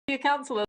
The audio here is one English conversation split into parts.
Dear councillor.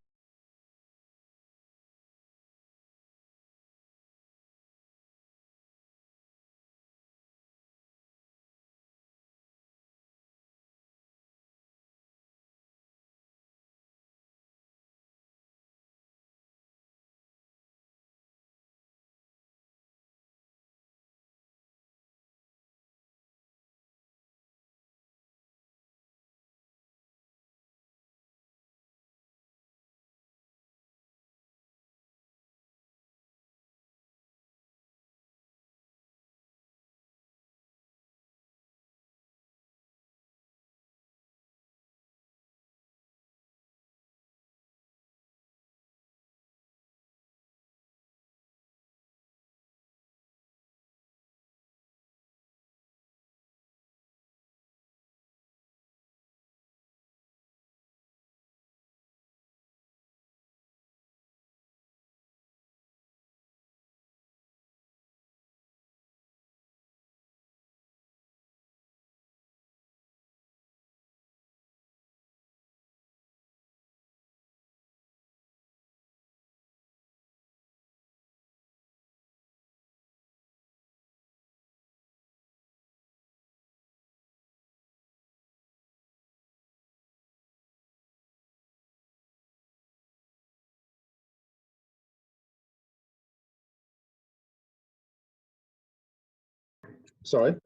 Sorry.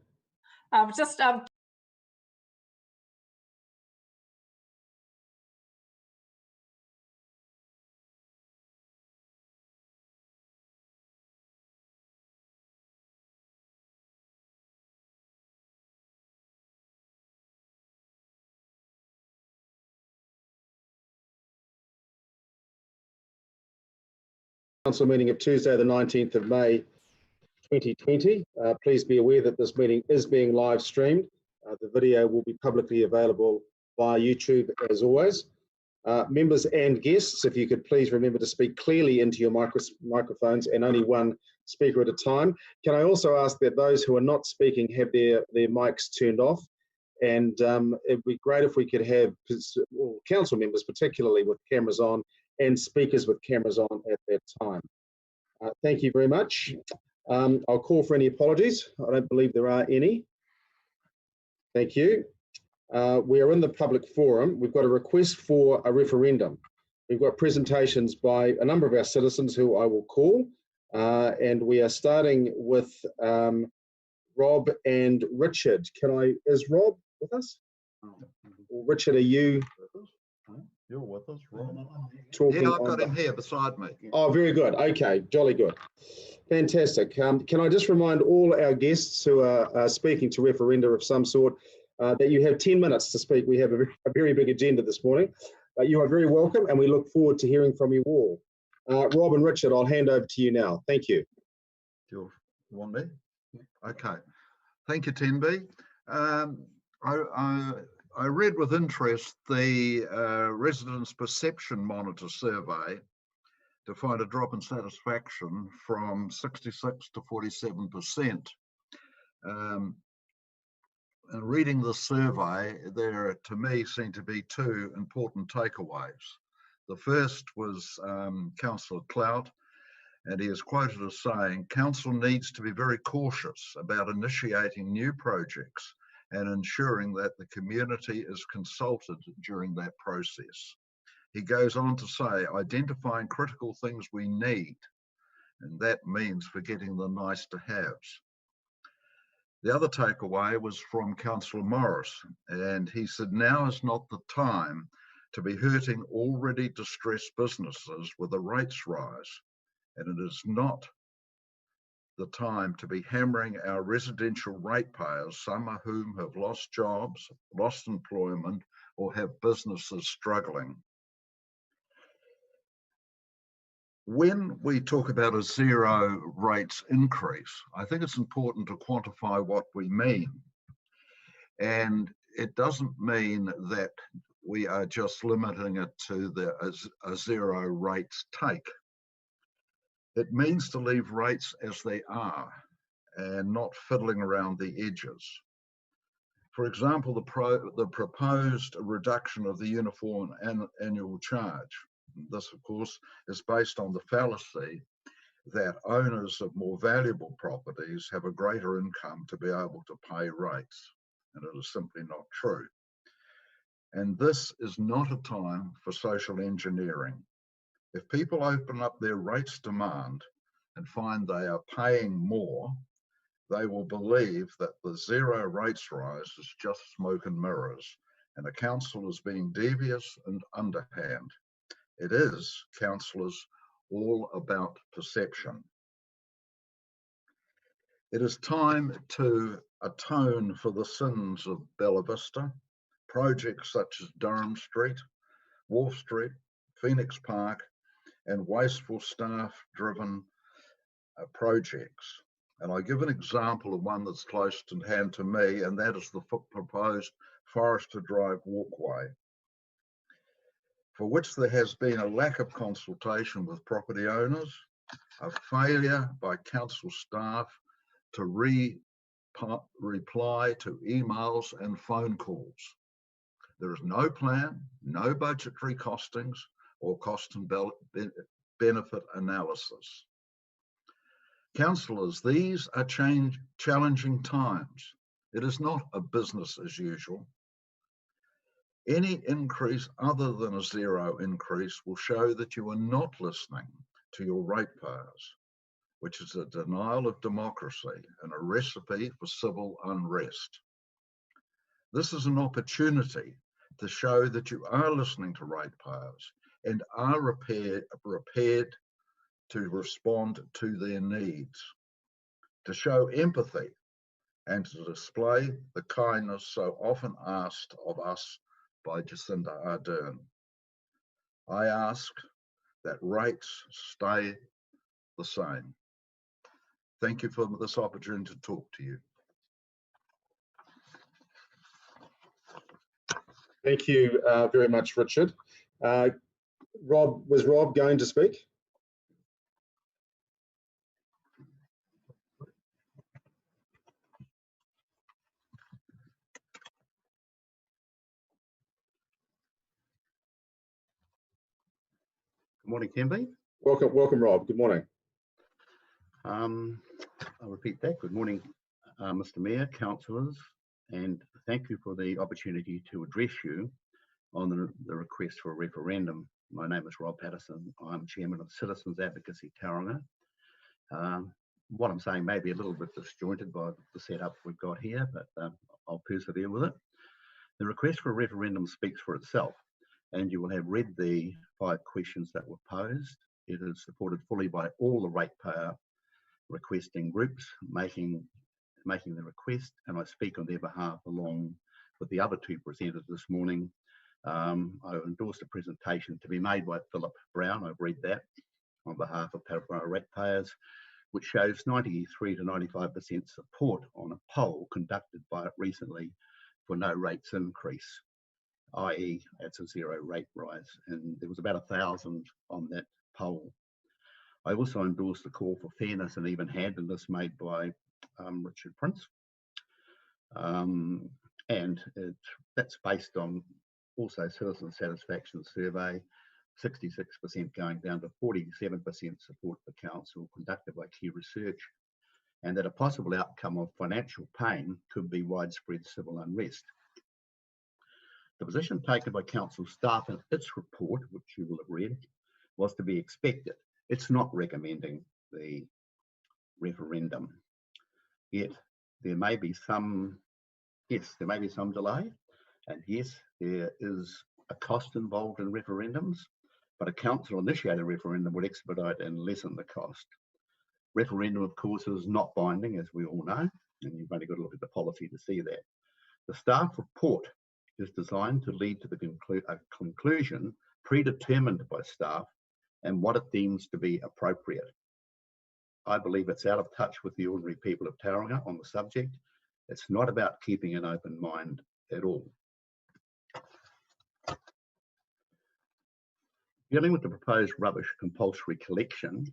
Just Council meeting of Tuesday, the 19th of May, 2020. Please be aware that this meeting is being live streamed. The video will be publicly available via YouTube as always. Members and guests, if you could please remember to speak clearly into your microphones and only one speaker at a time. Can I also ask that those who are not speaking have their mics turned off? And it'd be great if we could have council members, particularly with cameras on, and speakers with cameras on at that time. Thank you very much. I'll call for any apologies. I don't believe there are any. Thank you. We are in the public forum. We've got a request for a referendum. We've got presentations by a number of our citizens who I will call, and we are starting with Rob and Richard. Is Rob with us? Or Richard, are you? You're with us, Rob. Yeah, I've got him here beside me. Oh, very good. Okay, jolly good. Fantastic. Can I just remind all our guests who are speaking to referenda of some sort that you have 10 minutes to speak. We have a very big agenda this morning. You are very welcome, and we look forward to hearing from you all. Rob and Richard, I'll hand over to you now. Thank you. You want me? Okay. Thank you, Tenby. I read with interest the Residents' Perception Monitor survey to find a drop in satisfaction from 66 to 47%. And reading the survey, there to me seem to be two important takeaways. The first was Councillor Clout, and he is quoted as saying, "Council needs to be very cautious about initiating new projects and ensuring that the community is consulted during that process." He goes on to say, identifying critical things we need, and that means forgetting the nice to haves. The other takeaway was from Councillor Morris, and he said, now is not the time to be hurting already distressed businesses with a rates rise, and it is not the time to be hammering our residential ratepayers, some of whom have lost jobs, lost employment, or have businesses struggling. When we talk about a zero rates increase, I think it's important to quantify what we mean. And it doesn't mean that we are just limiting it to a zero rates take. It means to leave rates as they are and not fiddling around the edges. For example, the proposed reduction of the uniform annual charge. This, of course, is based on the fallacy that owners of more valuable properties have a greater income to be able to pay rates, and it is simply not true. And this is not a time for social engineering. If people open up their rates demand and find they are paying more, they will believe that the zero rates rise is just smoke and mirrors, and a council is being devious and underhand. It is, councillors, all about perception. It is time to atone for the sins of Bella Vista, projects such as Durham Street, Wharf Street, Phoenix Park, and wasteful staff-driven projects. And I give an example of one that's close to hand to me, and that is the proposed Forrester Drive walkway, for which there has been a lack of consultation with property owners, a failure by council staff to reply to emails and phone calls. There is no plan, no budgetary costings or cost and benefit analysis. Councillors, these are challenging times. It is not a business as usual. Any increase other than a zero increase will show that you are not listening to your ratepayers, which is a denial of democracy and a recipe for civil unrest. This is an opportunity to show that you are listening to ratepayers and are prepared to respond to their needs, to show empathy and to display the kindness so often asked of us by Jacinda Ardern. I ask that rates stay the same. Thank you for this opportunity to talk to you. Thank you very much, Richard. Rob, was Rob going to speak? Good morning, Kenby. Welcome, Rob. Good morning. I'll repeat that. Good morning, Mr. Mayor, councillors, and thank you for the opportunity to address you on the request for a referendum. My name is Rob Patterson. I'm Chairman of Citizens Advocacy Tauranga. What I'm saying may be a little bit disjointed by the setup we've got here, but I'll persevere with it. The request for a referendum speaks for itself, and you will have read the 5 questions that were posed. It is supported fully by all the ratepayer requesting groups making the request, and I speak on their behalf along with the other 2 presenters this morning. I endorsed a presentation to be made by Philip Brown, I've read that, on behalf of Parapara ratepayers, which shows 93 to 95% support on a poll conducted by it recently for no rates increase, i.e. it's a zero rate rise, and there was about 1,000 on that poll. I also endorsed the call for fairness and even-handedness made by Richard Prince, and that's based on also citizen satisfaction survey, 66% going down to 47% support for council conducted by Key Research, and that a possible outcome of financial pain could be widespread civil unrest. The position taken by council staff in its report, which you will have read, was to be expected. It's not recommending the referendum. Yet there may be some, yes, there may be some delay, and yes, there is a cost involved in referendums, but a council-initiated referendum would expedite and lessen the cost. Referendum, of course, is not binding, as we all know, and you've only got to look at the policy to see that. The staff report is designed to lead to a conclusion predetermined by staff and what it deems to be appropriate. I believe it's out of touch with the ordinary people of Tauranga on the subject. It's not about keeping an open mind at all. Dealing with the proposed rubbish compulsory collection,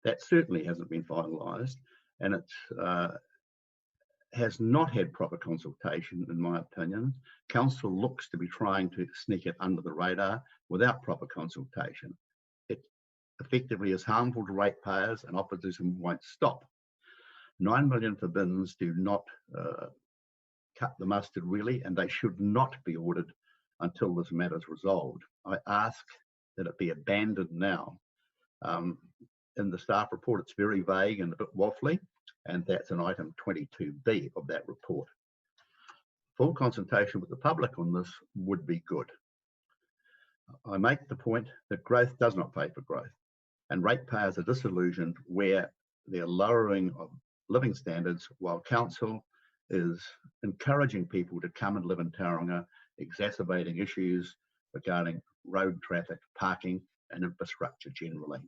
that certainly hasn't been finalised, and it has not had proper consultation, in my opinion. Council looks to be trying to sneak it under the radar without proper consultation. It effectively is harmful to ratepayers, and opposition won't stop. 9 million for bins do not cut the mustard really, and they should not be ordered until this matter is resolved. I ask that it be abandoned now. In the staff report, it's very vague and a bit waffly, and that's an item 22B of that report. Full consultation with the public on this would be good. I make the point that growth does not pay for growth, and ratepayers are disillusioned where they're lowering of living standards while council is encouraging people to come and live in Tauranga, exacerbating issues regarding road traffic, parking, and infrastructure generally.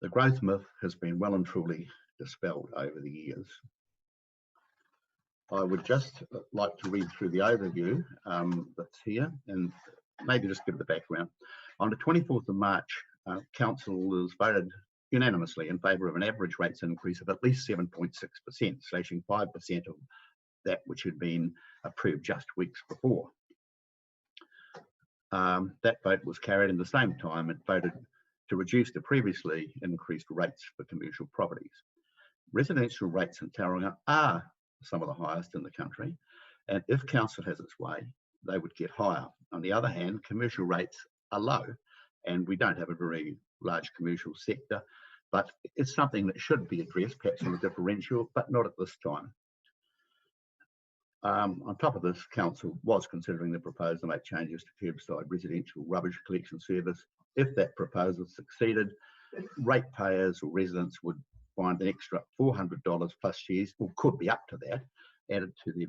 The growth myth has been well and truly dispelled over the years. I would just like to read through the overview that's here and maybe just give the background. On the 24th of March, council has voted unanimously in favour of an average rates increase of at least 7.6%, slashing 5% of that which had been approved just weeks before. That vote was carried in the same time. It voted to reduce the previously increased rates for commercial properties. Residential rates in Tauranga are some of the highest in the country, and if council has its way, they would get higher. On the other hand, commercial rates are low, and we don't have a very large commercial sector, but it's something that should be addressed, perhaps on a differential, but not at this time. On top of this, council was considering the proposal to make changes to curbside residential rubbish collection service. If that proposal succeeded, ratepayers or residents would find an extra $400 plus shares, or could be up to that, added to their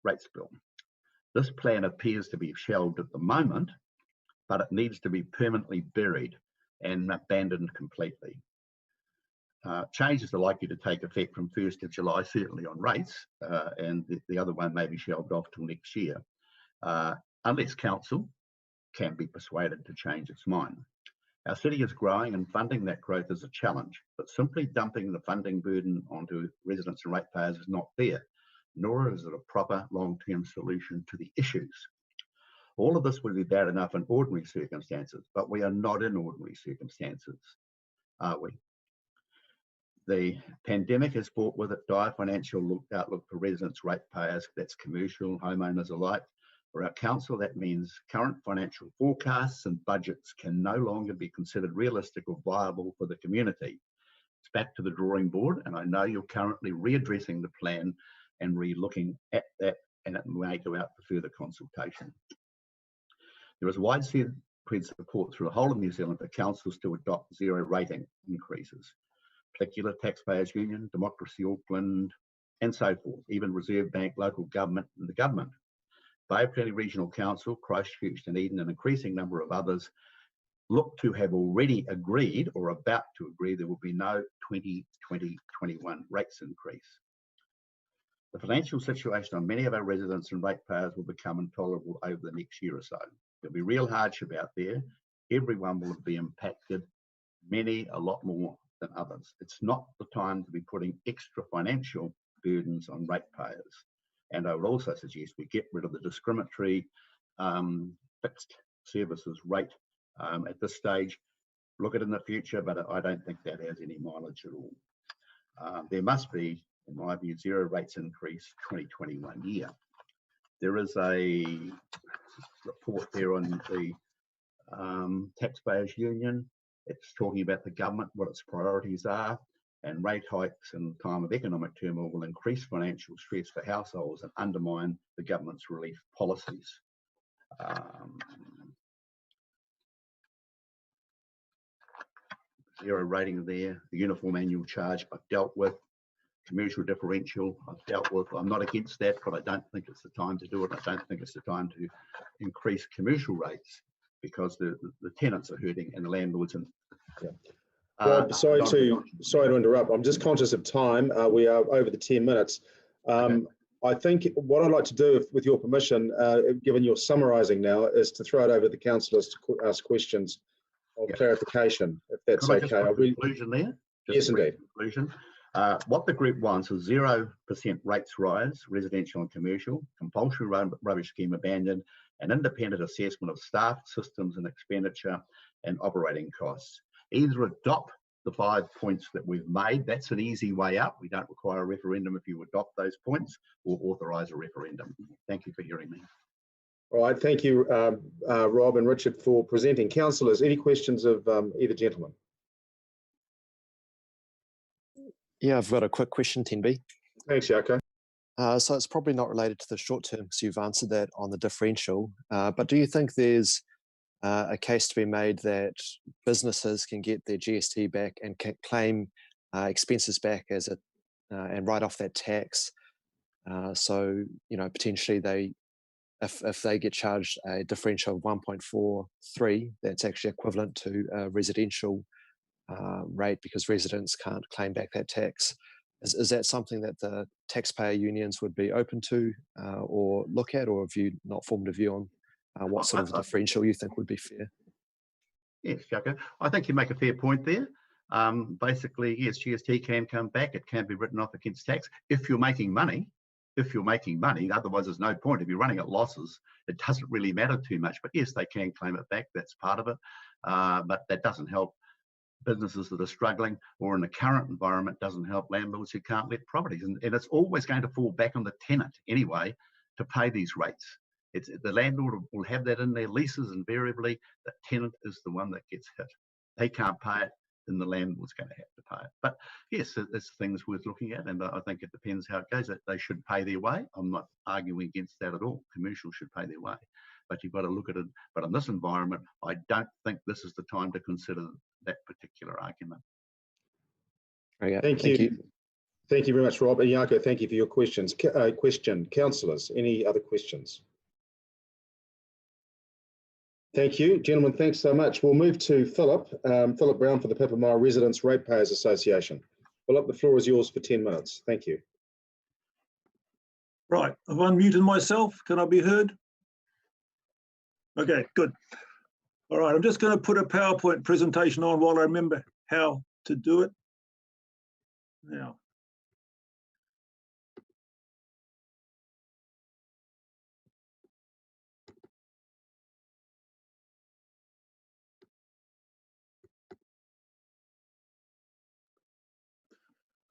rates bill. This plan appears to be shelved at the moment, but it needs to be permanently buried and abandoned completely. Changes are likely to take effect from 1st of July, certainly on rates, and the other one may be shelved off till next year, unless council can be persuaded to change its mind. Our city is growing, and funding that growth is a challenge, but simply dumping the funding burden onto residents and ratepayers is not fair, nor is it a proper long-term solution to the issues. All of this would be bad enough in ordinary circumstances, but we are not in ordinary circumstances, are we? The pandemic has brought with it dire financial outlook for residents, ratepayers, that's commercial, homeowners alike. For our council, that means current financial forecasts and budgets can no longer be considered realistic or viable for the community. It's back to the drawing board, and I know you're currently readdressing the plan and re-looking at that, and it may go out for further consultation. There is widespread support through the whole of New Zealand for councils to adopt zero rating increases. Particular Taxpayers Union, Democracy Auckland, and so forth, even Reserve Bank, local government, and the government. Bay of Plenty Regional Council, Christchurch, Dunedin, and an increasing number of others look to have already agreed or about to agree there will be no 2020-21 rates increase. The financial situation on many of our residents and ratepayers will become intolerable over the next year or so. There'll be real hardship out there. Everyone will be impacted, many a lot more than others. It's not the time to be putting extra financial burdens on ratepayers. And I would also suggest we get rid of the discriminatory fixed services rate at this stage. Look at it in the future, but I don't think that has any mileage at all. There must be, in my view, zero rates increase 2021 year. There is a report there on the Taxpayers Union. It's talking about the government, what its priorities are, and rate hikes in a time of economic turmoil will increase financial stress for households and undermine the government's relief policies. Zero rating there. The uniform annual charge I've dealt with. Commercial differential I've dealt with. I'm not against that, but I don't think it's the time to do it. I don't think it's the time to increase commercial rates because the tenants are hurting and the landlords. And Rob, sorry to interrupt. I'm just conscious of time. We are over the 10 minutes. Okay. I think what I'd like to do, with your permission, given you're summarising now, is to throw it over to the councillors to ask questions of clarification, if that's Could I just okay. put a conclusion there? Yes, indeed. Conclusion. What the group wants is 0% rates rise, residential and commercial, compulsory rubbish scheme abandoned, an independent assessment of staff, systems and expenditure and operating costs. Either adopt the 5 points that we've made, that's an easy way out. We don't require a referendum if you adopt those points, or authorise a referendum. Thank you for hearing me. All right, thank you, Rob and Richard, for presenting. Councillors, any questions of either gentleman? Yeah, I've got a quick question, 10B. Thanks, Yako. So it's probably not related to the short term because you've answered that on the differential. But do you think there's a case to be made that businesses can get their GST back and can claim expenses back as a and write off that tax? So potentially they, if they get charged a differential of 1.43, that's actually equivalent to a residential rate because residents can't claim back that tax. Is that something that the taxpayer unions would be open to or look at, or have you not formed a view on what sort of differential you think would be fair? Yes, Yako. I think you make a fair point there. Basically, yes, GST can come back. It can be written off against tax if you're making money. If you're making money, otherwise there's no point. If you're running at losses, it doesn't really matter too much. But yes, they can claim it back. That's part of it. But that doesn't help businesses that are struggling, or in the current environment doesn't help landlords who can't let properties. And it's always going to fall back on the tenant anyway to pay these rates. It's the landlord will have that in their leases, invariably the tenant is the one that gets hit. They can't pay it, then the landlord's going to have to pay it. But yes, it's things worth looking at, and I think it depends how it goes. They should pay their way. I'm not arguing against that at all. Commercial should pay their way, but you've got to look at it. But in this environment, I don't think this is the time to consider that particular argument. Okay, Thank you. Thank you very much, Rob. And Yako, thank you for your questions. Councillors, any other questions? Thank you, gentlemen. Thanks so much. We'll move to Philip. Philip Brown for the Papamoa Residents Ratepayers Association. Philip, the floor is yours for 10 minutes. Thank you. Right, I've unmuted myself. Can I be heard? Okay, good. All right, I'm just going to put a PowerPoint presentation on while I remember how to do it. Now.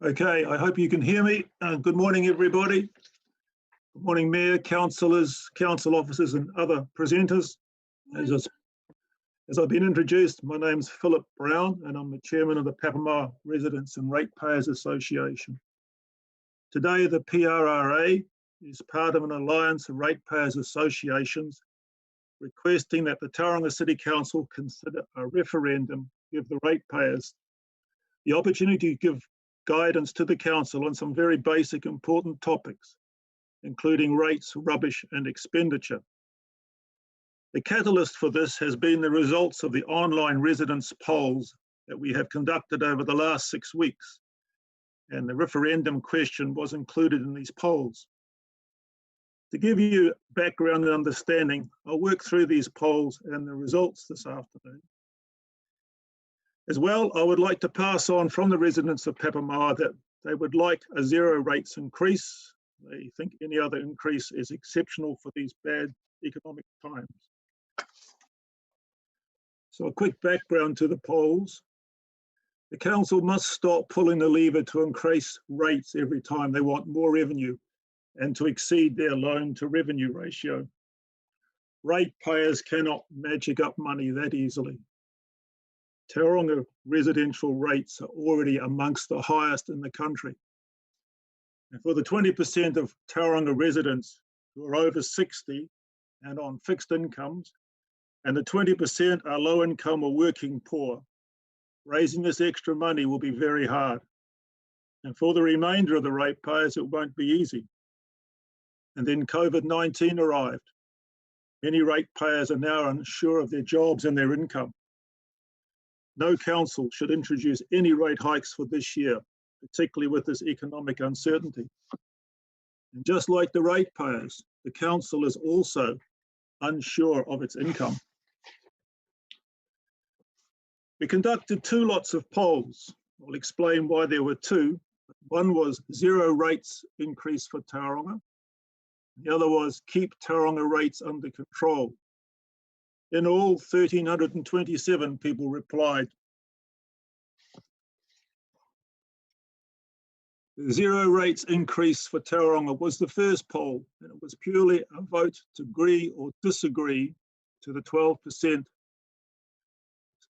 Okay, I hope you can hear me. Good morning, everybody. Good morning, Mayor, councillors, council officers and other presenters. As I've been introduced, my name's Philip Brown and I'm the chairman of the Papamoa Residents and Ratepayers Association. Today, the PRRA is part of an alliance of ratepayers associations requesting that the Tauranga City Council consider a referendum to give the ratepayers the opportunity to give guidance to the council on some very basic important topics, including rates, rubbish and expenditure. The catalyst for this has been the results of the online residence polls that we have conducted over the last 6 weeks, and the referendum question was included in these polls. To give you background and understanding, I'll work through these polls and the results this afternoon. As well, I would like to pass on from the residents of Papamoa that they would like a zero rates increase. They think any other increase is exceptional for these bad economic times. So a quick background to the polls. The council must stop pulling the lever to increase rates every time they want more revenue and to exceed their loan to revenue ratio. Ratepayers cannot magic up money that easily. Tauranga residential rates are already amongst the highest in the country. And for the 20% of Tauranga residents who are over 60 and on fixed incomes, and the 20% are low income or working poor, raising this extra money will be very hard. And for the remainder of the ratepayers, it won't be easy. And then COVID-19 arrived. Many ratepayers are now unsure of their jobs and their income. No council should introduce any rate hikes for this year, particularly with this economic uncertainty. And just like the ratepayers, the council is also unsure of its income. We conducted 2 lots of polls. I'll explain why there were 2. One was zero rates increase for Tauranga. The other was keep Tauranga rates under control. In all, 1,327 people replied. The zero rates increase for Tauranga was the first poll, and it was purely a vote to agree or disagree to the 12%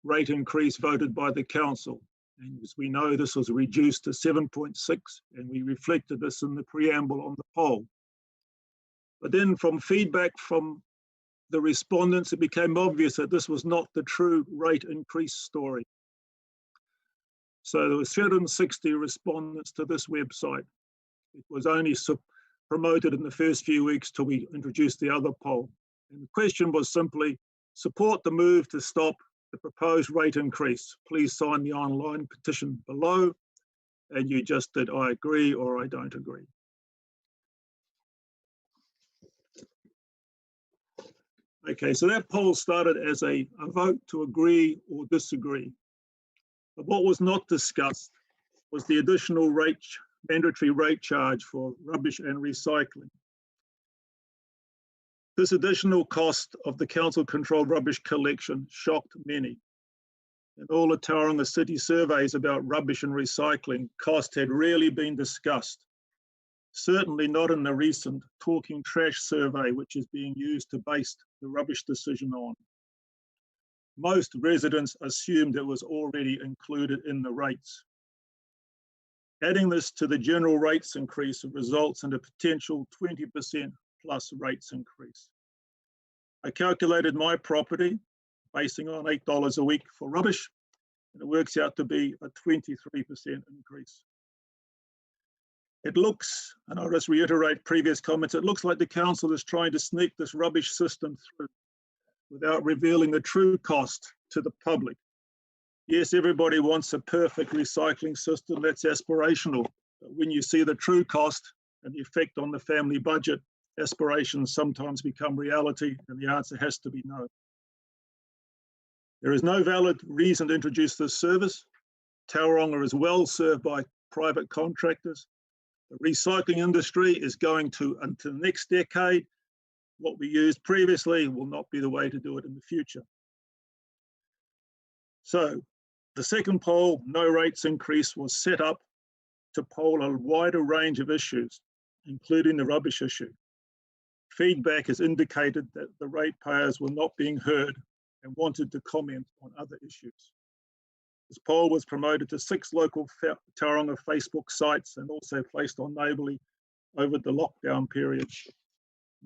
rate increase voted by the council. And as we know, this was reduced to 7.6, and we reflected this in the preamble on the poll. But then from feedback from the respondents, it became obvious that this was not the true rate increase story. So there were 360 respondents to this website. It was only promoted in the first few weeks till we introduced the other poll. And the question was simply, support the move to stop the proposed rate increase. Please sign the online petition below. And you just did, I agree or I don't agree. Okay, so that poll started as a vote to agree or disagree. But what was not discussed was the additional mandatory rate charge for rubbish and recycling. This additional cost of the council-controlled rubbish collection shocked many. In all the Tauranga City surveys about rubbish and recycling, cost had rarely been discussed. Certainly not in the recent Talking Trash survey, which is being used to base the rubbish decision on. Most residents assumed it was already included in the rates. Adding this to the general rates increase results in a potential 20% plus rates increase. I calculated my property basing on $8 a week for rubbish, and it works out to be a 23% increase. It looks, and I'll just reiterate previous comments, it looks like the council is trying to sneak this rubbish system through without revealing the true cost to the public. Yes, everybody wants a perfect recycling system, that's aspirational. But when you see the true cost and the effect on the family budget, aspirations sometimes become reality, and the answer has to be no. There is no valid reason to introduce this service. Tauranga is well served by private contractors. The recycling industry is going into the next decade. What we used previously will not be the way to do it in the future. So the second poll, no rates increase, was set up to poll a wider range of issues, including the rubbish issue. Feedback has indicated that the ratepayers were not being heard and wanted to comment on other issues. This poll was promoted to 6 local Tauranga Facebook sites and also placed on Neighbourly over the lockdown period.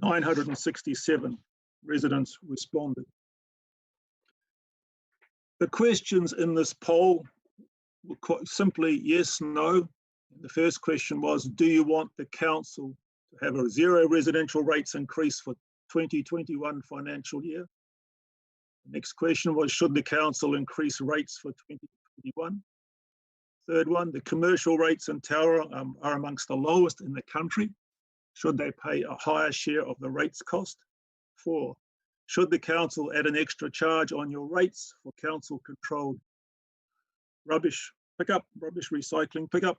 967 residents responded. The questions in this poll were quite simply yes, no. The first question was, do you want the council to have a zero residential rates increase for 2021 financial year? The next question was, should the council increase rates for 2021? Third one, the commercial rates in Tauranga are amongst the lowest in the country. Should they pay a higher share of the rates cost? 4, should the council add an extra charge on your rates for council-controlled rubbish pickup, rubbish recycling pickup?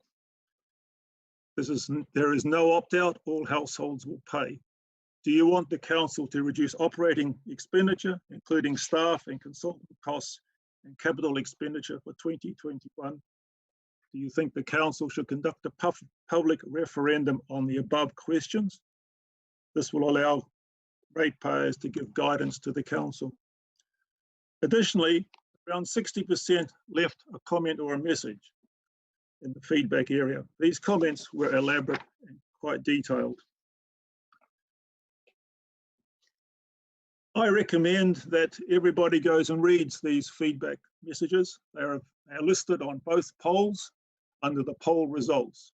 There is no opt-out, all households will pay. Do you want the council to reduce operating expenditure, including staff and consultant costs and capital expenditure for 2021? Do you think the council should conduct a public referendum on the above questions? This will allow ratepayers to give guidance to the council. Additionally, around 60% left a comment or a message in the feedback area. These comments were elaborate and quite detailed. I recommend that everybody goes and reads these feedback messages. They are listed on both polls under the poll results.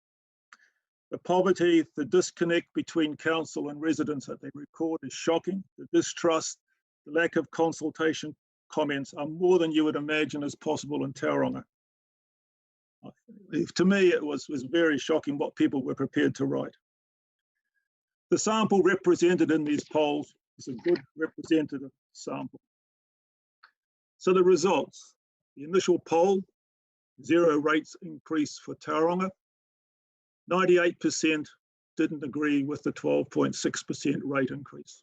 The poverty, the disconnect between council and residents that they record is shocking. The distrust, the lack of consultation comments are more than you would imagine is possible in Tauranga. To me, it was very shocking what people were prepared to write. The sample represented in these polls is a good representative sample. So the results, the initial poll, zero rates increase for Tauranga. 98% didn't agree with the 12.6% rate increase.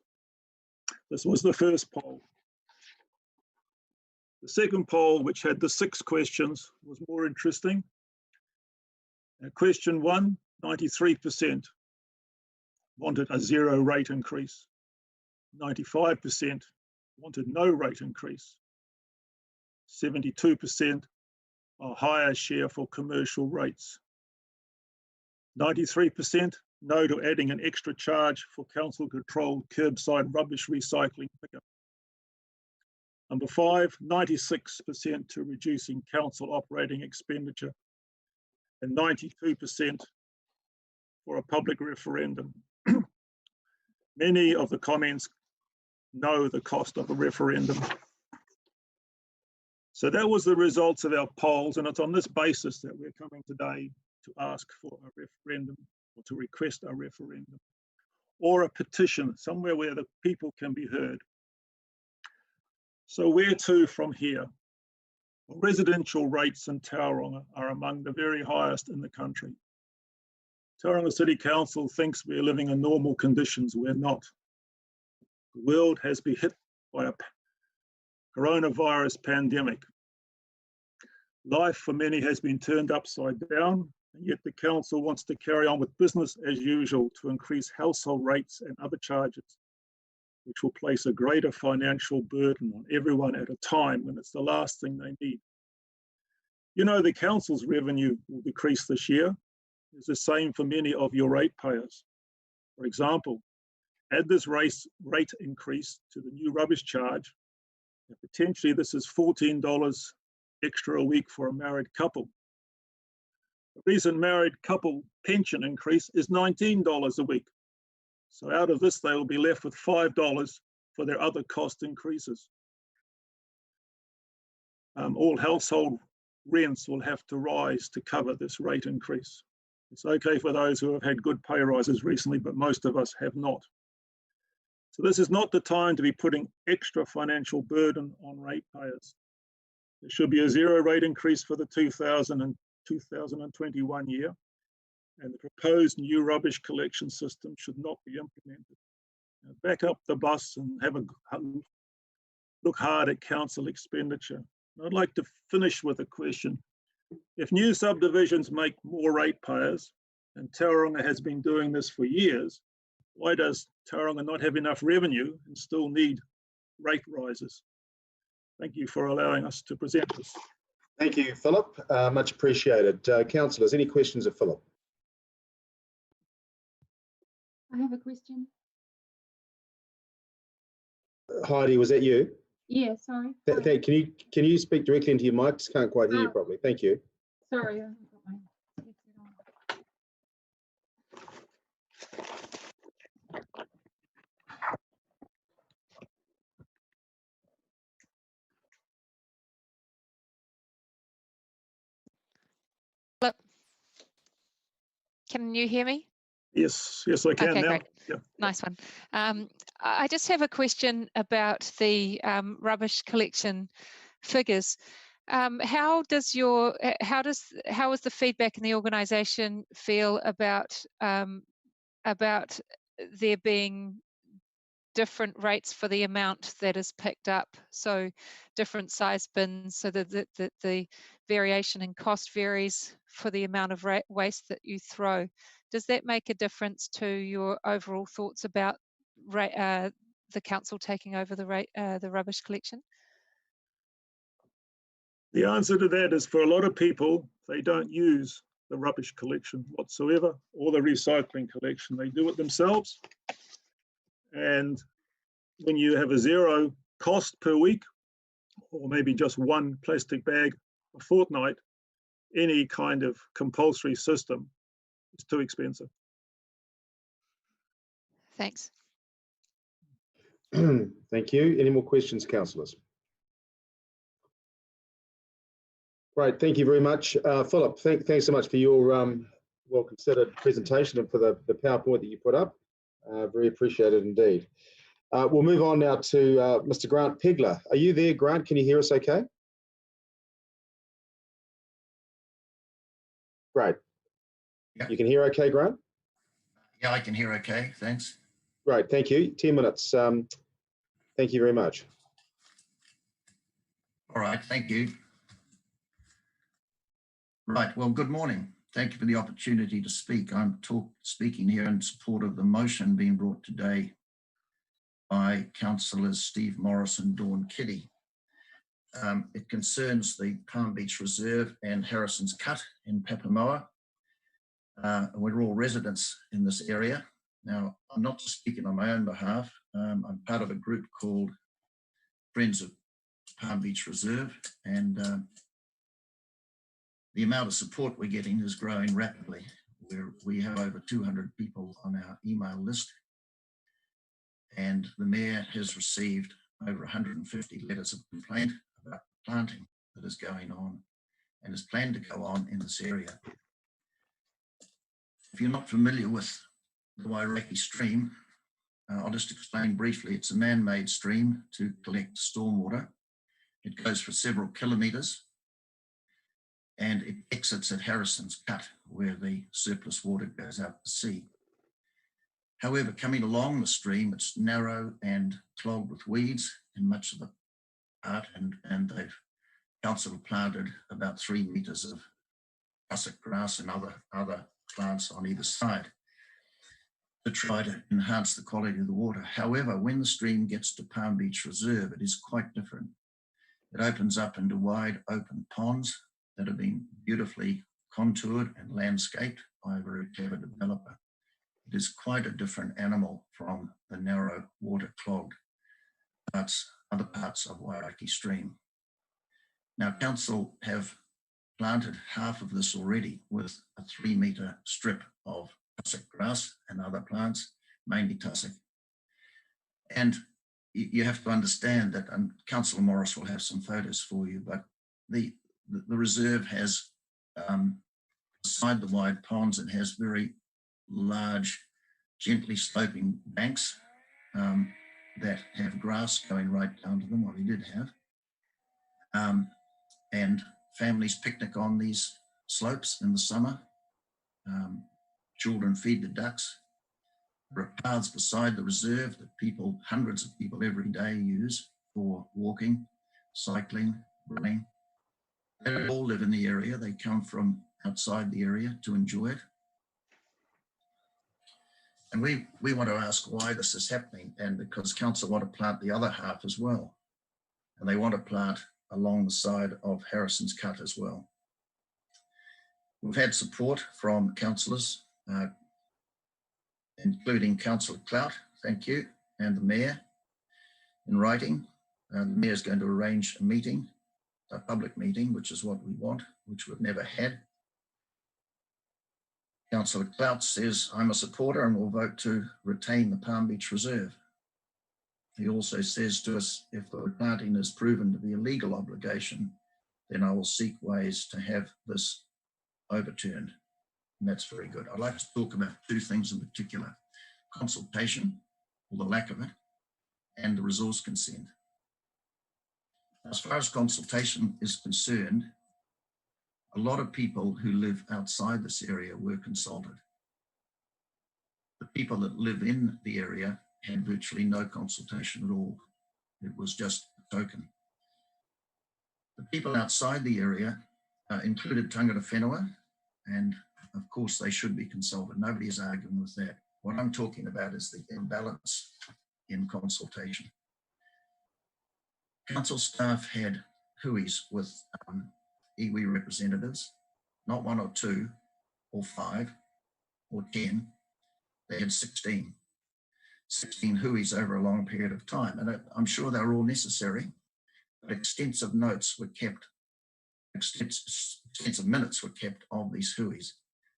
This was the first poll. The second poll, which had the 6 questions, was more interesting. Question 1, 93% wanted a 0 rate increase. 95% wanted no rate increase. 72% a higher share for commercial rates. 93% no to adding an extra charge for council-controlled curbside rubbish recycling pickup. Number 5, 96% to reducing council operating expenditure, and 92% for a public referendum. Many of the comments know the cost of a referendum. So that was the results of our polls, and it's on this basis that we're coming today to ask for a referendum, or to request a referendum, or a petition, somewhere where the people can be heard. So where to from here? Well, residential rates in Tauranga are among the very highest in the country. Tauranga City Council thinks we're living in normal conditions. We're not. The world has been hit by a coronavirus pandemic. Life for many has been turned upside down, and yet the council wants to carry on with business as usual to increase household rates and other charges, which will place a greater financial burden on everyone at a time when it's the last thing they need. You know, the council's revenue will decrease this year. It's the same for many of your ratepayers. For example, add this rate increase to the new rubbish charge, and potentially this is $14 extra a week for a married couple. The recent married couple pension increase is $19 a week. So out of this, they will be left with $5 for their other cost increases. All household rents will have to rise to cover this rate increase. It's okay for those who have had good pay rises recently, but most of us have not. So this is not the time to be putting extra financial burden on ratepayers. There should be a 0 rate increase for the 2021 year, and the proposed new rubbish collection system should not be implemented. Now, back up the bus and have a look hard at council expenditure. I'd like to finish with a question. If new subdivisions make more ratepayers, and Tauranga has been doing this for years, why does Tauranga not have enough revenue and still need rate rises? Thank you for allowing us to present this. Thank you, Philip. Much appreciated. Councillors, any questions of Philip? I have a question. Heidi, was that you? Yeah, sorry. Can you speak directly into your mic? Just can't quite hear you properly. Thank you. Sorry, I haven't got my headset on. Philip, can you hear me? Yes, I can okay, now. Great. Yeah. Nice one. I just have a question about the rubbish collection figures. How is the feedback in the organisation feel about there being different rates for the amount that is picked up? So different size bins, so that the variation in cost varies for the amount of waste that you throw. Does that make a difference to your overall thoughts about the council taking over the rubbish collection? The answer to that is, for a lot of people, they don't use the rubbish collection whatsoever, or the recycling collection. They do it themselves. And when you have a 0 cost per week, or maybe just 1 plastic bag a fortnight, any kind of compulsory system is too expensive. Thanks. Thank you. Any more questions, councillors? Great, thank you very much. Philip, thanks so much for your well-considered presentation and for the PowerPoint that you put up. Very appreciated indeed. We'll move on now to Mr. Grant Pegler. Are you there, Grant? Can you hear us okay? Great. Yeah. You can hear okay, Grant? Yeah, I can hear okay, thanks. Great, thank you. 10 minutes. Thank you very much. All right, thank you. Right, well, good morning. Thank you for the opportunity to speak. I'm speaking here in support of the motion being brought today by Councillors Steve Morris and Dawn Kiddy. It concerns the Palm Beach Reserve and Harrison's Cut in Papamoa. We're all residents in this area. Now, I'm not just speaking on my own behalf. I'm part of a group called Friends of Palm Beach Reserve, and the amount of support we're getting is growing rapidly. We have over 200 people on our email list, and the Mayor has received over 150 letters of complaint about planting that is going on and is planned to go on in this area. If you're not familiar with the Wairaki stream, I'll just explain briefly. It's a man-made stream to collect stormwater. It goes for several kilometres, and it exits at Harrison's Cut, where the surplus water goes out to sea. However, coming along the stream, it's narrow and clogged with weeds in much of the part, and they've council planted about 3 metres of tussock grass and other plants on either side to try to enhance the quality of the water. However, when the stream gets to Palm Beach Reserve, it is quite different. It opens up into wide open ponds that have been beautifully contoured and landscaped by a very clever developer. It is quite a different animal from the narrow, water-clogged other parts of Wairaki stream. Now, council have planted half of this already with a 3-metre strip of tussock grass and other plants, mainly tussock. And you have to understand that, and Councillor Morris will have some photos for you, but the reserve has, beside the wide ponds, it has very large, gently sloping banks that have grass going right down to them, what we did have. And families picnic on these slopes in the summer. Children feed the ducks. There are paths beside the reserve that people, hundreds of people every day use for walking, cycling, running. They all live in the area. They come from outside the area to enjoy it. And we want to ask why this is happening, and because council want to plant the other half as well. And they want to plant along the side of Harrison's Cut as well. We've had support from councillors, including Councillor Clout, thank you, and the Mayor in writing. The Mayor is going to arrange a meeting, a public meeting, which is what we want, which we've never had. Councillor Clout says, I'm a supporter and will vote to retain the Palm Beach Reserve. He also says to us, if the planting is proven to be a legal obligation, then I will seek ways to have this overturned. And that's very good. I'd like to talk about 2 things in particular: consultation, or the lack of it, and the resource consent. As far as consultation is concerned, a lot of people who live outside this area were consulted. The people that live in the area had virtually no consultation at all. It was just a token. The people outside the area included tangata whenua, and of course they should be consulted. Nobody is arguing with that. What I'm talking about is the imbalance in consultation. Council staff had huis with iwi representatives, not 1 or 2 or 5 or 10. They had 16 huis over a long period of time. And I'm sure they were all necessary, but extensive notes were kept, extensive minutes were kept of these huis.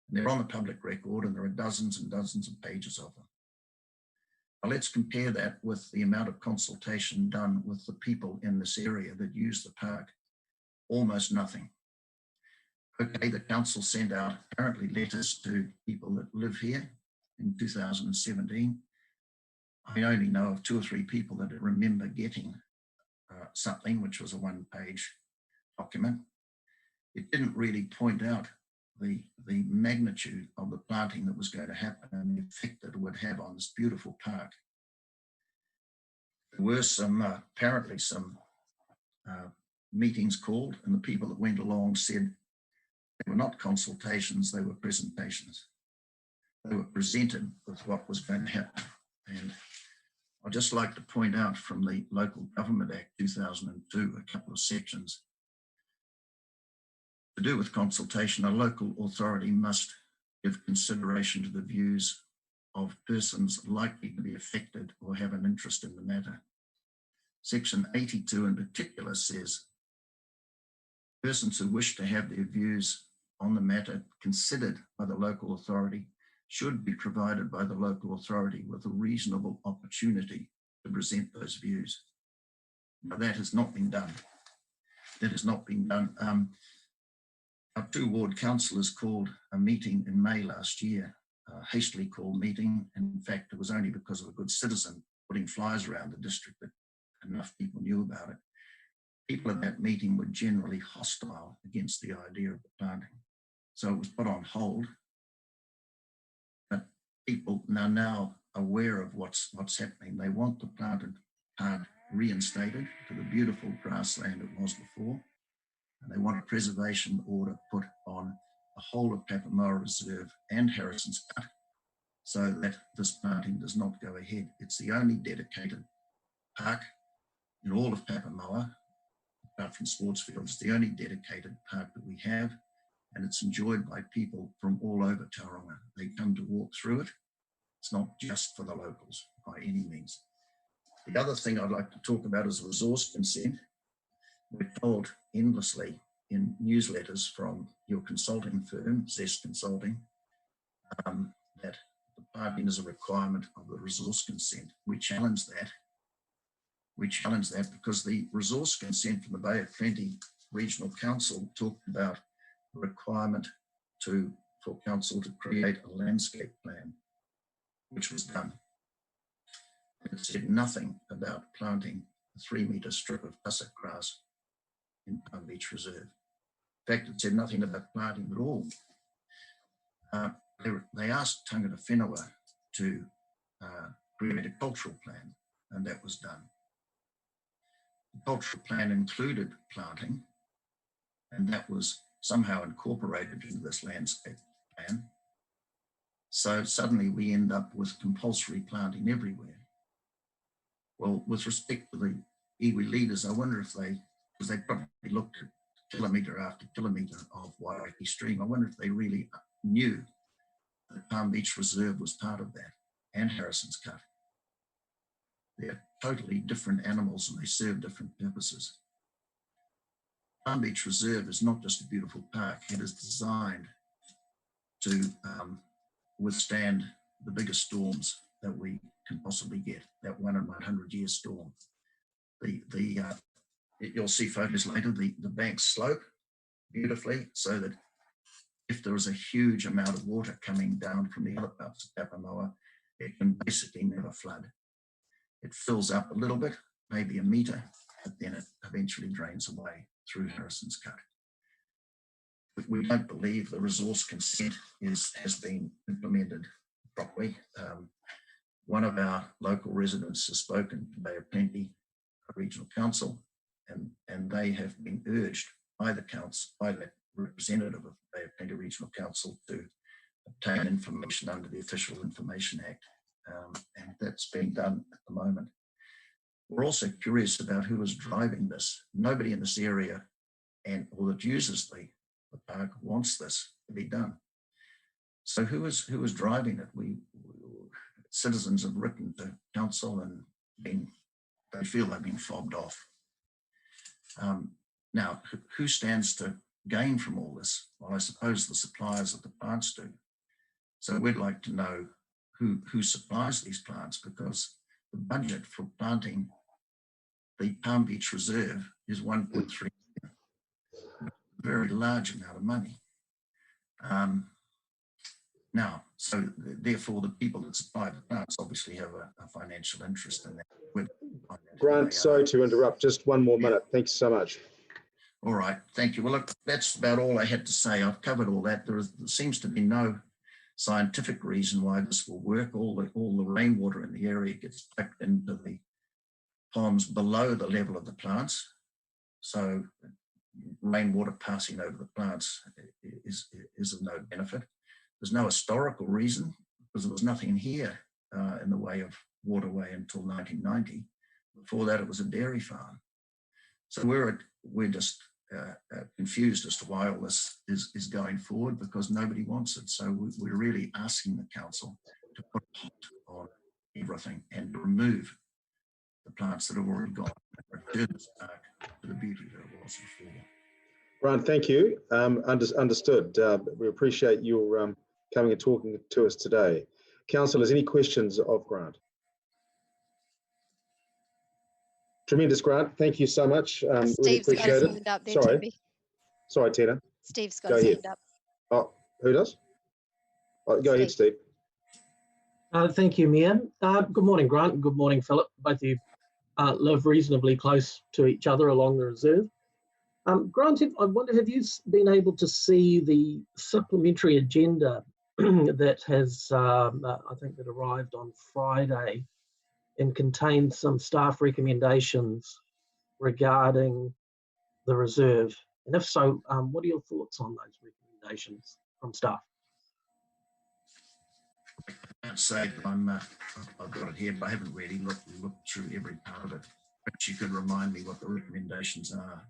And they're on the public record, and there are dozens and dozens of pages of them. Now let's compare that with the amount of consultation done with the people in this area that use the park. Almost nothing. Okay, the council sent out apparently letters to people that live here in 2017. I only know of 2 or 3 people that remember getting something, which was a 1-page document. It didn't really point out the magnitude of the planting that was going to happen and the effect that it would have on this beautiful park. There were apparently some meetings called, and the people that went along said they were not consultations, they were presentations. They were presented with what was going to happen. And I'd just like to point out from the Local Government Act 2002, a couple of sections. To do with consultation, a local authority must give consideration to the views of persons likely to be affected or have an interest in the matter. Section 82 in particular says, persons who wish to have their views on the matter considered by the local authority should be provided by the local authority with a reasonable opportunity to present those views. Now, that has not been done. That has not been done. Our 2 ward councillors called a meeting in May last year, a hastily called meeting. And in fact, it was only because of a good citizen putting flyers around the district that enough people knew about it. People at that meeting were generally hostile against the idea of the planting. So it was put on hold. But people are now aware of what's happening. They want the planted park reinstated to the beautiful grassland it was before. And they want a preservation order put on the whole of Papamoa Reserve and Harrison's Cut so that this planting does not go ahead. It's the only dedicated park in all of Papamoa, apart from Sportsfield. It's the only dedicated park that we have, and it's enjoyed by people from all over Tauranga. They come to walk through it. It's not just for the locals by any means. The other thing I'd like to talk about is resource consent. We're told endlessly in newsletters from your consulting firm, Zest Consulting, that the planting is a requirement of the resource consent. We challenge that. We challenge that because the resource consent from the Bay of Plenty Regional Council talked about a requirement for council to create a landscape plan, which was done. It said nothing about planting a 3-metre strip of tussock grass in Palm Beach Reserve. In fact, it said nothing about planting at all. They asked Tangata Whenua to create a cultural plan, and that was done. The cultural plan included planting, and that was somehow incorporated into this landscape plan. So suddenly we end up with compulsory planting everywhere. Well, with respect to the iwi leaders, I wonder if because they probably looked at kilometre after kilometre of Wairaki Stream, I wonder if they really knew that Palm Beach Reserve was part of that, and Harrison's Cut. They're totally different animals and they serve different purposes. Palm Beach Reserve is not just a beautiful park, it is designed to withstand the biggest storms that we can possibly get, that 1 in 100-year storm. You'll see photos later, the banks slope beautifully so that if there is a huge amount of water coming down from the other parts of Papamoa, it can basically never flood. It fills up a little bit, maybe a metre, but then it eventually drains away through Harrison's Cut. But we don't believe the resource consent has been implemented properly. One of our local residents has spoken to Bay of Plenty Regional Council, and they have been urged by the council, by the representative of Bay of Plenty Regional Council, to obtain information under the Official Information Act, and that's being done at the moment. We're also curious about who is driving this. Nobody in this area or that uses the park wants this to be done. So who is driving it? Citizens have written to council and they feel they've been fobbed off. Now, who stands to gain from all this? Well, I suppose the suppliers of the plants do. So we'd like to know who supplies these plants, because the budget for planting the Palm Beach Reserve is 1.3 million. A very large amount of money. Now, so therefore the people that supply the plants obviously have a financial interest in that. Grant, sorry to interrupt, just one more minute. Thanks so much. All right, thank you. Well, look, that's about all I had to say. I've covered all that. There seems to be no scientific reason why this will work. All the rainwater in the area gets tucked into the ponds below the level of the plants. So rainwater passing over the plants is of no benefit. There's no historical reason because there was nothing here in the way of waterway until 1990. Before that, it was a dairy farm. So we're just confused as to why all this is going forward, because nobody wants it. So we're really asking the council to put a halt on everything and to remove the plants that have already gone and return this park to the beauty that it was before. Grant, thank you. Understood. We appreciate your coming and talking to us today. Councillors, any questions of Grant? Tremendous, Grant. Thank you so much. Really Steve's got appreciate his it. hand up there, Sorry. Toby. Sorry, Tina. Steve's got Go his ahead. hand up. Oh, who does? Oh, go ahead, Steve. Thank you, Mayor. Good morning, Grant. Good morning, Philip. Both of you live reasonably close to each other along the reserve. Grant, I wonder, have you been able to see the supplementary agenda that has, I think that arrived on Friday and contained some staff recommendations regarding the reserve? And if so, what are your thoughts on those recommendations from staff? I can't say that I've got it here, but I haven't really looked through every part of it. Perhaps you could remind me what the recommendations are.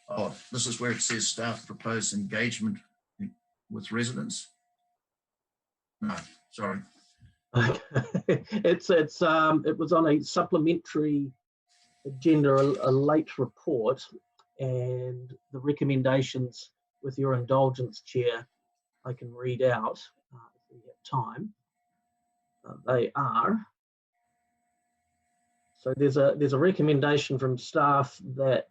Oh, this is where it says staff proposed engagement with residents. No, sorry. It was on a supplementary agenda, a late report, and the recommendations, with your indulgence, Chair, I can read out if we have time. They are. So there's a recommendation from staff that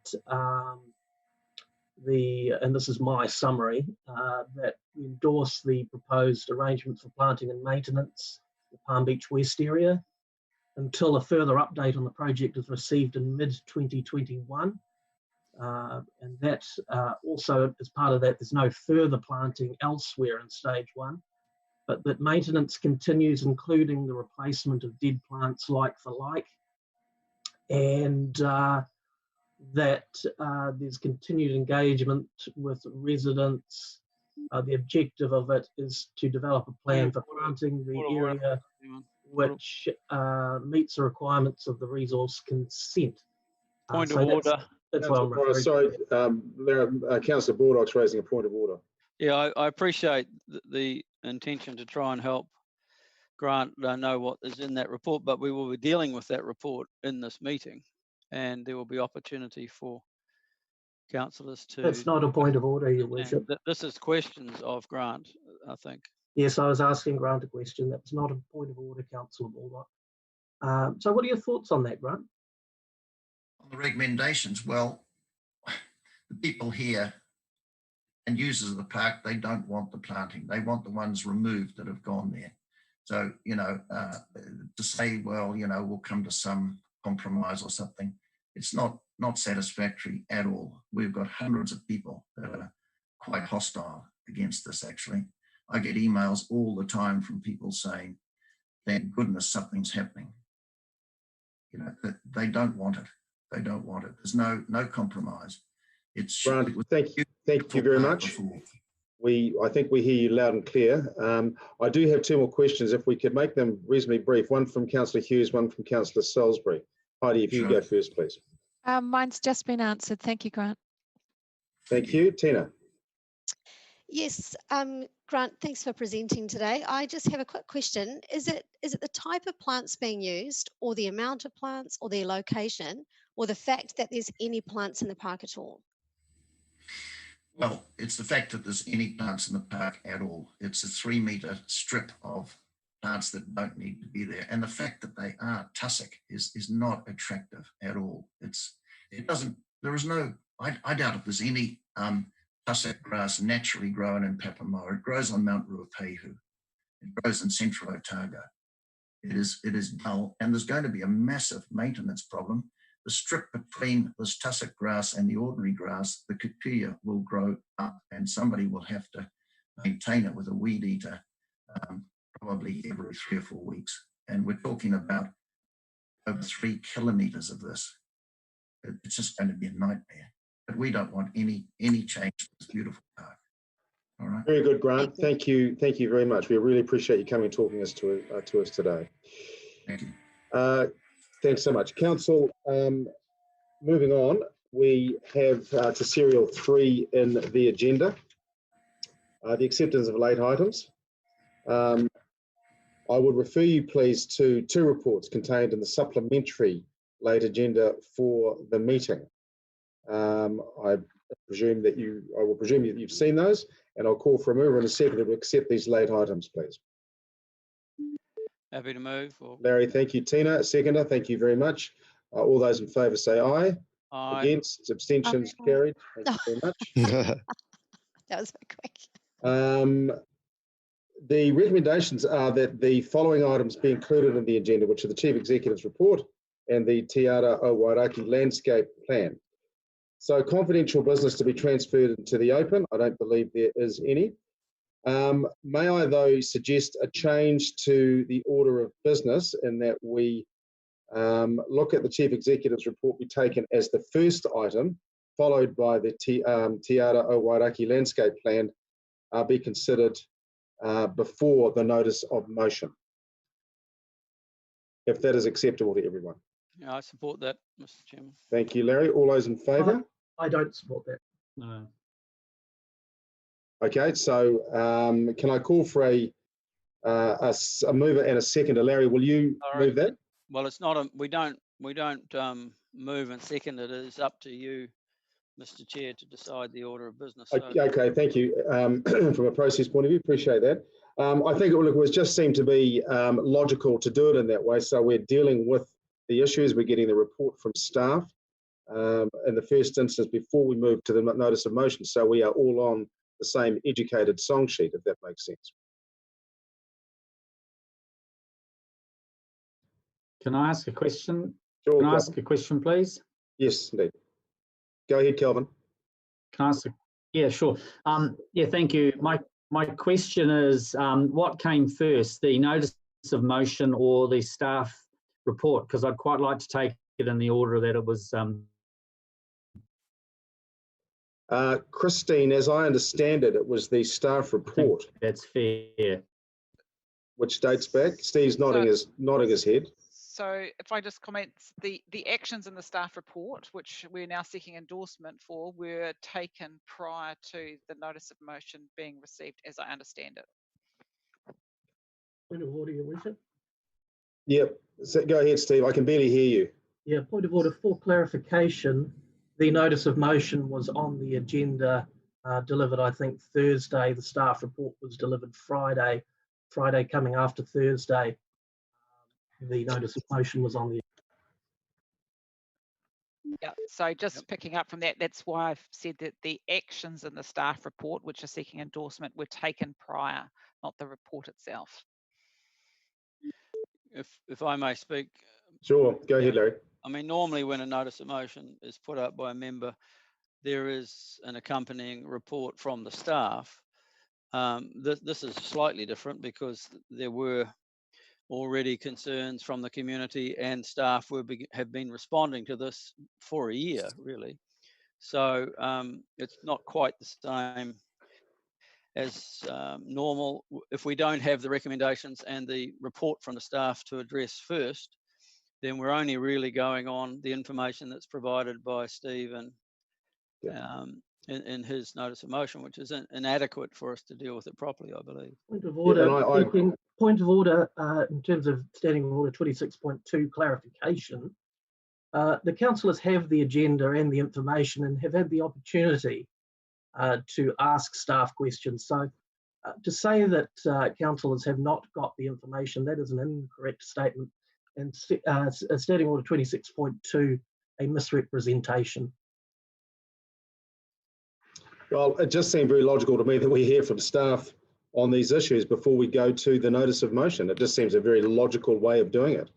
and this is my summary, that we endorse the proposed arrangements for planting and maintenance in the Palm Beach West area until a further update on the project is received in mid-2021. And that also, as part of that, there's no further planting elsewhere in stage 1, but that maintenance continues, including the replacement of dead plants like for like, and that there's continued engagement with residents. The objective of it is to develop a plan for planting the area which meets the requirements of the resource consent. Point of order. That's what I'm referring to. Sorry, Councillor Baldock's raising a point of order. Yeah, I appreciate the intention to try and help Grant know what is in that report, but we will be dealing with that report in this meeting, and there will be opportunity for councillors to... That's not a point of order, Your Worship. This is questions of Grant, I think. Yes, I was asking Grant a question. That was not a point of order, Councillor Baldock. So what are your thoughts on that, Grant? On the recommendations, well, the people here and users of the park, they don't want the planting. They want the ones removed that have gone there. So, you know, to say, well, you know, we'll come to some compromise or something, it's not satisfactory at all. We've got hundreds of people that are quite hostile against this, actually. I get emails all the time from people saying, thank goodness something's happening. You know, they don't want it. They don't want it. There's no compromise. It's Grant, thank you very much. I think we hear you loud and clear. I do have 2 more questions, if we could make them reasonably brief. One from Councillor Hughes, one from Councillor Salisbury. Heidi, if you go first, please. Mine's just been answered. Thank you, Grant. Thank you. Tina. Yes, Grant, thanks for presenting today. I just have a quick question. Is it the type of plants being used, or the amount of plants, or their location, or the fact that there's any plants in the park at all? Well, it's the fact that there's any plants in the park at all. It's a 3-metre strip of plants that don't need to be there. And the fact that they are tussock is not attractive at all. I doubt if there's any tussock grass naturally growing in Papamoa. It grows on Mount Ruapehu. It grows in central Otago. It is dull, and there's going to be a massive maintenance problem. the strip between this tussock grass and the ordinary grass, the kikuyu will grow up and somebody will have to maintain it with a weed eater probably every 3 or 4 weeks. And we're talking about over 3 kilometres of this. It's just going to be a nightmare. But we don't want any change to this beautiful park. All right. Very good, Grant. Thank you very much. We really appreciate you coming and talking to us today. Thank you. Thanks so much. Council, moving on, we have to serial 3 in the agenda, the acceptance of late items. I would refer you please to 2 reports contained in the supplementary late agenda for the meeting. I will presume that you've seen those, and I'll call for a mover and a seconder to accept these late items, please. Happy to move. Larry, thank you. Tina, seconder, thank you very much. All those in favour say aye. Aye. Against, abstentions carried. Thank you very much. That was very quick. The recommendations are that the following items be included in the agenda, which are the Chief Executive's report and the Te Ara o Wairaki landscape plan. So confidential business to be transferred into the open. I don't believe there is any. May I, though, suggest a change to the order of business in that we look at the Chief Executive's report be taken as the first item, followed by the Te Ara o Wairaki landscape plan be considered before the notice of motion. If that is acceptable to everyone. Yeah, I support that, Mr. Chairman. Thank you, Larry. All those in favour? I don't support that. No. Okay, so can I call for a mover and a seconder? Larry, will you move that? Well, it's not a, we don't move and second it. It is up to you, Mr. Chair, to decide the order of business. So. Okay, thank you. From a process point of view, appreciate that. I think it was just seemed to be logical to do it in that way. So we're dealing with the issues. We're getting the report from staff in the first instance before we move to the notice of motion. So we are all on the same educated song sheet, if that makes sense. Can I ask a question? Sure, Can I ask a question, please? Yes, indeed. Go ahead, Kelvin. Can I ask yeah, sure. Yeah, thank you. My question is, what came first, the notice of motion or the staff report? Because I'd quite like to take it in the order that it was. Christine, as I understand it, it was the staff report. That's fair. Which dates back. Steve's nodding his head. So if I just comment, the actions in the staff report, which we're now seeking endorsement for, were taken prior to the notice of motion being received, as I understand it. Point of order, Your Worship. Yep. So go ahead, Steve. I can barely hear you. Yeah, point of order. For clarification, the notice of motion was on the agenda, delivered, I think, Thursday. The staff report was delivered Friday. Friday coming after Thursday. The notice of motion was on the. Yeah, so just picking up from that, that's why I've said that the actions in the staff report, which are seeking endorsement, were taken prior, not the report itself. If I may speak. Sure, go ahead, Larry. I mean, normally when a notice of motion is put up by a member, there is an accompanying report from the staff. This is slightly different because there were already concerns from the community and staff have been responding to this for a year, really. So it's not quite the same as normal. If we don't have the recommendations and the report from the staff to address first, then we're only really going on the information that's provided by Steve and in his notice of motion, which is inadequate for us to deal with it properly, I believe. Point of order. Point of order in terms of Standing Order 26.2 clarification. The councillors have the agenda and the information and have had the opportunity to ask staff questions. So to say that councillors have not got the information, that is an incorrect statement. And Standing Order 26.2, a misrepresentation. Well, it just seemed very logical to me that we hear from staff on these issues before we go to the notice of motion. It just seems a very logical way of doing it.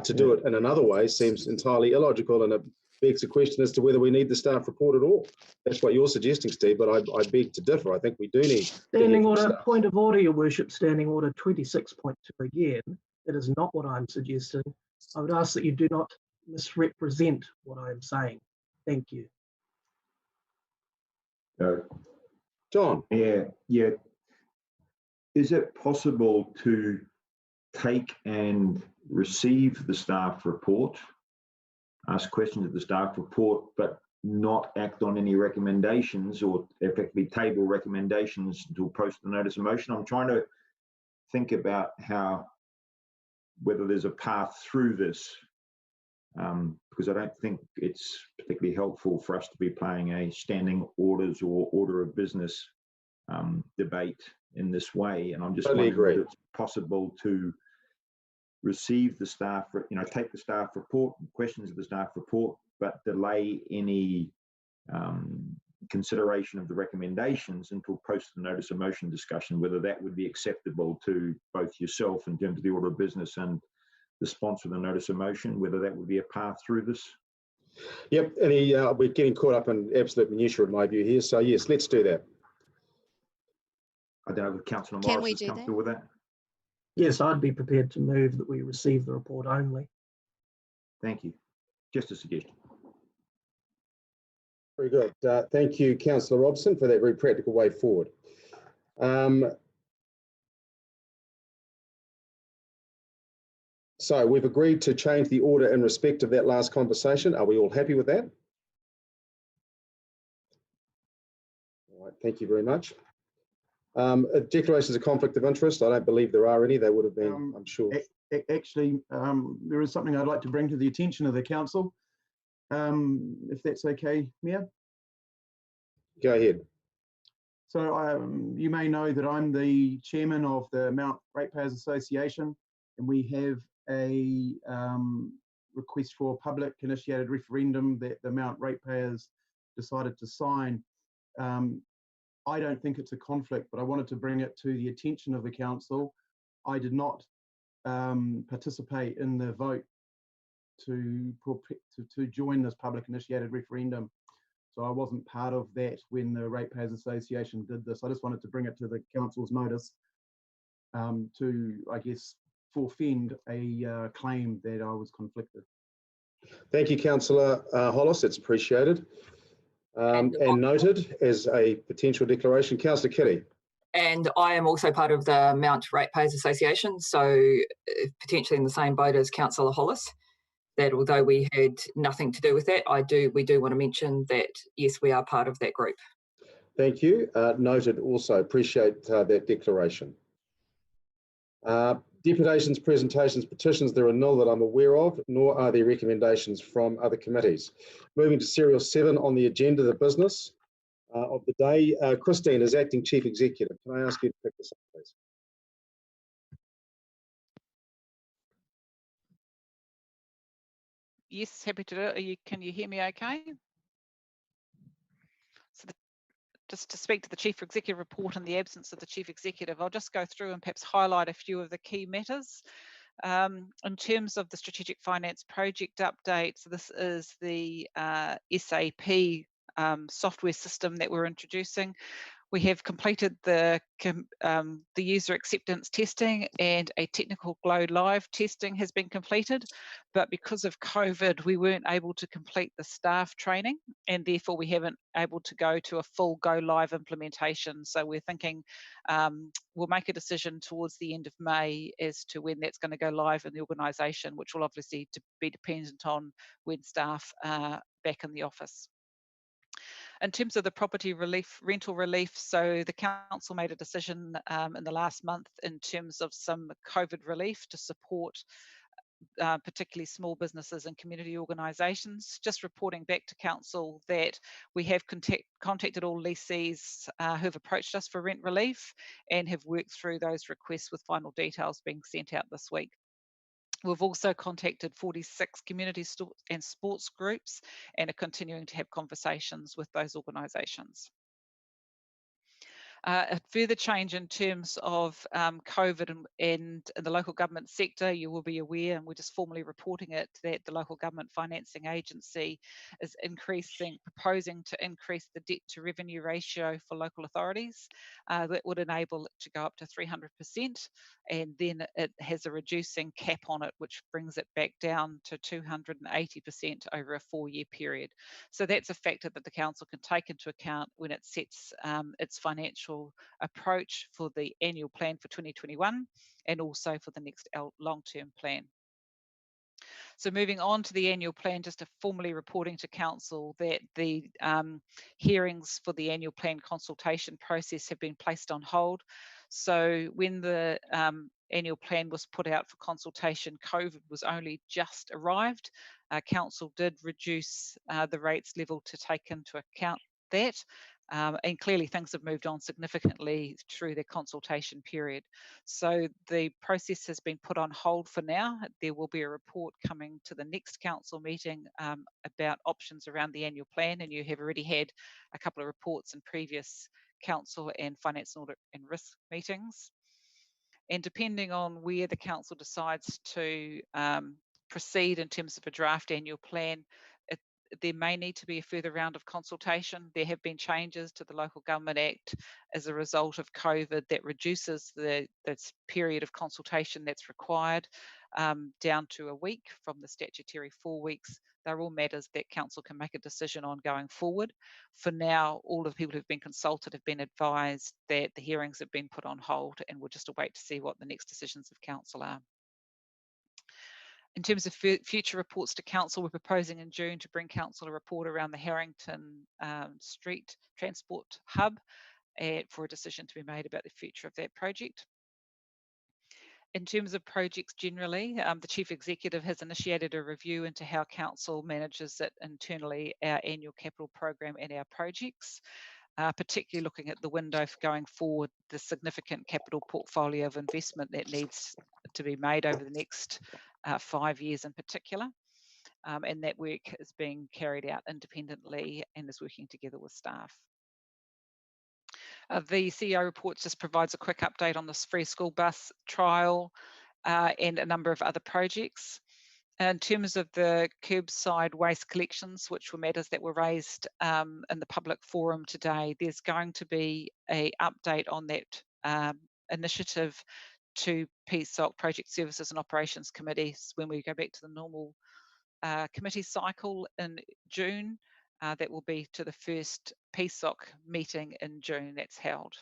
To do it in another way seems entirely illogical, and it begs the question as to whether we need the staff report at all. That's what you're suggesting, Steve, but I beg to differ. I think we do need Standing order, staff. point of order, Your Worship, Standing Order 26.2 again. That is not what I'm suggesting. I would ask that you do not misrepresent what I am saying. Thank you. John. Yeah. Is it possible to take and receive the staff report, ask questions of the staff report, but not act on any recommendations, or effectively table recommendations until post the notice of motion? I'm trying to think about whether there's a path through this, because I don't think it's particularly helpful for us to be playing a standing orders or order of business debate in this way. And I'm just wondering whether it's possible to receive the staff, take the staff report, questions of the staff report, but delay any consideration of the recommendations until post the notice of motion discussion, whether that would be acceptable to both yourself in terms of the order of business and the sponsor of the notice of motion, whether that would be a path through this. Yep, and we're getting caught up in absolute minutiae in my view here. So yes, let's do that. I don't know if Councillor Can Morris we is do comfortable with that. Yes, I'd be prepared to move that we receive the report only. Thank you. Just a suggestion. Very good. Thank you, Councillor Robson, for that very practical way forward. So we've agreed to change the order in respect of that last conversation. Are we all happy with that? All right, thank you very much. Declarations of conflict of interest, I don't believe there are any. They would have been, I'm sure. Actually, there is something I'd like to bring to the attention of the council, if that's okay, Mayor. Go ahead. So you may know that I'm the chairman of the Mount Ratepayers Association, and we have a request for a public initiated referendum that the Mount Ratepayers decided to sign. I don't think it's a conflict, but I wanted to bring it to the attention of the council. I did not participate in the vote to join this public initiated referendum. So I wasn't part of that when the Ratepayers Association did this. I just wanted to bring it to the council's notice to, I guess, forfend a claim that I was conflicted. Thank you, Councillor Hollis. It's appreciated. And noted as a potential declaration. Councillor Kitty. And I am also part of the Mount Ratepayers Association, so potentially in the same boat as Councillor Hollis, that although we had nothing to do with that, we do want to mention that, yes, we are part of that group. Thank you. Noted also. Appreciate that declaration. Deputations, presentations, petitions, there are none that I'm aware of, nor are there recommendations from other committees. Moving to serial 7 on the agenda, the business of the day. Christine is Acting Chief Executive. Can I ask you to pick this up, please? Yes, happy to do it. Can you hear me okay? So just to speak to the Chief Executive report in the absence of the Chief Executive, I'll just go through and perhaps highlight a few of the key matters. In terms of the strategic finance project update, so this is the SAP software system that we're introducing. We have completed the user acceptance testing, and a technical go live testing has been completed. But because of COVID, we weren't able to complete the staff training, and therefore we haven't able to go to a full go live implementation. So we're thinking we'll make a decision towards the end of May as to when that's going to go live in the organisation, which will obviously be dependent on when staff are back in the office. In terms of the property relief, rental relief, so the council made a decision in the last month in terms of some COVID relief to support particularly small businesses and community organisations. Just reporting back to council that we have contacted all lessees who have approached us for rent relief and have worked through those requests with final details being sent out this week. We've also contacted 46 community and sports groups and are continuing to have conversations with those organisations. A further change in terms of COVID and the local government sector, you will be aware, and we're just formally reporting it, that the Local Government Financing Agency is proposing to increase the debt to revenue ratio for local authorities. That would enable it to go up to 300%, and then it has a reducing cap on it, which brings it back down to 280% over a 4-year period. So that's a factor that the council can take into account when it sets its financial approach for the annual plan for 2021 and also for the next long-term plan. So moving on to the annual plan, just formally reporting to council that the hearings for the annual plan consultation process have been placed on hold. So when the annual plan was put out for consultation, COVID was only just arrived. Council did reduce the rates level to take into account that. And clearly things have moved on significantly through the consultation period. So the process has been put on hold for now. There will be a report coming to the next council meeting about options around the annual plan, and you have already had a couple of reports in previous council and finance and audit and risk meetings. And depending on where the council decides to proceed in terms of a draft annual plan, there may need to be a further round of consultation. There have been changes to the Local Government Act as a result of COVID that reduces the period of consultation that's required down to a week from the statutory 4 weeks. They're all matters that council can make a decision on going forward. For now, all of the people who've been consulted have been advised that the hearings have been put on hold, and we'll just await to see what the next decisions of council are. In terms of future reports to council, we're proposing in June to bring council a report around the Harrington Street Transport Hub for a decision to be made about the future of that project. In terms of projects generally, the Chief Executive has initiated a review into how council manages it internally, our annual capital program and our projects. Particularly looking at the window for going forward, the significant capital portfolio of investment that needs to be made over the next 5 years in particular. And that work is being carried out independently and is working together with staff. The CEO report just provides a quick update on this free school bus trial and a number of other projects. In terms of the curbside waste collections, which were matters that were raised in the public forum today, there's going to be an update on that initiative to PSOC, Project Services and Operations Committees, when we go back to the normal committee cycle in June. That will be to the first PSOC meeting in June that's held.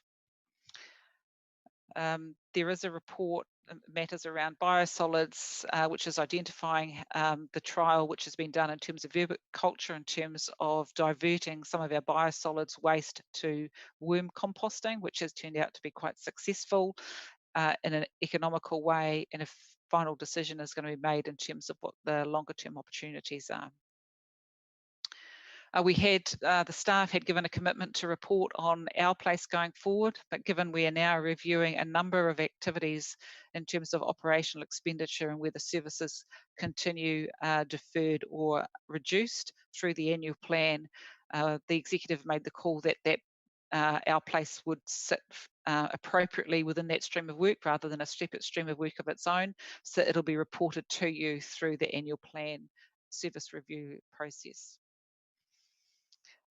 There is a report matters around biosolids, which is identifying the trial which has been done in terms of vermiculture, in terms of diverting some of our biosolids waste to worm composting, which has turned out to be quite successful in an economical way, and a final decision is going to be made in terms of what the longer term opportunities are. The staff had given a commitment to report on our place going forward, but given we are now reviewing a number of activities in terms of operational expenditure and whether services continue deferred or reduced through the annual plan, the executive made the call that our place would sit appropriately within that stream of work rather than a separate stream of work of its own. So it'll be reported to you through the annual plan service review process.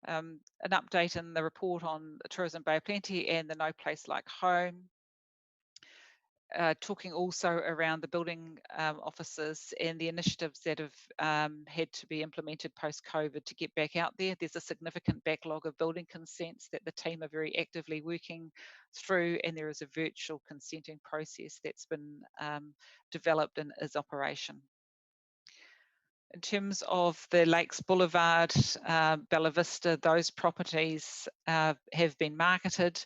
An update in the report on Tourism Bay of Plenty and the No Place Like Home. Talking also around the building officers and the initiatives that have had to be implemented post-COVID to get back out there. There's a significant backlog of building consents that the team are very actively working through, and there is a virtual consenting process that's been developed and is operation. In terms of the Lakes Boulevard, Bella Vista, those properties have been marketed.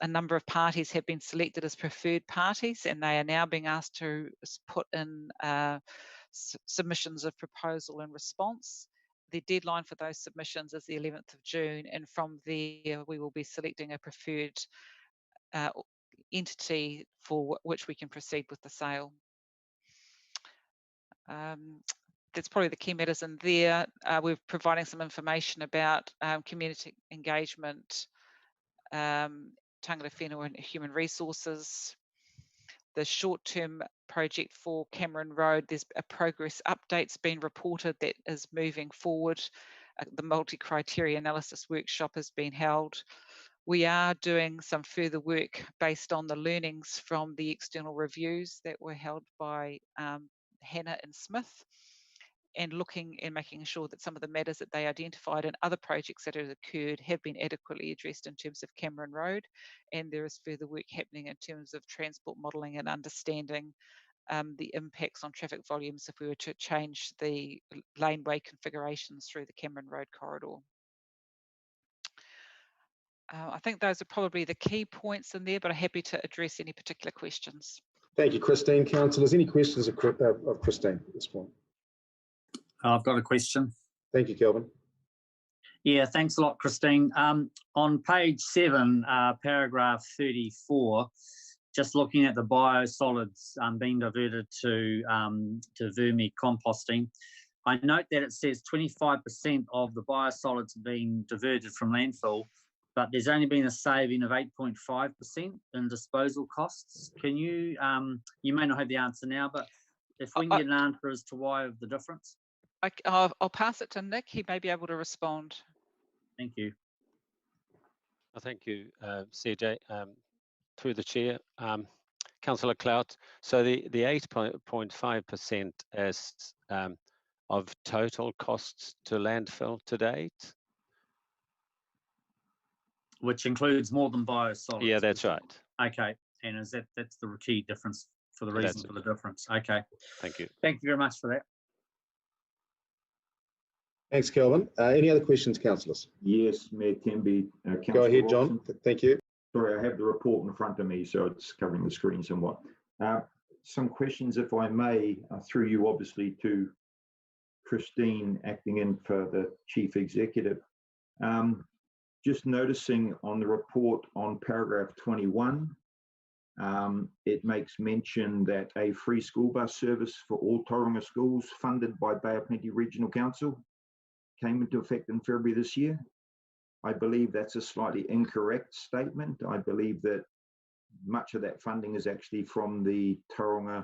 A number of parties have been selected as preferred parties, and they are now being asked to put in submissions of proposal and response. The deadline for those submissions is the 11th of June, and from there we will be selecting a preferred entity for which we can proceed with the sale. That's probably the key matters in there. We're providing some information about community engagement Tangata Whenua and Human Resources. The short-term project for Cameron Road, there's a progress update's been reported that is moving forward. The multi-criteria analysis workshop has been held. We are doing some further work based on the learnings from the external reviews that were held by Hannah and Smith, and looking and making sure that some of the matters that they identified in other projects that have occurred have been adequately addressed in terms of Cameron Road. And there is further work happening in terms of transport modelling and understanding the impacts on traffic volumes if we were to change the laneway configurations through the Cameron Road corridor. I think those are probably the key points in there, but I'm happy to address any particular questions. Thank you, Christine. Councillors, any questions of Christine at this point? I've got a question. Thank you, Kelvin. Yeah, thanks a lot, Christine. On page 7, paragraph 34, just looking at the biosolids being diverted to vermicomposting, I note that it says 25% of the biosolids being diverted from landfill, but there's only been a saving of 8.5% in disposal costs. Can you, you may not have the answer now, but if we can get an answer as to why of the difference? I'll pass it to Nick. He may be able to respond. Thank you. Thank you, CJ. Through the chair, Councillor Clout. So the 8.5% as of total costs to landfill to date, which includes more than biosolids. Yeah, that's right. Okay, and is that's the key difference for the reason for the difference? Okay. Thank you. Thank you very much for that. Thanks, Kelvin. Any other questions, councillors? Yes, Mayor Temby. Go ahead, John. Thank you. Sorry, I have the report in front of me, so it's covering the screen somewhat. Some questions, if I may, through you, obviously, to Christine, acting in for the Chief Executive. Just noticing on the report on paragraph 21, it makes mention that a free school bus service for all Tauranga schools funded by Bay of Plenty Regional Council came into effect in February this year. I believe that's a slightly incorrect statement. I believe that much of that funding is actually from the Tauranga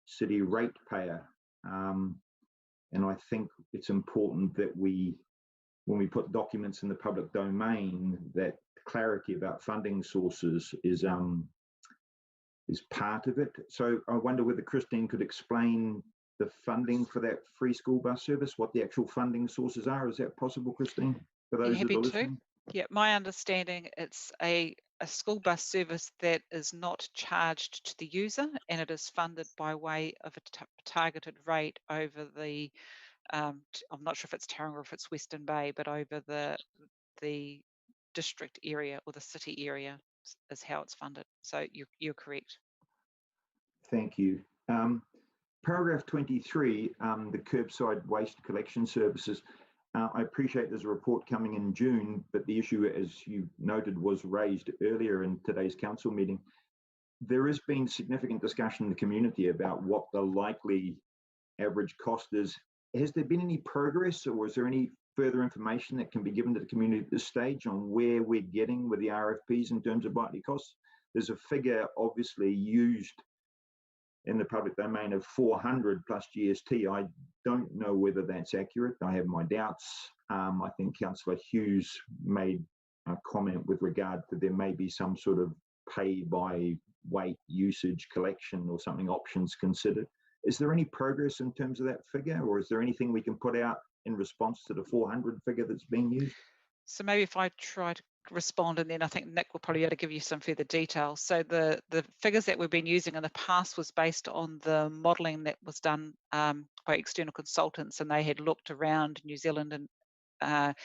City ratepayer. And I think it's important that when we put documents in the public domain, that clarity about funding sources is part of it. So I wonder whether Christine could explain the funding for that free school bus service, what the actual funding sources are. Is that possible, Christine? For those Happy that are to. listening? Yeah, my understanding, it's a school bus service that is not charged to the user, and it is funded by way of a targeted rate over the, I'm not sure if it's Tauranga or if it's Western Bay, but over the district area or the city area is how it's funded. So you're correct. Thank you. Paragraph 23, the curbside waste collection services. I appreciate there's a report coming in June, but the issue, as you noted, was raised earlier in today's council meeting. There has been significant discussion in the community about what the likely average cost is. Has there been any progress, or is there any further information that can be given to the community at this stage on where we're getting with the RFPs in terms of likely costs? There's a figure obviously used in the public domain of 400 plus GST. I don't know whether that's accurate. I have my doubts. I think Councillor Hughes made a comment with regard to there may be some sort of pay by weight usage collection or something, options considered. Is there any progress in terms of that figure, or is there anything we can put out in response to the 400 figure that's being used? So maybe if I try to respond, and then I think Nick will probably be able to give you some further detail. So the figures that we've been using in the past was based on the modelling that was done by external consultants, and they had looked around New Zealand and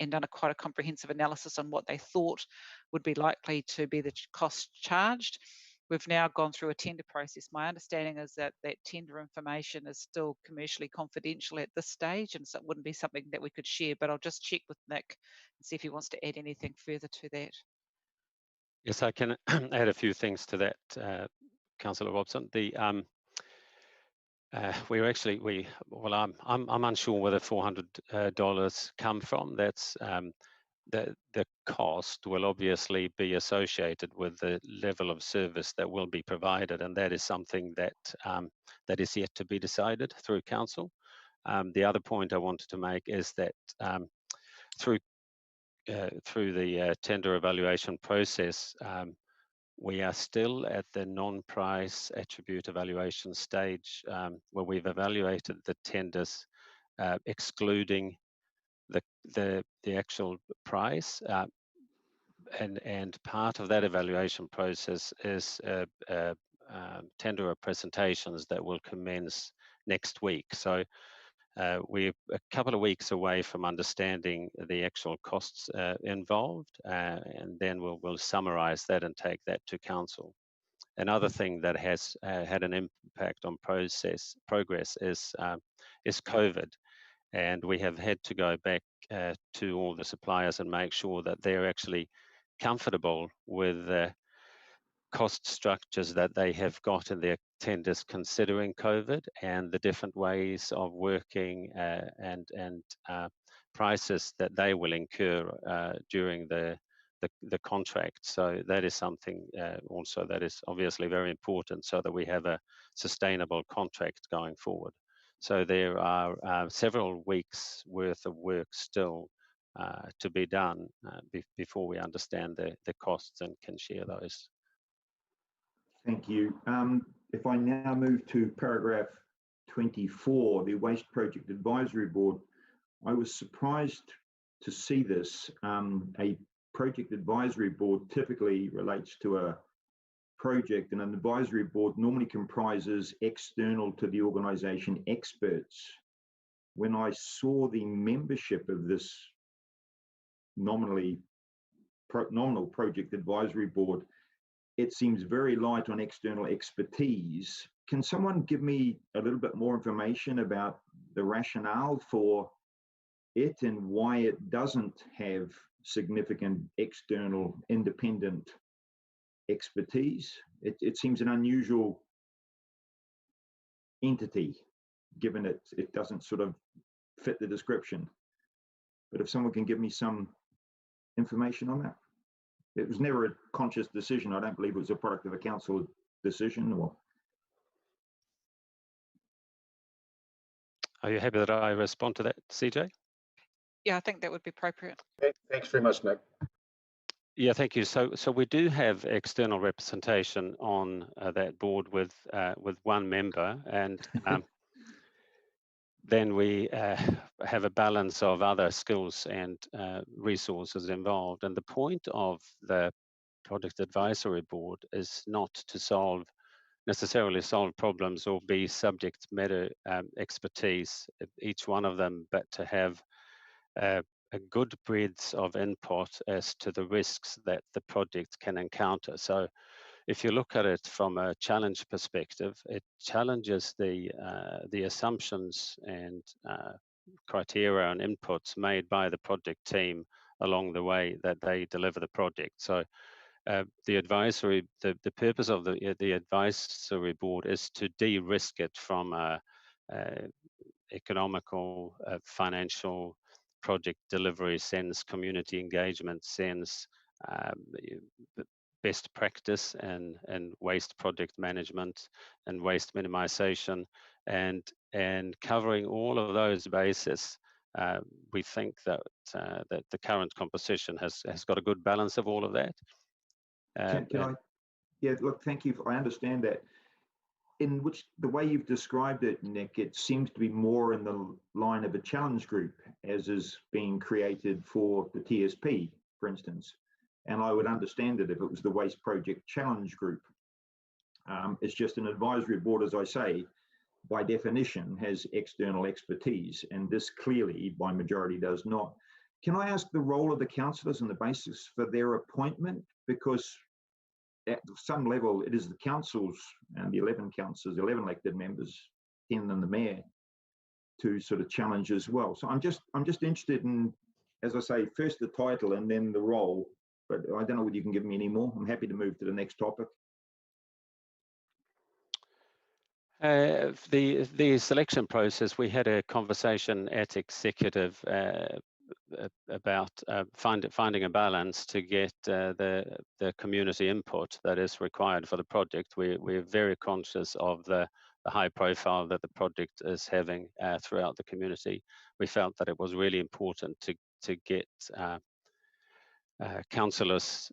done quite a comprehensive analysis on what they thought would be likely to be the cost charged. We've now gone through a tender process. My understanding is that that tender information is still commercially confidential at this stage, and so it wouldn't be something that we could share, but I'll just check with Nick and see if he wants to add anything further to that. Yes, I can add a few things to that, Councillor Robson. I'm unsure where the $400 come from. That's the cost will obviously be associated with the level of service that will be provided, and that is something that that is yet to be decided through council. The other point I wanted to make is that through the tender evaluation process, we are still at the non-price attribute evaluation stage, where we've evaluated the tenders excluding the actual price, and part of that evaluation process is tender presentations that will commence next week. So we're a couple of weeks away from understanding the actual costs involved, and then we'll summarize that and take that to council. Another thing that has had an impact on progress is COVID, and we have had to go back to all the suppliers and make sure that they're actually comfortable with the cost structures that they have got in their tenders considering COVID, and the different ways of working and prices that they will incur during the contract. So that is something also that is obviously very important, so that we have a sustainable contract going forward. So there are several weeks worth of work still to be done before we understand the costs and can share those. Thank you. If I now move to paragraph 24, the Waste Project Advisory Board, I was surprised to see this. A project advisory board typically relates to a project, and an advisory board normally comprises external to the organisation experts. When I saw the membership of this nominal project advisory board, it seems very light on external expertise. Can someone give me a little bit more information about the rationale for it and why it doesn't have significant external independent expertise? It seems an unusual entity, given it doesn't sort of fit the description. But if someone can give me some information on that. It was never a conscious decision. I don't believe it was a product of a council decision. Or are you happy that I respond to that, CJ? Yeah, I think that would be appropriate. Thanks very much, Nick. Yeah, thank you. So we do have external representation on that board with one member, and then we have a balance of other skills and resources involved. And the point of the Project Advisory Board is not to necessarily solve problems or be subject matter expertise, each one of them, but to have a good breadth of input as to the risks that the project can encounter. So if you look at it from a challenge perspective, it challenges the assumptions and criteria and inputs made by the project team along the way that they deliver the project. So the purpose of the advisory board is to de-risk it from a economical, financial, project delivery sense, community engagement sense, best practice and waste project management and waste minimization, and covering all of those bases. We think that that the current composition has got a good balance of all of that. Can I? Yeah, look, thank you. I understand that. In which the way you've described it, Nick, it seems to be more in the line of a challenge group, as is being created for the TSP, for instance. And I would understand it if it was the Waste Project Challenge Group. It's just an advisory board, as I say, by definition, has external expertise, and this clearly, by majority, does not. Can I ask the role of the councillors and the basis for their appointment? Because at some level, it is the councils and the 11 councillors, 11 elected members, 10 and the mayor, to sort of challenge as well. So I'm just interested in, as I say, first the title and then the role. But I don't know whether you can give me any more. I'm happy to move to the next topic. The selection process, we had a conversation at executive about finding a balance to get the community input that is required for the project. We're very conscious of the high profile that the project is having throughout the community. We felt that it was really important to get councillors'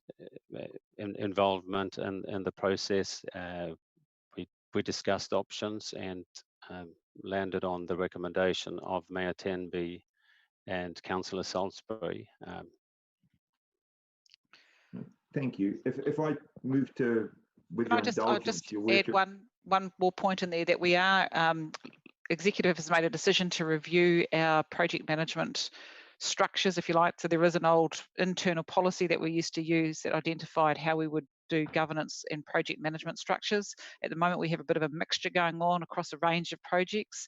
involvement in the process. We discussed options and landed on the recommendation of Mayor Tenby and Councillor Salisbury. Thank you. If I move to, with Can your I'll indulgence, just Your add Worship. one more point in there, that we are, executive has made a decision to review our project management structures, if you like. So there is an old internal policy that we used to use that identified how we would do governance and project management structures. At the moment, we have a bit of a mixture going on across a range of projects.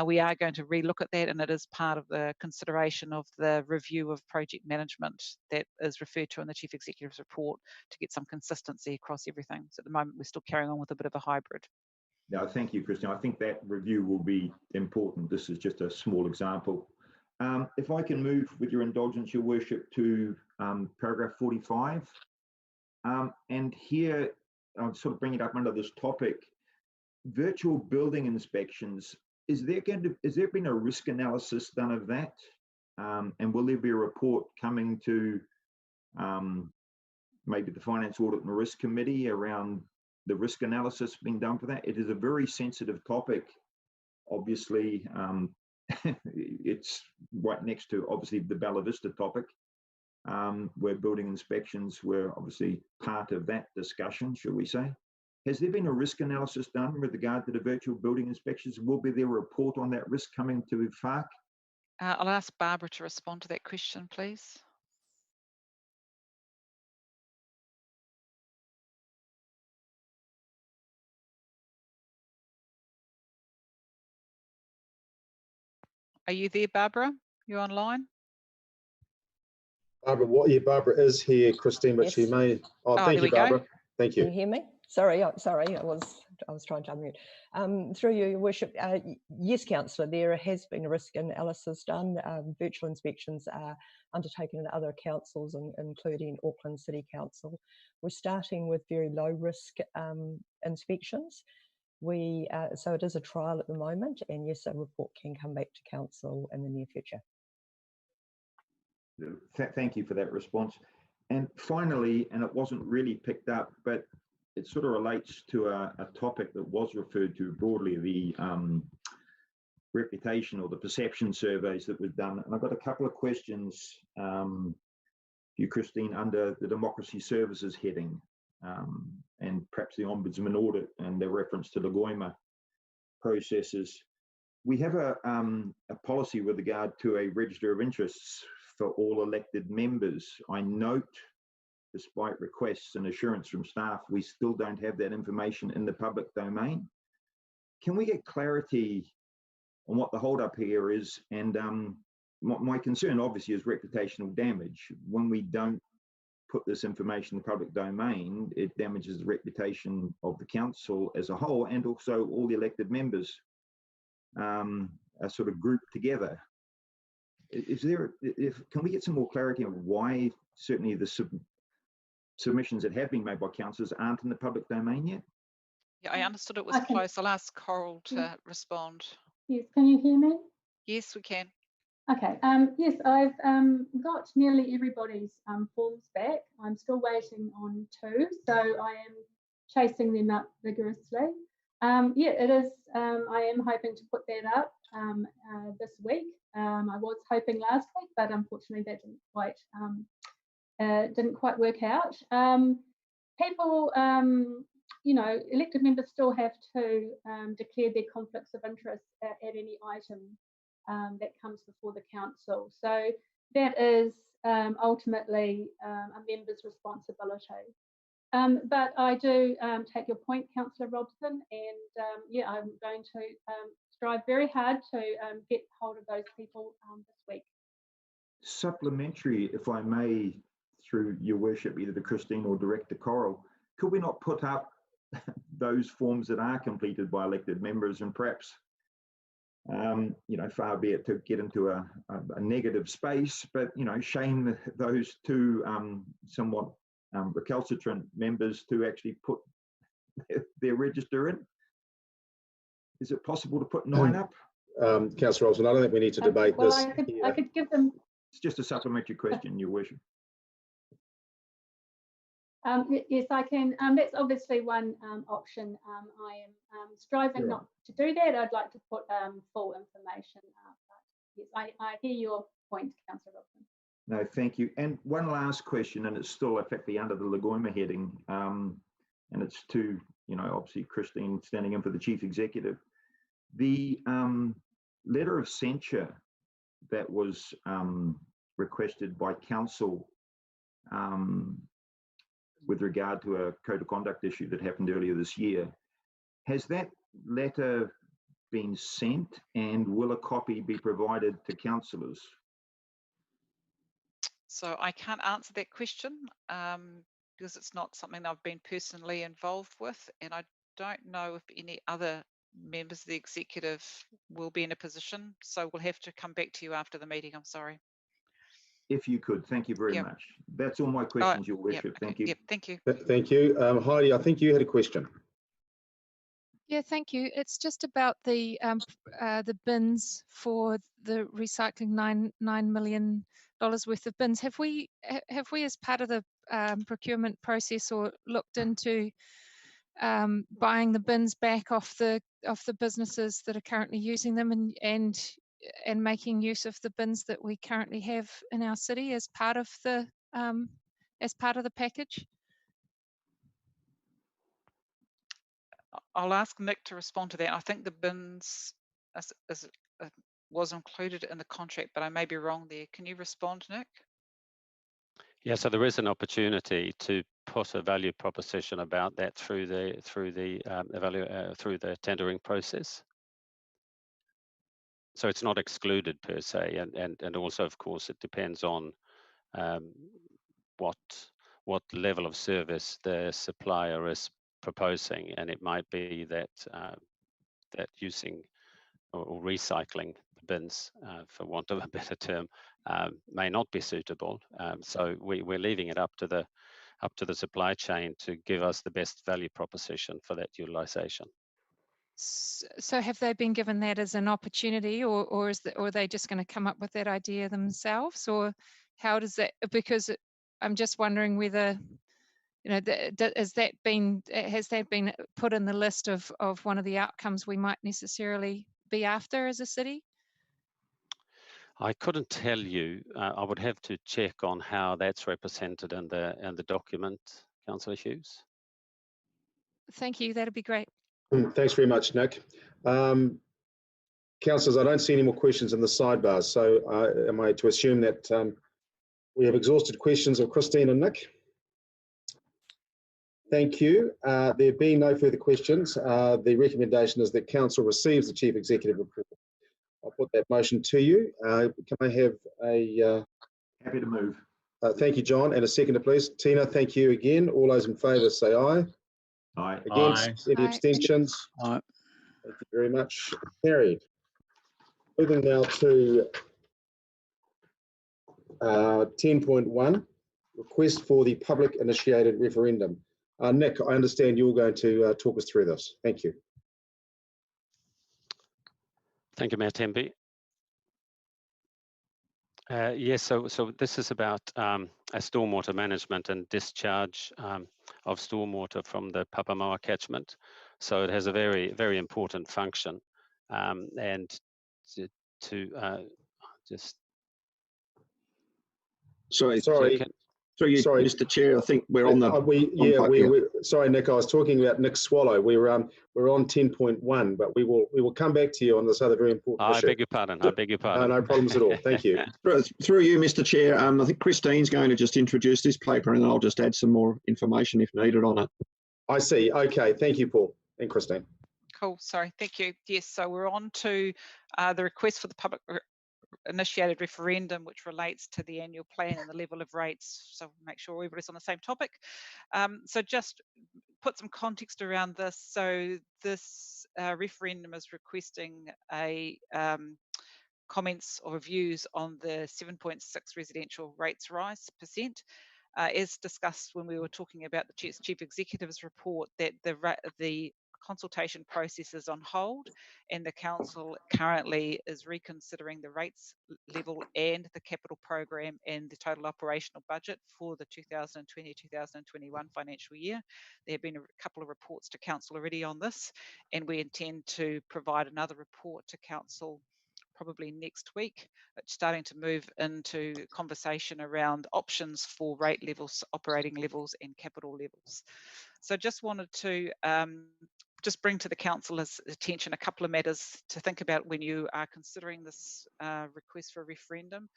We are going to relook at that, and it is part of the consideration of the review of project management that is referred to in the Chief Executive's report, to get some consistency across everything. So at the moment, we're still carrying on with a bit of a hybrid. No, thank you, Christine. I think that review will be important. This is just a small example. If I can move, with your indulgence, Your Worship, to paragraph 45. And here, I'll sort of bring it up under this topic. Virtual building inspections, is there been a risk analysis done of that? And will there be a report coming to maybe the Finance Audit and Risk Committee around the risk analysis being done for that? It is a very sensitive topic. Obviously, it's right next to, obviously, the Bella Vista topic, where building inspections were obviously part of that discussion, shall we say. Has there been a risk analysis done with regard to the virtual building inspections? Will there be a report on that risk coming to FARC? I'll ask Barbara to respond to that question, please. Are you there, Barbara? You online? Barbara is here, Christine, but she Yes. may. Oh, Oh, thank there you, we go. Barbara. Thank Can you you. hear me? Sorry, I was trying to unmute. Through you, Your Worship, yes, Councillor, there has been a risk analysis done. Virtual inspections are undertaken in other councils, including Auckland City Council. We're starting with very low risk inspections. So it is a trial at the moment, and yes, a report can come back to council in the near future. Thank you for that response. And finally, and it wasn't really picked up, but it sort of relates to a topic that was referred to broadly, the reputation or the perception surveys that was done. And I've got a couple of questions for you, Christine, under the Democracy Services heading, and perhaps the Ombudsman audit and the reference to the Goima processes. We have a policy with regard to a register of interests for all elected members. I note, despite requests and assurance from staff, we still don't have that information in the public domain. Can we get clarity on what the holdup here is? And my concern obviously is reputational damage. When we don't put this information in the public domain, it damages the reputation of the council as a whole, and also all the elected members are sort of grouped together. Can we get some more clarity on why certainly the submissions that have been made by councillors aren't in the public domain yet? Yeah, I understood it was close. I'll ask Coral to respond. Yes, can you hear me? Yes, we can. Okay, yes, I've got nearly everybody's forms back. I'm still waiting on 2, so I am chasing them up vigorously. Yeah, it is, I am hoping to put that up this week. I was hoping last week, but unfortunately that didn't quite work out. People, you know, elected members still have to declare their conflicts of interest at any item that comes before the council. So that is ultimately a member's responsibility. But I do take your point, Councillor Robson, and yeah, I'm going to strive very hard to get hold of those people this week. Supplementary, if I may, through your worship, either to Christine or Director Coral, could we not put up those forms that are completed by elected members and perhaps Far be it to get into a negative space, but, shame those two somewhat recalcitrant members to actually put their register in. Is it possible to put 9 up? Councillor Olsen, I don't think we need to debate well, this. I could give them. It's just a supplementary question, Your Worship. Yes, I can. That's obviously one option. I am striving not to do that. I'd like to put full information up. But yes, I hear your point, Councillor Robson. No, thank you. And one last question, and it's still effectively under the Lagoima heading, and it's to, obviously Christine standing in for the Chief Executive. The letter of censure that was requested by Council with regard to a code of conduct issue that happened earlier this year, has that letter been sent, and will a copy be provided to councillors? So I can't answer that question because it's not something I've been personally involved with, and I don't know if any other members of the executive will be in a position. So we'll have to come back to you after the meeting. I'm sorry. If you could, thank you very much. That's all my questions, Your Worship. Thank you. Thank you. Thank you. Heidi, I think you had a question. Yeah, thank you. It's just about the bins for the recycling $9 million worth of bins. Have we as part of the procurement process or looked into buying the bins back off the businesses that are currently using them and making use of the bins that we currently have in our city as part of the package? I'll ask Nick to respond to that. I think the bins was included in the contract, but I may be wrong there. Can you respond, Nick? Yeah, so there is an opportunity to put a value proposition about that through the tendering process. So it's not excluded per se, and also, of course, it depends on what level of service the supplier is proposing, and it might be that that using or recycling the bins, for want of a better term, may not be suitable. So we're leaving it up to the supply chain to give us the best value proposition for that utilisation. So have they been given that as an opportunity, or are they just going to come up with that idea themselves, or how does that? Because I'm just wondering whether, has that been put in the list of one of the outcomes we might necessarily be after as a city? I couldn't tell you. I would have to check on how that's represented in the document, Councillor Hughes. Thank you. That'd be great. Thanks very much, Nick. Councillors, I don't see any more questions in the sidebar. So am I to assume that we have exhausted questions of Christine and Nick? Thank you. There being no further questions, the recommendation is that Council receives the Chief Executive report. I'll put that motion to you. Can I have a... Happy to move. Thank you, John. And a seconder, please. Tina, thank you again. All those in favour say aye. Aye. Against? Any abstentions? Aye. Thank you very much. Carried. Moving now to 10.1, request for the public initiated referendum. Nick, I understand you're going to talk us through this. Thank you. Thank you, Mayor Temby. Yes, so this is about a stormwater management and discharge of stormwater from the Papamoa catchment. So it has a very, very important function. And just... Sorry, Mr. Chair. I think we're on the. Sorry, Nick. I was talking about Nick Swallow. We're on 10.1, but we will come back to you on this other very important issue. I beg your pardon. I beg your pardon. No problems at all. Thank you. Through you, Mr. Chair. I think Christine's going to just introduce this paper, and I'll just add some more information if needed on it. I see. Okay. Thank you, Paul and Christine. Cool. Sorry. Thank you. Yes. So we're on to the request for the public initiated referendum, which relates to the annual plan and the level of rates. So make sure everybody's on the same topic. So just put some context around this. So this referendum is requesting a comments or views on the 7.6 residential rates rise %. As discussed when we were talking about the Chief Executive's report, that the consultation process is on hold, and the council currently is reconsidering the rates level and the capital program and the total operational budget for the 2020-2021 financial year. There have been a couple of reports to council already on this, and we intend to provide another report to council probably next week, starting to move into conversation around options for rate levels, operating levels and capital levels. So just wanted to just bring to the council's attention a couple of matters to think about when you are considering this request for a referendum.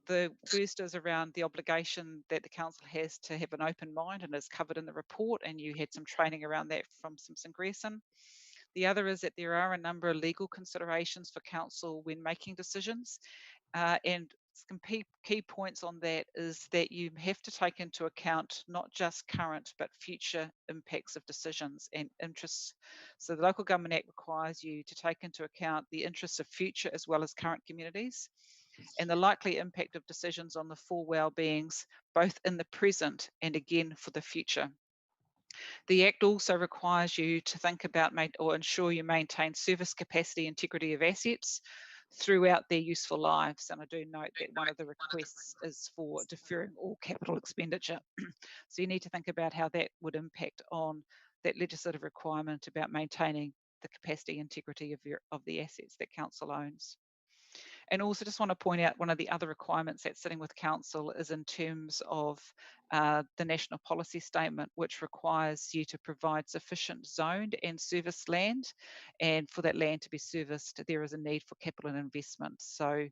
The first is around the obligation that the council has to have an open mind, and is covered in the report, and you had some training around that from Simpson Grierson. The other is that there are a number of legal considerations for council when making decisions, and some key points on that is that you have to take into account not just current but future impacts of decisions and interests. So the Local Government Act requires you to take into account the interests of future as well as current communities, and the likely impact of decisions on the full well-beings, both in the present and again for the future. The Act also requires you to think about or ensure you maintain service capacity, integrity of assets throughout their useful lives. And I do note that one of the requests is for deferring all capital expenditure. So you need to think about how that would impact on that legislative requirement about maintaining the capacity, integrity of the assets that council owns. And also just want to point out one of the other requirements that's sitting with council is in terms of the national policy statement, which requires you to provide sufficient zoned and serviced land, and for that land to be serviced there is a need for capital and investment. So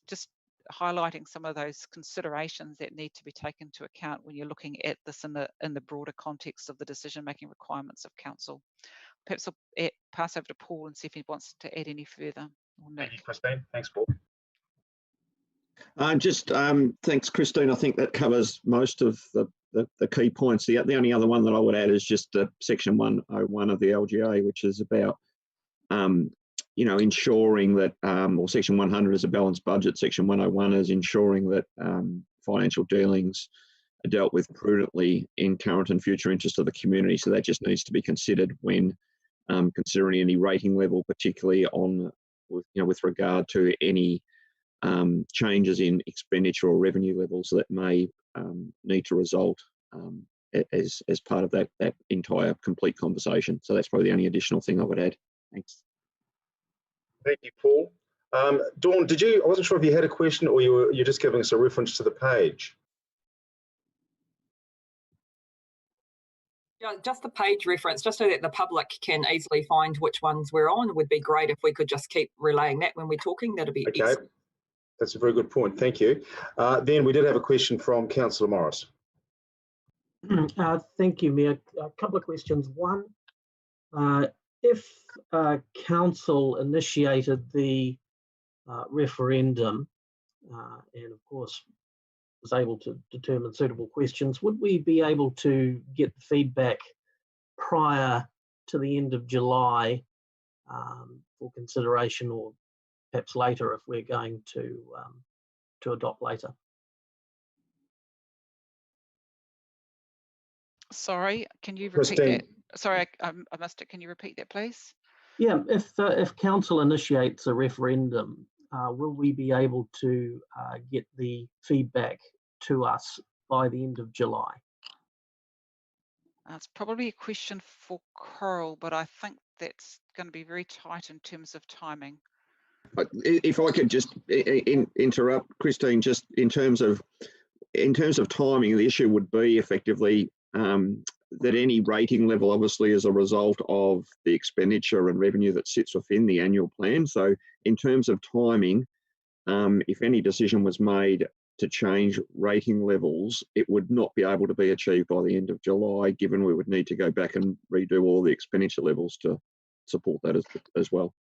just highlighting some of those considerations that need to be taken into account when you're looking at this in the broader context of the decision-making requirements of council. Perhaps I'll pass over to Paul and see if he wants to add any further. Thank you, Christine. Thanks, Paul. Thanks, Christine. I think that covers most of the key points. The only other one that I would add is just Section 101 of the LGA, which is about ensuring that, or Section 100 is a balanced budget. Section 101 is ensuring that financial dealings are dealt with prudently in current and future interest of the community. So that just needs to be considered when considering any rating level, particularly with regard to any changes in expenditure or revenue levels that may need to result as part of that entire complete conversation. So that's probably the only additional thing I would add. Thanks. Thank you, Paul. Dawn, I wasn't sure if you had a question or you're just giving us a reference to the page. Yeah, just the page reference, just so that the public can easily find which ones we're on. It would be great if we could just keep relaying that when we're talking. That'd be okay. Excellent. That's a very good point. Thank you. Then we did have a question from Councillor Morris. Thank you, Mayor. A couple of questions. One, if council initiated the referendum and of course was able to determine suitable questions, would we be able to get the feedback prior to the end of July for consideration, or perhaps later if we're going to adopt later? Sorry, can you repeat that? Sorry, I missed it. Can you repeat that, please? Yeah, if council initiates a referendum, will we be able to get the feedback to us by the end of July? It's probably a question for Coral, but I think that's going to be very tight in terms of timing. If I could just interrupt, Christine, just in terms of timing, the issue would be effectively that any rating level obviously is a result of the expenditure and revenue that sits within the annual plan. So in terms of timing, if any decision was made to change rating levels, it would not be able to be achieved by the end of July, given we would need to go back and redo all the expenditure levels to support that as well.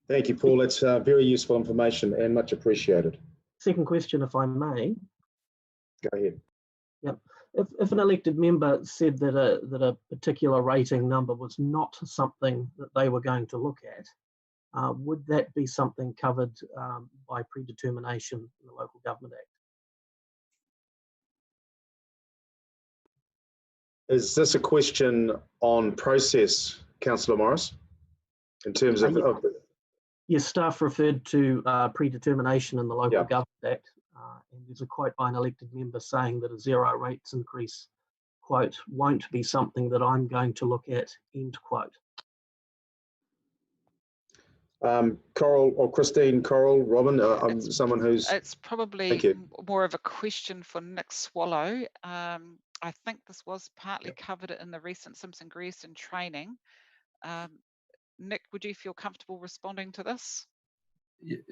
Thank you, Paul. That's very useful information and much appreciated. Second question, if I may. Go ahead. Yep. if an elected member said that a particular rating number was not something that they were going to look at, would that be something covered by predetermination in the Local Government Act? Is this a question on process, Councillor Morris, in terms of? Yes, staff referred to predetermination in the Local Government Act, and there's a quote by an elected member saying that a zero rates increase, quote, won't be something that I'm going to look at, end quote. Coral or Christine, Coral, Robin, I'm someone who's... It's probably more of a question for Nick Swallow. I think this was partly covered in the recent Simpson-Grierson training. Nick, would you feel comfortable responding to this?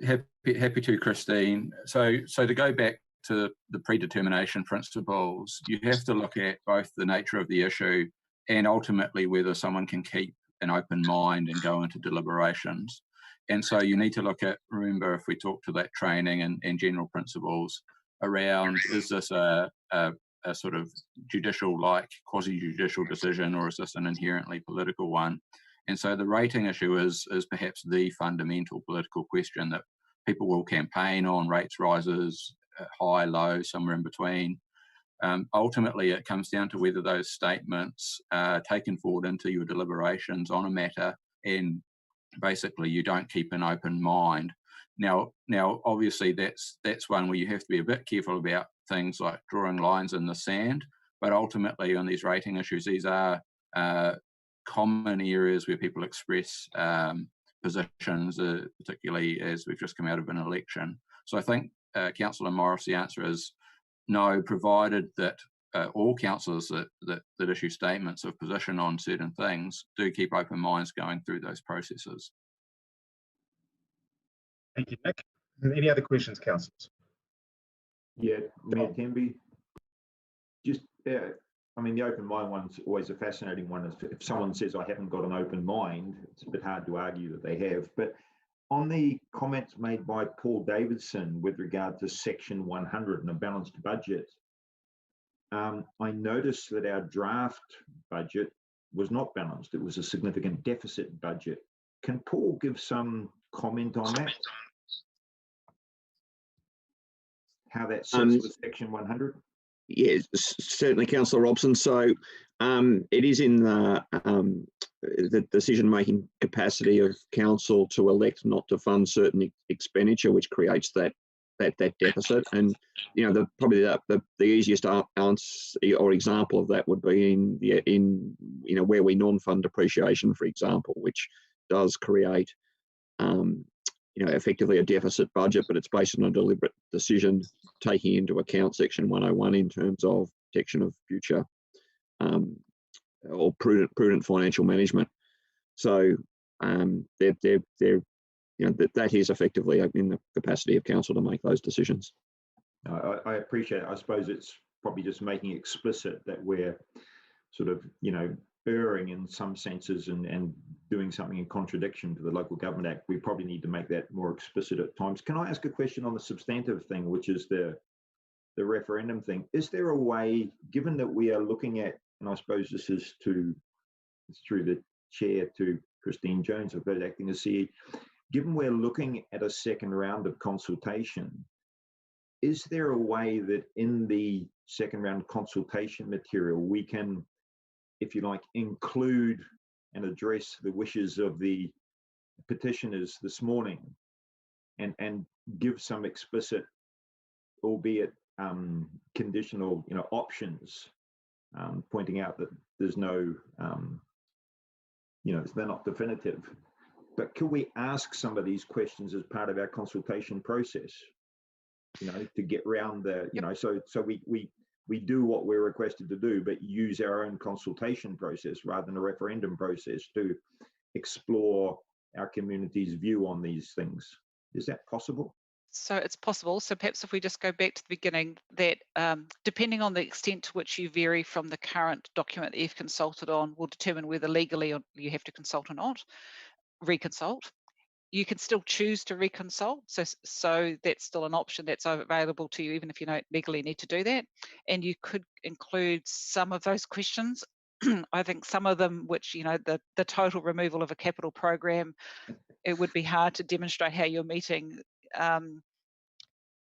Happy to, Christine. So to go back to the predetermination principles, you have to look at both the nature of the issue and ultimately whether someone can keep an open mind and go into deliberations. And so you need to look at, remember, if we talk to that training and general principles around, is this a sort of judicial-like, quasi-judicial decision, or is this an inherently political one? And so the rating issue is perhaps the fundamental political question that people will campaign on, rates rises, high, low, somewhere in between. Ultimately, it comes down to whether those statements are taken forward into your deliberations on a matter, and basically you don't keep an open mind. Now, obviously, that's one where you have to be a bit careful about things like drawing lines in the sand, but ultimately on these rating issues, these are common areas where people express positions, particularly as we've just come out of an election. So I think, Councillor Morris, the answer is no, provided that all councillors that issue statements of position on certain things do keep open minds going through those processes. Thank you, Nick. Any other questions, councillors? Yeah, Mayor Temby. Just, I mean, the open mind one's always a fascinating one. If someone says, I haven't got an open mind, it's a bit hard to argue that they have. But on the comments made by Paul Davidson with regard to Section 100 and a balanced budget, I noticed that our draft budget was not balanced. It was a significant deficit budget. Can Paul give some comment on that? How that sits with Section 100? Yes, certainly, Councillor Robson. So it is in the decision-making capacity of council to elect not to fund certain expenditure, which creates that deficit. And probably the easiest answer or example of that would be in where we non-fund depreciation, for example, which does create effectively a deficit budget, but it's based on a deliberate decision taking into account Section 101 in terms of protection of future or prudent financial management. So that is effectively in the capacity of council to make those decisions. I appreciate it. I suppose it's probably just making explicit that we're sort of erring in some senses and doing something in contradiction to the Local Government Act. We probably need to make that more explicit at times. Can I ask a question on the substantive thing, which is the referendum thing? Is there a way, given that we are looking at, and I suppose this is through the chair to Christine Jones, I've got acting as CE, given we're looking at a second round of consultation, is there a way that in the second round consultation material we can, if you like, include and address the wishes of the petitioners this morning and give some explicit, albeit conditional, options, pointing out that there's no, they're not definitive. But can we ask some of these questions as part of our consultation process, to get around the, so we do what we're requested to do, but use our own consultation process rather than a referendum process to explore our community's view on these things. Is that possible? So it's possible. So perhaps if we just go back to the beginning, that depending on the extent to which you vary from the current document that you've consulted on will determine whether legally you have to consult or not, reconsult. you can still choose to reconsult. So that's still an option that's available to you, even if you don't legally need to do that. And you could include some of those questions. I think some of them, which, you know, the total removal of a capital program, it would be hard to demonstrate how you're meeting,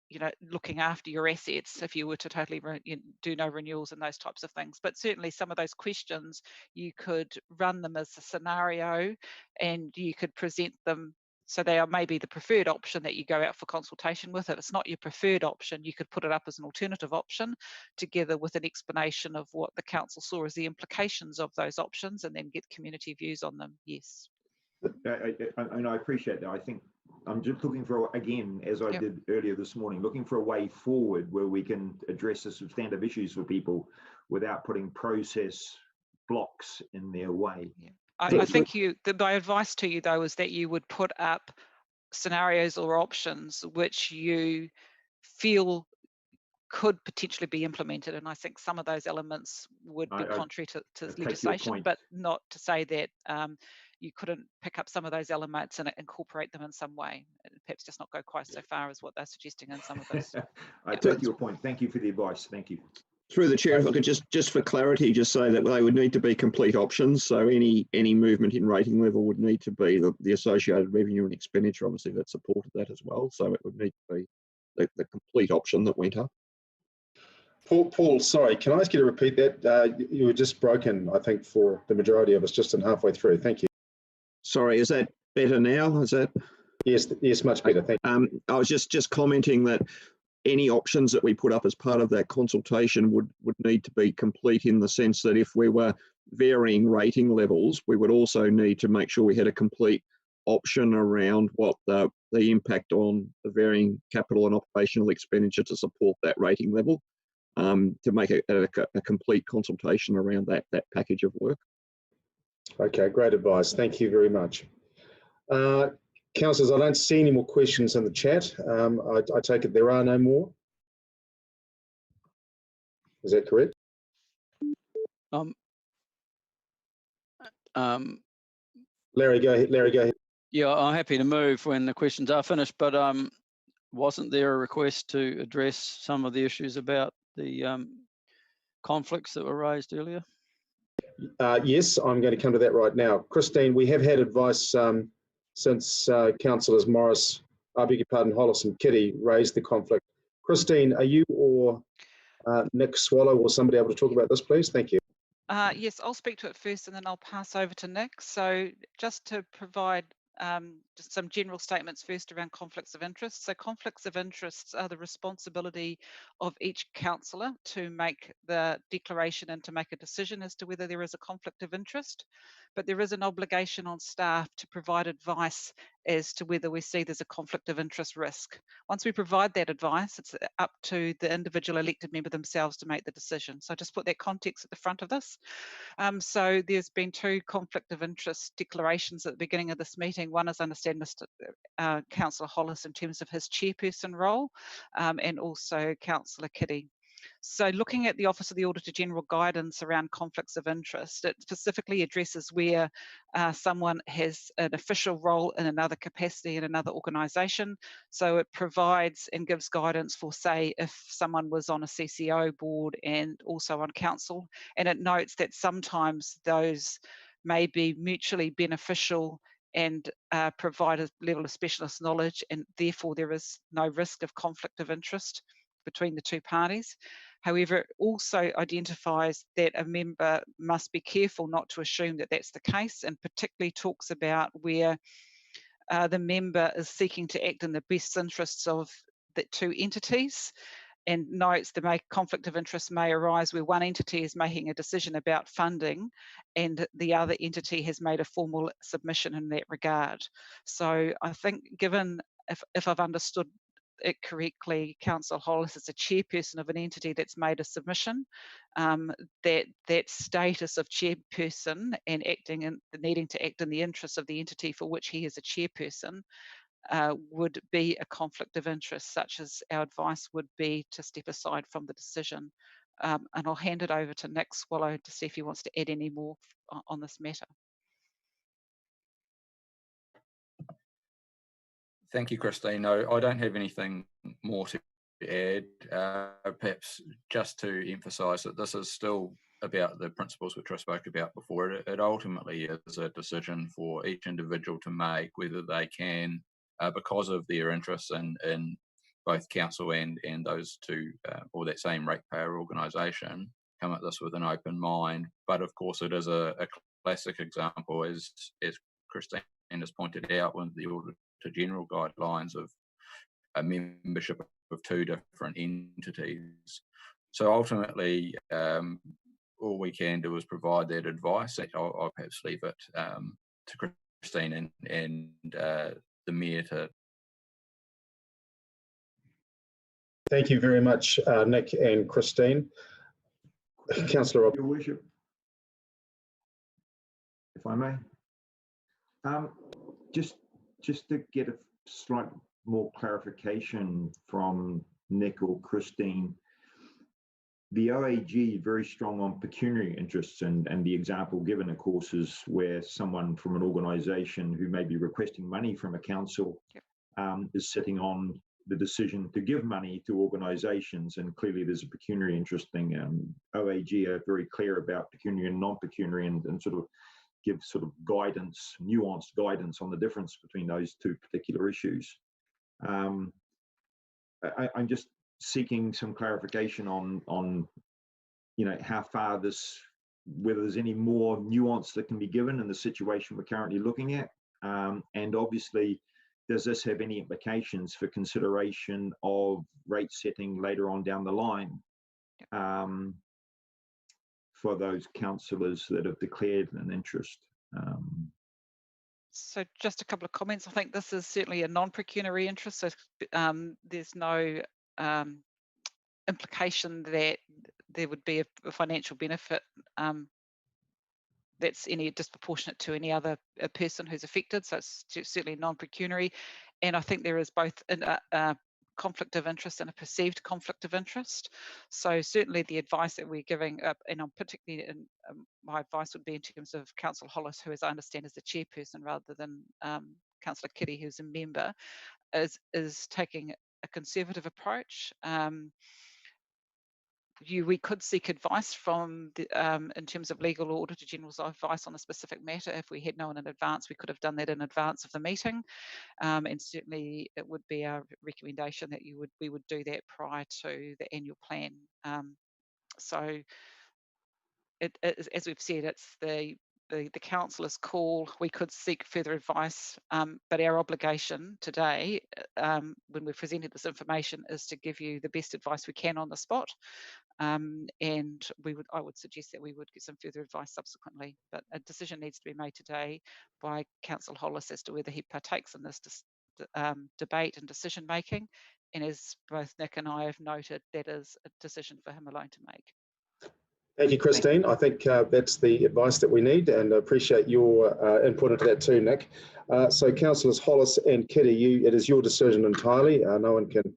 you know, looking after your assets if you were to totally do no renewals and those types of things. But certainly some of those questions, you could run them as a scenario and you could present them. So they are maybe the preferred option that you go out for consultation with. If it's not your preferred option, you could put it up as an alternative option together with an explanation of what the council saw as the implications of those options, and then get community views on them. Yes. And I appreciate that. I think I'm just looking for, again, as I did earlier this morning, looking for a way forward where we can address the substantive issues for people without putting process blocks in their way. I think my advice to you, though, is that you would put up scenarios or options which you feel could potentially be implemented. And I think some of those elements would be contrary to legislation, but not to say that you couldn't pick up some of those elements and incorporate them in some way, and perhaps just not go quite so far as what they're suggesting in some of those. I take your point. Thank you for the advice. Thank you. Through the chair, if I could just for clarity, just say that they would need to be complete options. So any movement in rating level would need to be the associated revenue and expenditure, obviously, that supported that as well. So it would need to be the complete option that went up. Paul, sorry, can I ask you to repeat that? You were just broken, I think, for the majority of us, just in halfway through. Thank you. Sorry, is that better now? Is that? Yes, much better. Thank you. I was just commenting that any options that we put up as part of that consultation would need to be complete, in the sense that if we were varying rating levels, we would also need to make sure we had a complete option around what the impact on the varying capital and operational expenditure to support that rating level, to make a complete consultation around that package of work. Okay, great advice. Thank you very much. Councillors, I don't see any more questions in the chat. I take it there are no more. Is that correct? Larry, go ahead. Larry, go ahead. Yeah, I'm happy to move when the questions are finished, but wasn't there a request to address some of the issues about the conflicts that were raised earlier? Yes, I'm going to come to that right now. Christine, we have had advice since councillors Morris, I beg your pardon, Hollis and Kitty raised the conflict. Christine, are you or Nick Swallow or somebody able to talk about this, please? Thank you. Yes, I'll speak to it first and then I'll pass over to Nick. So just to provide just some general statements first around conflicts of interest. So conflicts of interest are the responsibility of each councillor to make the declaration and to make a decision as to whether there is a conflict of interest. But there is an obligation on staff to provide advice as to whether we see there's a conflict of interest risk. Once we provide that advice, it's up to the individual elected member themselves to make the decision. So I just put that context at the front of this. So there's been two conflict of interest declarations at the beginning of this meeting. One is understand Mr. Councillor Hollis in terms of his chairperson role, and also Councillor Kitty. So looking at the Office of the Auditor General guidance around conflicts of interest, it specifically addresses where someone has an official role in another capacity in another organisation. So it provides and gives guidance for, say, if someone was on a CCO board and also on council, and it notes that sometimes those may be mutually beneficial and provide a level of specialist knowledge, and therefore there is no risk of conflict of interest between the two parties. However, it also identifies that a member must be careful not to assume that that's the case, and particularly talks about where the member is seeking to act in the best interests of the two entities, and notes the conflict of interest may arise where one entity is making a decision about funding and the other entity has made a formal submission in that regard. So I think, given, if I've understood it correctly, Councillor Hollis is a chairperson of an entity that's made a submission, that status of chairperson and acting and needing to act in the interests of the entity for which he is a chairperson would be a conflict of interest, such as our advice would be to step aside from the decision. And I'll hand it over to Nick Swallow to see if he wants to add any more on this matter. Thank you, Christine. No, I don't have anything more to add. Perhaps just to emphasise that this is still about the principles which I spoke about before. It ultimately is a decision for each individual to make whether they can, because of their interests in both council and those two or that same ratepayer organisation, come at this with an open mind. But of course, it is a classic example, as Christine has pointed out, with the Auditor General guidelines of a membership of two different entities. So ultimately, all we can do is provide that advice. I'll perhaps leave it to Christine and the Mayor to. Thank you very much, Nick and Christine. Councillor Rob. Your Worship, if I may, just to get a slight more clarification from Nick or Christine, the OAG very strong on pecuniary interests, and the example given, of course, is where someone from an organisation who may be requesting money from a council is sitting on the decision to give money to organisations, and clearly there's a pecuniary interest thing. OAG are very clear about pecuniary and non-pecuniary, and sort of give sort of guidance, nuanced guidance on the difference between those two particular issues. I'm just seeking some clarification on how far this, whether there's any more nuance that can be given in the situation we're currently looking at, and obviously, does this have any implications for consideration of rate setting later on down the line for those councillors that have declared an interest? So just a couple of comments. I think this is certainly a non-pecuniary interest, so there's no implication that there would be a financial benefit that's any disproportionate to any other person who's affected. So it's certainly non-pecuniary, and I think there is both a conflict of interest and a perceived conflict of interest. So certainly the advice that we're giving, and I'm particularly my advice would be in terms of Councillor Hollis, who, as I understand, is the chairperson rather than Councillor Kitty, who's a member, is taking a conservative approach. We could seek advice from the, in terms of legal or Auditor General's advice on a specific matter. If we had known in advance, we could have done that in advance of the meeting, and certainly it would be our recommendation that we would do that prior to the annual plan. So, as we've said, it's the councillor's call. We could seek further advice, but our obligation today, when we've presented this information, is to give you the best advice we can on the spot. And I would suggest that we would get some further advice subsequently. But a decision needs to be made today by Councillor Hollis as to whether he partakes in this debate and decision making. And as both Nick and I have noted, that is a decision for him alone to make. Thank you, Christine. I think that's the advice that we need, and I appreciate your input into that too, Nick. So Councillors Hollis and Kitty, it is your decision entirely. No one can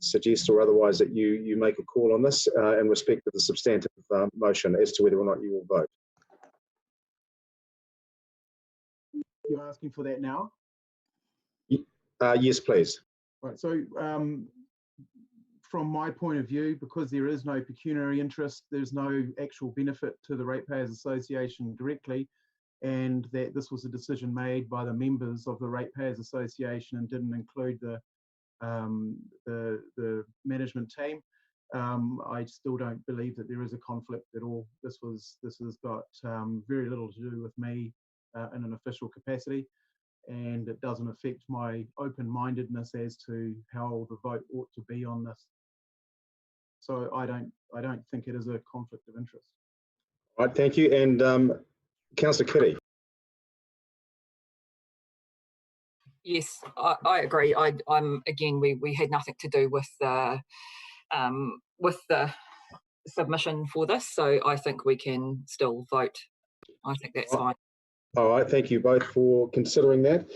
suggest or otherwise that you make a call on this in respect of the substantive motion as to whether or not you will vote. You're asking for that now? Yes, please. Right, so from my point of view, because there is no pecuniary interest, there's no actual benefit to the Ratepayers Association directly, and that this was a decision made by the members of the Ratepayers Association and didn't include the management team. I still don't believe that there is a conflict at all. This has got very little to do with me in an official capacity, and it doesn't affect my open-mindedness as to how the vote ought to be on this. So I don't think it is a conflict of interest. All right, thank you. And Councillor Kitty. Yes, I agree. I'm again. We had nothing to do with the submission for this, so I think we can still vote. I think that's fine. All right, thank you both for considering that.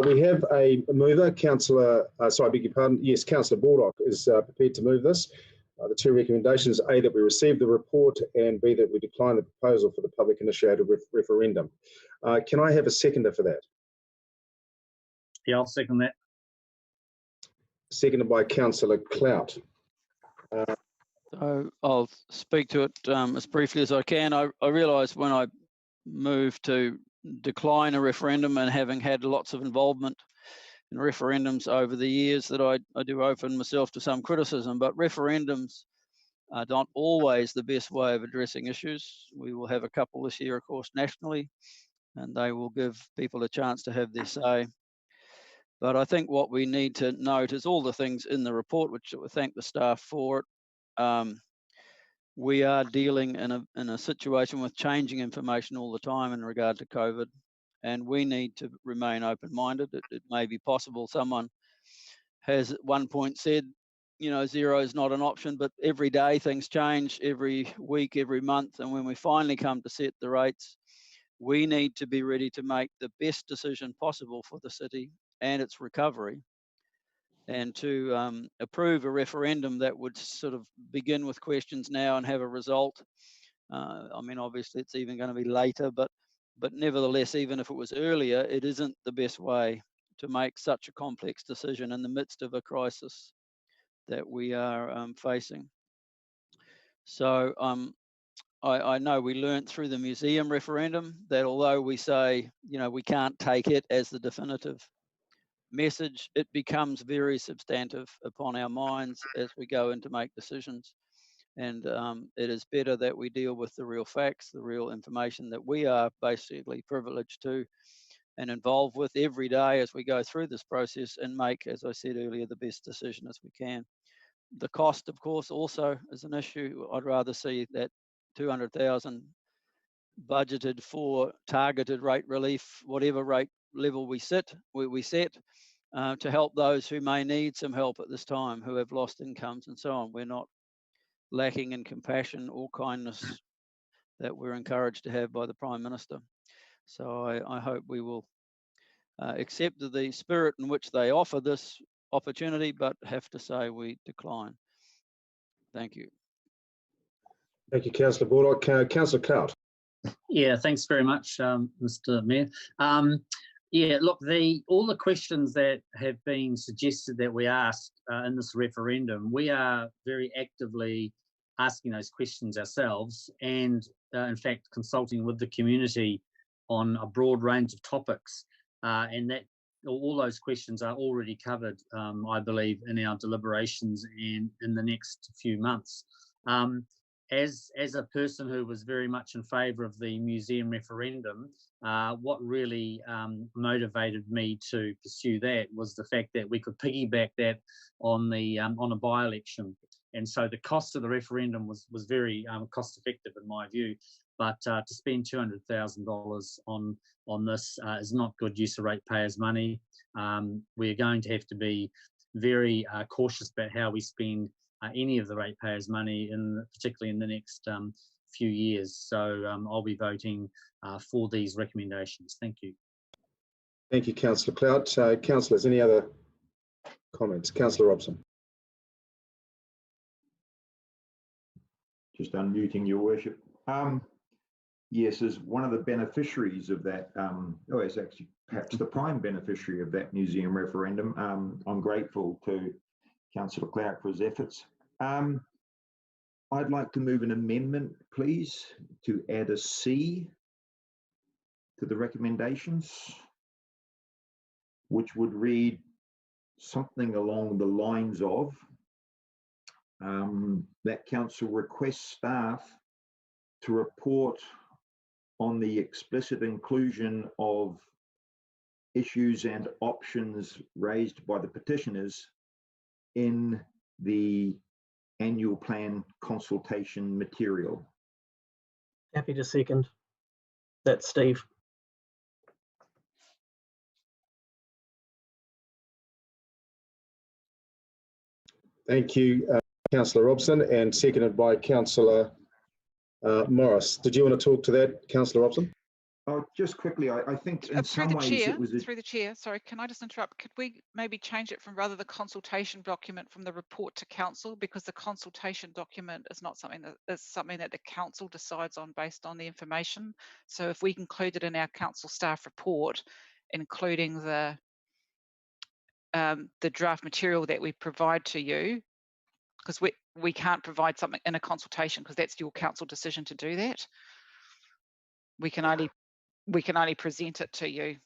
We have a mover, Councillor. Sorry, I beg your pardon. Yes, Councillor Baldock is prepared to move this. The two recommendations: A, that we receive the report, and B, that we decline the proposal for the public initiated referendum. Can I have a seconder for that? Yeah, I'll second that. Seconded by Councillor Clout. So I'll speak to it as briefly as I can. I realise when I moved to decline a referendum and having had lots of involvement in referendums over the years that I do open myself to some criticism, but referendums are not always the best way of addressing issues. We will have a couple this year, of course, nationally, and they will give people a chance to have their say. But I think what we need to note is all the things in the report, which I thank the staff for it. We are dealing in a situation with changing information all the time in regard to COVID, and we need to remain open-minded. It may be possible someone has at one point said, you know, zero is not an option, but every day things change, every week, every month, and when we finally come to set the rates, we need to be ready to make the best decision possible for the city and its recovery. And to approve a referendum that would sort of begin with questions now and have a result. I mean, obviously it's even going to be later, but nevertheless, even if it was earlier, it isn't the best way to make such a complex decision in the midst of a crisis that we are facing. So I know we learned through the museum referendum that although we say, you know, we can't take it as the definitive message, it becomes very substantive upon our minds as we go in to make decisions. And it is better that we deal with the real facts, the real information that we are basically privileged to and involved with every day as we go through this process and make, as I said earlier, the best decision as we can. The cost, of course, also is an issue. I'd rather see that 200,000 budgeted for targeted rate relief, whatever rate level we set, to help those who may need some help at this time, who have lost incomes and so on. We're not lacking in compassion or kindness that we're encouraged to have by the Prime Minister. So I hope we will accept the spirit in which they offer this opportunity, but have to say we decline. Thank you. Thank you, Councillor Baldock. Councillor Clout. Yeah, thanks very much, Mr. Mayor. Yeah, look, all the questions that have been suggested that we asked in this referendum, we are very actively asking those questions ourselves and, in fact, consulting with the community on a broad range of topics. And that all those questions are already covered, I believe, in our deliberations and in the next few months. As a person who was very much in favour of the museum referendum, what really motivated me to pursue that was the fact that we could piggyback that on a by-election, and so the cost of the referendum was very cost-effective in my view. But to spend $200,000 on this is not good use of ratepayers' money. We're going to have to be very cautious about how we spend any of the ratepayers' money, particularly in the next few years. So I'll be voting for these recommendations. Thank you. Thank you, Councillor Clout. Councillors, any other comments? Councillor Robson. Just unmuting, Your Worship. Yes, as one of the beneficiaries of that, it's actually perhaps the prime beneficiary of that museum referendum, I'm grateful to Councillor Clout for his efforts. I'd like to move an amendment, please, to add a C to the recommendations, which would read something along the lines of that council requests staff to report on the explicit inclusion of issues and options raised by the petitioners in the annual plan consultation material. Happy to second. That's Steve. Thank you, Councillor Robson, and seconded by Councillor Morris. Did you want to talk to that, Councillor Robson? Oh, just quickly, I think in some ways it was through the chair. Sorry, can I just interrupt? Could we maybe change it from rather the consultation document from the report to council, because the consultation document is not something that the council decides on based on the information. So if we include it in our council staff report, including the the draft material that we provide to you, because we can't provide something in a consultation because that's your council decision to do that. We can only present it to you.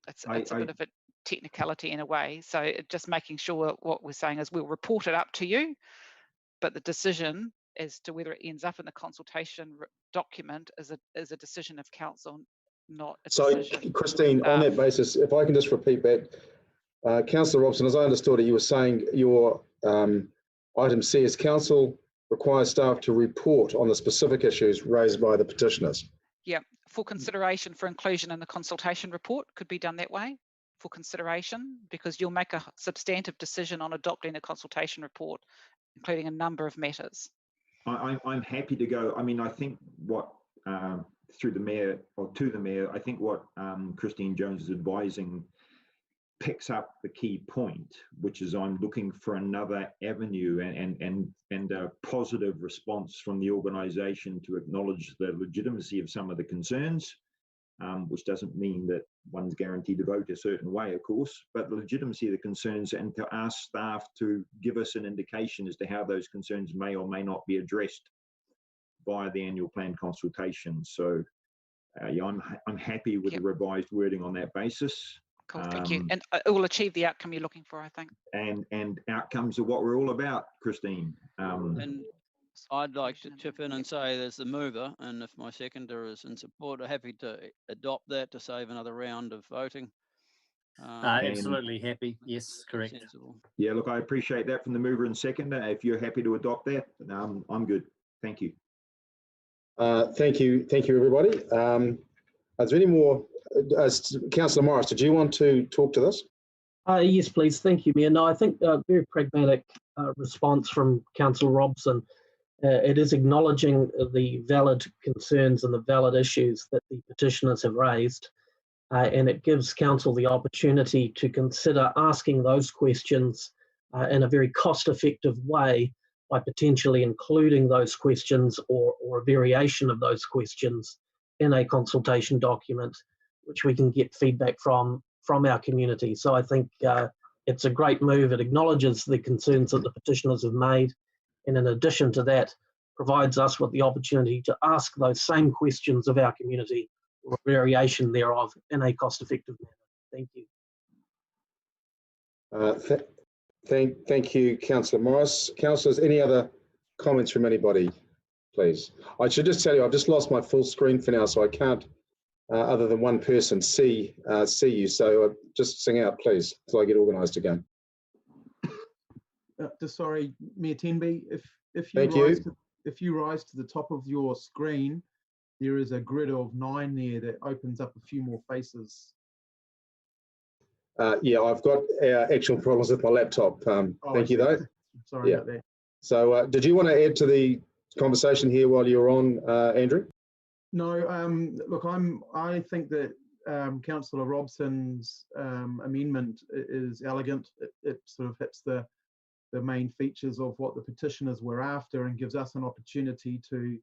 It's a bit of a technicality in a way. So just making sure what we're saying is we'll report it up to you, but the decision as to whether it ends up in the consultation document is a decision of council, not a decision. So, Christine, on that basis, if I can just repeat back, Councillor Robson, as I understood it, you were saying your item C is council requires staff to report on the specific issues raised by the petitioners. Yeah, for consideration for inclusion in the consultation report could be done that way, for consideration, because you'll make a substantive decision on adopting a consultation report, including a number of matters. I'm happy to go. I mean, I think what through the mayor or to the mayor, I think what Christine Jones is advising picks up the key point, which is I'm looking for another avenue and a positive response from the organisation to acknowledge the legitimacy of some of the concerns, which doesn't mean that one's guaranteed to vote a certain way, of course, but the legitimacy of the concerns, and to ask staff to give us an indication as to how those concerns may or may not be addressed via the annual plan consultation. So yeah, I'm happy with the revised wording on that basis. Cool, thank you. And it will achieve the outcome you're looking for, I think. And outcomes are what we're all about, Christine. And I'd like to chip in and say there's the mover, and if my seconder is in support, I'm happy to adopt that to save another round of voting. Absolutely happy. Yes, correct. Sensible. Yeah, look, I appreciate that from the mover and seconder. If you're happy to adopt that, I'm good. Thank you. Thank you, everybody. Is there any more? Councillor Morris, did you want to talk to this? Yes, please. Thank you, Mayor. No, I think a very pragmatic response from Councillor Robson. It is acknowledging the valid concerns and the valid issues that the petitioners have raised, and it gives council the opportunity to consider asking those questions in a very cost-effective way by potentially including those questions or a variation of those questions in a consultation document, which we can get feedback from our community. So I think it's a great move. It acknowledges the concerns that the petitioners have made, and in addition to that, provides us with the opportunity to ask those same questions of our community or a variation thereof in a cost-effective manner. Thank you. Thank you, Councillor Morris. Councillors, any other comments from anybody, please? I should just tell you, I've just lost my full screen for now, so I can't, other than one person, see you. So just sing out, please, until I get organised again. Sorry, Mayor Tenby, if you rise to the top of your screen, there is a grid of 9 there that opens up a few more faces. Yeah, I've got actual problems with my laptop. Thank you, though. Sorry about that. So did you want to add to the conversation here while you're on, Andrew? No, look, I think that Councillor Robson's amendment is elegant. It sort of hits the main features of what the petitioners were after and gives us an opportunity to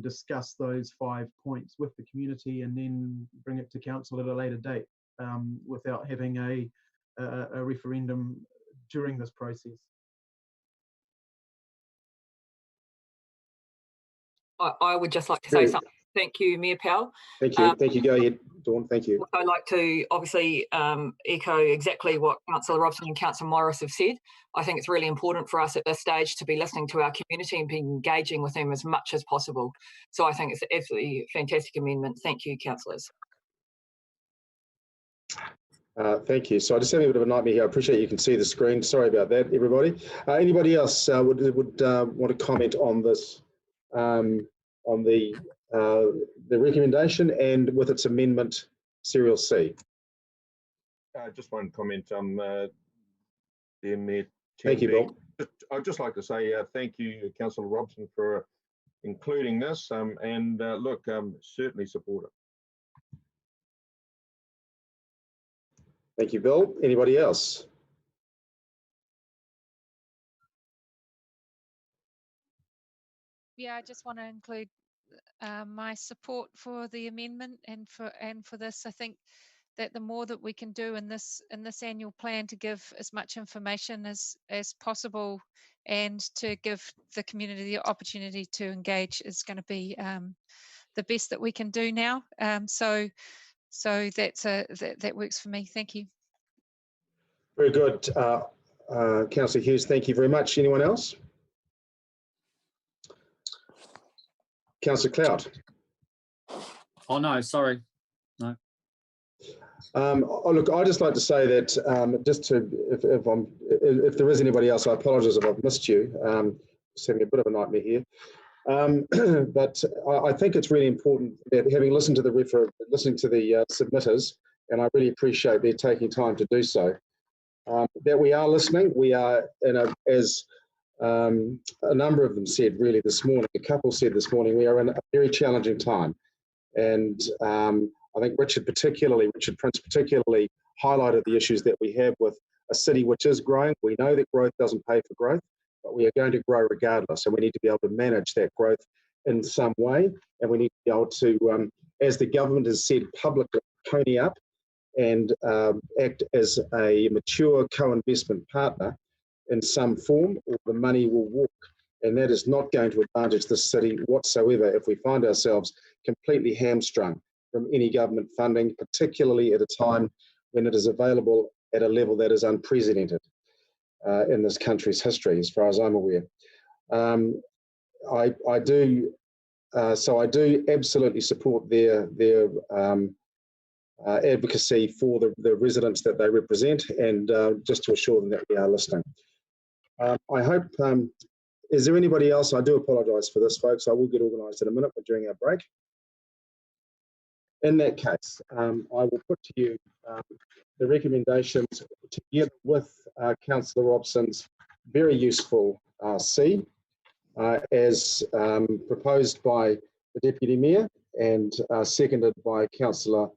discuss those 5 points with the community and then bring it to council at a later date without having a referendum during this process. I would just like to say something. Thank you, Mayor Powell. Thank you. Thank you. Go ahead, Dawn. Thank you. I'd like to obviously echo exactly what Councillor Robson and Councillor Morris have said. I think it's really important for us at this stage to be listening to our community and be engaging with them as much as possible. So I think it's an absolutely fantastic amendment. Thank you, councillors. Thank you. So I just having a bit of a nightmare here. I appreciate you can see the screen. Sorry about that, everybody. Anybody else would want to comment on this, on the recommendation and with its amendment, Serial C? Just one comment, dear Mayor. Thank you, Bill. I'd just like to say thank you, Councillor Robson, for including this, and look, certainly support it. Thank you, Bill. Anybody else? Yeah, I just want to include my support for the amendment and for this. I think that the more that we can do in this annual plan to give as much information as possible and to give the community the opportunity to engage is going to be the best that we can do now. So that works for me. Thank you. Very good. Councillor Hughes, thank you very much. Anyone else? Councillor Cloud. Oh, no, sorry. No. Look, I'd just like to say that if there is anybody else, I apologise if I've missed you. Just having a bit of a nightmare here. But I think it's really important that having listened to listening to the submitters, and I really appreciate their taking time to do so, that we are listening. We are as a number of them said really this morning, a couple said this morning, we are in a very challenging time. And I think Richard Prince particularly highlighted the issues that we have with a city which is growing. We know that growth doesn't pay for growth, but we are going to grow regardless. And we need to be able to manage that growth in some way. And we need to be able to, as the government has said publicly, pony up and act as a mature co-investment partner in some form, or the money will walk. And that is not going to advantage this city whatsoever if we find ourselves completely hamstrung from any government funding, particularly at a time when it is available at a level that is unprecedented in this country's history, as far as I'm aware. I do absolutely support their advocacy for the residents that they represent, and just to assure them that we are listening. I hope, is there anybody else? I do apologise for this, folks. I will get organised in a minute, but during our break. In that case, I will put to you the recommendations together with Councillor Robson's very useful C, as proposed by the Deputy Mayor and seconded by Councillor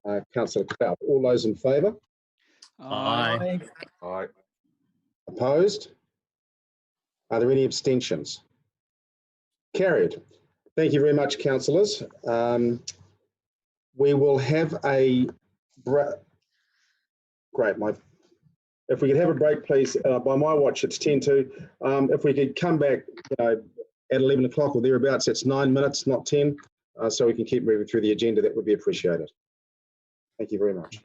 Cloud. All those in favour? Aye. Aye. Opposed? Are there any abstentions? Carried. Thank you very much, councillors. We will have a break. Great, if we could have a break, please. By my watch, it's 10 to. If we could come back, at 11 o'clock or thereabouts, it's 9 minutes, not 10, so we can keep moving through the agenda. That would be appreciated. Thank you very much.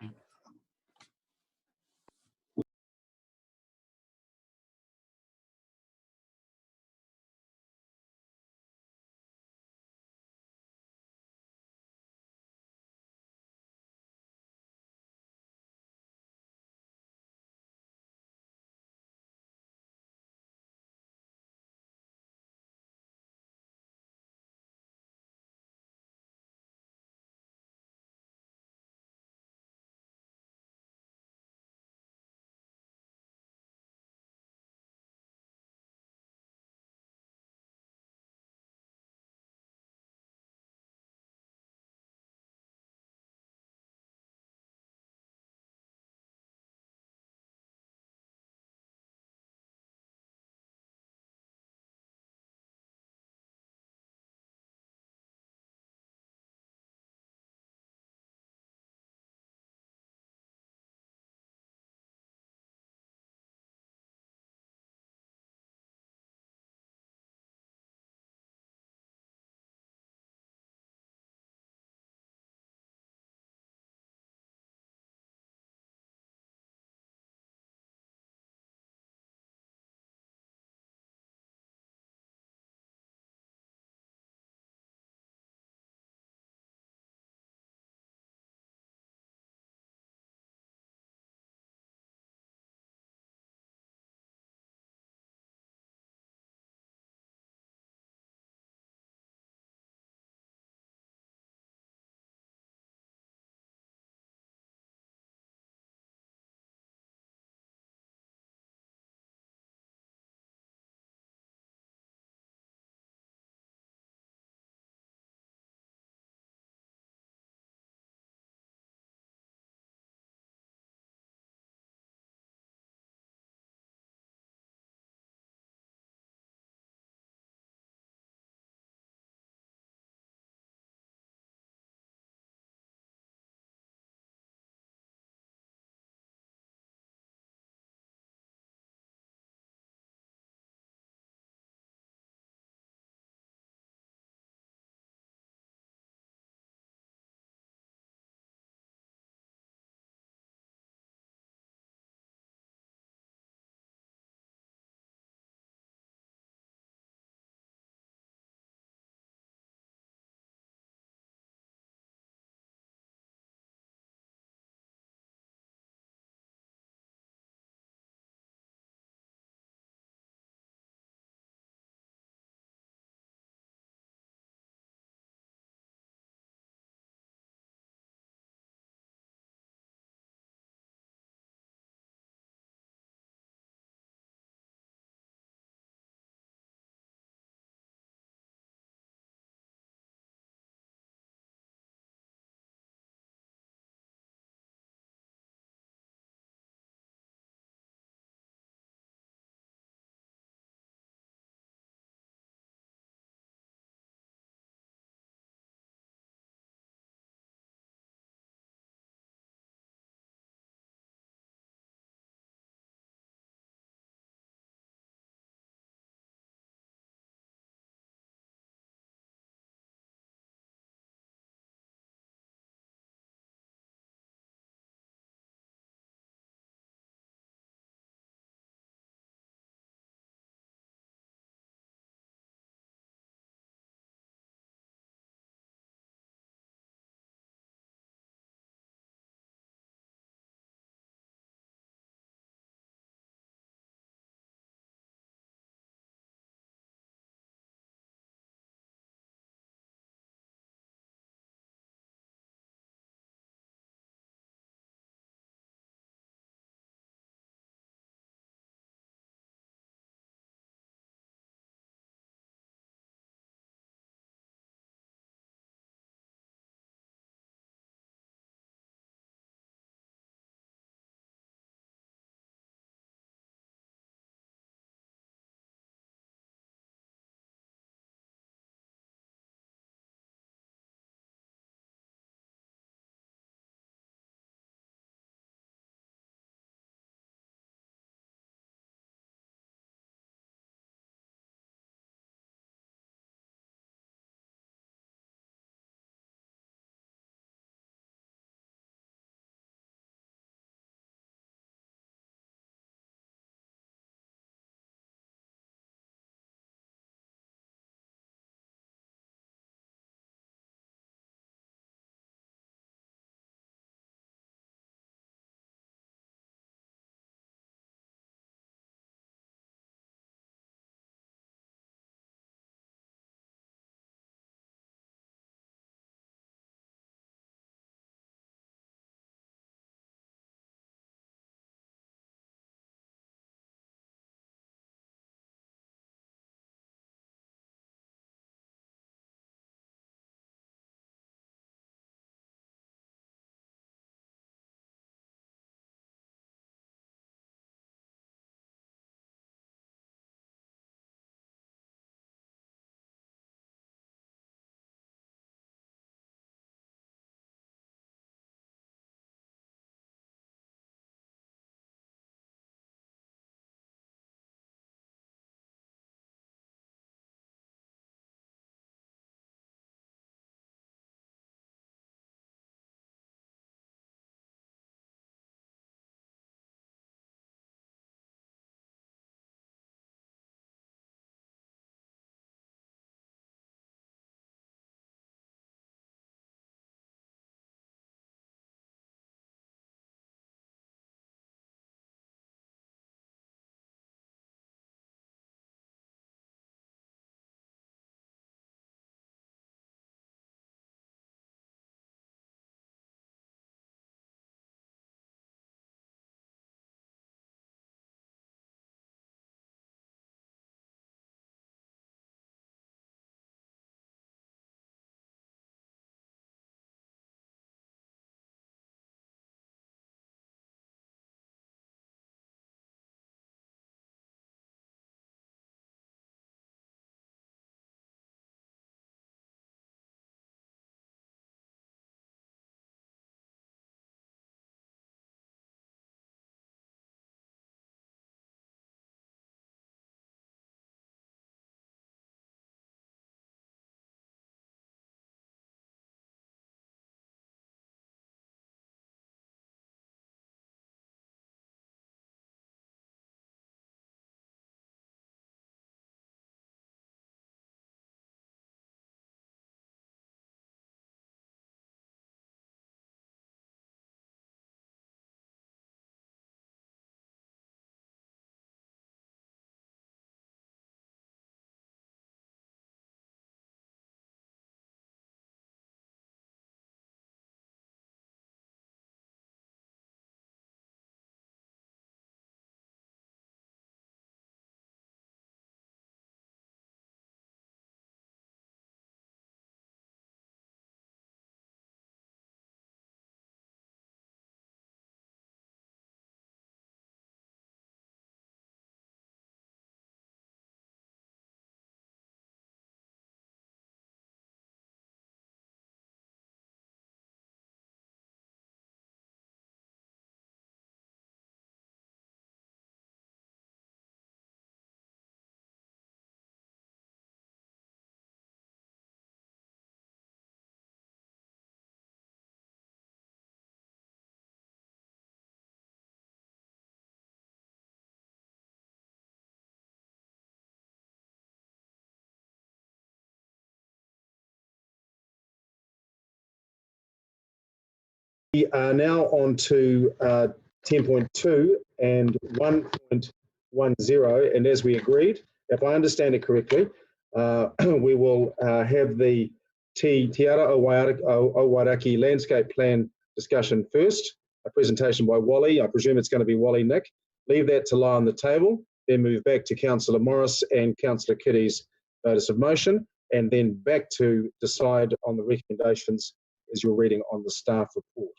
We are now on to 10.2 and 1.10, and as we agreed, if I understand it correctly, we will have the Te Awairaki Landscape Plan discussion first, a presentation by Wally. I presume it's going to be Wally Nick. Leave that to lie on the table, then move back to Councillor Morris and Councillor Kitty's notice of motion, and then back to decide on the recommendations as you're reading on the staff report.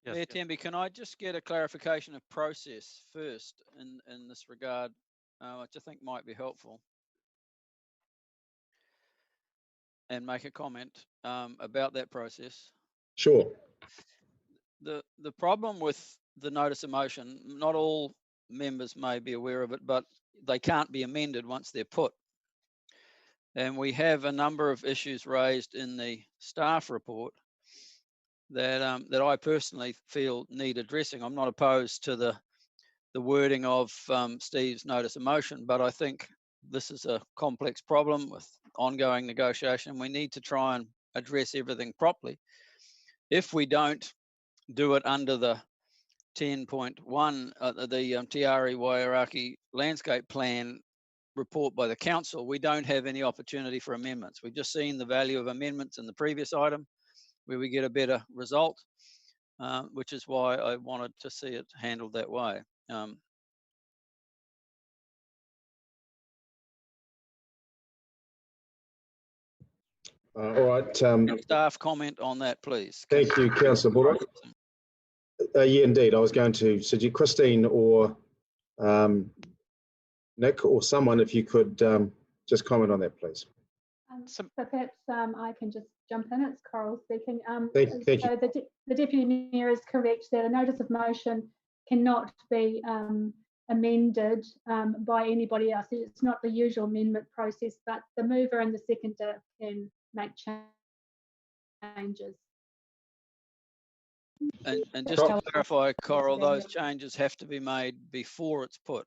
Mayor Temby, can I just get a clarification of process first in this regard, which I think might be helpful, and make a comment about that process? Sure. The problem with the notice of motion, not all members may be aware of it, but they can't be amended once they're put. And we have a number of issues raised in the staff report that that I personally feel need addressing. I'm not opposed to the wording of Steve's notice of motion, but I think this is a complex problem with ongoing negotiation. We need to try and address everything properly. If we don't do it under the 10.1, the Te Awairaki Landscape Plan report by the council, we don't have any opportunity for amendments. We've just seen the value of amendments in the previous item where we get a better result, which is why I wanted to see it handled that way. All right. Staff comment on that, please. Thank you, Councillor Bullock. Yeah, indeed. I was going to suggest Christine or Nick or someone, if you could just comment on that, please. So perhaps I can just jump in. It's Coral speaking. Thank you. So the Deputy Mayor is correct that a notice of motion cannot be amended by anybody else. It's not the usual amendment process, but the mover and the seconder can make changes. And just to clarify, Coral, those changes have to be made before it's put.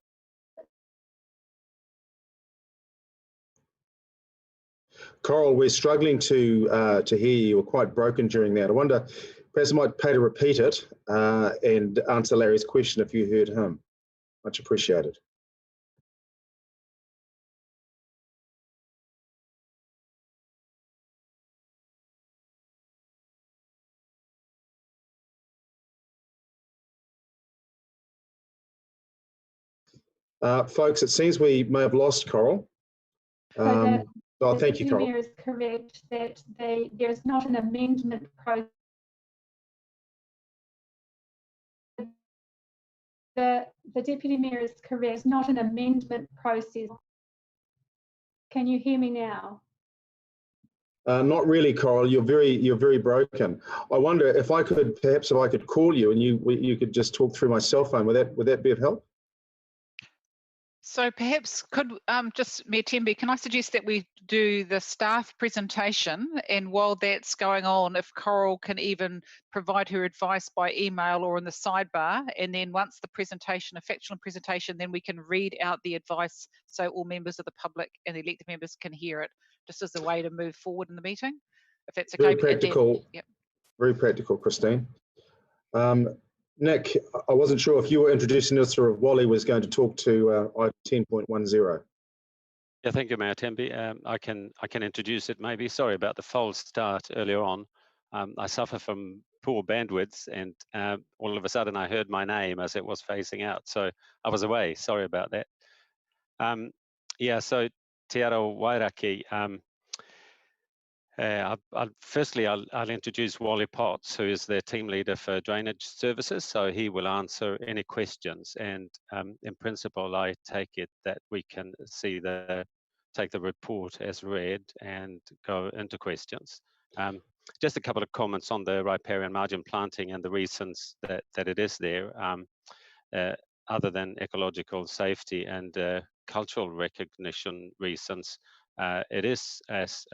Coral, we're struggling to hear you. You were quite broken during that. I wonder, perhaps I might pay to repeat it and answer Larry's question if you heard him. Much appreciated. Folks, it seems we may have lost Coral. Thank you, Coral. The Deputy Mayor is correct that there is not an amendment process. The Deputy Mayor is correct, not an amendment process. Can you hear me now? Not really, Coral. You're very broken. I wonder if I could call you and you could just talk through my cell phone. Would that be of help? So perhaps could just Mayor Temby, can I suggest that we do the staff presentation, and while that's going on, if Coral can even provide her advice by email or in the sidebar, and then once the presentation, a factual presentation, then we can read out the advice so all members of the public and the elected members can hear it, just as a way to move forward in the meeting, if that's okay. Very practical. Yep. Very practical, Christine. Nick, I wasn't sure if you were introducing us or if Wally was going to talk to item 10.10. Yeah, thank you, Mayor Temby. I can introduce it maybe. Sorry about the false start earlier on. I suffer from poor bandwidth, and all of a sudden I heard my name as it was phasing out. So I was away. Sorry about that. Yeah, so Te Awairaki. Firstly, I'll introduce Wally Potts, who is the team leader for drainage services. So he will answer any questions. And in principle, I take it that we can take the report as read and go into questions. Just a couple of comments on the riparian margin planting and the reasons that it is there, other than ecological safety and cultural recognition reasons. It is, as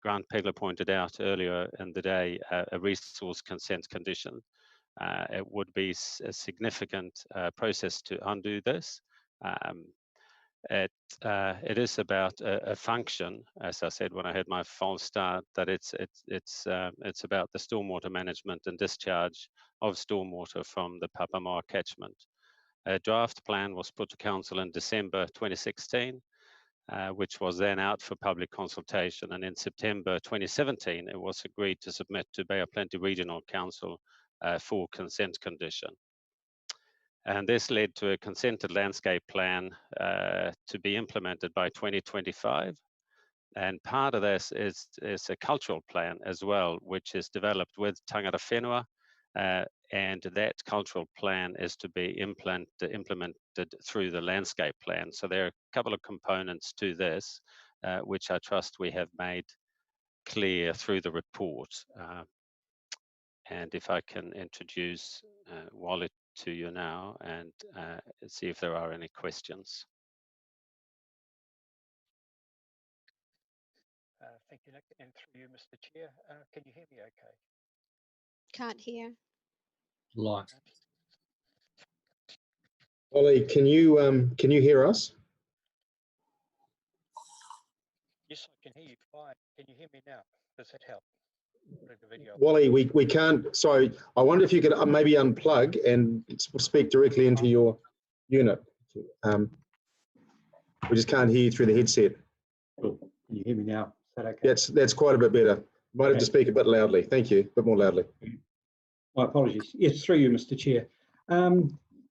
Grant Pegler pointed out earlier in the day, a resource consent condition. It would be a significant process to undo this. It is about a function, as I said when I had my false start, that it's about the stormwater management and discharge of stormwater from the Papamoa catchment. A draft plan was put to council in December 2016, which was then out for public consultation, and in September 2017 it was agreed to submit to Bay of Plenty Regional Council for consent condition. And this led to a consented landscape plan to be implemented by 2025. And part of this is a cultural plan as well, which is developed with Tangata Whenua. And that cultural plan is to be implemented through the landscape plan. So there are a couple of components to this, which I trust we have made clear through the report. And if I can introduce Wally to you now and see if there are any questions. Thank you, Nick, and through you, Mr. Chair. Can you hear me okay? Can't hear. Light. Wally, can you hear us? Yes, I can hear you fine. Can you hear me now? Does that help? Wally, we can't. Sorry, I wonder if you could maybe unplug and speak directly into your unit. We just can't hear you through the headset. Cool. Can you hear me now? Is that okay? That's quite a bit better. Might have to speak a bit loudly. Thank you. A bit more loudly. My apologies. Yes, through you, Mr. Chair.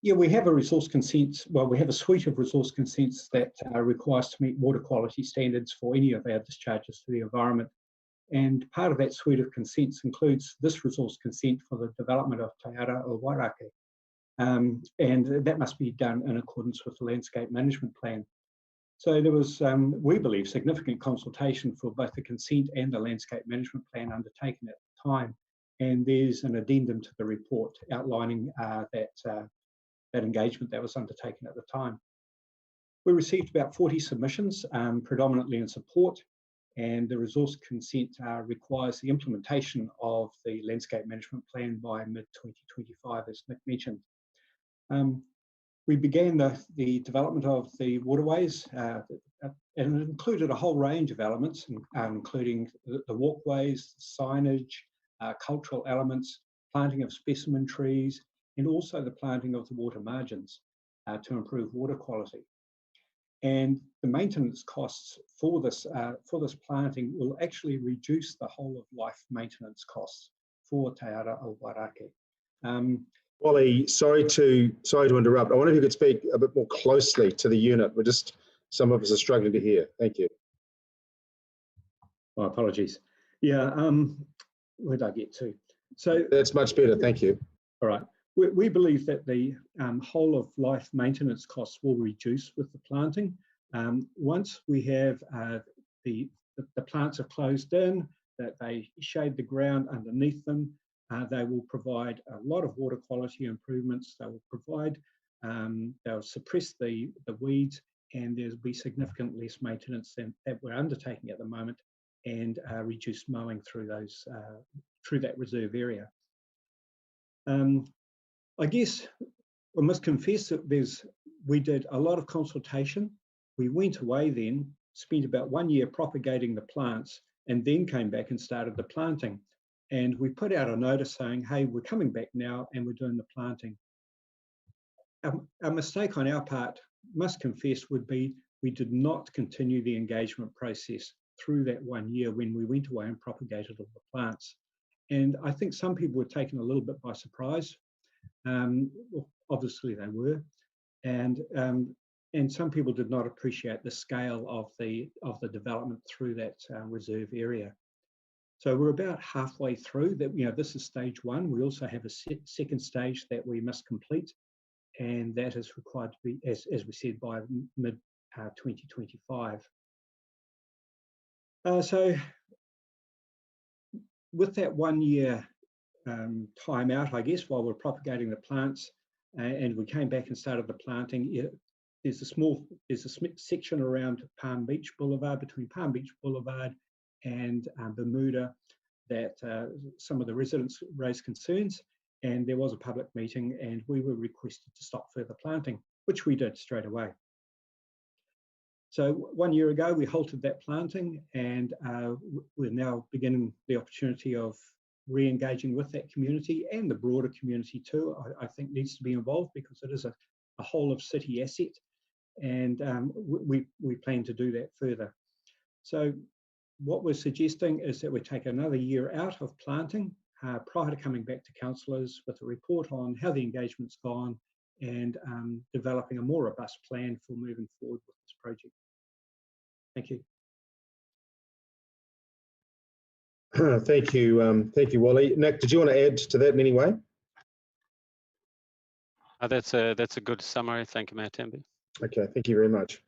Yeah, we have a resource consent. Well, we have a suite of resource consents that require us to meet water quality standards for any of our discharges to the environment. And part of that suite of consents includes this resource consent for the development of Te Ara o Wairakei. And that must be done in accordance with the landscape management plan. So there was, we believe, significant consultation for both the consent and the landscape management plan undertaken at the time. And there's an addendum to the report outlining that engagement that was undertaken at the time. We received about 40 submissions, predominantly in support, and the resource consent requires the implementation of the landscape management plan by mid-2025, as Nick mentioned. We began the development of the waterways, and it included a whole range of elements, including the walkways, signage, cultural elements, planting of specimen trees, and also the planting of the water margins to improve water quality. And the maintenance costs for this planting will actually reduce the whole of life maintenance costs for Te Ara o Wairakei. Wally, sorry to interrupt. I wonder if you could speak a bit more closely to the unit. Some of us are struggling to hear. Thank you. My apologies. Yeah, where did I get to? So that's much better. Thank you. All right. We believe that the whole of life maintenance costs will reduce with the planting. Once we have the plants are closed in, that they shade the ground underneath them, they will provide a lot of water quality improvements. They will provide, they'll suppress the weeds, and there'll be significant less maintenance than that we're undertaking at the moment, and reduced mowing through that reserve area. I guess I must confess that we did a lot of consultation. We went away then, spent about 1 year propagating the plants, and then came back and started the planting. And we put out a notice saying, hey, we're coming back now and we're doing the planting. A mistake on our part, must confess, would be we did not continue the engagement process through that 1 year when we went away and propagated all the plants. And I think some people were taken a little bit by surprise. Well, obviously they were, and some people did not appreciate the scale of the development through that reserve area. So we're about halfway through that. This is stage one. We also have a second stage that we must complete, and that is required to be, as we said, by mid 2025. So with that 1 year time out, I guess, while we're propagating the plants, and we came back and started the planting. There's a section around Palm Beach Boulevard, between Palm Beach Boulevard and Bermuda, that some of the residents raised concerns, and there was a public meeting, and we were requested to stop further planting, which we did straight away. So 1 year ago, we halted that planting, and we're now beginning the opportunity of re-engaging with that community, and the broader community too, I think needs to be involved, because it is a whole of city asset, and we plan to do that further. So what we're suggesting is that we take another year out of planting prior to coming back to councillors with a report on how the engagement's gone, and developing a more robust plan for moving forward with this project. Thank you. Thank you, Wally. Nick, did you want to add to that in any way? That's a good summary. Thank you, Mayor Temby. Okay, thank you very much.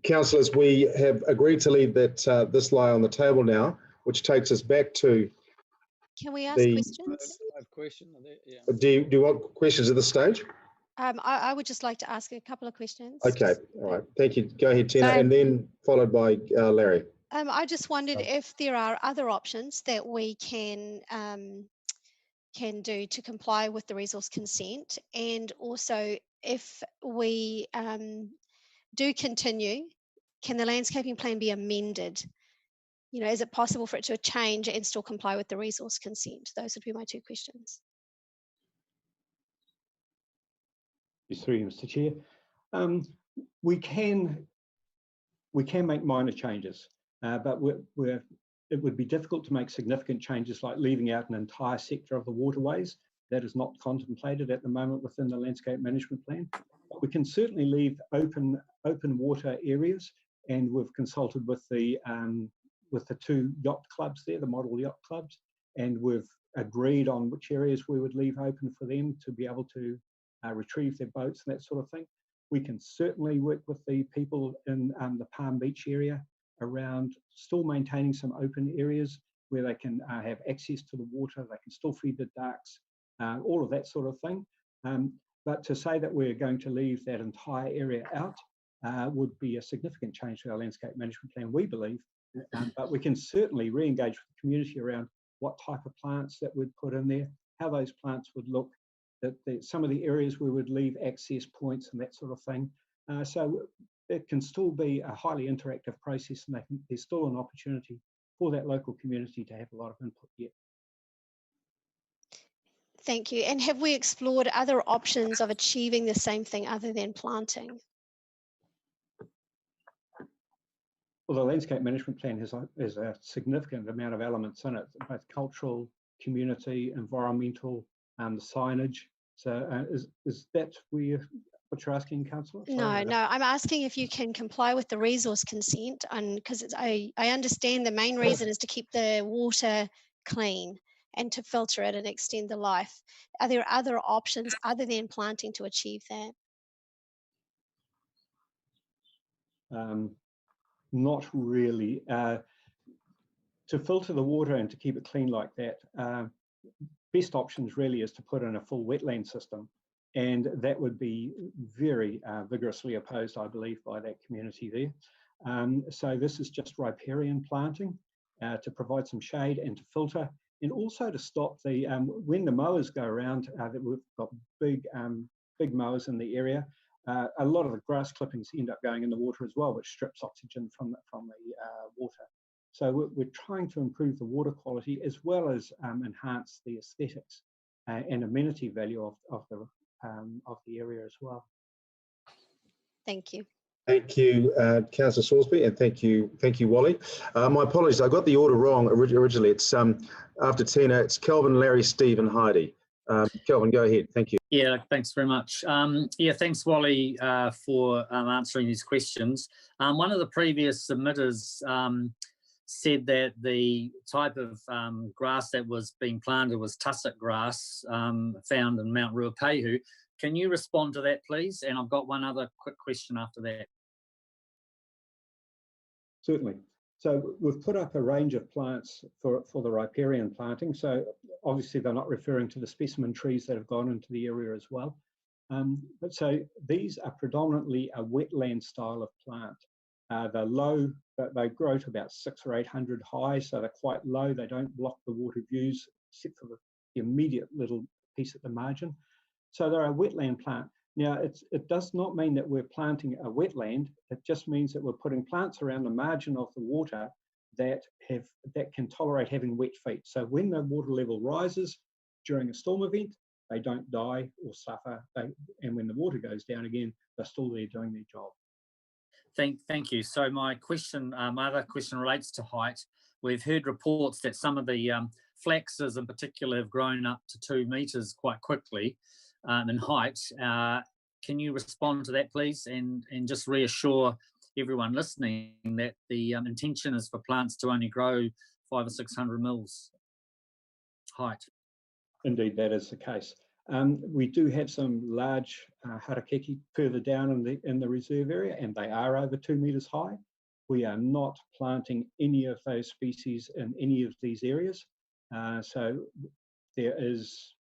Councillors, we have agreed to leave that this lie on the table now, which takes us back to. Can we ask questions? I have a question. Yeah. Do you want questions at this stage? I would just like to ask a couple of questions. Okay, all right. Thank you. Go ahead, Tina, So, and then followed by Larry. I just wondered if there are other options that we can do to comply with the resource consent, and also if we do continue, can the landscaping plan be amended? You know, is it possible for it to change and still comply with the resource consent? Those would be my two questions. Through you, Mr. Chair. We can make minor changes, but it would be difficult to make significant changes like leaving out an entire sector of the waterways. That is not contemplated at the moment within the landscape management plan. But we can certainly leave open water areas, and we've consulted with the two yacht clubs there, the model yacht clubs, and we've agreed on which areas we would leave open for them to be able to retrieve their boats and that sort of thing. We can certainly work with the people in the Palm Beach area around still maintaining some open areas where they can have access to the water, they can still feed the ducks, all of that sort of thing. But to say that we're going to leave that entire area out would be a significant change to our landscape management plan, we believe. But we can certainly re-engage with the community around what type of plants that we'd put in there, how those plants would look, that some of the areas we would leave access points and that sort of thing. So it can still be a highly interactive process, and there's still an opportunity for that local community to have a lot of input yet. Thank you. And have we explored other options of achieving the same thing other than planting? Well, the landscape management plan has a significant amount of elements in it, both cultural, community, environmental, the signage. So is that what you're asking, Councillor? No, I'm asking if you can comply with the resource consent, and because I understand the main reason is to keep the water clean and to filter it and extend the life. Are there other options other than planting to achieve that? Not really. To filter the water and to keep it clean like that, best options really is to put in a full wetland system, and that would be very vigorously opposed, I believe, by that community there. So this is just riparian planting to provide some shade and to filter, and also to stop the when the mowers go around. That we've got big mowers in the area. A lot of the grass clippings end up going in the water as well, which strips oxygen from the water. So we're trying to improve the water quality as well as enhance the aesthetics and amenity value of the area as well. Thank you. Thank you, Councillor Salisbury, and thank you, Wally. My apologies, I got the order wrong originally. It's after Tina, it's Kelvin, Larry, Steve, and Heidi. Kelvin, go ahead. Thank you. Yeah, thanks very much. Yeah, thanks, Wally, for answering these questions. One of the previous submitters said that the type of grass that was being planted was tussock grass found in Mount Ruapehu. Can you respond to that, please? And I've got one other quick question after that. Certainly. So we've put up a range of plants for the riparian planting. So obviously they're not referring to the specimen trees that have gone into the area as well. But so these are predominantly a wetland style of plant. They're low, but they grow to about 600 or 800 high, so they're quite low. They don't block the water views except for the immediate little piece at the margin. So they're a wetland plant. Now, it does not mean that we're planting a wetland. It just means that we're putting plants around the margin of the water that can tolerate having wet feet. So when the water level rises during a storm event, they don't die or suffer. And when the water goes down again, they're still there doing their job. Thank you. So my other question relates to height. We've heard reports that some of the flaxes in particular have grown up to 2 metres quite quickly in height. Can you respond to that, please, and just reassure everyone listening that the intention is for plants to only grow 500 or 600 mils height? Indeed, that is the case. We do have some large harakeke further down in the reserve area, and they are over 2 metres high. We are not planting any of those species in any of these areas. So there is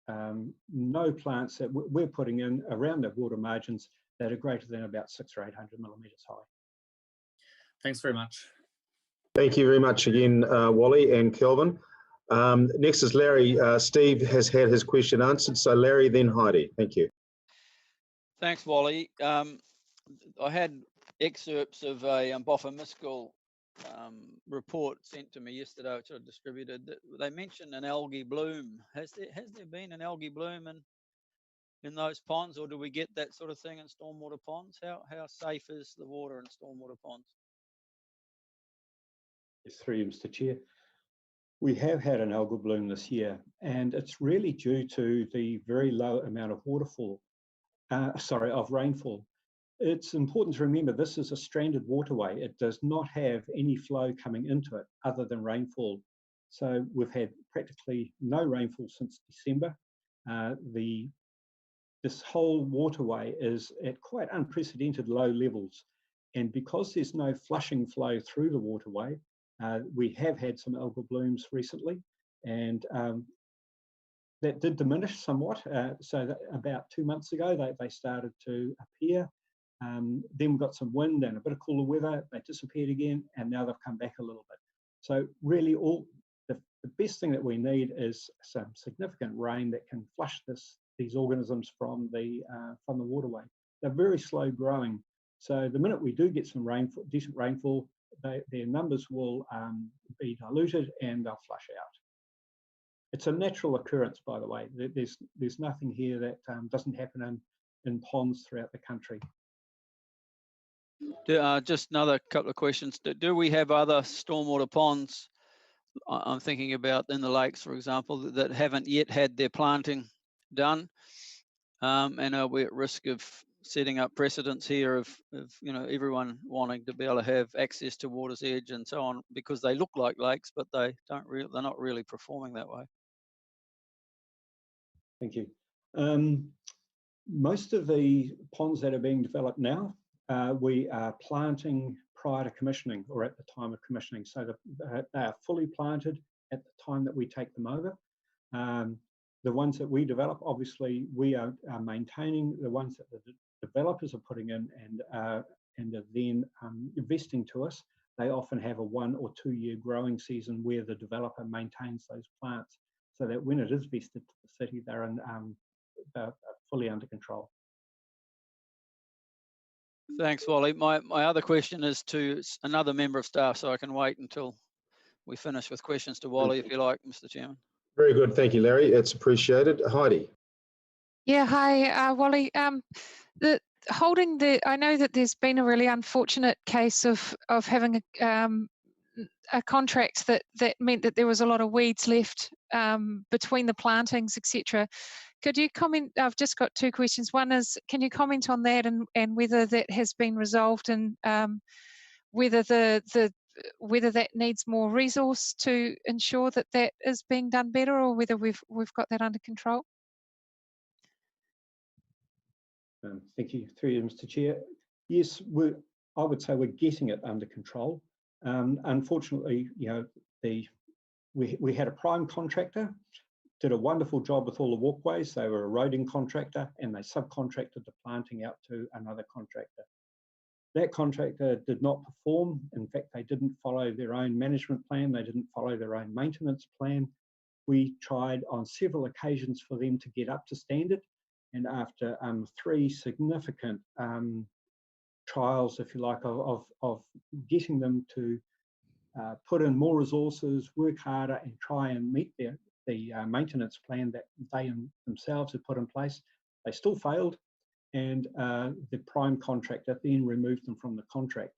no plants that we're putting in around the water margins that are greater than about 600 or 800 millimetres high. Thanks very much. Thank you very much again, Wally and Kelvin. Next is Larry. Steve has had his question answered. So Larry, then Heidi. Thank you. Thanks, Wally. I had excerpts of a Boffa Miskell report sent to me yesterday, which I distributed. They mentioned an algae bloom. Has there been an algae bloom in those ponds, or do we get that sort of thing in stormwater ponds? How safe is the water in stormwater ponds? Yes, through you, Mr. Chair. We have had an algal bloom this year, and it's really due to the very low amount of rainfall. It's important to remember this is a stranded waterway. It does not have any flow coming into it other than rainfall. So we've had practically no rainfall since December. This whole waterway is at quite unprecedented low levels. And because there's no flushing flow through the waterway, we have had some algal blooms recently, and that did diminish somewhat. So that about 2 months ago, they started to appear. Then we got some wind and a bit of cooler weather. They disappeared again, and now they've come back a little bit. So really, the best thing that we need is some significant rain that can flush these organisms from the waterway. They're very slow growing, so the minute we do get some rainfall, decent rainfall, their numbers will be diluted and they'll flush out. It's a natural occurrence, by the way. There's nothing here that doesn't happen in ponds throughout the country. Just another couple of questions. Do we have other stormwater ponds, I'm thinking about in the lakes, for example, that haven't yet had their planting done? And are we at risk of setting up precedents here of everyone wanting to be able to have access to water's edge and so on, because they look like lakes, but they're not really performing that way? Thank you. Most of the ponds that are being developed now, we are planting prior to commissioning or at the time of commissioning, so that they are fully planted at the time that we take them over. The ones that we develop, obviously, we are maintaining. The ones that the developers are putting in and are then investing to us, they often have a 1 or 2 year growing season where the developer maintains those plants, so that when it is vested to the city, they're fully under control. Thanks, Wally. My other question is to another member of staff, so I can wait until we finish with questions to Wally, if you like, Mr. Chairman. Very good. Thank you, Larry. It's appreciated. Heidi. Yeah, hi, Wally. I know that there's been a really unfortunate case of having a contract that meant that there was a lot of weeds left between the plantings, etc. Could you comment? I've just got 2 questions. One is, can you comment on that and whether that has been resolved, and whether whether that needs more resource to ensure that that is being done better, or whether we've got that under control? Thank you. Through you, Mr. Chair. Yes, I would say we're getting it under control. Unfortunately, we had a prime contractor, did a wonderful job with all the walkways. They were a roading contractor, and they subcontracted the planting out to another contractor. That contractor did not perform. In fact, they didn't follow their own management plan. They didn't follow their own maintenance plan. We tried on several occasions for them to get up to standard. And after 3 significant trials, if you like, of getting them to put in more resources, work harder, and try and meet the maintenance plan that they themselves had put in place, they still failed, and the prime contractor then removed them from the contract.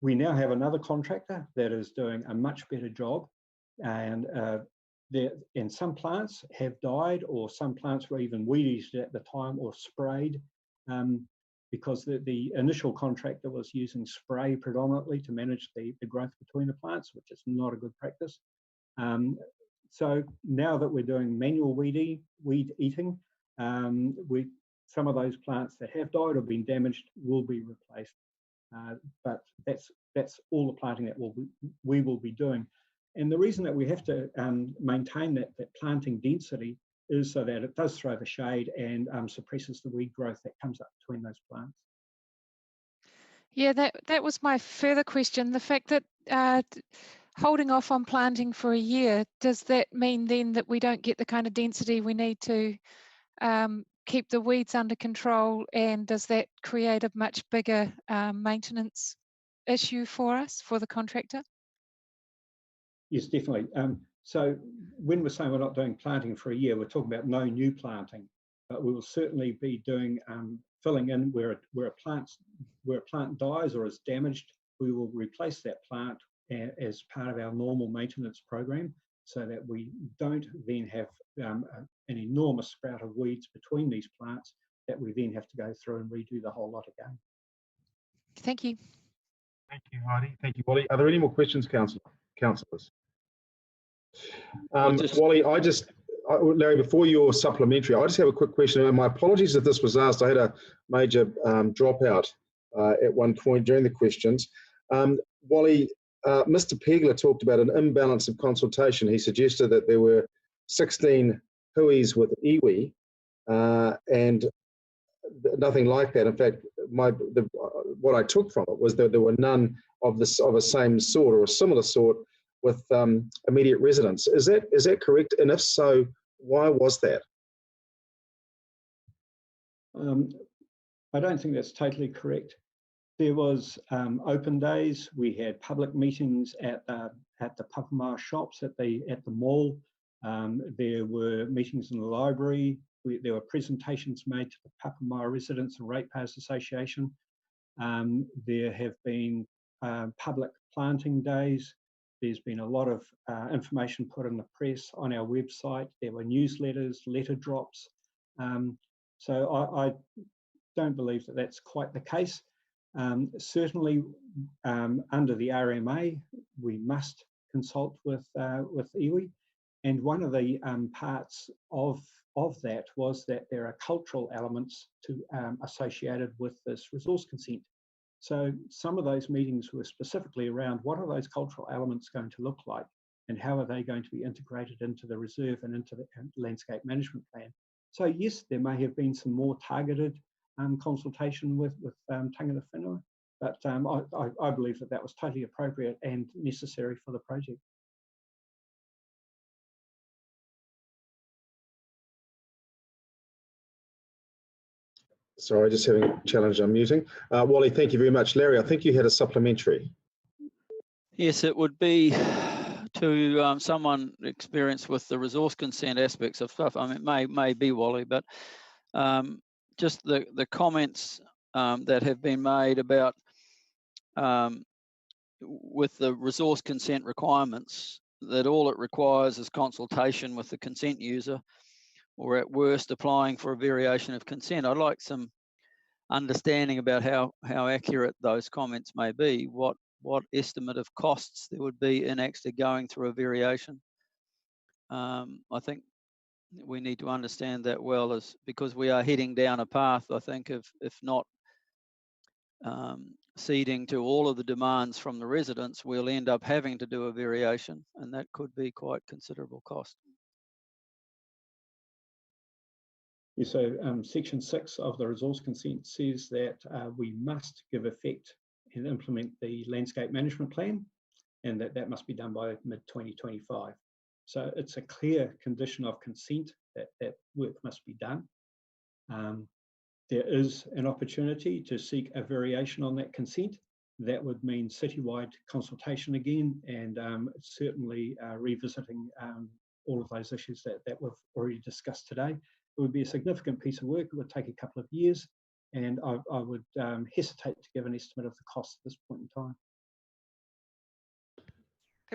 We now have another contractor that is doing a much better job, and some plants have died, or some plants were even weed eated at the time or sprayed, because the initial contractor was using spray predominantly to manage the growth between the plants, which is not a good practice. So now that we're doing manual weed eating, some of those plants that have died or been damaged will be replaced. But that's all the planting that we will be doing. And the reason that we have to maintain that planting density is so that it does throw the shade and suppresses the weed growth that comes up between those plants. Yeah, that was my further question. The fact that holding off on planting for a year, does that mean then that we don't get the kind of density we need to keep the weeds under control, and does that create a much bigger maintenance issue for us, for the contractor? Yes, definitely. So when we're saying we're not doing planting for a year, we're talking about no new planting, but we will certainly be doing filling in where a plant dies or is damaged. We will replace that plant as part of our normal maintenance program, so that we don't then have an enormous sprout of weeds between these plants that we then have to go through and redo the whole lot again. Thank you. Thank you, Heidi. Thank you, Wally. Are there any more questions, councillors? Wally, Larry, before your supplementary, I just have a quick question. And my apologies if this was asked. I had a major dropout at one point during the questions. Wally, Mr. Pegler talked about an imbalance of consultation. He suggested that there were 16 hui's with iwi, and nothing like that. In fact, what I took from it was that there were none of a same sort or a similar sort with immediate residents. Is that correct? And if so, why was that? I don't think that's totally correct. There was open days. We had public meetings at the Papamoa shops at the mall. There were meetings in the library. There were presentations made to the Papamoa Residents and Ratepayers Association. There have been public planting days. There's been a lot of information put in the press, on our website. There were newsletters, letter drops. So I don't believe that that's quite the case. Certainly, under the RMA, we must consult with iwi, and one of the parts of that was that there are cultural elements associated with this resource consent. So some of those meetings were specifically around what are those cultural elements going to look like, and how are they going to be integrated into the reserve and into the landscape management plan. So yes, there may have been some more targeted consultation with Tangata Whenua, but I believe that was totally appropriate and necessary for the project. Sorry, just having a challenge unmuting. Wally, thank you very much. Larry, I think you had a supplementary. Yes, it would be to someone experienced with the resource consent aspects of stuff. I mean, it may be Wally, but just the comments that have been made about with the resource consent requirements, that all it requires is consultation with the consent user, or at worst applying for a variation of consent. I'd like some understanding about how accurate those comments may be, what estimate of costs there would be in actually going through a variation. I think we need to understand that well, because we are heading down a path, I think, of, if not ceding to all of the demands from the residents, we'll end up having to do a variation, and that could be quite considerable cost. So Section 6 of the resource consent says that we must give effect and implement the landscape management plan, and that must be done by mid-2025. So it's a clear condition of consent that work must be done. There is an opportunity to seek a variation on that consent. That would mean citywide consultation again, and certainly revisiting all of those issues that we've already discussed today. It would be a significant piece of work. It would take a couple of years, and I would hesitate to give an estimate of the cost at this point in time.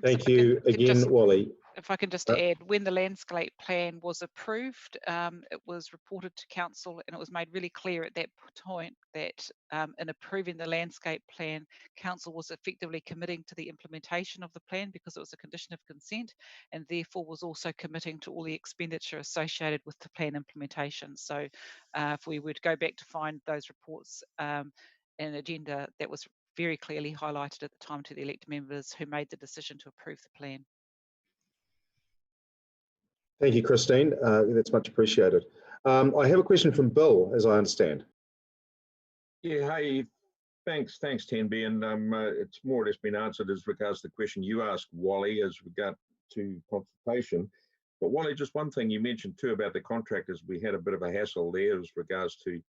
Thank you again, Wally. If I can just add, when the landscape plan was approved, it was reported to council, and it was made really clear at that point that in approving the landscape plan, council was effectively committing to the implementation of the plan because it was a condition of consent, and therefore was also committing to all the expenditure associated with the plan implementation. So if we were to go back to find those reports and agenda, that was very clearly highlighted at the time to the elected members who made the decision to approve the plan. Thank you, Christine. That's much appreciated. I have a question from Bill, as I understand. Yeah, hey, thanks, Tenby, and it's more or less been answered as regards to the question you asked, Wally, as regard to consultation. But Wally, just one thing you mentioned too about the contractors, we had a bit of a hassle there as regards to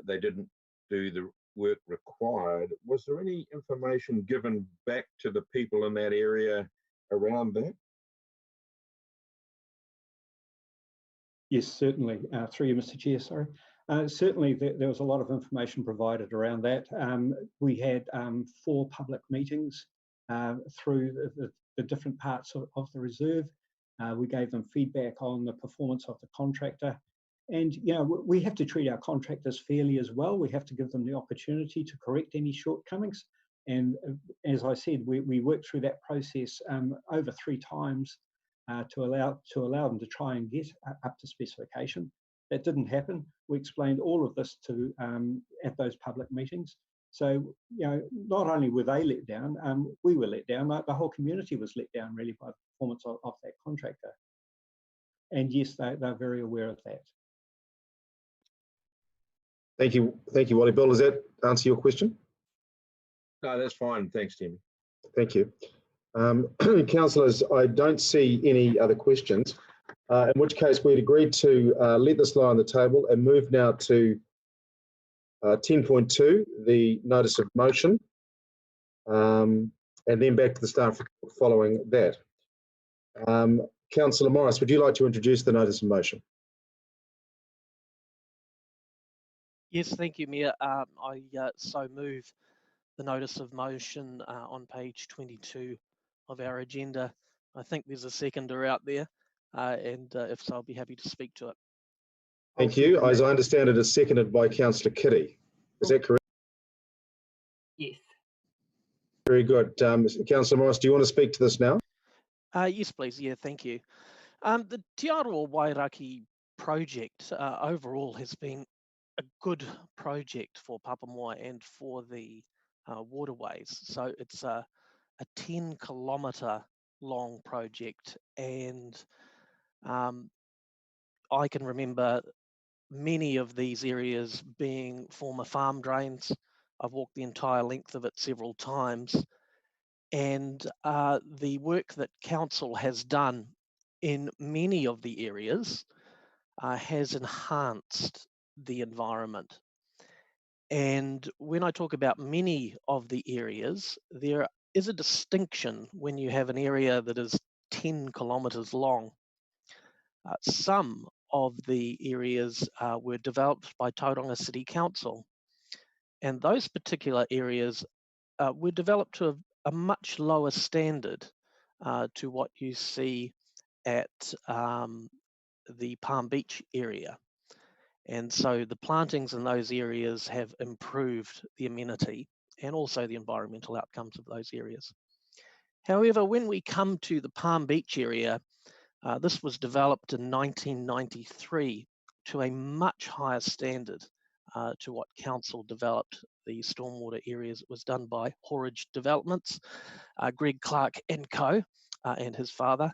they didn't do the work required. Was there any information given back to the people in that area around that? Yes, certainly. Through you, Mr. Chair, sorry. Certainly, there was a lot of information provided around that. We had 4 public meetings through the different parts of the reserve. We gave them feedback on the performance of the contractor. And, you know, we have to treat our contractors fairly as well. We have to give them the opportunity to correct any shortcomings. And as I said, we worked through that process over 3 times to allow them to try and get up to specification. That didn't happen. We explained all of this to at those public meetings. So, you know, not only were they let down, we were let down. The whole community was let down really by the performance of that contractor. And yes, they're very aware of that. Thank you, Wally. Bill, does that answer your question? No, that's fine. Thanks, Tim. Thank you. Councillors, I don't see any other questions, in which case we'd agreed to let this lie on the table and move now to 10.2, the notice of motion, and then back to the staff report following that. Councillor Morris, would you like to introduce the notice of motion? Yes, thank you, Mayor. I so move the notice of motion on page 22 of our agenda. I think there's a seconder out there, and if so, I'll be happy to speak to it. Thank you. As I understand it, is seconded by Councillor Kitty. Is that correct? Yes. Very good. Councillor Morris, do you want to speak to this now? Yes, please. Yeah, thank you. The Te Aroha Wairaki project overall has been a good project for Papamoa and for the waterways. So it's a 10-kilometre long project, and I can remember many of these areas being former farm drains. I've walked the entire length of it several times, and the work that council has done in many of the areas has enhanced the environment. And when I talk about many of the areas, there is a distinction when you have an area that is 10 kilometres long. Some of the areas were developed by Tauranga City Council, and those particular areas were developed to a much lower standard to what you see at the Palm Beach area. And so the plantings in those areas have improved the amenity and also the environmental outcomes of those areas. However, when we come to the Palm Beach area, this was developed in 1993 to a much higher standard to what council developed the stormwater areas. It was done by Horridge Developments, Greg Clark and Co. And his father,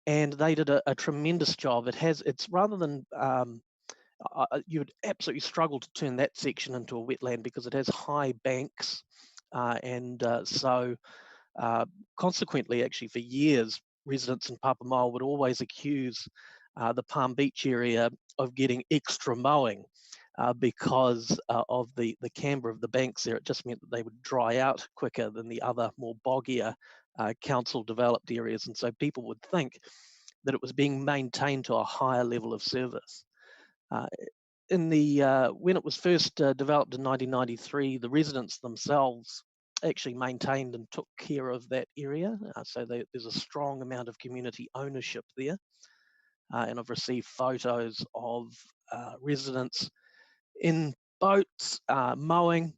and they did a tremendous job. It's rather than you would absolutely struggle to turn that section into a wetland because it has high banks, and so consequently, actually for years, residents in Papamoa would always accuse the Palm Beach area of getting extra mowing because of the camber of the banks there. It just meant that they would dry out quicker than the other more boggier council developed areas. And so people would think that it was being maintained to a higher level of service. When it was first developed in 1993, the residents themselves actually maintained and took care of that area. So there's a strong amount of community ownership there. And I've received photos of residents in boats, mowing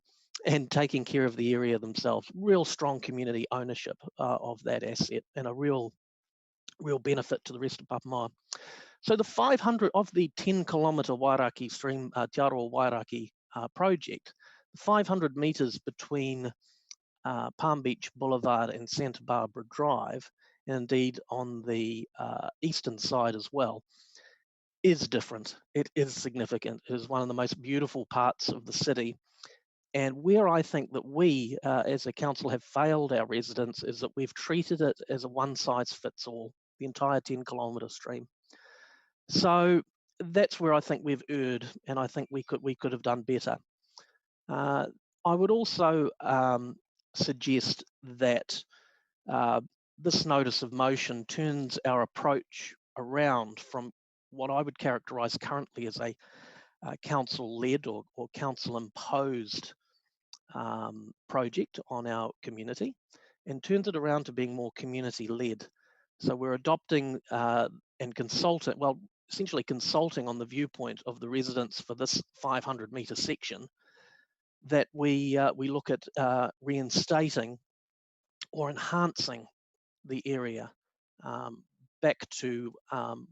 and taking care of the area themselves. Real strong community ownership of that asset, and a real benefit to the rest of Papamoa. So the 500 of the 10-kilometre Wairaki Stream, Te Aroha Wairaki project, 500 metres between Palm Beach Boulevard and Santa Barbara Drive, and indeed on the eastern side as well, is different. It is significant. It is one of the most beautiful parts of the city. And where I think that we, as a council, have failed our residents is that we've treated it as a one-size-fits-all, the entire 10-kilometre stream. So that's where I think we've erred, and I think we could have done better. I would also suggest that this notice of motion turns our approach around from what I would characterise currently as a council-led or council-imposed project on our community, and turns it around to being more community-led. So we're adopting and consulting, well, essentially consulting on the viewpoint of the residents for this 500-metre section, that we look at reinstating or enhancing the area back to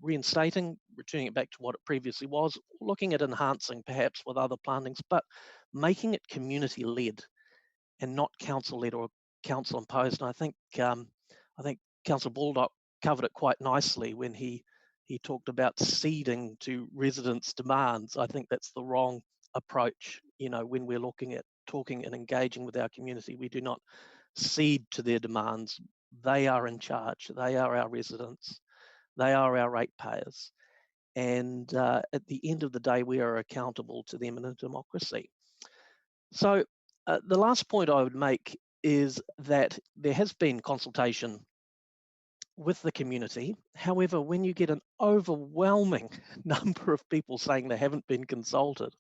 reinstating, returning it back to what it previously was, looking at enhancing perhaps with other plantings, but making it community-led and not council-led or council-imposed. And I think Councillor Baldock covered it quite nicely when he talked about ceding to residents' demands. I think that's the wrong approach. You know, when we're looking at talking and engaging with our community, we do not cede to their demands. They are in charge. They are our residents. They are our ratepayers. And at the end of the day, we are accountable to them in a democracy. So the last point I would make is that there has been consultation with the community. However, when you get an overwhelming number of people saying they haven't been consulted,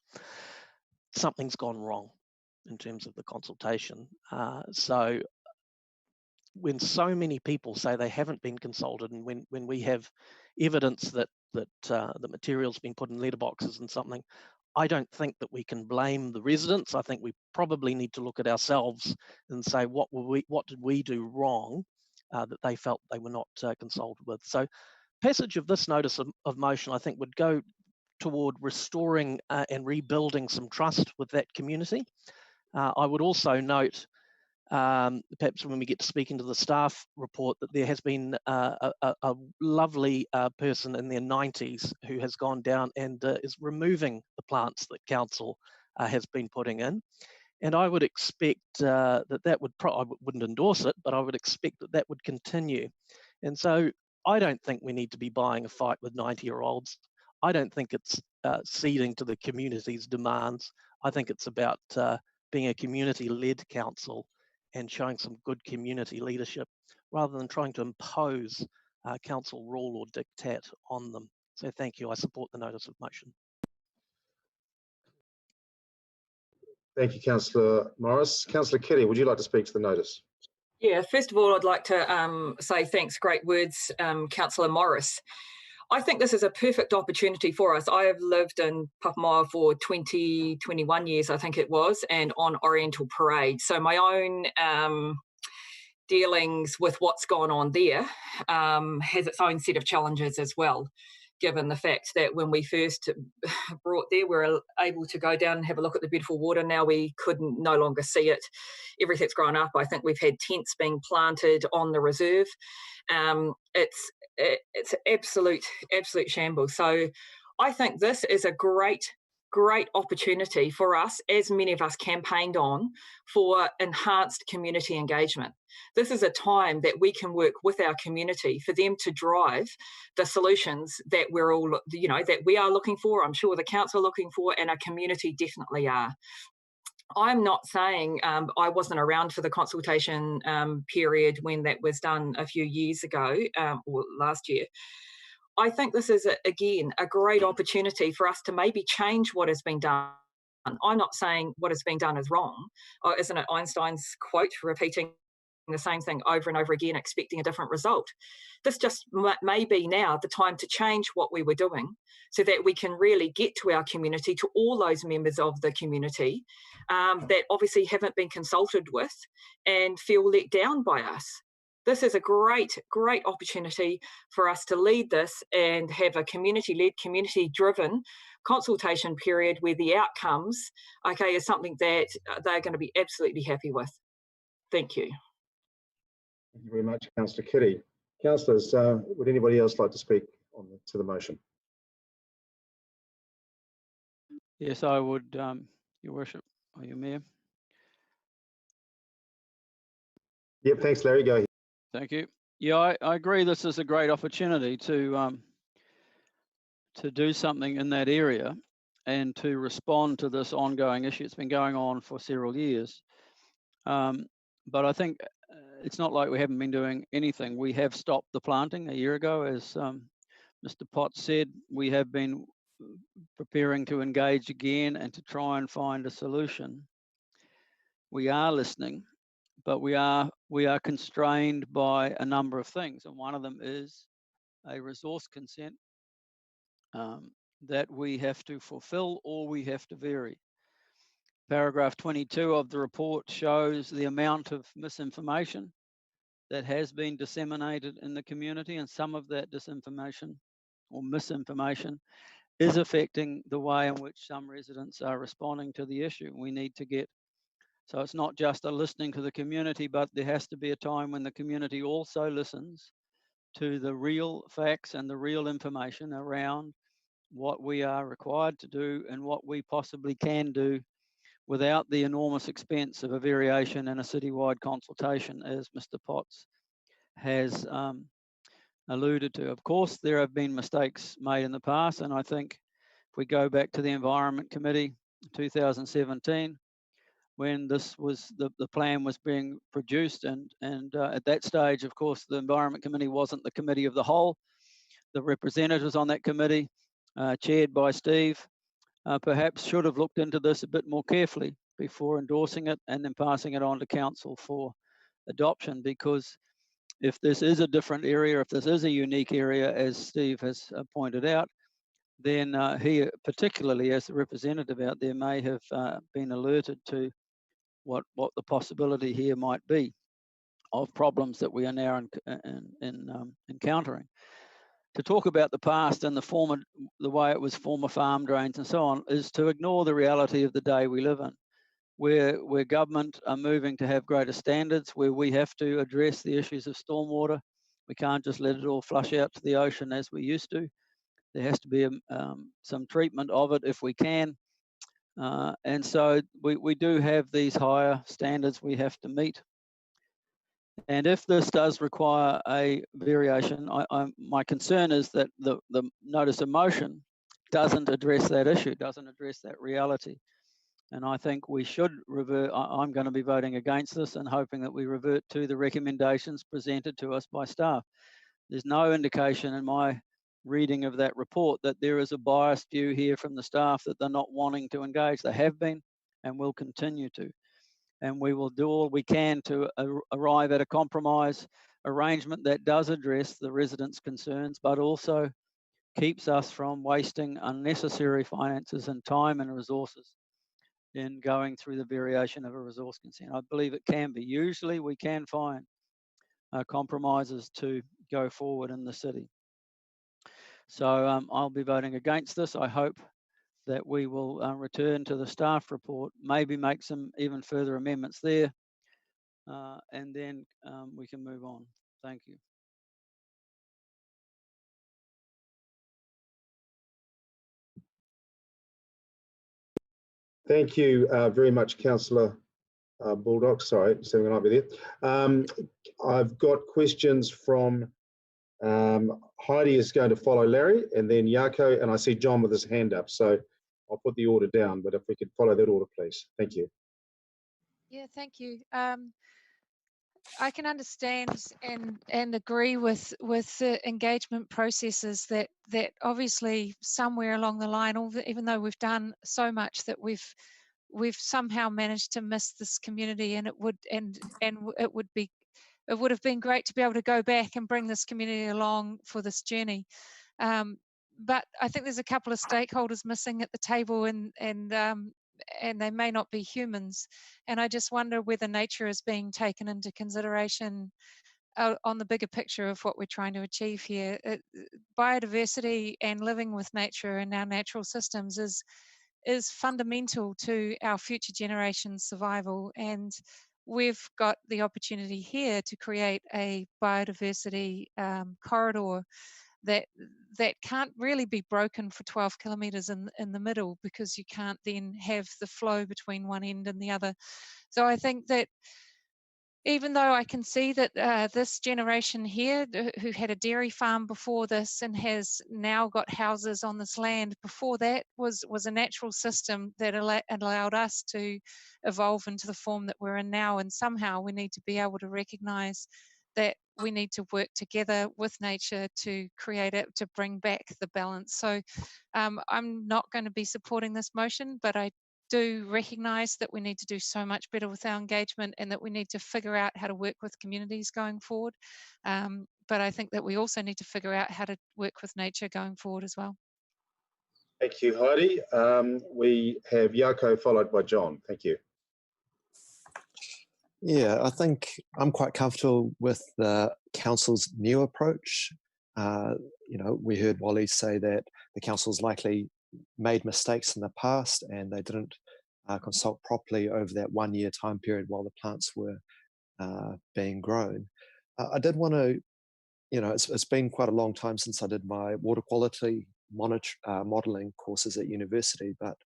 something's gone wrong in terms of the consultation. So when so many people say they haven't been consulted, and when we have evidence that the material's been put in letterboxes and something, I don't think that we can blame the residents. I think we probably need to look at ourselves and say, what did we do wrong that they felt they were not consulted with? So passage of this notice of motion, I think, would go toward restoring and rebuilding some trust with that community. I would also note, perhaps when we get to speaking to the staff report, that there has been a lovely person in their 90s who has gone down and is removing the plants that council has been putting in. And I would expect that would, I wouldn't endorse it, but I would expect that would continue. And so I don't think we need to be buying a fight with 90-year-olds. I don't think it's ceding to the community's demands. I think it's about being a community-led council and showing some good community leadership rather than trying to impose council rule or diktat on them. So thank you. I support the notice of motion. Thank you, Councillor Morris. Councillor Kelly, would you like to speak to the notice? Yeah, first of all, I'd like to say thanks, great words, Councillor Morris. I think this is a perfect opportunity for us. I have lived in Papamoa for 21 years, I think it was, and on Oriental Parade. So my own dealings with what's gone on there has its own set of challenges as well, given the fact that when we first brought there, we were able to go down and have a look at the beautiful water. Now we couldn't no longer see it. Everything's grown up. I think we've had tents being planted on the reserve. It's absolute shambles. So I think this is a great great opportunity for us, as many of us campaigned on, for enhanced community engagement. This is a time that we can work with our community for them to drive the solutions that we're all, you know, that we are looking for. I'm sure the council are looking for, and our community definitely are. I'm not saying I wasn't around for the consultation period when that was done a few years ago or last year. I think this is, again, a great opportunity for us to maybe change what has been done. I'm not saying what has been done is wrong. Isn't it Einstein's quote, repeating the same thing over and over again, expecting a different result? This just may be now the time to change what we were doing so that we can really get to our community, to all those members of the community that obviously haven't been consulted with and feel let down by us. This is a great, great opportunity for us to lead this and have a community-led, community-driven consultation period where the outcomes, okay, is something that they're going to be absolutely happy with. Thank you. Thank you very much, Councillor Kitty. Councillors, would anybody else like to speak to the motion? Yes, I would, Your Worship, or Your Mayor. Yep, thanks, Larry. Go ahead. Thank you. Yeah, I agree. This is a great opportunity to do something in that area and to respond to this ongoing issue. It's been going on for several years, but I think it's not like we haven't been doing anything. We have stopped the planting a year ago, as Mr. Potts said. We have been preparing to engage again and to try and find a solution. We are listening, but we are constrained by a number of things, and one of them is a resource consent that we have to fulfill or we have to vary. Paragraph 22 of the report shows the amount of misinformation that has been disseminated in the community, and some of that disinformation or misinformation is affecting the way in which some residents are responding to the issue. We need to get, so it's not just a listening to the community, but there has to be a time when the community also listens to the real facts and the real information around what we are required to do and what we possibly can do without the enormous expense of a variation in a citywide consultation, as Mr. Potts has alluded to. Of course, there have been mistakes made in the past, and I think if we go back to the Environment Committee in 2017, when this was the plan was being produced, and at that stage, of course, the Environment Committee wasn't the committee of the whole. The representatives on that committee, chaired by Steve, perhaps should have looked into this a bit more carefully before endorsing it and then passing it on to council for adoption, because if this is a different area, if this is a unique area, as Steve has pointed out, then he, particularly as the representative out there, may have been alerted to what the possibility here might be of problems that we are now encountering. To talk about the past and the way it was former farm drains and so on is to ignore the reality of the day we live in, where government are moving to have greater standards, where we have to address the issues of stormwater. We can't just let it all flush out to the ocean as we used to. There has to be some treatment of it if we can. And so we do have these higher standards we have to meet. And if this does require a variation, my concern is that the notice of motion doesn't address that issue, doesn't address that reality. And I think we should revert. I'm going to be voting against this and hoping that we revert to the recommendations presented to us by staff. There's no indication in my reading of that report that there is a biased view here from the staff that they're not wanting to engage. They have been and will continue to. And we will do all we can to arrive at a compromise arrangement that does address the residents' concerns, but also keeps us from wasting unnecessary finances and time and resources in going through the variation of a resource consent. I believe it can be. Usually we can find compromises to go forward in the city. So I'll be voting against this. I hope that we will return to the staff report, maybe make some even further amendments there, and then we can move on. Thank you. Thank you very much, Councillor Baldock. Sorry, just having a night with you. I've got questions from Heidi is going to follow Larry, and then Jaco, and I see John with his hand up. So I'll put the order down, but if we could follow that order, please. Thank you. Yeah, thank you. I can understand and agree with the engagement processes that obviously somewhere along the line, even though we've done so much, that we've somehow managed to miss this community, and it would have been great to be able to go back and bring this community along for this journey. But I think there's a couple of stakeholders missing at the table, and they may not be humans. And I just wonder whether nature is being taken into consideration on the bigger picture of what we're trying to achieve here. Biodiversity and living with nature and our natural systems is fundamental to our future generations' survival. And we've got the opportunity here to create a biodiversity corridor that can't really be broken for 12 kilometres in the middle, because you can't then have the flow between one end and the other. So I think that even though I can see that this generation here, who had a dairy farm before this and has now got houses on this land, before that was a natural system that allowed us to evolve into the form that we're in now. And somehow we need to be able to recognise that we need to work together with nature to create it, to bring back the balance. So I'm not going to be supporting this motion, but I do recognise that we need to do so much better with our engagement, and that we need to figure out how to work with communities going forward. But I think that we also need to figure out how to work with nature going forward as well. Thank you, Heidi. We have Jaco followed by John. Thank you. Yeah, I think I'm quite comfortable with the council's new approach. We heard Wally say that the council's likely made mistakes in the past, and they didn't consult properly over that 1 year time period while the plants were being grown. I did want to, it's been quite a long time since I did my water quality modelling courses at university, but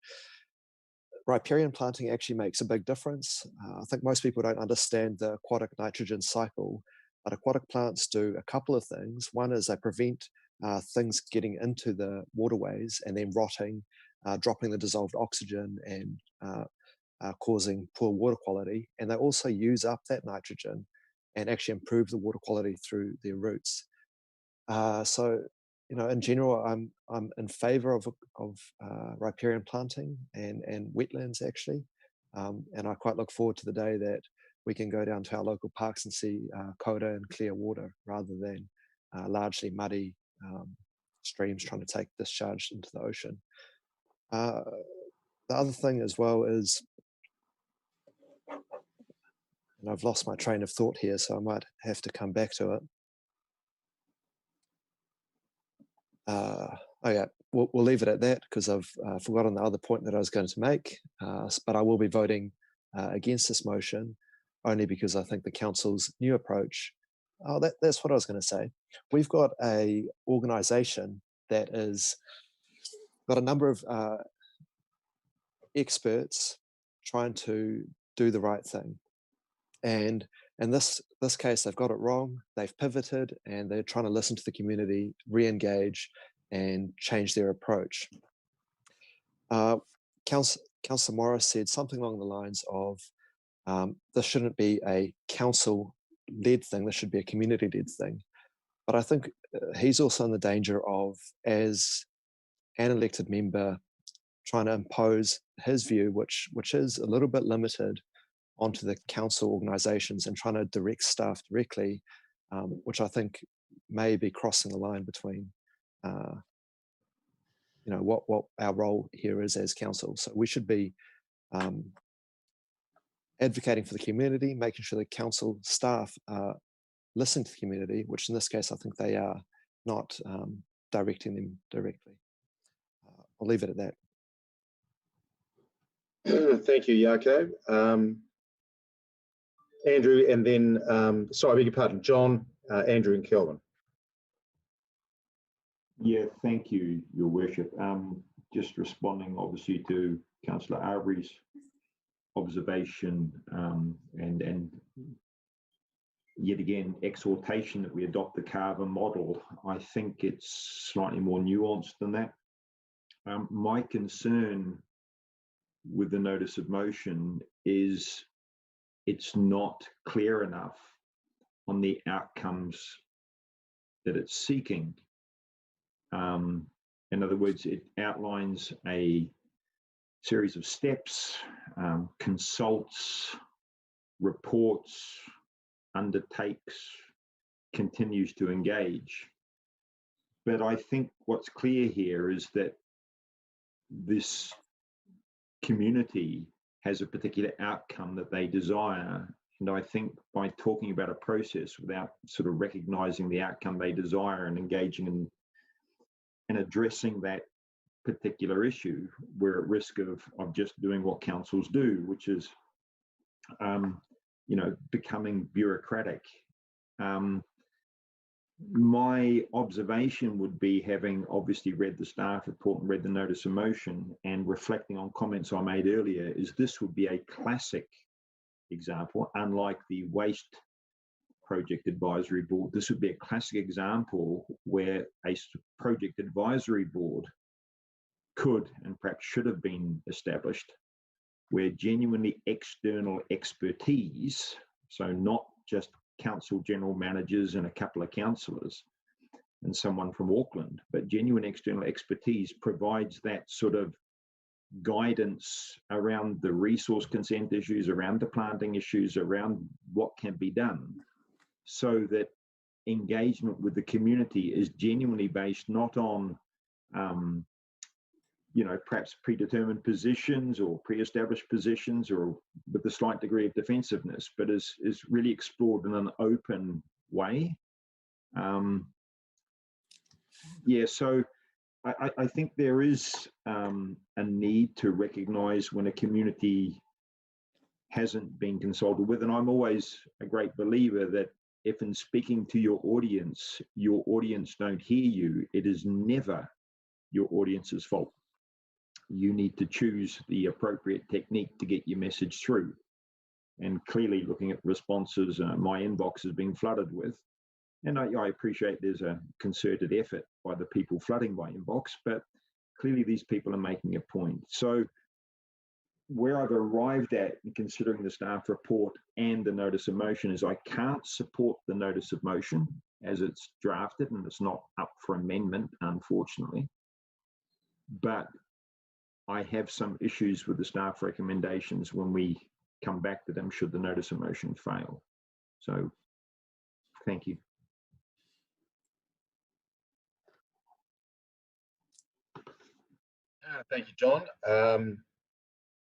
riparian planting actually makes a big difference. I think most people don't understand the aquatic nitrogen cycle, but aquatic plants do a couple of things. One is they prevent things getting into the waterways and then rotting, dropping the dissolved oxygen and causing poor water quality. And they also use up that nitrogen and actually improve the water quality through their roots. So, in general, I'm in favour of riparian planting and wetlands actually, and I quite look forward to the day that we can go down to our local parks and see coda and clear water rather than largely muddy streams trying to take discharge into the ocean. The other thing as well is, and I've lost my train of thought here, so I might have to come back to it. Oh yeah, we'll leave it at that because I've forgotten the other point that I was going to make, but I will be voting against this motion only because I think the council's new approach, that's what I was going to say. We've got a organisation that is got a number of experts trying to do the right thing. And in this case, they've got it wrong. They've pivoted and they're trying to listen to the community, re-engage and change their approach. Councillor Morris said something along the lines of, this shouldn't be a council-led thing, this should be a community-led thing. But I think he's also in the danger of, as an elected member, trying to impose his view, which is a little bit limited, onto the council organisations and trying to direct staff directly, which I think may be crossing the line between, what our role here is as council. So we should be advocating for the community, making sure the council staff are listening to the community, which in this case I think they are, not directing them directly. I'll leave it at that. Thank you, Jaco. Andrew, and then, sorry, I beg your pardon, John, Andrew and Kelvin. Yeah, thank you, Your Worship. Just responding obviously to Councillor Arbery's observation and yet again exhortation that we adopt the Carver model. I think it's slightly more nuanced than that. My concern with the notice of motion is it's not clear enough on the outcomes that it's seeking. In other words, it outlines a series of steps, consults, reports, undertakes, continues to engage. But I think what's clear here is that this community has a particular outcome that they desire. And I think by talking about a process without sort of recognizing the outcome they desire and engaging in addressing that particular issue, we're at risk of just doing what councils do, which is, becoming bureaucratic. My observation would be, having obviously read the staff report and read the notice of motion and reflecting on comments I made earlier, is this would be a classic example, unlike the Waste Project Advisory Board. This would be a classic example where a project advisory board could and perhaps should have been established, where genuinely external expertise, so not just council general managers and a couple of councillors and someone from Auckland, but genuine external expertise provides that sort of guidance around the resource consent issues, around the planting issues, around what can be done, so that engagement with the community is genuinely based not on perhaps predetermined positions or pre-established positions or with a slight degree of defensiveness, but is really explored in an open way. So I think there is a need to recognise when a community hasn't been consulted with, and I'm always a great believer that if in speaking to your audience don't hear you, it is never your audience's fault. You need to choose the appropriate technique to get your message through. And clearly, looking at responses, my inbox is being flooded with, and I appreciate there's a concerted effort by the people flooding my inbox, but clearly these people are making a point. So where I've arrived at in considering the staff report and the notice of motion is I can't support the notice of motion as it's drafted, and it's not up for amendment, unfortunately. But I have some issues with the staff recommendations when we come back to them should the notice of motion fail. So thank you. Thank you, John.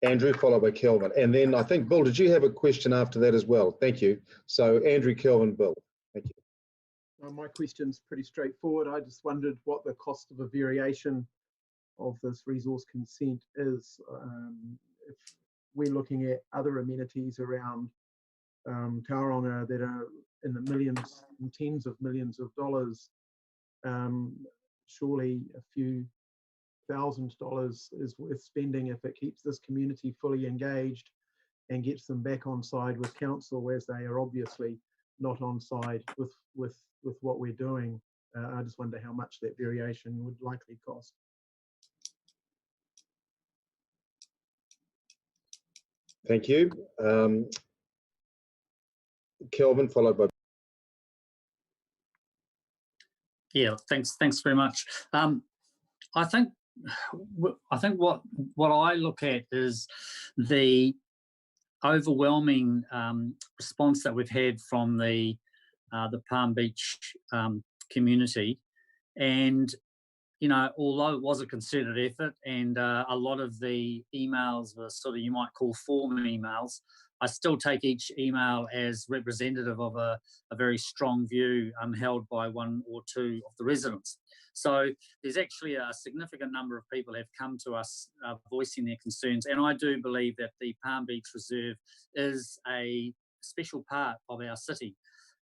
Andrew, followed by Kelvin. And then I think, Bill, did you have a question after that as well? Thank you. So Andrew, Kelvin, Bill. Thank you. My question's pretty straightforward. I just wondered what the cost of a variation of this resource consent is. If we're looking at other amenities around Tauranga that are in the millions and tens of millions of dollars, surely a few $1,000s is worth spending if it keeps this community fully engaged and gets them back on side with council, whereas they are obviously not on side with what we're doing. I just wonder how much that variation would likely cost. Thank you. Kelvin, followed by. Yeah, thanks very much. I think what I look at is the overwhelming response that we've had from the Palm Beach community, and although it was a concerted effort and a lot of the emails were sort of, you might call form emails, I still take each email as representative of a very strong view held by one or two of the residents. So there's actually a significant number of people have come to us voicing their concerns, and I do believe that the Palm Beach Reserve is a special part of our city.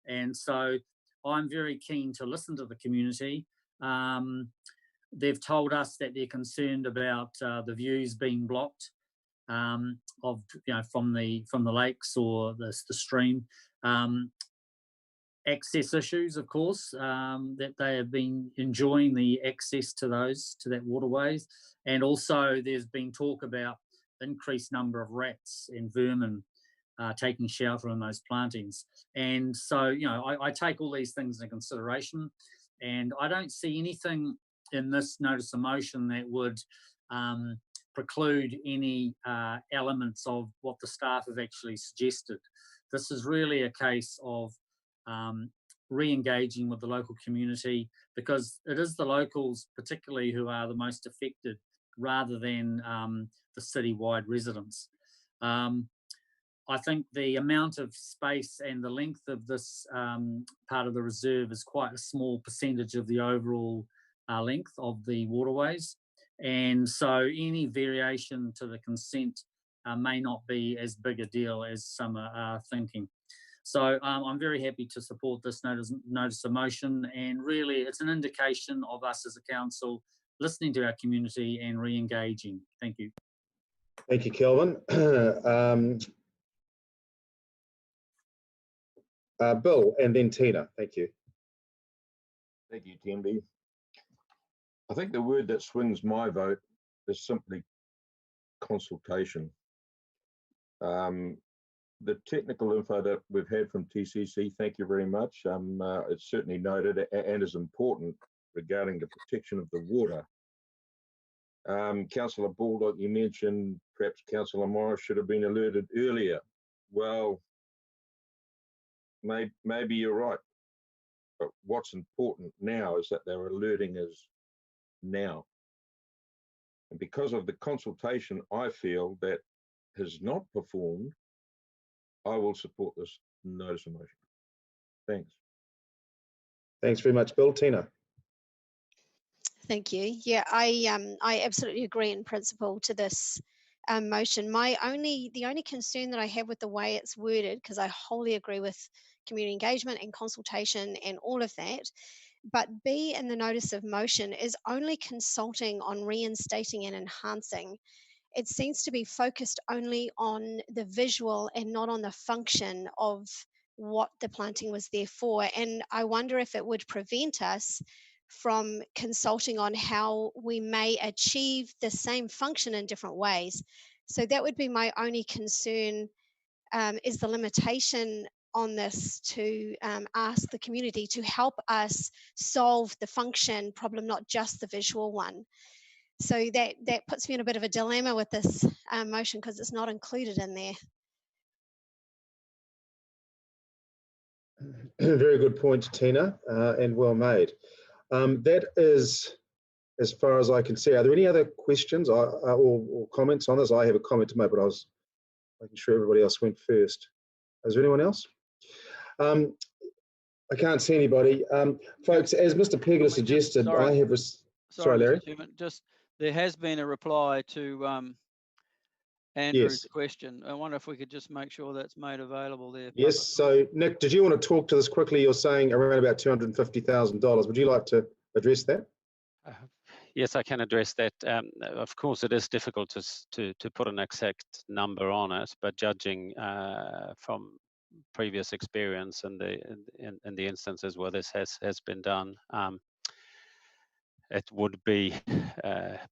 And so I'm very keen to listen to the community. They've told us that they're concerned about the views being blocked. of from the lakes or the stream. Access issues, of course, that they have been enjoying the access to that waterways, and also there's been talk about increased number of rats and vermin taking shelter in those plantings. And so, I take all these things into consideration, and I don't see anything in this notice of motion that would preclude any elements of what the staff have actually suggested. This is really a case of re-engaging with the local community, because it is the locals particularly who are the most affected, rather than the citywide residents. I think the amount of space and the length of this part of the reserve is quite a small percentage of the overall length of the waterways, and so any variation to the consent may not be as big a deal as some are thinking. So I'm very happy to support this notice of motion, and really it's an indication of us as a council listening to our community and re-engaging. Thank you. Thank you, Kelvin. Bill, and then Tina. Thank you. Thank you, Tenby. I think the word that swings my vote is simply consultation. The technical info that we've had from TCC, thank you very much. It's certainly noted and is important regarding the protection of the water. Councillor Baldock, you mentioned perhaps Councillor Morris should have been alerted earlier. Well, maybe you're right. But what's important now is that they're alerting us now. And because of the consultation, I feel that has not performed, I will support this notice of motion. Thanks. Thanks very much, Bill. Tina. Thank you. Yeah, I absolutely agree in principle to this motion. The only concern that I have with the way it's worded, because I wholly agree with community engagement and consultation and all of that, but B in the notice of motion is only consulting on reinstating and enhancing. It seems to be focused only on the visual and not on the function of what the planting was there for. And I wonder if it would prevent us from consulting on how we may achieve the same function in different ways. So that would be my only concern, is the limitation on this to ask the community to help us solve the function problem, not just the visual one. So that puts me in a bit of a dilemma with this motion, because it's not included in there. Very good point, Tina, and well made. That is, as far as I can see. Are there any other questions or comments on this? I have a comment to make, but I was making sure everybody else went first. Is there anyone else? I can't see anybody. Folks, as Mr. Pegler suggested, I have... Sorry, Larry. Just, there has been a reply to Andrew's question. I wonder if we could just make sure that's made available there. Yes, so Nick, did you want to talk to this quickly? You're saying around about $250,000. Would you like to address that? Yes, I can address that. Of course, it is difficult to put an exact number on it, but judging from previous experience in the instances where this has been done, it would be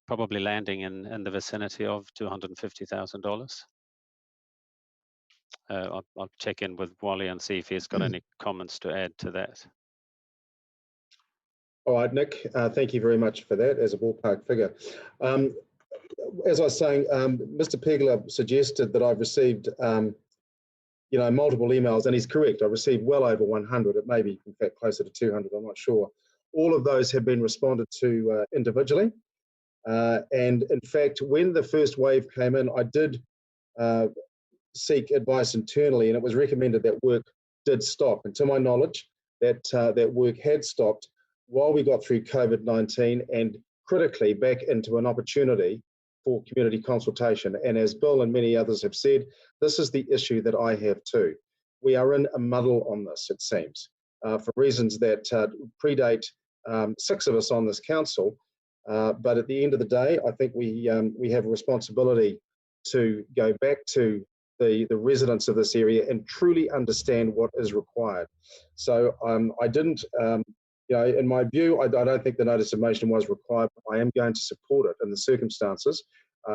probably landing in the vicinity of $250,000. I'll check in with Wally and see if he's got any comments to add to that. All right, Nick, thank you very much for that as a ballpark figure. As I was saying, Mr. Pegler suggested that I've received multiple emails, and he's correct. I've received well over 100. It may be, in fact, closer to 200. I'm not sure. All of those have been responded to individually. And in fact, when the first wave came in, I did seek advice internally, and it was recommended that work did stop. And to my knowledge, that work had stopped while we got through COVID-19, and critically back into an opportunity for community consultation. And as Bill and many others have said, this is the issue that I have too. We are in a muddle on this, it seems, for reasons that predate 6 of us on this council. But at the end of the day, I think we have a responsibility to go back to the residents of this area and truly understand what is required. So I didn't, in my view, I don't think the notice of motion was required, but I am going to support it in the circumstances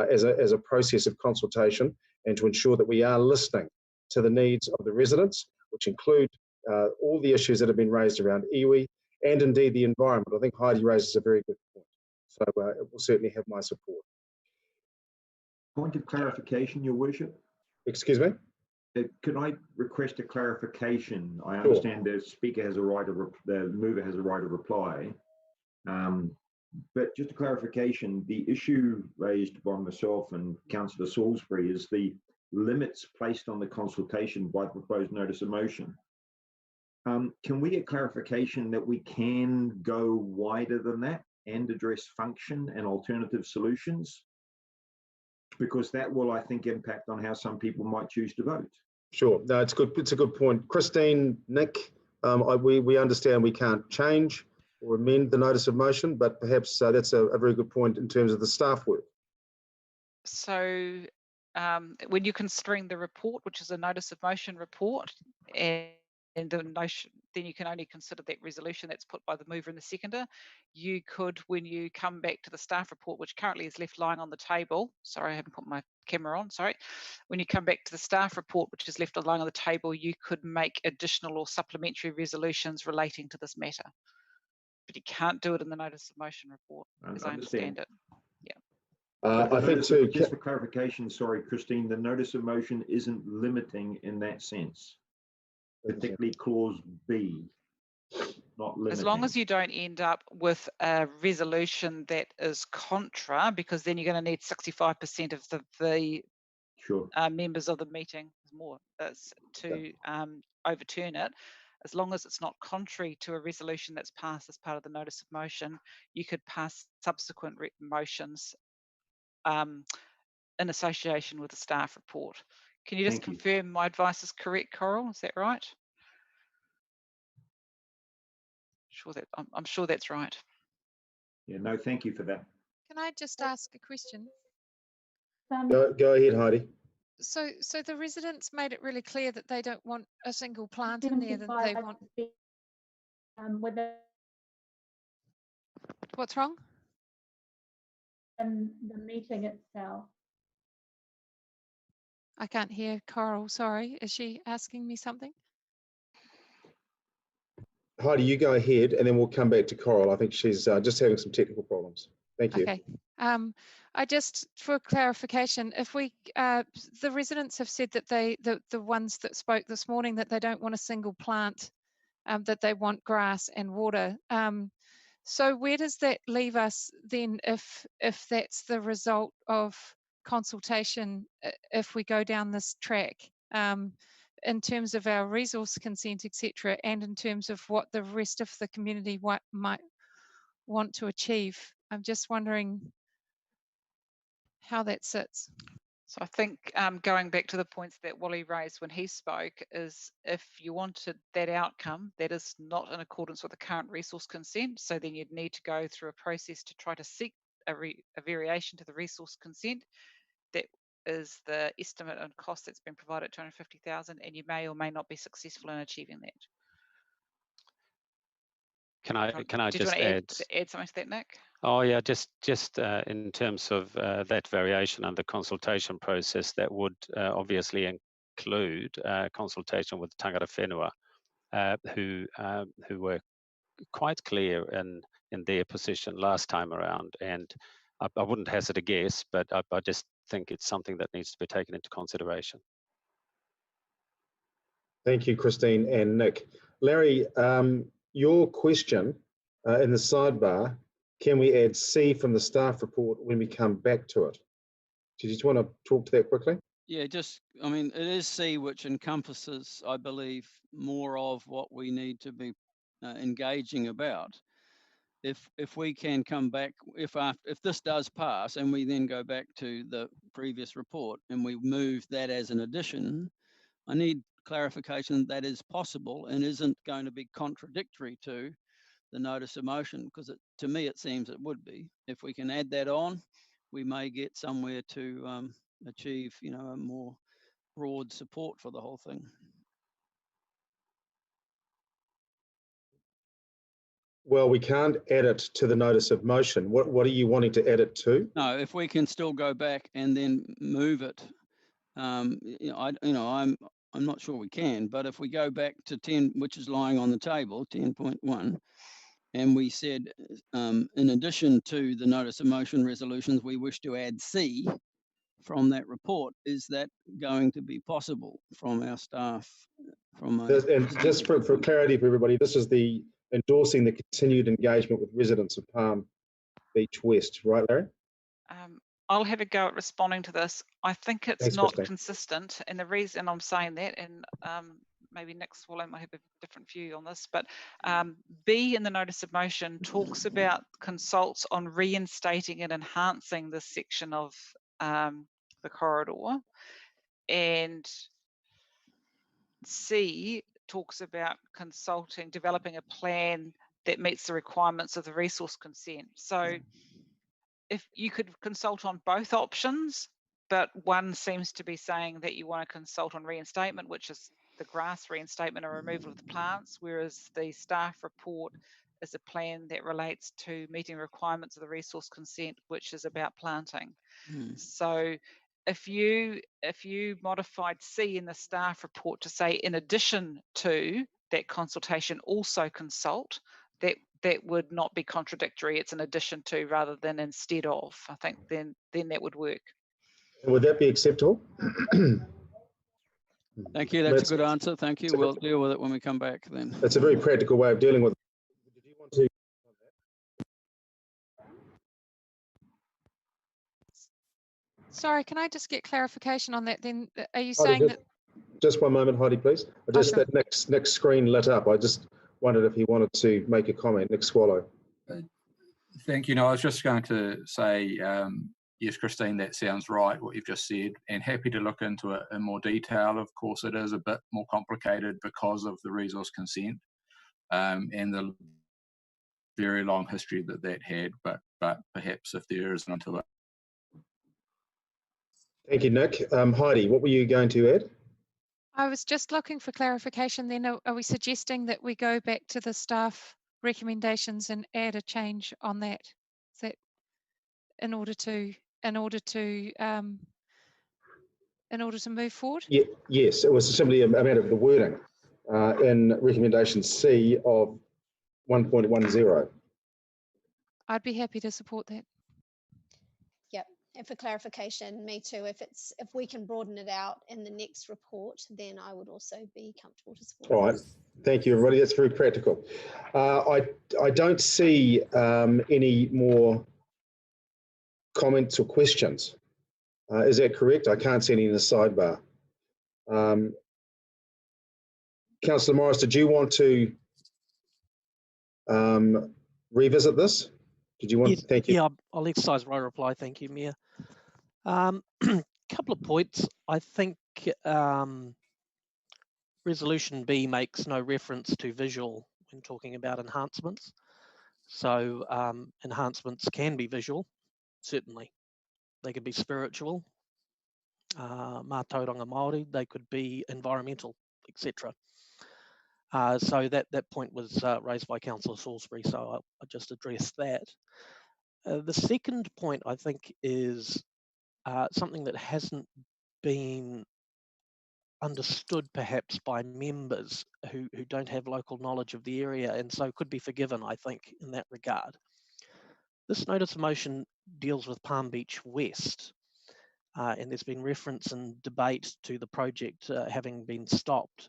as a process of consultation and to ensure that we are listening to the needs of the residents, which include all the issues that have been raised around iwi and indeed the environment. I think Heidi raises a very good point. So it will certainly have my support. Point of clarification, Your Worship. Excuse me? Could I request a clarification? I Sure. understand the speaker has a right of, the mover has a right of reply. But just a clarification, the issue raised by myself and Councillor Salisbury is the limits placed on the consultation by the proposed notice of motion. Can we get clarification that we can go wider than that and address function and alternative solutions? Because that will, I think, impact on how some people might choose to vote. Sure, no, it's good. It's a good point. Christine, Nick, we understand we can't change or amend the notice of motion, but perhaps that's a very good point in terms of the staff work. So when you're considering the report, which is a notice of motion report, and the notion, then you can only consider that resolution that's put by the mover and the seconder. You could, when you come back to the staff report, which currently is left lying on the table, sorry, I haven't put my camera on, sorry. When you come back to the staff report, which is left lying on the table, you could make additional or supplementary resolutions relating to this matter. But you can't do it in the notice of motion report, as I understand it. Yeah. I think too, just for clarification, sorry, Christine, the notice of motion isn't limiting in that sense, particularly clause B, not limiting. As long as you don't end up with a resolution that is contra, because then you're going to need 65% of the sure. Members of the meeting, more, to overturn it. As long as it's not contrary to a resolution that's passed as part of the notice of motion, you could pass subsequent motions in association with the staff report. Can you just confirm my advice is correct, Coral? Is that right? I'm sure that's right. Yeah, no, thank you for that. Can I just ask a question? Go ahead, Heidi. So the residents made it really clear that they don't want a single plant in there, that they want. What's wrong? The meeting itself. I can't hear Coral, sorry. Is she asking me something? Heidi, you go ahead and then we'll come back to Coral. I think she's just having some technical problems. Thank you. Okay. I just, for clarification, if we, the residents have said that the ones that spoke this morning, that they don't want a single plant, that they want grass and water. So where does that leave us then if that's the result of consultation, if we go down this track, in terms of our resource consent, etc., and in terms of what the rest of the community might want to achieve? I'm just wondering how that sits. So I think going back to the points that Wally raised when he spoke is if you wanted that outcome that is not in accordance with the current resource consent, so then you'd need to go through a process to try to seek a variation to the resource consent. That is the estimate and cost that's been provided, 250,000, and you may or may not be successful in achieving that. Can I Did you just want to add something to that, Nick? Oh yeah, just in terms of that variation and the consultation process, that would obviously include consultation with Tangata Whenua, who were quite clear in their position last time around. And I wouldn't hazard a guess, but I just think it's something that needs to be taken into consideration. Thank you, Christine and Nick. Larry, your question in the sidebar, can we add C from the staff report when we come back to it? Do you just want to talk to that quickly? Yeah, I mean, it is C, which encompasses, I believe, more of what we need to be engaging about. If we can come back, if this does pass and we then go back to the previous report and we move that as an addition, I need clarification that is possible and isn't going to be contradictory to the notice of motion, because to me it seems it would be. If we can add that on, we may get somewhere to achieve, you know, a more broad support for the whole thing. Well, we can't add it to the notice of motion. What are you wanting to add it to? No, if we can still go back and then move it, I'm not sure we can, but if we go back to 10, which is lying on the table, 10.1, and we said, in addition to the notice of motion resolutions, we wish to add C from that report. Is that going to be possible from our staff? And just for clarity for everybody, this is the endorsing the continued engagement with residents of Palm Beach West, right, Larry? I'll have a go at responding to this. I think it's Thanks, not Christine. consistent, and the reason I'm saying that, and maybe Nick Swallow might have a different view on this, but B in the notice of motion talks about consults on reinstating and enhancing this section of the corridor, and C talks about consulting, developing a plan that meets the requirements of the resource consent. So if you could consult on both options, but one seems to be saying that you want to consult on reinstatement, which is the grass reinstatement and removal of the plants, whereas the staff report is a plan that relates to meeting requirements of the resource consent, which is about planting. So if you modified C in the staff report to say, in addition to that consultation, also consult, that would not be contradictory. It's an addition to rather than instead of. I think then that would work. Would that be acceptable? Thank you. That's a good answer. Thank you. We'll deal with it when we come back then. That's a very practical way of dealing with it. Did you want to? Sorry, can I just get clarification on that then? Are you Heidi, saying that? Just one moment, Heidi, please. Just sure. that next screen lit up. I just wondered if you wanted to make a comment. Nick Swallow. Thank you. No, I was just going to say, yes, Christine, that sounds right, what you've just said, and happy to look into it in more detail. Of course, it is a bit more complicated because of the resource consent and the very long history that had, but perhaps if there is none to it. Thank you, Nick. Heidi, what were you going to add? I was just looking for clarification then. Are we suggesting that we go back to the staff recommendations and add a change on that? Is that in order to move forward? Yeah, yes, it was simply a matter of the wording in recommendation C of 1.10. I'd be happy to support that. Yep, and for clarification, me too. If we can broaden it out in the next report, then I would also be comfortable to support. All right, thank you, everybody. That's very practical. I don't see any more comments or questions. Is that correct? I can't see any in the sidebar. Councillor Morris, did you want to revisit this? Did you want? Yes, thank you. Yeah, I'll exercise my reply. Thank you, Mayor. Couple of points. I think Resolution B makes no reference to visual when talking about enhancements. So enhancements can be visual, certainly. They could be spiritual, mātauranga Māori, they could be environmental, etc. So that point was raised by Councillor Salisbury, so I just addressed that. The second point, I think, is something that hasn't been understood perhaps by members who don't have local knowledge of the area, and so could be forgiven, I think, in that regard. This notice of motion deals with Palm Beach West, and there's been reference and debate to the project having been stopped.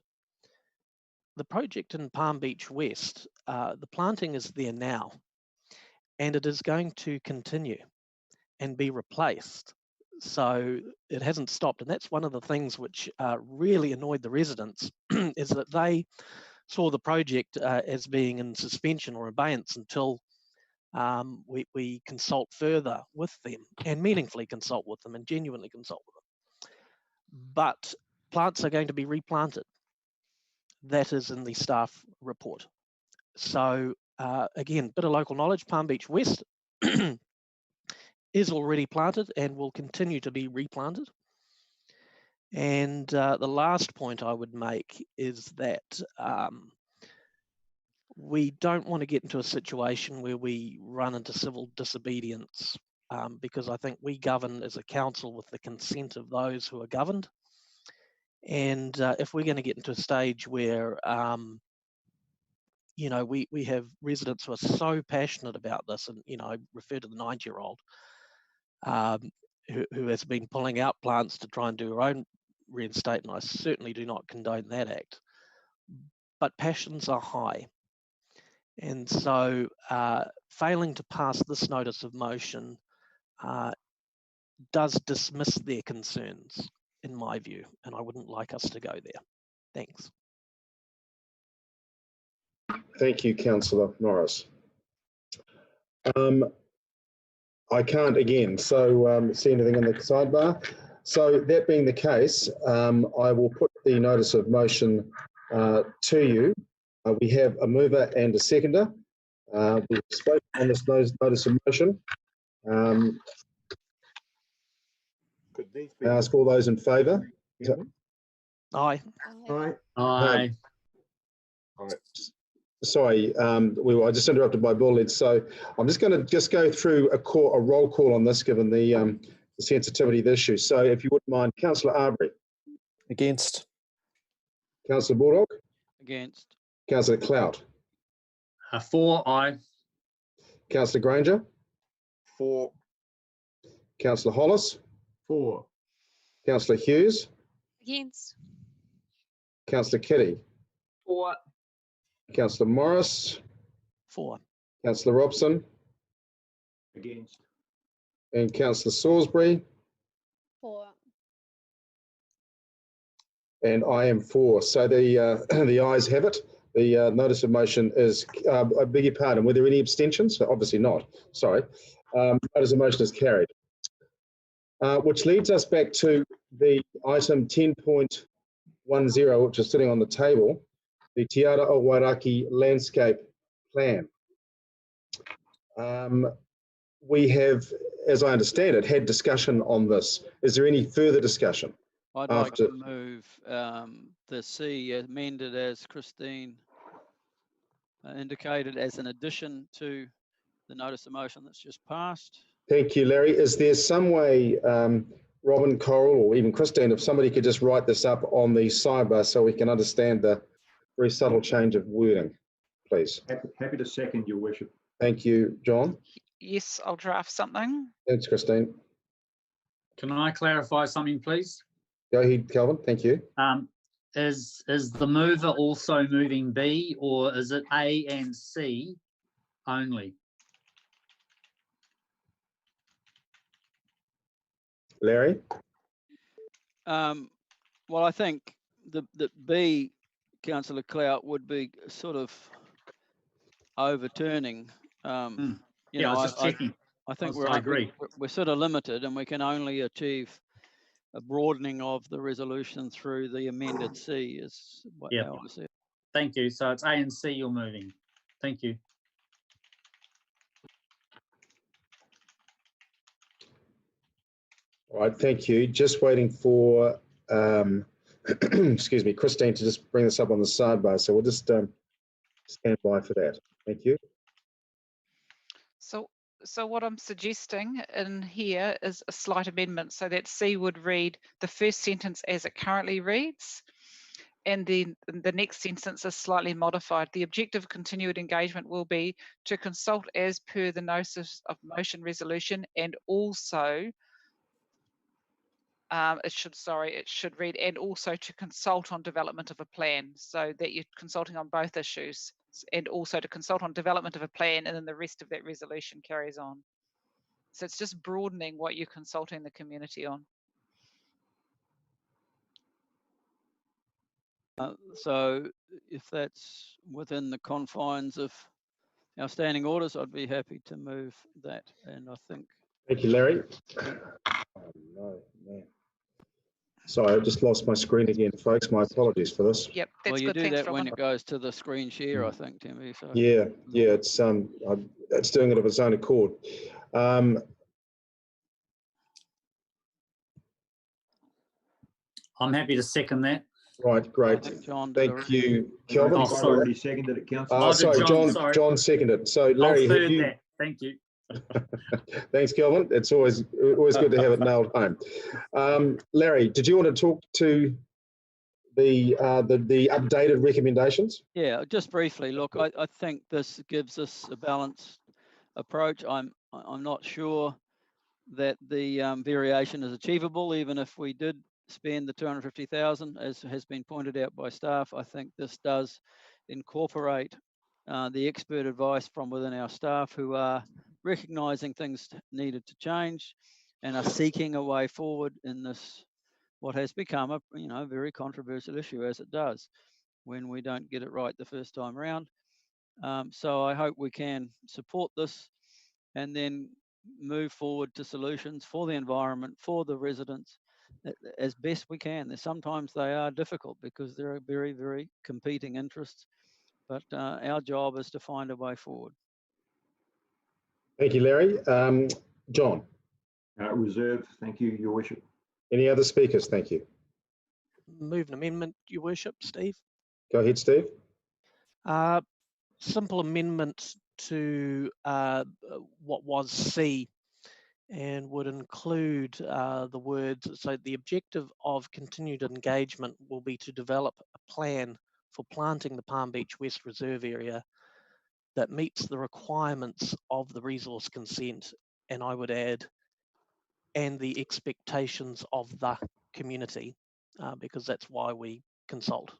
The project in Palm Beach West, the planting is there now, and it is going to continue and be replaced. So it hasn't stopped, and that's one of the things which really annoyed the residents, is that they saw the project as being in suspension or abeyance until we consult further with them and meaningfully consult with them and genuinely consult with them. But plants are going to be replanted. That is in the staff report. So again, bit of local knowledge, Palm Beach West is already planted and will continue to be replanted. And the last point I would make is that we don't want to get into a situation where we run into civil disobedience, because I think we govern as a council with the consent of those who are governed. And if we're going to get into a stage where, you know, we have residents who are so passionate about this, and, you know, I refer to the 90-year-old who has been pulling out plants to try and do her own reinstate, and I certainly do not condone that act. But passions are high. And so failing to pass this notice of motion does dismiss their concerns, in my view, and I wouldn't like us to go there. Thanks. Thank you, Councillor Norris. I can't again, so see anything in the sidebar. So that being the case, I will put the notice of motion to you. We have a mover and a seconder. We've spoken on this notice of motion. I ask all those in favour. Aye. Aye. Aye. Sorry, I just interrupted by Bullhead. So I'm just going to go through a roll call on this, given the sensitivity of the issue. So if you wouldn't mind, Councillor Arbery. Against. Councillor Bulldog. Against. Councillor Clout. For. Aye. Councillor Granger. For. Councillor Hollis. For. Councillor Hughes. Against. Councillor Kitty. For. Councillor Morris. For. Councillor Robson. Against. And Councillor Salisbury. For. And I am for. So the ayes have it. The notice of motion is, I beg your pardon, were there any abstentions? Obviously not, sorry. Notice of motion is carried. Which leads us back to the item 10.10, which is sitting on the table, the Te Ara o Wairaki Landscape Plan. We have, as I understand it, had discussion on this. Is there any further discussion? I'd like to move the C amended as Christine indicated as an addition to the notice of motion that's just passed. Thank you, Larry. Is there some way, Robin, Coral, or even Christine, if somebody could just write this up on the sidebar so we can understand the very subtle change of wording, please? Happy to second, Your Worship. Thank you, John. Yes, I'll draft something. Thanks, Christine. Can I clarify something, please? Go ahead, Calvin. Thank you. Is the mover also moving B, or is it A and C only? Larry? Well, I think the B, Councillor Clout, would be sort of overturning. You know, I was just checking. I think I agree. we're sort of limited, and we can only achieve a broadening of the resolution through the amended C, is what how I see it. Thank you. So it's A and C you're moving. Thank you. All right, thank you. Just waiting for, excuse me, Christine to just bring this up on the sidebar. So we'll just stand by for that. Thank you. So what I'm suggesting in here is a slight amendment so that C would read the first sentence as it currently reads, and then the next sentence is slightly modified. The objective of continued engagement will be to consult as per the notice of motion resolution, and also it should read, and also to consult on development of a plan, so that you're consulting on both issues, and also to consult on development of a plan, and then the rest of that resolution carries on. So it's just broadening what you're consulting the community on. So if that's within the confines of our standing orders, I'd be happy to move that. And I think. Thank you, Larry. Oh, no, man. Sorry, I just lost my screen again, folks. My apologies for this. Yep, that's well, you good. do Thanks, that Robin. when it goes to the screen share, I think, Timmy. So. Yeah, it's doing it of its own accord. I'm happy to second that. Right, great. John Thank you, Kelvin. Oh, I've sorry. already seconded it, Councillor. Oh, did Sorry, John, John. sorry. John seconded. So, I'll Larry, have third you? that. Thank you. Thanks, Kelvin. It's always good to have it nailed home. Larry, did you want to talk to the updated recommendations? Yeah, just briefly. Look, I think this gives us a balanced approach. I'm not sure that the variation is achievable, even if we did spend the 250,000, as has been pointed out by staff. I think this does incorporate the expert advice from within our staff, who are recognising things needed to change and are seeking a way forward in this, what has become a very controversial issue, as it does when we don't get it right the first time around. So I hope we can support this and then move forward to solutions for the environment, for the residents, as best we can. Sometimes they are difficult because there are very, very competing interests, but our job is to find a way forward. Thank you, Larry. John? Reserve. Thank you, Your Worship. Any other speakers? Thank you. Move an amendment, Your Worship. Steve? Go ahead, Steve. Simple amendment to what was C, and would include the words, so the objective of continued engagement will be to develop a plan for planting the Palm Beach West Reserve Area that meets the requirements of the resource consent, and I would add, and the expectations of the community, because that's why we consult.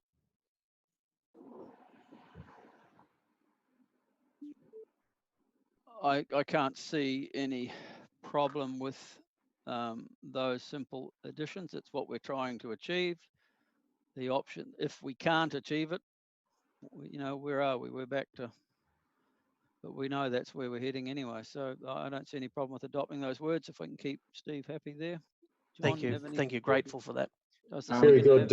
I can't see any problem with those simple additions. It's what we're trying to achieve. The option, if we can't achieve it, where are we? We're back to, but we know that's where we're heading anyway. So I don't see any problem with adopting those words if we can keep Steve happy there. John, Thank you. Grateful for that. Very good.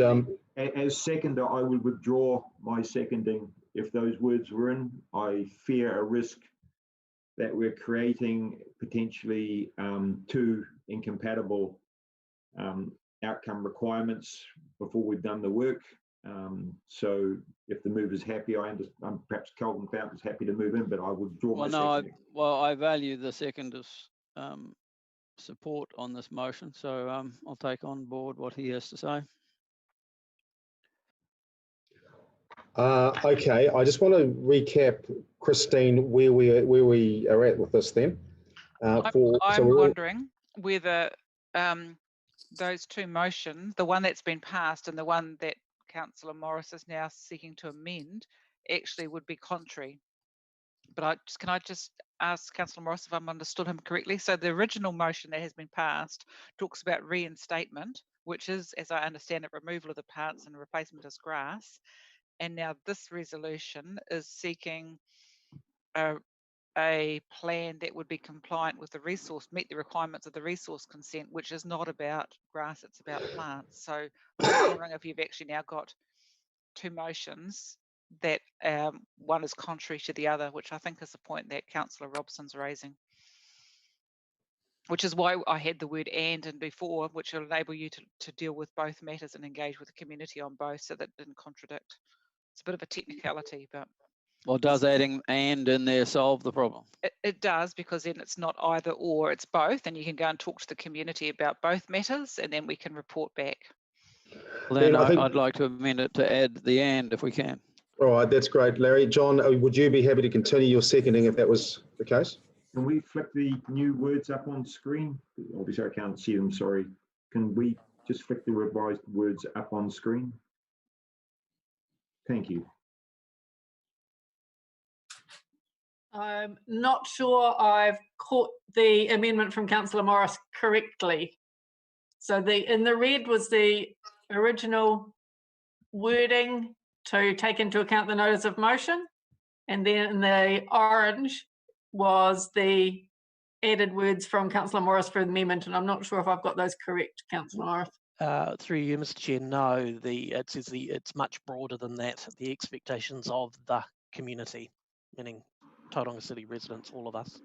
As seconder, I would withdraw my seconding if those words were in. I fear a risk that we're creating potentially two incompatible outcome requirements before we've done the work. So if the move is happy, I understand. Perhaps Kelvin Fountain is happy to move in, but I would draw my seconding. I value the seconder's support on this motion, so I'll take on board what he has to say. Okay, I just want to recap, Christine, where we are at with this then. I'm wondering whether those two motions, the one that's been passed and the one that Councillor Morris is now seeking to amend, actually would be contrary. But can I just ask Councillor Morris if I've understood him correctly? So the original motion that has been passed talks about reinstatement, which is, as I understand it, removal of the plants and replacement as grass. And now this resolution is seeking a plan that would be compliant with the resource, meet the requirements of the resource consent, which is not about grass, it's about plants. So I'm wondering if you've actually now got two motions that one is contrary to the other, which I think is the point that Councillor Robson's raising. Which is why I had the word and before, which will enable you to deal with both matters and engage with the community on both, so that it didn't contradict. It's a bit of a technicality, but... Well, does adding and in there solve the problem? It does, because then it's not either or, it's both, and you can go and talk to the community about both matters, and then we can report back. Well, then I'd like to amend it to add the and if we can. All right, that's great, Larry. John, would you be happy to continue your seconding if that was the case? Can we flick the new words up on screen? Obviously, I can't see them, sorry. Can we just flick the revised words up on screen? Thank you. I'm not sure I've caught the amendment from Councillor Morris correctly. So in the red was the original wording to take into account the notice of motion, and then in the orange was the added words from Councillor Morris for the amendment, and I'm not sure if I've got those correct, Councillor Morris. Through you, Mr. Chair, no, it's much broader than that. The expectations of the community, meaning Tauranga City residents, all of us.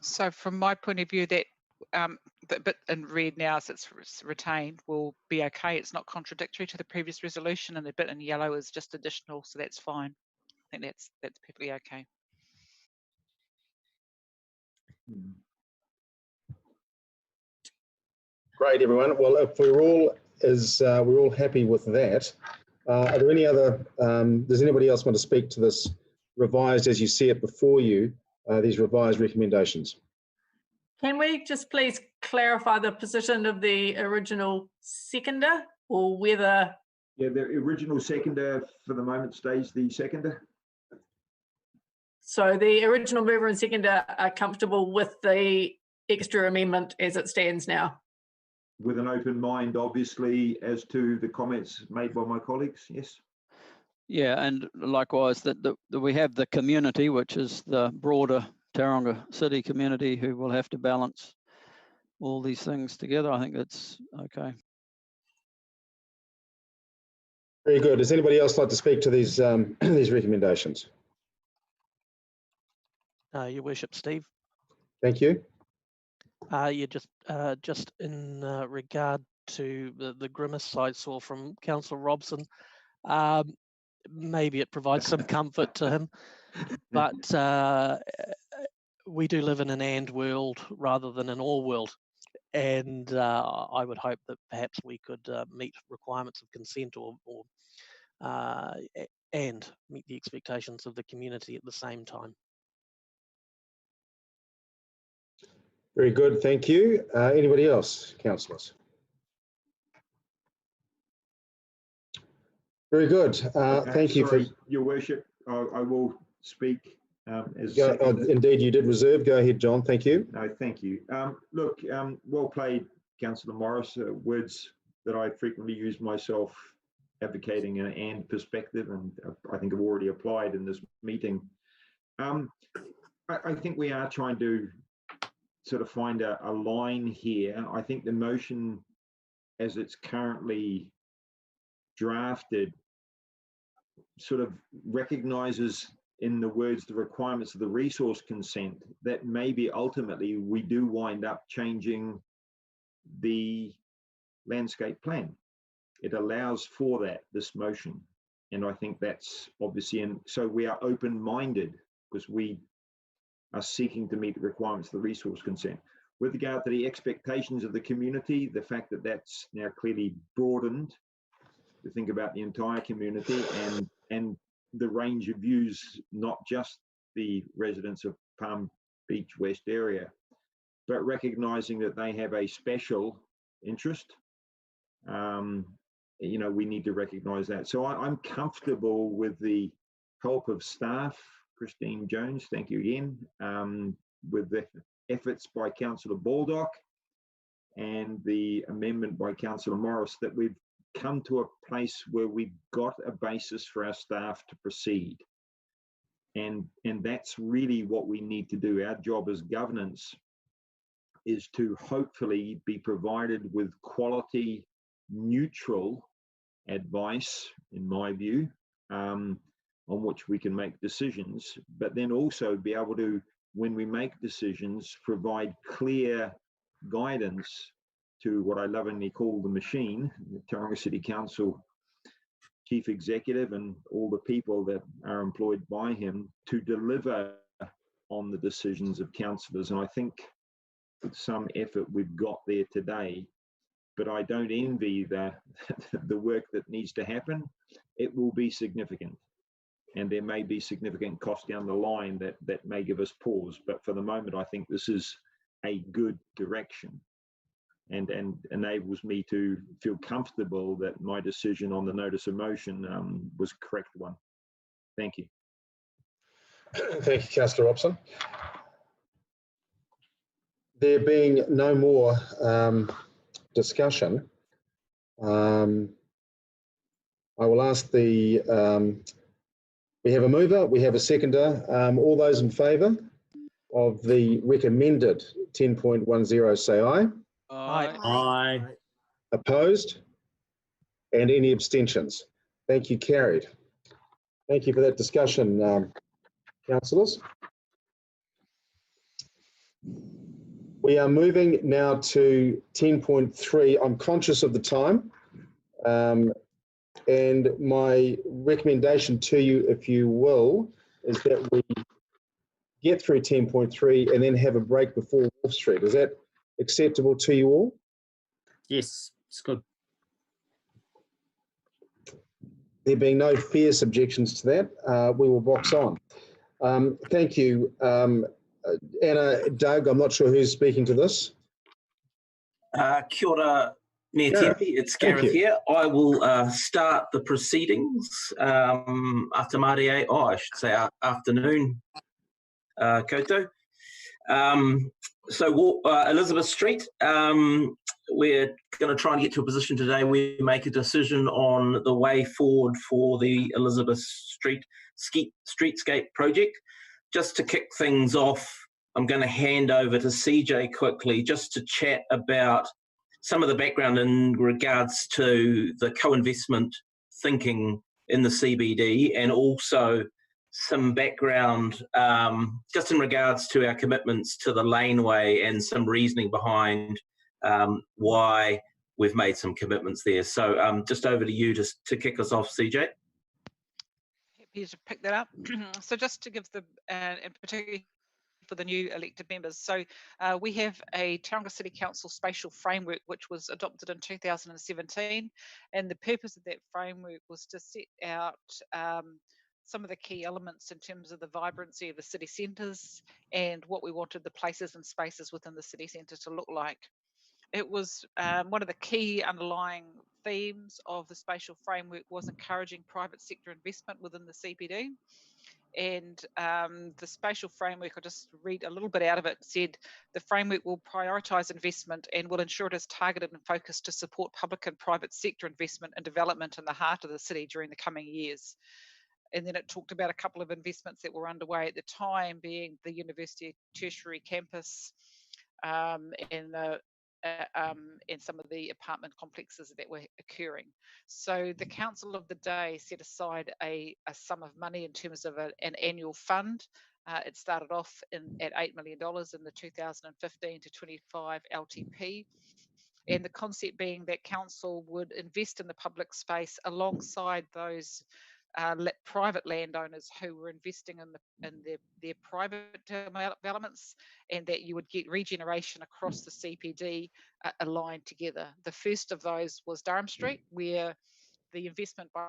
So from my point of view, that the bit in red now, as it's retained, will be okay. It's not contradictory to the previous resolution, and the bit in yellow is just additional, so that's fine. I think that's perfectly okay. Great, everyone. Well, if we're all happy with that, are there any other? Does anybody else want to speak to this revised, as you see it before you, these revised recommendations? Can we just please clarify the position of the original seconder, or whether? Yeah, the original seconder for the moment stays the seconder. So the original mover and seconder are comfortable with the extra amendment as it stands now? With an open mind, obviously, as to the comments made by my colleagues, yes. Yeah, and likewise that we have the community, which is the broader Tauranga City community, who will have to balance all these things together. I think that's okay. Very good. Does anybody else like to speak to these these recommendations? Your Worship, Steve. Thank you. Yeah, just in regard to the grimace I saw from Councillor Robson, maybe it provides some comfort to him, but we do live in an and world rather than an or world, and I would hope that perhaps we could meet requirements of consent and meet the expectations of the community at the same time. Very good, thank you. Anybody else, councillors? Very good. Thank you. Sorry, Your Worship, I will speak as a indeed, you did reserve. Go ahead, John. Thank you. No, thank you. Look, well played, Councillor Morris. Words that I frequently use myself, advocating an and perspective, and I think I've already applied in this meeting. I think we are trying to sort of find a line here. I think the motion, as it's currently drafted, sort of recognises, in the words, the requirements of the resource consent, that maybe ultimately we do wind up changing the landscape plan. It allows for that, this motion. And I think that's obviously, and so we are open-minded because we are seeking to meet the requirements of the resource consent. With regard to the expectations of the community, the fact that that's now clearly broadened to think about the entire community and the range of views, not just the residents of Palm Beach West area, but recognising that they have a special interest. You know, we need to recognise that. So I'm comfortable with the help of staff, Christine Jones, thank you again, with the efforts by Councillor Baldock and the amendment by Councillor Morris, that we've come to a place where we've got a basis for our staff to proceed. And that's really what we need to do. Our job as governance is to hopefully be provided with quality, neutral advice, in my view, on which we can make decisions, but then also be able to, when we make decisions, provide clear guidance to what I lovingly call the machine, the Tauranga City Council Chief Executive and all the people that are employed by him, to deliver on the decisions of councillors. And I think with some effort we've got there today, but I don't envy the work that needs to happen. It will be significant. And there may be significant costs down the line that may give us pause. But for the moment, I think this is a good direction and enables me to feel comfortable that my decision on the notice of motion was a correct one. Thank you. Thank you, Councillor Robson. There being no more discussion, I will ask the, we have a mover, we have a seconder. All those in favour of the recommended 10.10 say aye. Aye. Aye. Opposed? And any abstentions? Thank you, carried. Thank you for that discussion, councillors. We are moving now to 10.3. I'm conscious of the time. And my recommendation to you, if you will, is that we get through 10.3 and then have a break before Wolf Street. Is that acceptable to you all? Yes, it's good. There being no fierce objections to that, we will box on. Thank you. Anna, Doug, I'm not sure who's speaking to this. Kia ora, Mayor Tempe, it's Gareth here. I will start the proceedings after Marie. Oh, I should say afternoon, koutou. So Elizabeth Street, we're going to try and get to a position today where we make a decision on the way forward for the Elizabeth Street streetscape project. Just to kick things off, I'm going to hand over to CJ quickly just to chat about some of the background in regards to the co-investment thinking in the CBD, and also some background just in regards to our commitments to the laneway and some reasoning behind why we've made some commitments there. So just over to you to kick us off, CJ. Happy to pick that up. So just to give the, and particularly for the new elected members. So we have a Tauranga City Council spatial framework which was adopted in 2017, and the purpose of that framework was to set out some of the key elements in terms of the vibrancy of the city centres and what we wanted the places and spaces within the city centre to look like. It was one of the key underlying themes of the spatial framework was encouraging private sector investment within the CBD. And the spatial framework, I'll just read a little bit out of it, said the framework will prioritise investment and will ensure it is targeted and focused to support public and private sector investment and development in the heart of the city during the coming years. And then it talked about a couple of investments that were underway at the time, being the University Tertiary Campus and some of the apartment complexes that were occurring. So the council of the day set aside a sum of money in terms of an annual fund. It started off at $8 million in the 2015 to 25 LTP. And the concept being that council would invest in the public space alongside those private landowners who were investing in their private developments, and that you would get regeneration across the CPD aligned together. The first of those was Durham Street, where the investment by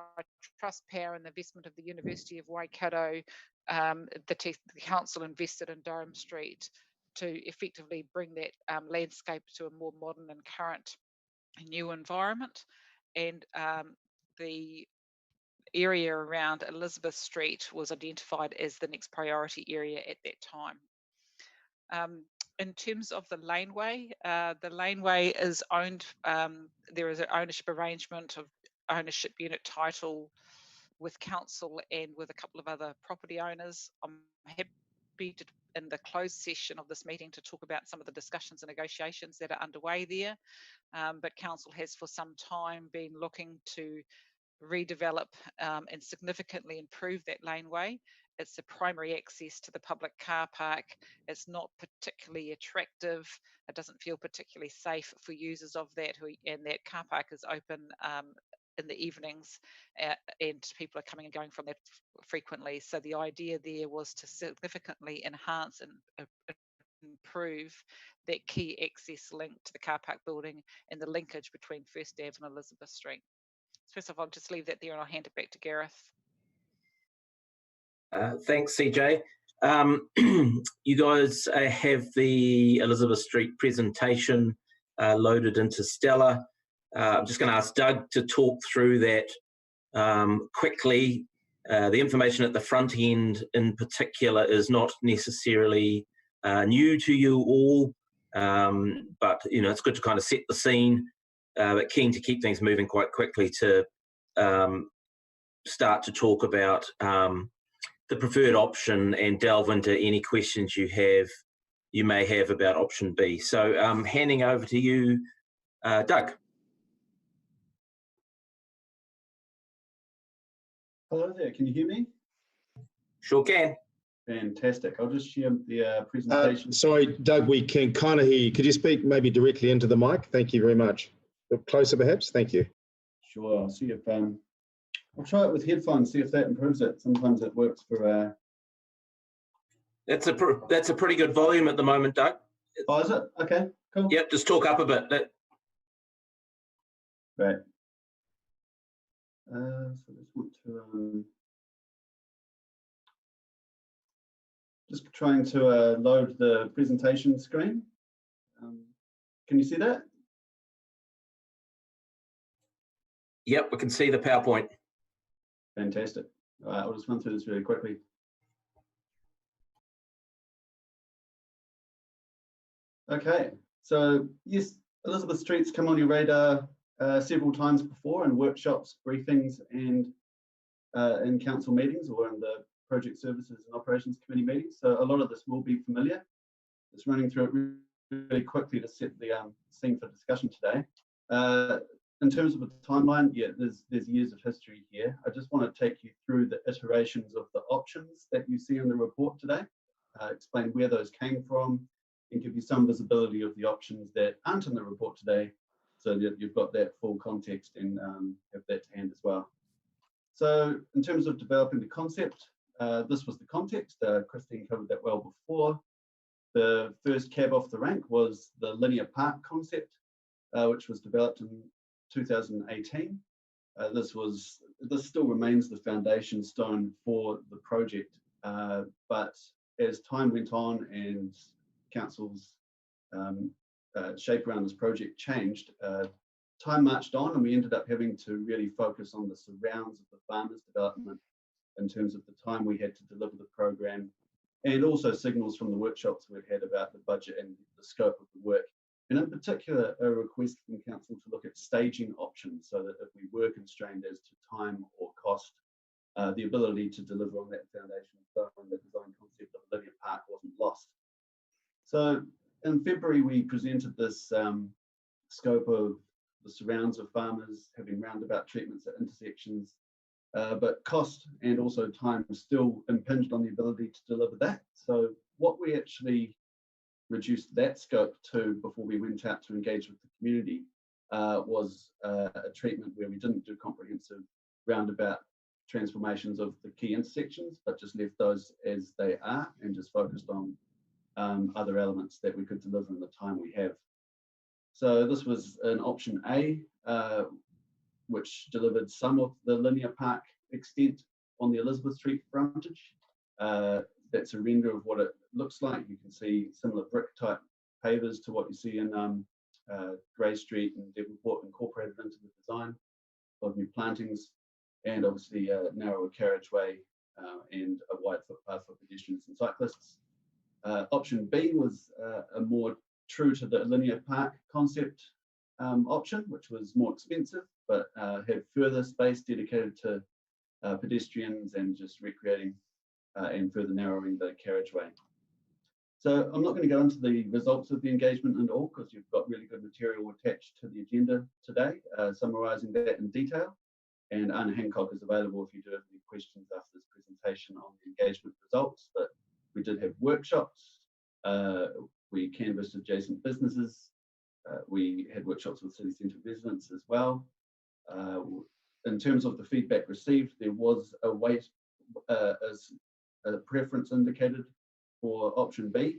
Trustpower and the investment of the University of Waikato, the council invested in Durham Street to effectively bring that landscape to a more modern and current new environment. And the area around Elizabeth Street was identified as the next priority area at that time. In terms of the laneway is owned, there is an ownership arrangement of ownership unit title with council and with a couple of other property owners. I'm happy to, in the closed session of this meeting, to talk about some of the discussions and negotiations that are underway there. But council has for some time been looking to redevelop and significantly improve that laneway. It's the primary access to the public car park. It's not particularly attractive. It doesn't feel particularly safe for users of that, and that car park is open in the evenings, and people are coming and going from that frequently. So the idea there was to significantly enhance and improve that key access link to the car park building and the linkage between First Ave and Elizabeth Street. First of all, I'll just leave that there and I'll hand it back to Gareth. Thanks, CJ. You guys have the Elizabeth Street presentation loaded into Stella. I'm just going to ask Doug to talk through that quickly. The information at the front end in particular is not necessarily new to you all, but it's good to kind of set the scene. But keen to keep things moving quite quickly to start to talk about the preferred option and delve into any questions you may have about option B. So handing over to you, Doug. Hello there, can you hear me? Sure can. Fantastic. I'll just share the presentation. Sorry, Doug, we can kind of hear you. Could you speak maybe directly into the mic? Thank you very much. A bit closer, perhaps. Thank you. Sure. I'll see if I'll try it with headphones. See if that improves it. Sometimes it works for. That's a pretty good volume at the moment, Doug. Oh, is it? Okay. Cool. Yep. Just talk up a bit. Right. So I just want to just trying to load the presentation screen. Can you see that? Yep, we can see the PowerPoint. Fantastic. All right, I'll just run through this really quickly. Okay, so yes, Elizabeth Street's come on your radar several times before in workshops, briefings, and in council meetings or in the Project Services and Operations Committee meetings. So a lot of this will be familiar. Just running through it really quickly to set the scene for discussion today. In terms of the timeline, yeah, there's years of history here. I just want to take you through the iterations of the options that you see in the report today, explain where those came from, and give you some visibility of the options that aren't in the report today, so that you've got that full context and have that to hand as well. So in terms of developing the concept, this was the context. Christine covered that well before. The first cab off the rank was the linear park concept, which was developed in 2018. This still remains the foundation stone for the project, but as time went on and council's shape around this project changed, time marched on and we ended up having to really focus on the surrounds of the farmers development in terms of the time we had to deliver the program, and also signals from the workshops we'd had about the budget and the scope of the work. And in particular, a request from council to look at staging options so that if we were constrained as to time or cost, the ability to deliver on that foundation stone, the design concept of a linear park wasn't lost. So in February, we presented this scope of the surrounds of farmers having roundabout treatments at intersections, but cost and also time still impinged on the ability to deliver that. So what we actually reduced that scope to before we went out to engage with the community was a treatment where we didn't do comprehensive roundabout transformations of the key intersections, but just left those as they are and just focused on other elements that we could deliver in the time we have. So this was an option A, which delivered some of the linear park extent on the Elizabeth Street frontage. That's a render of what it looks like. You can see similar brick type pavers to what you see in Grey Street and Devonport incorporated into the design of new plantings, and obviously a narrower carriageway and a wide footpath for pedestrians and cyclists. Option B was a more true to the linear park concept option, which was more expensive, but had further space dedicated to pedestrians and just recreating and further narrowing the carriageway. So I'm not going to go into the results of the engagement and all, because you've got really good material attached to the agenda today, summarising that in detail. And Anna Hancock is available if you do have any questions after this presentation on the engagement results. But we did have workshops. We canvassed adjacent businesses. We had workshops with city centre residents as well. In terms of the feedback received, there was a weight as a preference indicated for option B,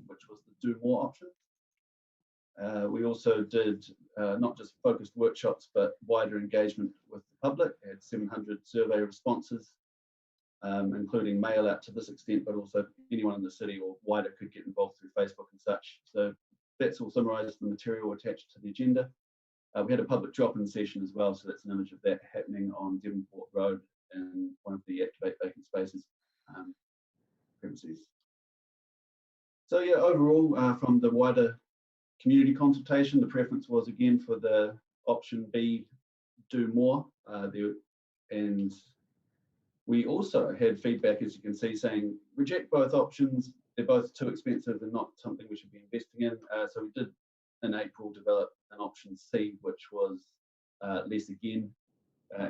which was the do more option. We also did not just focused workshops, but wider engagement with the public. We had 700 survey responses, including mail out to this extent, but also anyone in the city or wider could get involved through Facebook and such. So that's all summarised in the material attached to the agenda. We had a public drop-in session as well, so that's an image of that happening on Devonport Road in one of the Activate Vacant Spaces premises. So yeah, overall, from the wider community consultation, the preference was again for the option B, do more. And we also had feedback, as you can see, saying reject both options. They're both too expensive and not something we should be investing in. So we did in April develop an option C, which was less again,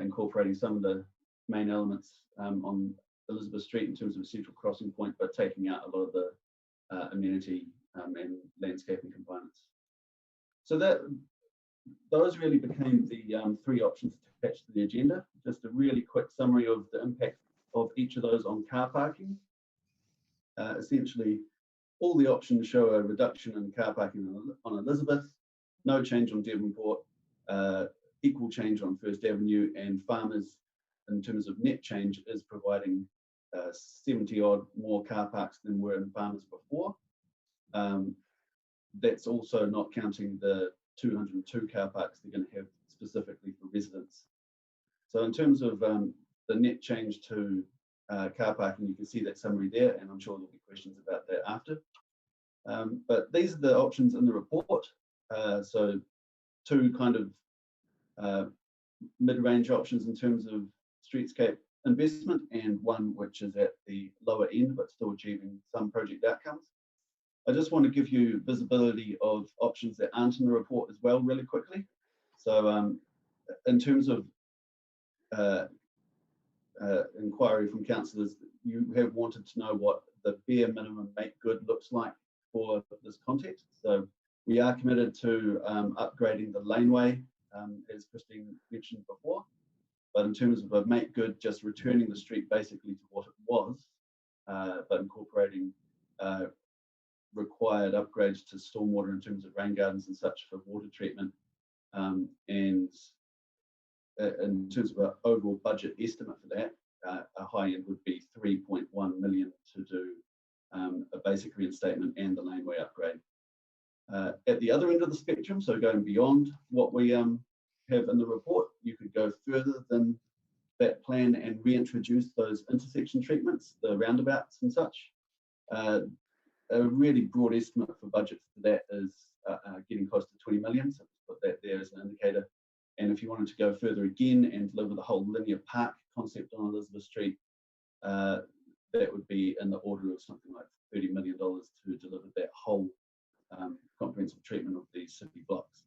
incorporating some of the main elements on Elizabeth Street in terms of a central crossing point, but taking out a lot of the amenity and landscaping components. So those really became the 3 options attached to the agenda. Just a really quick summary of the impact of each of those on car parking. Essentially, all the options show a reduction in car parking on Elizabeth, no change on Devonport, equal change on First Avenue, and Farmers, in terms of net change, is providing 70 odd more car parks than were in Farmers before. That's also not counting the 202 car parks they're going to have specifically for residents. So in terms of the net change to car parking, you can see that summary there, and I'm sure there'll be questions about that after. But these are the options in the report. So 2 kind of mid-range options in terms of streetscape investment, and 1 which is at the lower end but still achieving some project outcomes. I just want to give you visibility of options that aren't in the report as well really quickly. So in terms of inquiry from councillors, you have wanted to know what the bare minimum make good looks like for this context. So we are committed to upgrading the laneway, as Christine mentioned before. But in terms of a make good, just returning the street basically to what it was, but incorporating required upgrades to stormwater in terms of rain gardens and such for water treatment. And in terms of an overall budget estimate for that, a high end would be 3.1 million to do a basic reinstatement and the laneway upgrade. At the other end of the spectrum, so going beyond what we have in the report, you could go further than that plan and reintroduce those intersection treatments, the roundabouts and such. A really broad estimate for budget for that is getting close to 20 million, so put that there as an indicator. And if you wanted to go further again and deliver the whole linear park concept on Elizabeth Street, that would be in the order of something like $30 million to deliver that whole comprehensive treatment of these city blocks.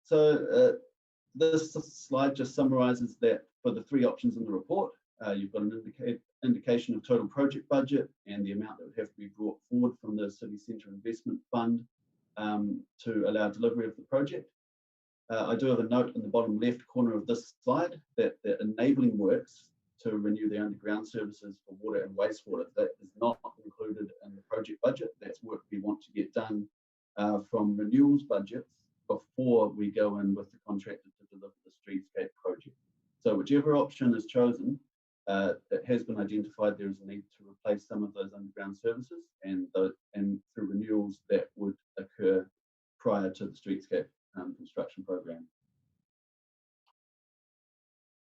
So this slide just summarises that for the 3 options in the report, you've got an indication of total project budget and the amount that would have to be brought forward from the City Centre Investment Fund to allow delivery of the project. I do have a note in the bottom left corner of this slide that the enabling works to renew the underground services for water and wastewater, that is not included in the project budget. That's work we want to get done from renewals budgets before we go in with the contractor to deliver the streetscape project. So whichever option is chosen, it has been identified there is a need to replace some of those underground services, and through renewals that would occur prior to the streetscape construction program.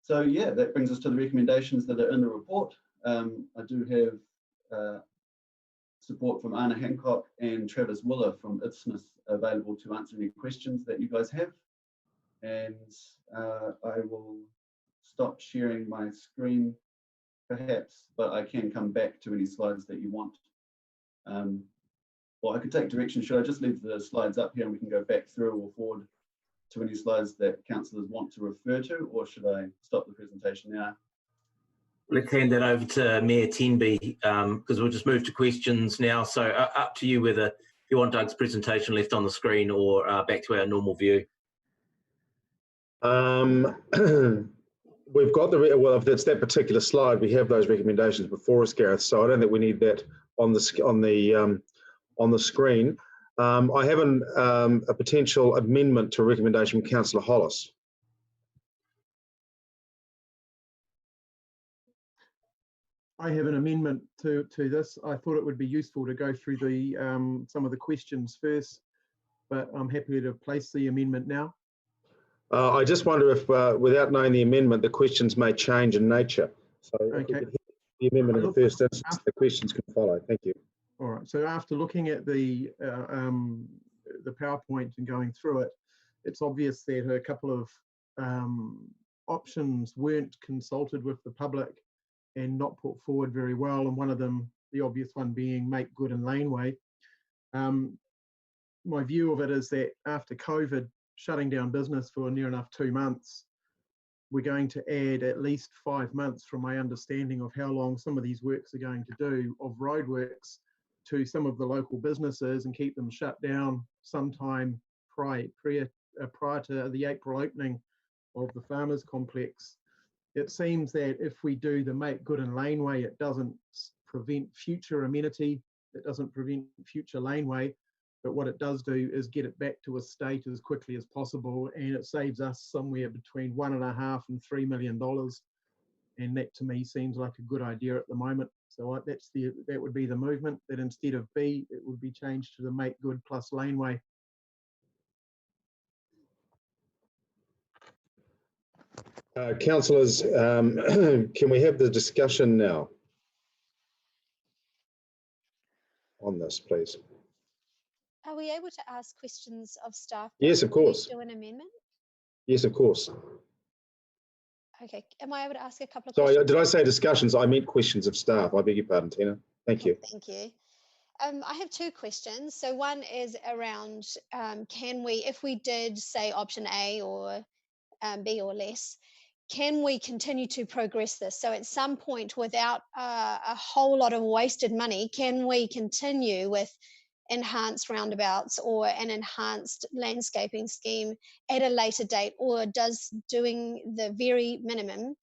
So yeah, that brings us to the recommendations that are in the report. I do have support from Anna Hancock and Travis Willer from IDSMIS available to answer any questions that you guys have. And I will stop sharing my screen perhaps, but I can come back to any slides that you want. Well, I could take direction. Should I just leave the slides up here and we can go back through or forward to any slides that councillors want to refer to, or should I stop the presentation now? Let's hand that over to Mayor Tenby, because we'll just move to questions now. So up to you whether you want Doug's presentation left on the screen or back to our normal view. We've got well, if it's that particular slide, we have those recommendations before us, Gareth. So I don't think we need that on the screen. I have a potential amendment to a recommendation from Councillor Hollis. I have an amendment to this. I thought it would be useful to go through the some of the questions first, but I'm happy to place the amendment now. I just wonder if, without knowing the amendment, the questions may change in nature. So okay. The amendment in the first instance, the questions can follow. Thank you. All right. So after looking at the PowerPoint and going through it, it's obvious that a couple of options weren't consulted with the public and not put forward very well. And one of them, the obvious one being make good and laneway. My view of it is that after COVID, shutting down business for near enough 2 months, we're going to add at least 5 months, from my understanding of how long some of these works are going to do, of roadworks to some of the local businesses and keep them shut down sometime prior to the April opening of the farmers complex. It seems that if we do the make good and laneway, it doesn't prevent future amenity, it doesn't prevent future laneway, but what it does do is get it back to a state as quickly as possible, and it saves us somewhere between $1.5 and $3 million. And that to me seems like a good idea at the moment. So that would be the movement, that instead of B, it would be changed to the make good plus laneway. Councillors, can we have the discussion now on this, please? Are we able to ask questions of staff? Yes, of course. Do an amendment? Yes, of course. Okay, am I able to ask a couple of Sorry, questions? did I say discussions? I meant questions of staff. I beg your pardon, Tina. Thank you. Thank you. I have two questions. So one is around, can we, if we did say option A or B or less, can we continue to progress this? So at some point, without a whole lot of wasted money, can we continue with enhanced roundabouts or an enhanced landscaping scheme at a later date, or does doing the very minimum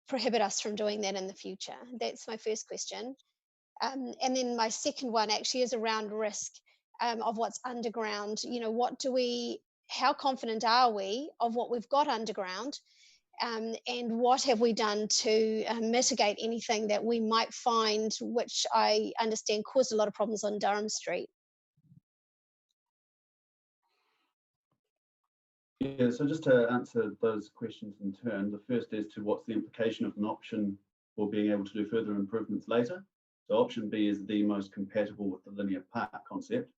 prohibit us from doing that in the future? That's my first question. And then my second one actually is around risk of what's underground. You know, how confident are we of what we've got underground? And what have we done to mitigate anything that we might find, which I understand caused a lot of problems on Durham Street? Yeah, so just to answer those questions in turn, the first is to what's the implication of an option for being able to do further improvements later. So option B is the most compatible with the linear park concept.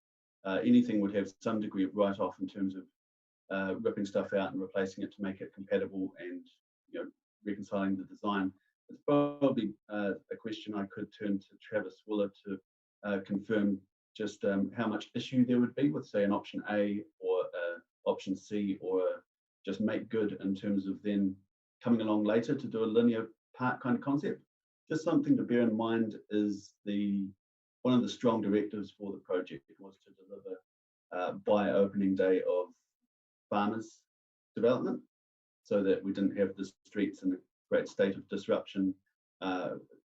Anything would have some degree of write-off in terms of ripping stuff out and replacing it to make it compatible and, you know, reconciling the design. It's probably a question I could turn to Travis Willer to confirm just how much issue there would be with, say, an option A or option C, or just make good in terms of then coming along later to do a linear park kind of concept. Just something to bear in mind is one of the strong directives for the project was to deliver by opening day of farmers development, so that we didn't have the streets in a great state of disruption,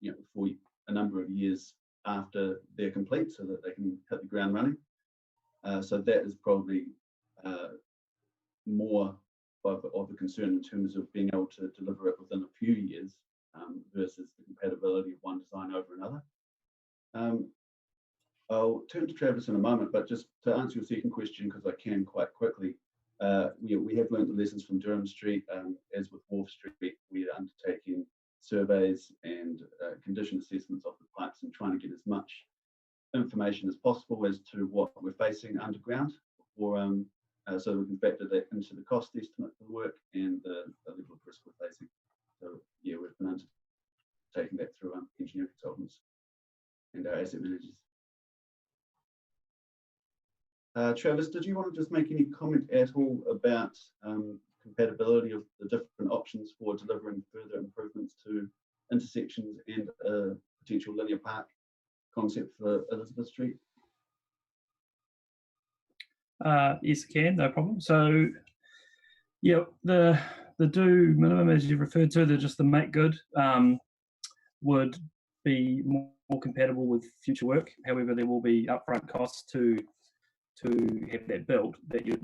you know, for a number of years after they're complete, so that they can hit the ground running. So that is probably more of a concern in terms of being able to deliver it within a few years versus the compatibility of one design over another. I'll turn to Travis in a moment, but just to answer your second question, because I can quite quickly, we have learned the lessons from Durham Street. As with Wharf Street, we are undertaking surveys and condition assessments of the pipes and trying to get as much information as possible as to what we're facing underground, or so we can factor that into the cost estimate for the work and the level of risk we're facing. So yeah, we've been undertaking that through engineering consultants and our asset managers. Travis, did you want to just make any comment at all about compatibility of the different options for delivering further improvements to intersections and a potential linear park concept for Elizabeth Street? Yes, I can, no problem. So, yeah, the do minimum, as you referred to, they're just the make good, would be more compatible with future work. However, there will be upfront costs to have that built that you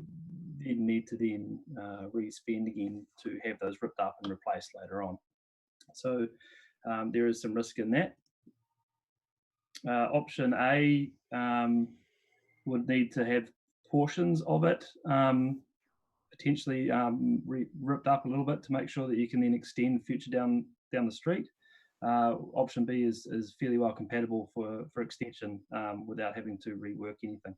then need to then re-spend again to have those ripped up and replaced later on. So there is some risk in that. Option A would need to have portions of it potentially ripped up a little bit to make sure that you can then extend future down the street. Option B is fairly well compatible for extension without having to rework anything.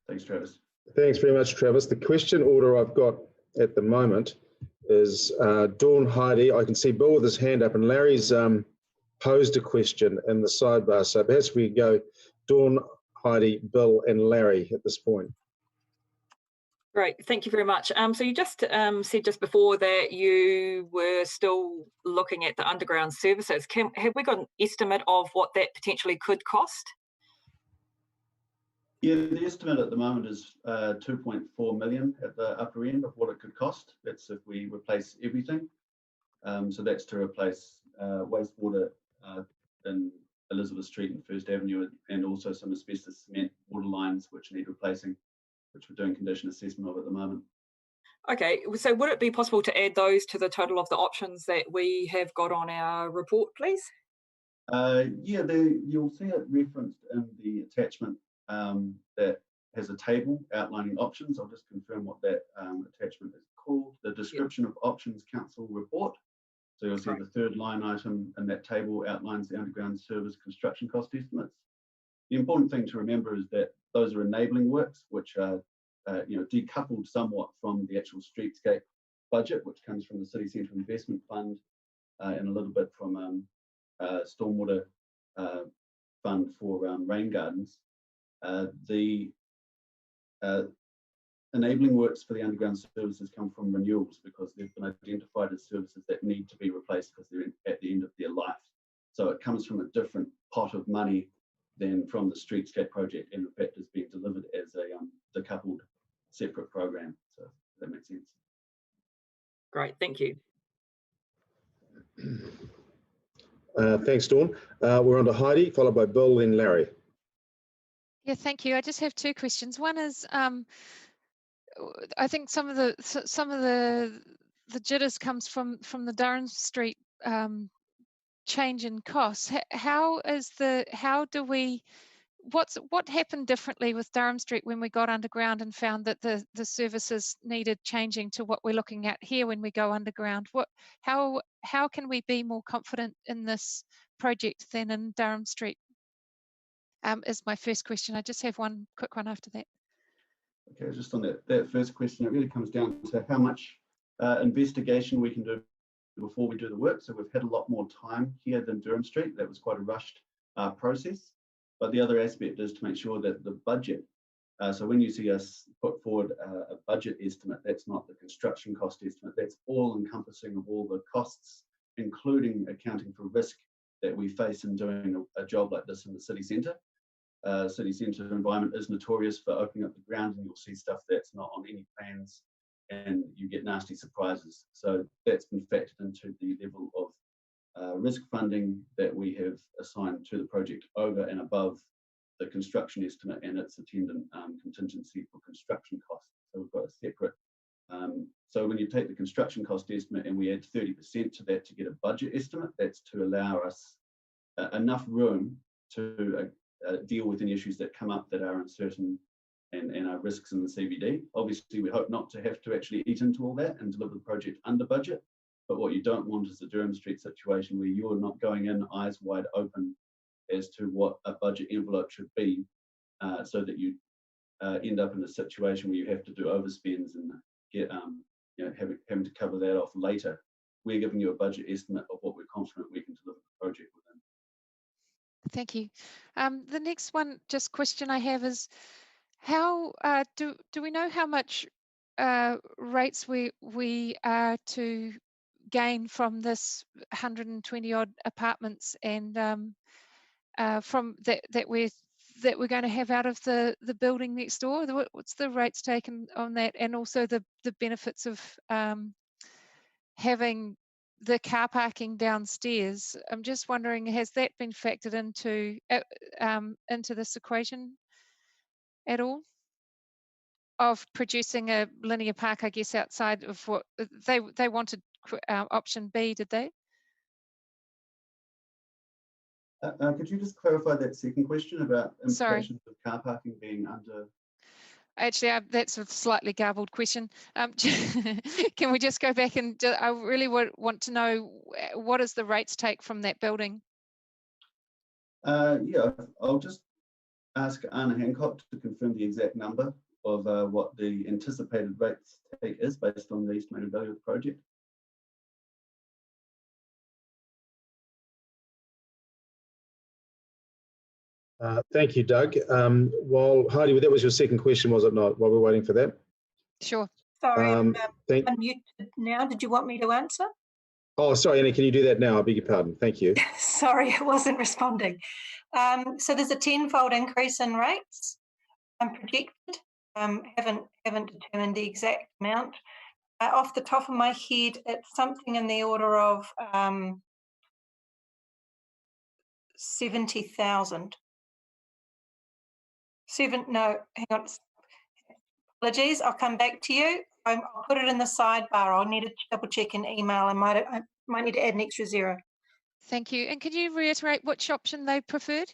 Thanks, Travis. Thanks very much, Travis. The question order I've got at the moment is Dawn, Heidi. I can see Bill with his hand up, and Larry's posed a question in the sidebar. So perhaps we go Dawn, Heidi, Bill, and Larry at this point. Great, thank you very much. So you just said just before that you were still looking at the underground services. Have we got an estimate of what that potentially could cost? Yeah, the estimate at the moment is 2.4 million at the upper end of what it could cost. That's if we replace everything. So that's to replace wastewater in Elizabeth Street and First Avenue, and also some asbestos cement water lines which need replacing, which we're doing condition assessment of at the moment. Okay, so would it be possible to add those to the total of the options that we have got on our report, please? Yeah, you'll see it referenced in the attachment that has a table outlining options. I'll just confirm what that attachment is called. The description of options council report. So you'll see the third line item in that table outlines the underground service construction cost estimates. The important thing to remember is that those are enabling works, which are decoupled somewhat from the actual streetscape budget, which comes from the City Centre Investment Fund and a little bit from Stormwater Fund for rain gardens. The enabling works for the underground services come from renewals because they've been identified as services that need to be replaced because they're at the end of their life. So it comes from a different pot of money than from the streetscape project, and in fact is being delivered as a decoupled separate program. So that makes sense. Great, thank you. Thanks, Dawn. We're on to Heidi, followed by Bill and Larry. Yeah, thank you. I just have two questions. One is, I think some of the jitters comes from the Durham Street change in costs. What happened differently with Durham Street when we got underground and found that the services needed changing to what we're looking at here when we go underground? How can we be more confident in this project than in Durham Street? Is my first question. I just have one quick one after that. Okay, just on that first question, it really comes down to how much investigation we can do before we do the work. So we've had a lot more time here than Durham Street. That was quite a rushed process. But the other aspect is to make sure that the budget, so when you see us put forward a budget estimate, that's not the construction cost estimate, that's all encompassing of all the costs, including accounting for risk that we face in doing a job like this in the city centre. City centre environment is notorious for opening up the ground, and you'll see stuff that's not on any plans and you get nasty surprises. So that's been factored into the level of risk funding that we have assigned to the project over and above the construction estimate and its attendant contingency for construction costs. So we've got a separate, so when you take the construction cost estimate and we add 30% to that to get a budget estimate, that's to allow us enough room to deal with any issues that come up that are uncertain and are risks in the CBD. Obviously, we hope not to have to actually eat into all that and deliver the project under budget. But what you don't want is the Durham Street situation where you're not going in eyes wide open as to what a budget envelope should be, so that you end up in a situation where you have to do overspends and get having to cover that off later. We're giving you a budget estimate of what we're confident we can deliver the project within. Thank you. The next question I have is, how do we know how much rates we are to gain from this 120 odd apartments and from that we're going to have out of the building next door? What's the rates taken on that, and also the benefits of having the car parking downstairs? I'm just wondering, has that been factored into this equation at all, of producing a linear park, I guess, outside of what they wanted? Option B, did they? Could you just clarify that second question about implications of car parking being under? Actually, that's a slightly garbled question. Can we just go back and I really want to know what is the rates take from that building? Yeah, I'll just ask Anna Hancock to confirm the exact number of what the anticipated rates take is based on the estimated value of the project. Thank you, Doug. While Heidi, that was your second question, was it not, while we're waiting for that? Sure. Sorry, I'm Thank. unmuted now. Did you want me to answer? Oh, sorry, Annie, can you do that now? I beg your pardon. Thank you. Sorry, I wasn't responding. So there's a 10-fold increase in rates projected. Haven't determined the exact amount. Off the top of my head, it's something in the order of 70,000. No, hang on. Apologies, I'll come back to you. I'll put it in the sidebar. I'll need to double check an email. I might need to add an extra 0. Thank you. And could you reiterate which option they preferred?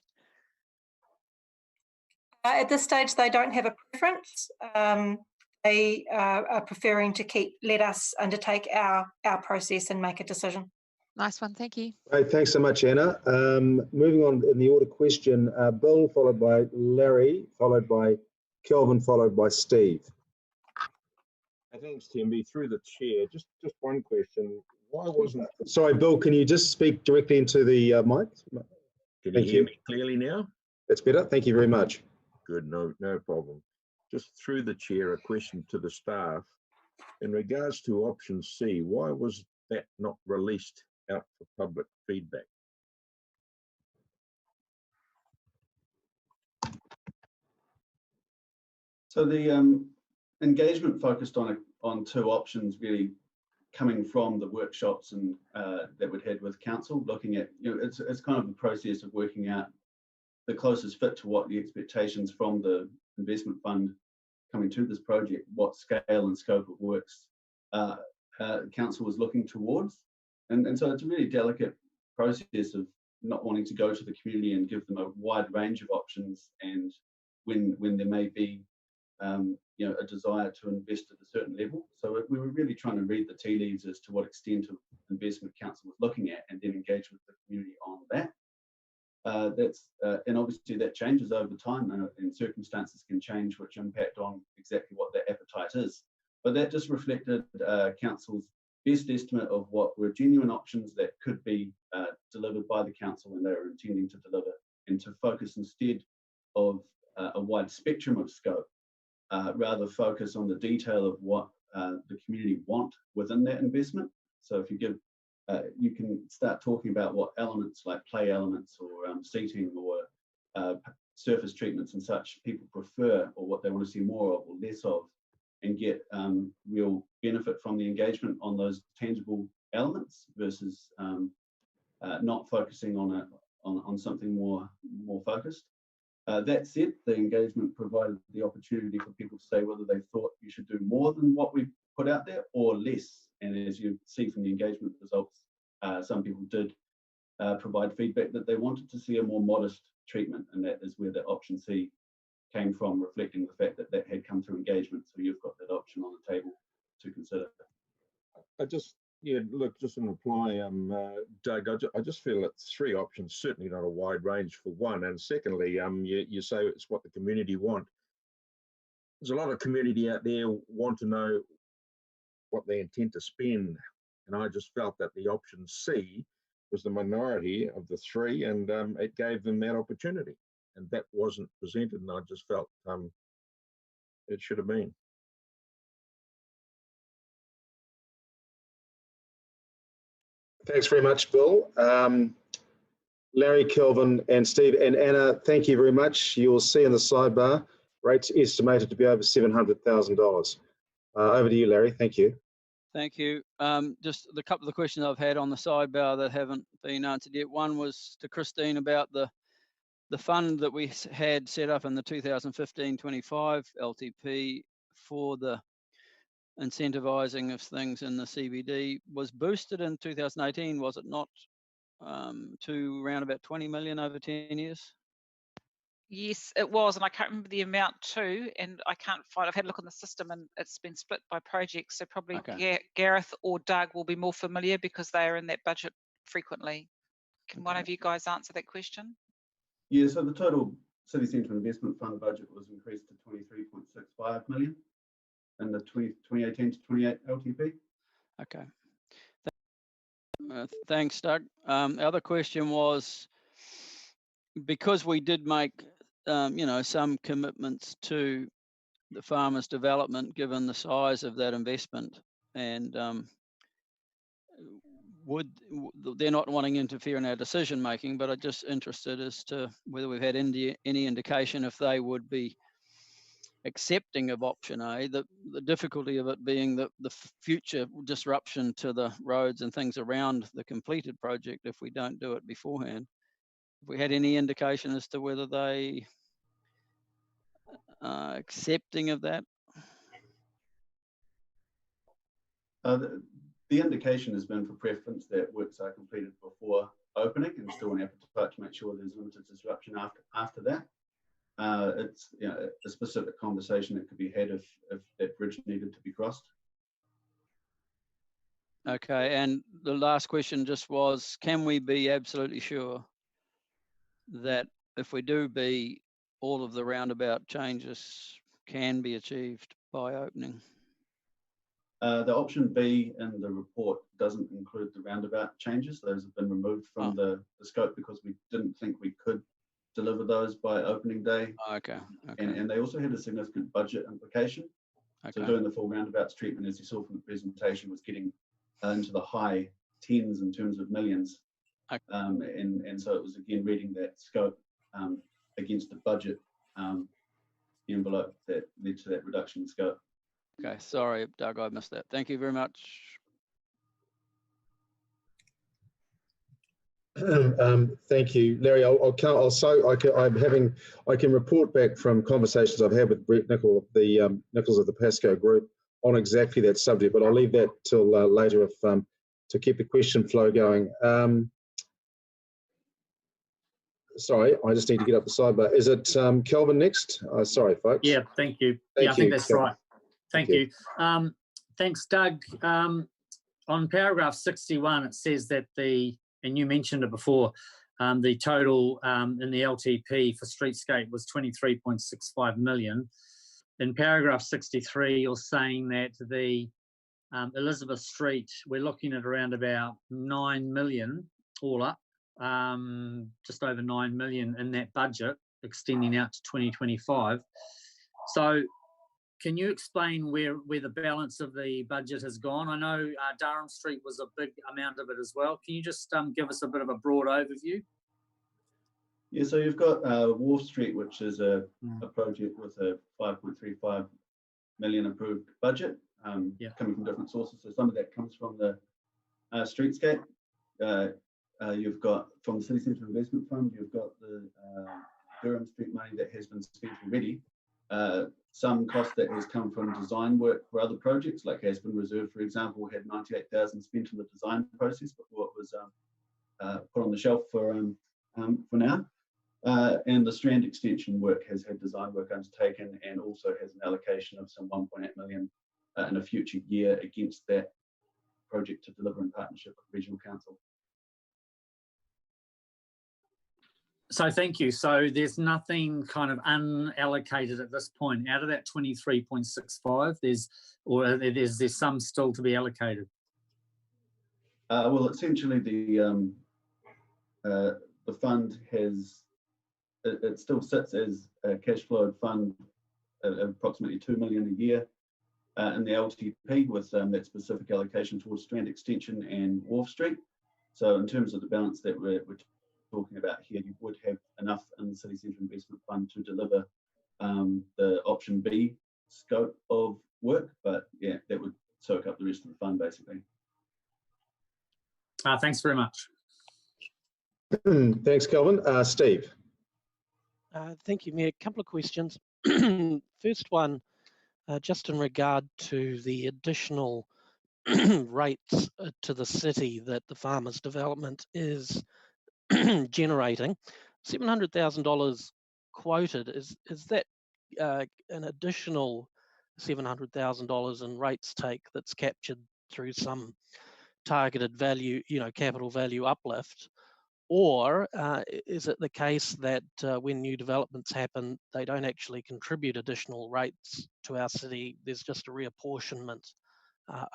At this stage, they don't have a preference. They are preferring to let us undertake our process and make a decision. Nice one, thank you. Right, thanks so much, Anna. Moving on in the order question, Bill, followed by Larry, followed by Kelvin, followed by Steve. Thanks, Temby. Through the chair, just one question. Why wasn't... Sorry, Bill, can you just speak directly into the mic? Can you hear me clearly now? That's better. Thank you very much. Good, no problem. Just through the chair, a question to the staff. In regards to option C, why was that not released out for public feedback? So the engagement focused on 2 options, really coming from the workshops and that we'd had with council, looking at, it's kind of the process of working out the closest fit to what the expectations from the investment fund coming to this project, what scale and scope of works council was looking towards. And so it's a really delicate process of not wanting to go to the community and give them a wide range of options, and when there may be a desire to invest at a certain level. So we were really trying to read the tea leaves as to what extent of investment council was looking at, and then engage with the community on that. And obviously that changes over time, and circumstances can change which impact on exactly what their appetite is. But that just reflected council's best estimate of what were genuine options that could be delivered by the council when they were intending to deliver, and to focus instead of a wide spectrum of scope, rather focus on the detail of what the community want within that investment. So if you give, you can start talking about what elements like play elements or seating or surface treatments and such people prefer, or what they want to see more of or less of, and get real benefit from the engagement on those tangible elements versus not focusing on something more focused. That said, the engagement provided the opportunity for people to say whether they thought you should do more than what we put out there or less. And as you see from the engagement results, some people did provide feedback that they wanted to see a more modest treatment, and that is where the option C came from, reflecting the fact that that had come through engagement. So you've got that option on the table to consider. Look, just in reply, Doug, I just feel that 3 options, certainly not a wide range for one. And secondly, you say it's what the community want. There's a lot of community out there want to know what they intend to spend. And I just felt that the option C was the minority of the 3, and it gave them that opportunity. And that wasn't presented, and I just felt it should have been. Thanks very much, Bill. Larry, Kelvin, and Steve, and Anna, thank you very much. You will see in the sidebar, rates estimated to be over $700,000. Over to you, Larry. Thank you. Thank you. Just a couple of the questions I've had on the sidebar that haven't been answered yet. One was to Christine about the fund that we had set up in the 2015-25 LTP for the incentivising of things in the CBD was boosted in 2018, was it not, to around about 20 million over 10 years? Yes, it was, and I can't remember the amount too, and I can't find. I've had a look on the system, and it's been split by projects. So probably Gareth or Doug will be more familiar because they are in that budget frequently. Can one of you guys answer that question? Yeah, so the total City Centre Investment Fund budget was increased to 23.65 million in the 2018 to 28 LTP. Okay. Thanks, Doug. The other question was, because we did make some commitments to the farmers' development, given the size of that investment, and they're not wanting to interfere in our decision making, but I'm just interested as to whether we've had any indication if they would be accepting of option A. The difficulty of it being the future disruption to the roads and things around the completed project if we don't do it beforehand. Have we had any indication as to whether they are accepting of that? The indication has been for preference that works are completed before opening, and still an appetite to make sure there's limited disruption after that. It's a specific conversation that could be had if that bridge needed to be crossed. Okay, and the last question just was, can we be absolutely sure that if we do B, all of the roundabout changes can be achieved by opening? The option B in the report doesn't include the roundabout changes. Those have been removed from the scope because we didn't think we could deliver those by opening day. Okay. And they also had a significant budget implication. Okay. So doing the full roundabouts treatment, as you saw from the presentation, was getting into the high tens in terms of millions. Okay. And so it was again reading that scope against the budget envelope that led to that reduction in scope. Okay, sorry, Doug, I missed that. Thank you very much. Thank you, Larry. I can report back from conversations I've had with Brett Nichols of the Pascoe Group on exactly that subject, but I'll leave that till later to keep the question flow going. Sorry, I just need to get up the sidebar. Is it Kelvin next? Sorry, folks. Yeah, thank you. Thank I think that's Kelvin. right. Thank you. Thanks, Doug. On paragraph 61, it says that and you mentioned it before, the total in the LTP for streetscape was 23.65 million. In paragraph 63, you're saying that the Elizabeth Street, we're looking at around about 9 million all up, just over 9 million in that budget, extending out to 2025. So can you explain where the balance of the budget has gone? I know Durham Street was a big amount of it as well. Can you just give us a bit of a broad overview? Yeah, so you've got Wharf Street, which is a project with a 5.35 million approved budget coming from different sources. So some of that comes from the streetscape. You've got from the City Centre Investment Fund, you've got the Durham Street money that has been spent already. Some cost that has come from design work for other projects, like Aspen Reserve, for example, had 98,000 spent in the design process before it was put on the shelf for now. And the Strand extension work has had design work undertaken and also has an allocation of some 1.8 million in a future year against that project to deliver in partnership with Regional Council. So thank you. So there's nothing kind of unallocated at this point out of that 23.65. There's some still to be allocated. Well, essentially the fund it still sits as a cash flow fund of approximately 2 million a year in the LTP with that specific allocation towards Strand Extension and Wharf Street. So in terms of the balance that we're talking about here, you would have enough in the City Centre Investment Fund to deliver the option B scope of work, but yeah, that would soak up the rest of the fund basically. Thanks very much. Thanks, Kelvin. Steve. Thank you, Mayor. A couple of questions. First one, just in regard to the additional rates to the city that the farmers' development is generating. $700,000 quoted, is that an additional $700,000 in rates take that's captured through some targeted value, capital value uplift? Or is it the case that when new developments happen, they don't actually contribute additional rates to our city? There's just a reapportionment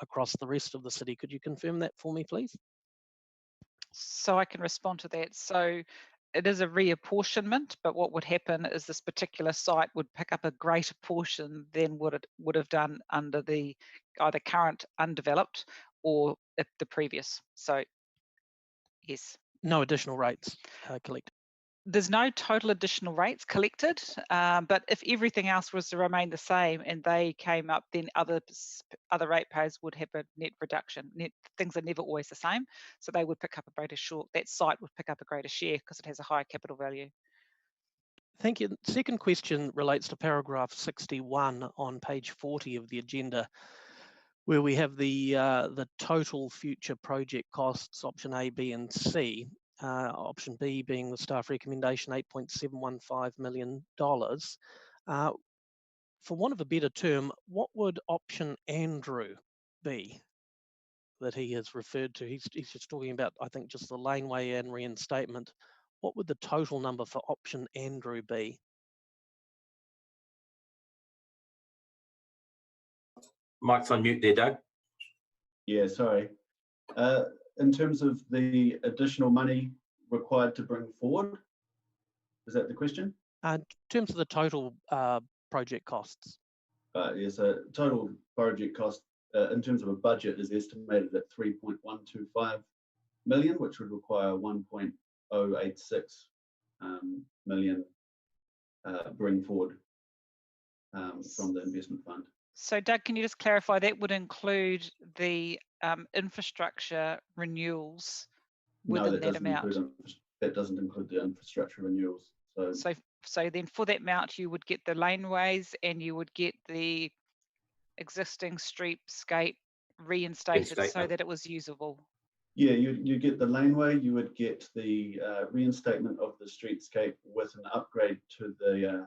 across the rest of the city. Could you confirm that for me, please? So I can respond to that. So it is a reapportionment, but what would happen is this particular site would pick up a greater portion than what it would have done under the either current undeveloped or the previous. So, yes. No additional rates collected. There's no total additional rates collected, but if everything else was to remain the same and they came up, then other ratepayers would have a net reduction. Things are never always the same, so they would pick up a greater share. That site would pick up a greater share because it has a higher capital value. Thank you. Second question relates to paragraph 61 on page 40 of the agenda, where we have the total future project costs, option A, B, and C. Option B being the staff recommendation, $8.715 million. For want of a better term, what would option Andrew be that he has referred to? He's just talking about, I think, just the laneway and reinstatement. What would the total number for option Andrew be? Mike's on mute there, Doug. Yeah, sorry. In terms of the additional money required to bring forward, is that the question? In terms of the total project costs. Yes, a total project cost in terms of a budget is estimated at 3.125 million, which would require 1.086 million bring forward from the investment fund. So, Doug, can you just clarify that would include the infrastructure renewals within that amount? That doesn't include the infrastructure renewals. So then for that amount, you would get the laneways and you would get the existing streetscape reinstated so that it was usable. Yeah, you get the laneway, you would get the reinstatement of the streetscape with an upgrade to the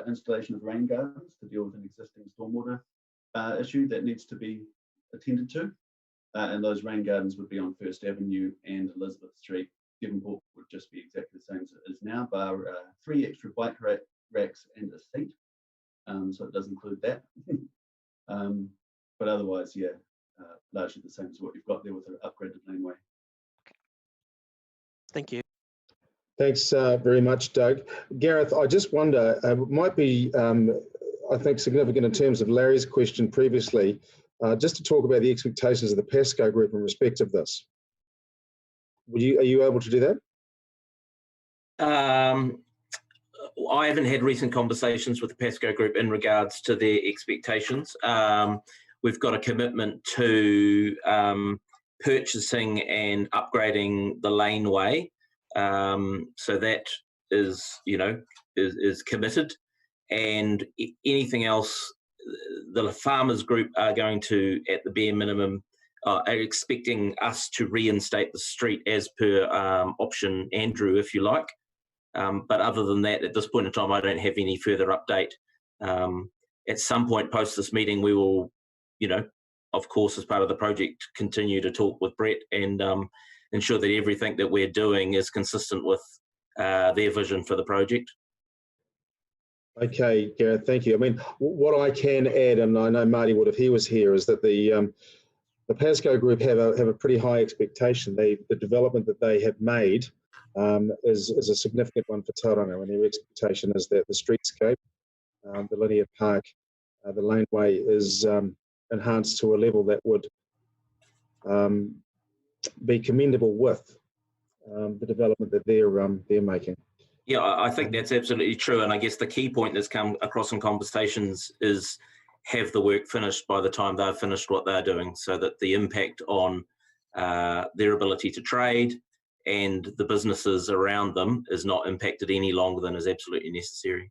installation of rain gardens to deal with an existing stormwater issue that needs to be attended to. And those rain gardens would be on First Avenue and Elizabeth Street. Devonport would just be exactly the same as it is now, bar 3 extra bike racks and a seat. So it does include that. But otherwise, yeah, largely the same as what you've got there with an upgraded laneway. Thank you. Thanks very much, Doug. Gareth, I just wonder, it might be, I think, significant in terms of Larry's question previously, just to talk about the expectations of the PESCO group in respect of this. Are you able to do that? I haven't had recent conversations with the PESCO group in regards to their expectations. We've got a commitment to purchasing and upgrading the laneway. So that is, is committed, and anything else, the farmers group are going to, at the bare minimum, are expecting us to reinstate the street as per option Andrew, if you like. But other than that, at this point in time, I don't have any further update. At some point post this meeting, we will, of course, as part of the project, continue to talk with Brett and ensure that everything that we're doing is consistent with their vision for the project. Okay, Gareth, thank you. I mean, what I can add, and I know Marty would if he was here, is that the PESCO group have a pretty high expectation. The development that they have made is a significant one for Tauranga, and their expectation is that the streetscape, the linear park, the laneway is enhanced to a level that would be commendable with the development that they're making. Yeah, I think that's absolutely true. And I guess the key point that's come across in conversations is have the work finished by the time they've finished what they're doing, so that the impact on their ability to trade and the businesses around them is not impacted any longer than is absolutely necessary.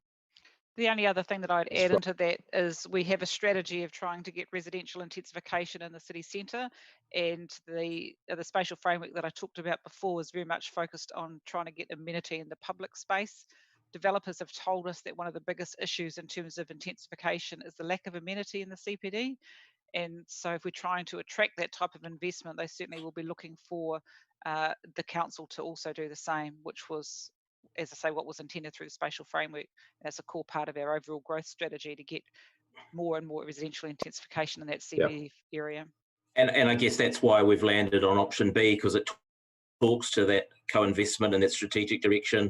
The only other thing that I'd add into that is we have a strategy of trying to get residential intensification in the city centre, and the spatial framework that I talked about before is very much focused on trying to get amenity in the public space. Developers have told us that one of the biggest issues in terms of intensification is the lack of amenity in the CPD. And so if we're trying to attract that type of investment, they certainly will be looking for the council to also do the same, which was, as I say, what was intended through the spatial framework. And that's a core part of our overall growth strategy to get more and more residential intensification in that CBD area. And I guess that's why we've landed on option B, because it talks to that co-investment and that strategic direction.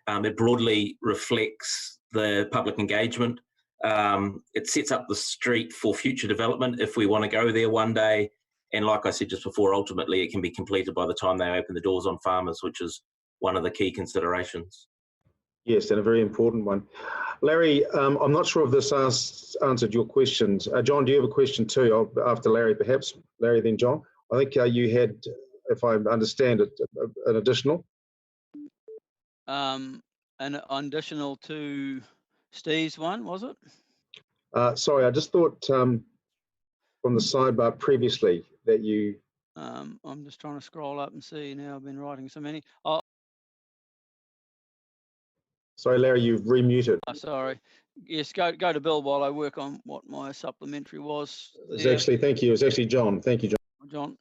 It broadly reflects the public engagement. It sets up the street for future development if we want to go there one day. And like I said just before, ultimately it can be completed by the time they open the doors on farmers, which is one of the key considerations. Yes, and a very important one. Larry, I'm not sure if this answered your questions. John, do you have a question too? After Larry, perhaps. Larry, then John. I think you had, if I understand it, an additional. An additional to Steve's one, was it? Sorry, I just thought from the sidebar previously that you... I'm just trying to scroll up and see now. I've been writing so many. Sorry, Larry, you've remuted. Sorry. Yes, go to Bill while I work on what my supplementary was. It's actually, thank you. It's actually John. Thank you, John. John.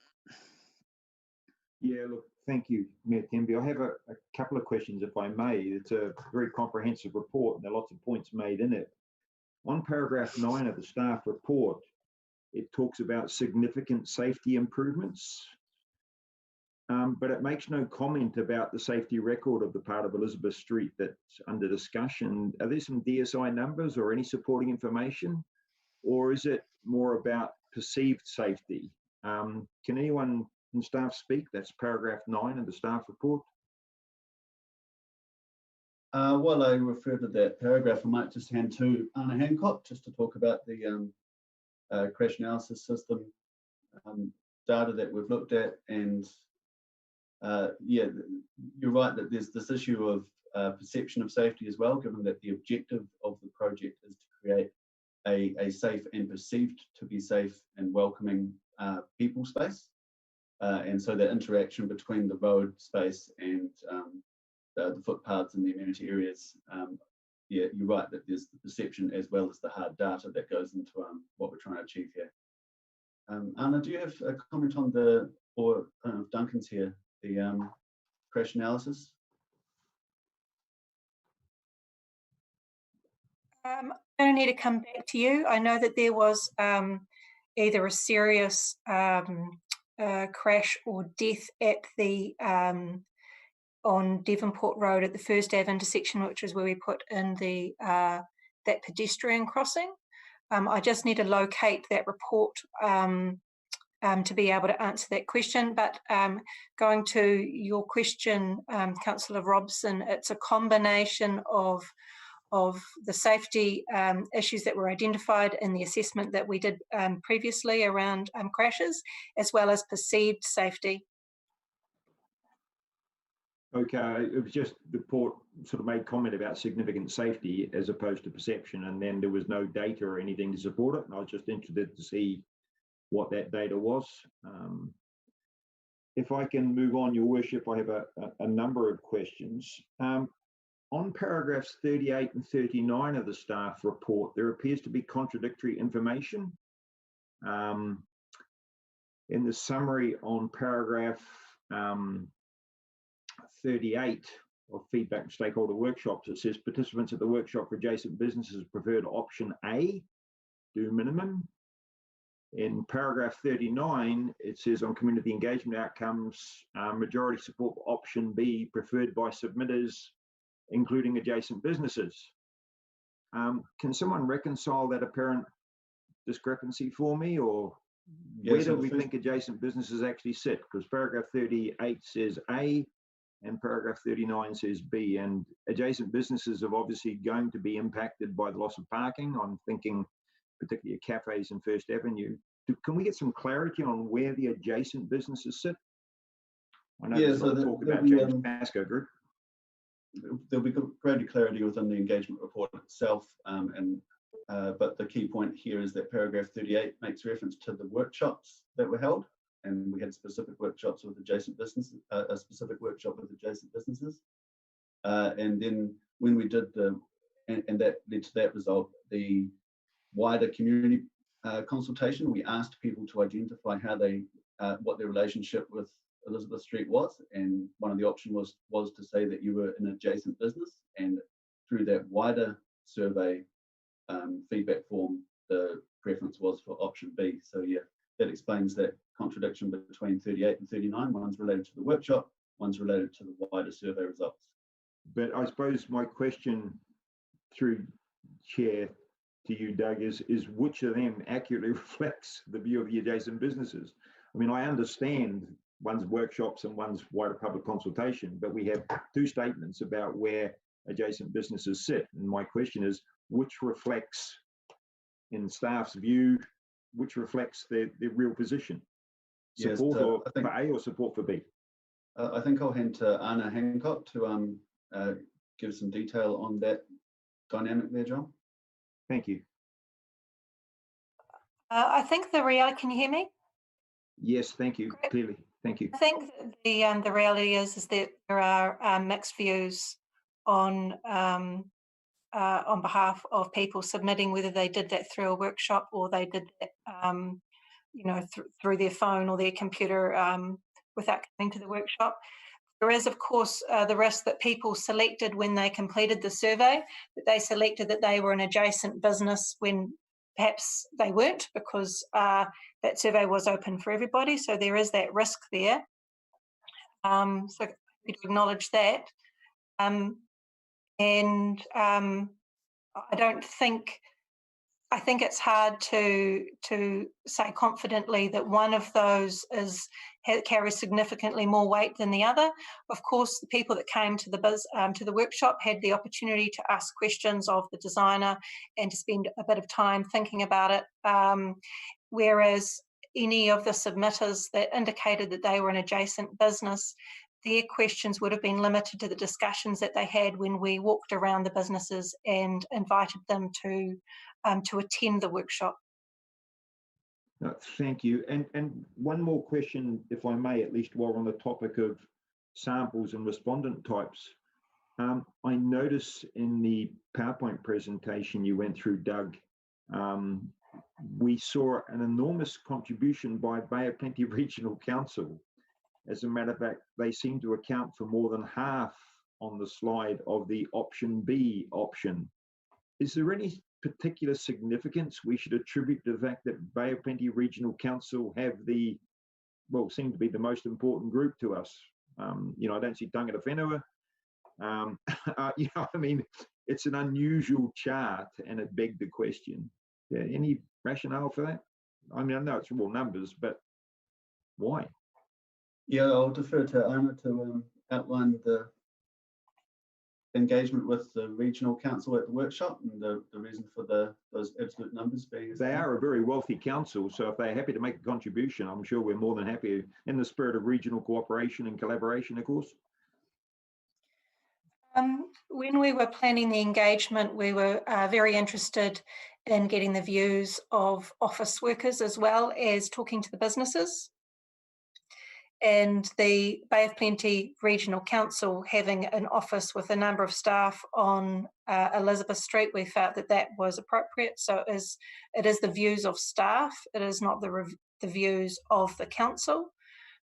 Yeah, look, thank you, Mayor Tenby. I have a couple of questions, if I may. It's a very comprehensive report, and there are lots of points made in it. On paragraph 9 of the staff report, it talks about significant safety improvements, but it makes no comment about the safety record of the part of Elizabeth Street that's under discussion. Are there some DSI numbers or any supporting information, or is it more about perceived safety? Can anyone from staff speak? That's paragraph 9 of the staff report. While I refer to that paragraph, I might just hand to Anna Hancock just to talk about the crash analysis system data that we've looked at. And yeah, you're right that there's this issue of perception of safety as well, given that the objective of the project is to create a safe and perceived to be safe and welcoming people space. And so the interaction between the road space and the footpaths and the amenity areas, yeah, you're right that there's the perception as well as the hard data that goes into what we're trying to achieve here. Anna, do you have a comment on the, or I don't know if Duncan's here, the crash analysis? I don't need to come back to you. I know that there was either a serious crash or death at the on Devonport Road at the First Ave intersection, which is where we put in the that pedestrian crossing. I just need to locate that report to be able to answer that question. But going to your question, Councillor Robson, it's a combination of the safety issues that were identified in the assessment that we did previously around crashes, as well as perceived safety. Okay, it was just the report sort of made comment about significant safety as opposed to perception, and then there was no data or anything to support it. And I was just interested to see what that data was. If I can move on, Your Worship, I have a number of questions. On paragraphs 38 and 39 of the staff report, there appears to be contradictory information. In the summary on paragraph 38 of feedback and stakeholder workshops, it says participants at the workshop for adjacent businesses preferred option A, do minimum. In paragraph 39, it says on community engagement outcomes, majority support for option B preferred by submitters, including adjacent businesses. Can someone reconcile that apparent discrepancy for me, or where do we think adjacent businesses actually sit? Because paragraph 38 says A and paragraph 39 says B, and adjacent businesses are obviously going to be impacted by the loss of parking. I'm thinking particularly of cafes in First Avenue. Can we get some clarity on where the adjacent businesses sit? I know there's a lot of talk about James Pascoe Group. There'll be greater clarity within the engagement report itself, but the key point here is that paragraph 38 makes reference to the workshops that were held, and we had specific workshops with adjacent businesses, a specific workshop with adjacent businesses, and then when we did and that led to that result, the wider community consultation. We asked people to identify how they, what their relationship with Elizabeth Street was, and one of the options was to say that you were an adjacent business, and through that wider survey feedback form, the preference was for option B. So yeah, that explains that contradiction between 38 and 39. One's related to the workshop, ones related to the wider survey results. But I suppose my question through Chair to you, Doug, is which of them accurately reflects the view of the adjacent businesses? I mean, I understand one's workshops and one's wider public consultation, but we have two statements about where adjacent businesses sit. And my question is, which reflects, in staff's view, which reflects their real position? Support for A or support for B? I think I'll hand to Anna Hancock to give some detail on that dynamic there, John. Thank you. I think the reality, can you hear me? Yes, thank you, clearly. Thank you. I think the reality is that there are mixed views on behalf of people submitting, whether they did that through a workshop or they did that, through their phone or their computer without coming to the workshop. There is, of course, the risk that people selected when they completed the survey, that they selected that they were an adjacent business when perhaps they weren't, because that survey was open for everybody. So there is that risk there. So we acknowledge that. I think it's hard to say confidently that one of those carries significantly more weight than the other. Of course, the people that came to the workshop had the opportunity to ask questions of the designer and to spend a bit of time thinking about it, whereas any of the submitters that indicated that they were an adjacent business, their questions would have been limited to the discussions that they had when we walked around the businesses and invited them to attend the workshop. Thank you. And one more question, if I may, at least while on the topic of samples and respondent types. I notice in the PowerPoint presentation you went through, Doug, we saw an enormous contribution by Bay of Plenty Regional Council. As a matter of fact, they seem to account for more than half on the slide of the option B option. Is there any particular significance we should attribute to the fact that Bay of Plenty Regional Council have seem to be the most important group to us? I don't see Tangata Whenua. I mean, it's an unusual chart and it begged the question. Any rationale for that? I mean, I know it's raw numbers, but why? Yeah, I'll defer to Anna to outline the engagement with the regional council at the workshop and the reason for those absolute numbers being. They are a very wealthy council, so if they're happy to make a contribution, I'm sure we're more than happy in the spirit of regional cooperation and collaboration, of course. When we were planning the engagement, we were very interested in getting the views of office workers as well as talking to the businesses. And the Bay of Plenty Regional Council having an office with a number of staff on Elizabeth Street, we felt that was appropriate. So it is the views of staff, it is not the views of the council.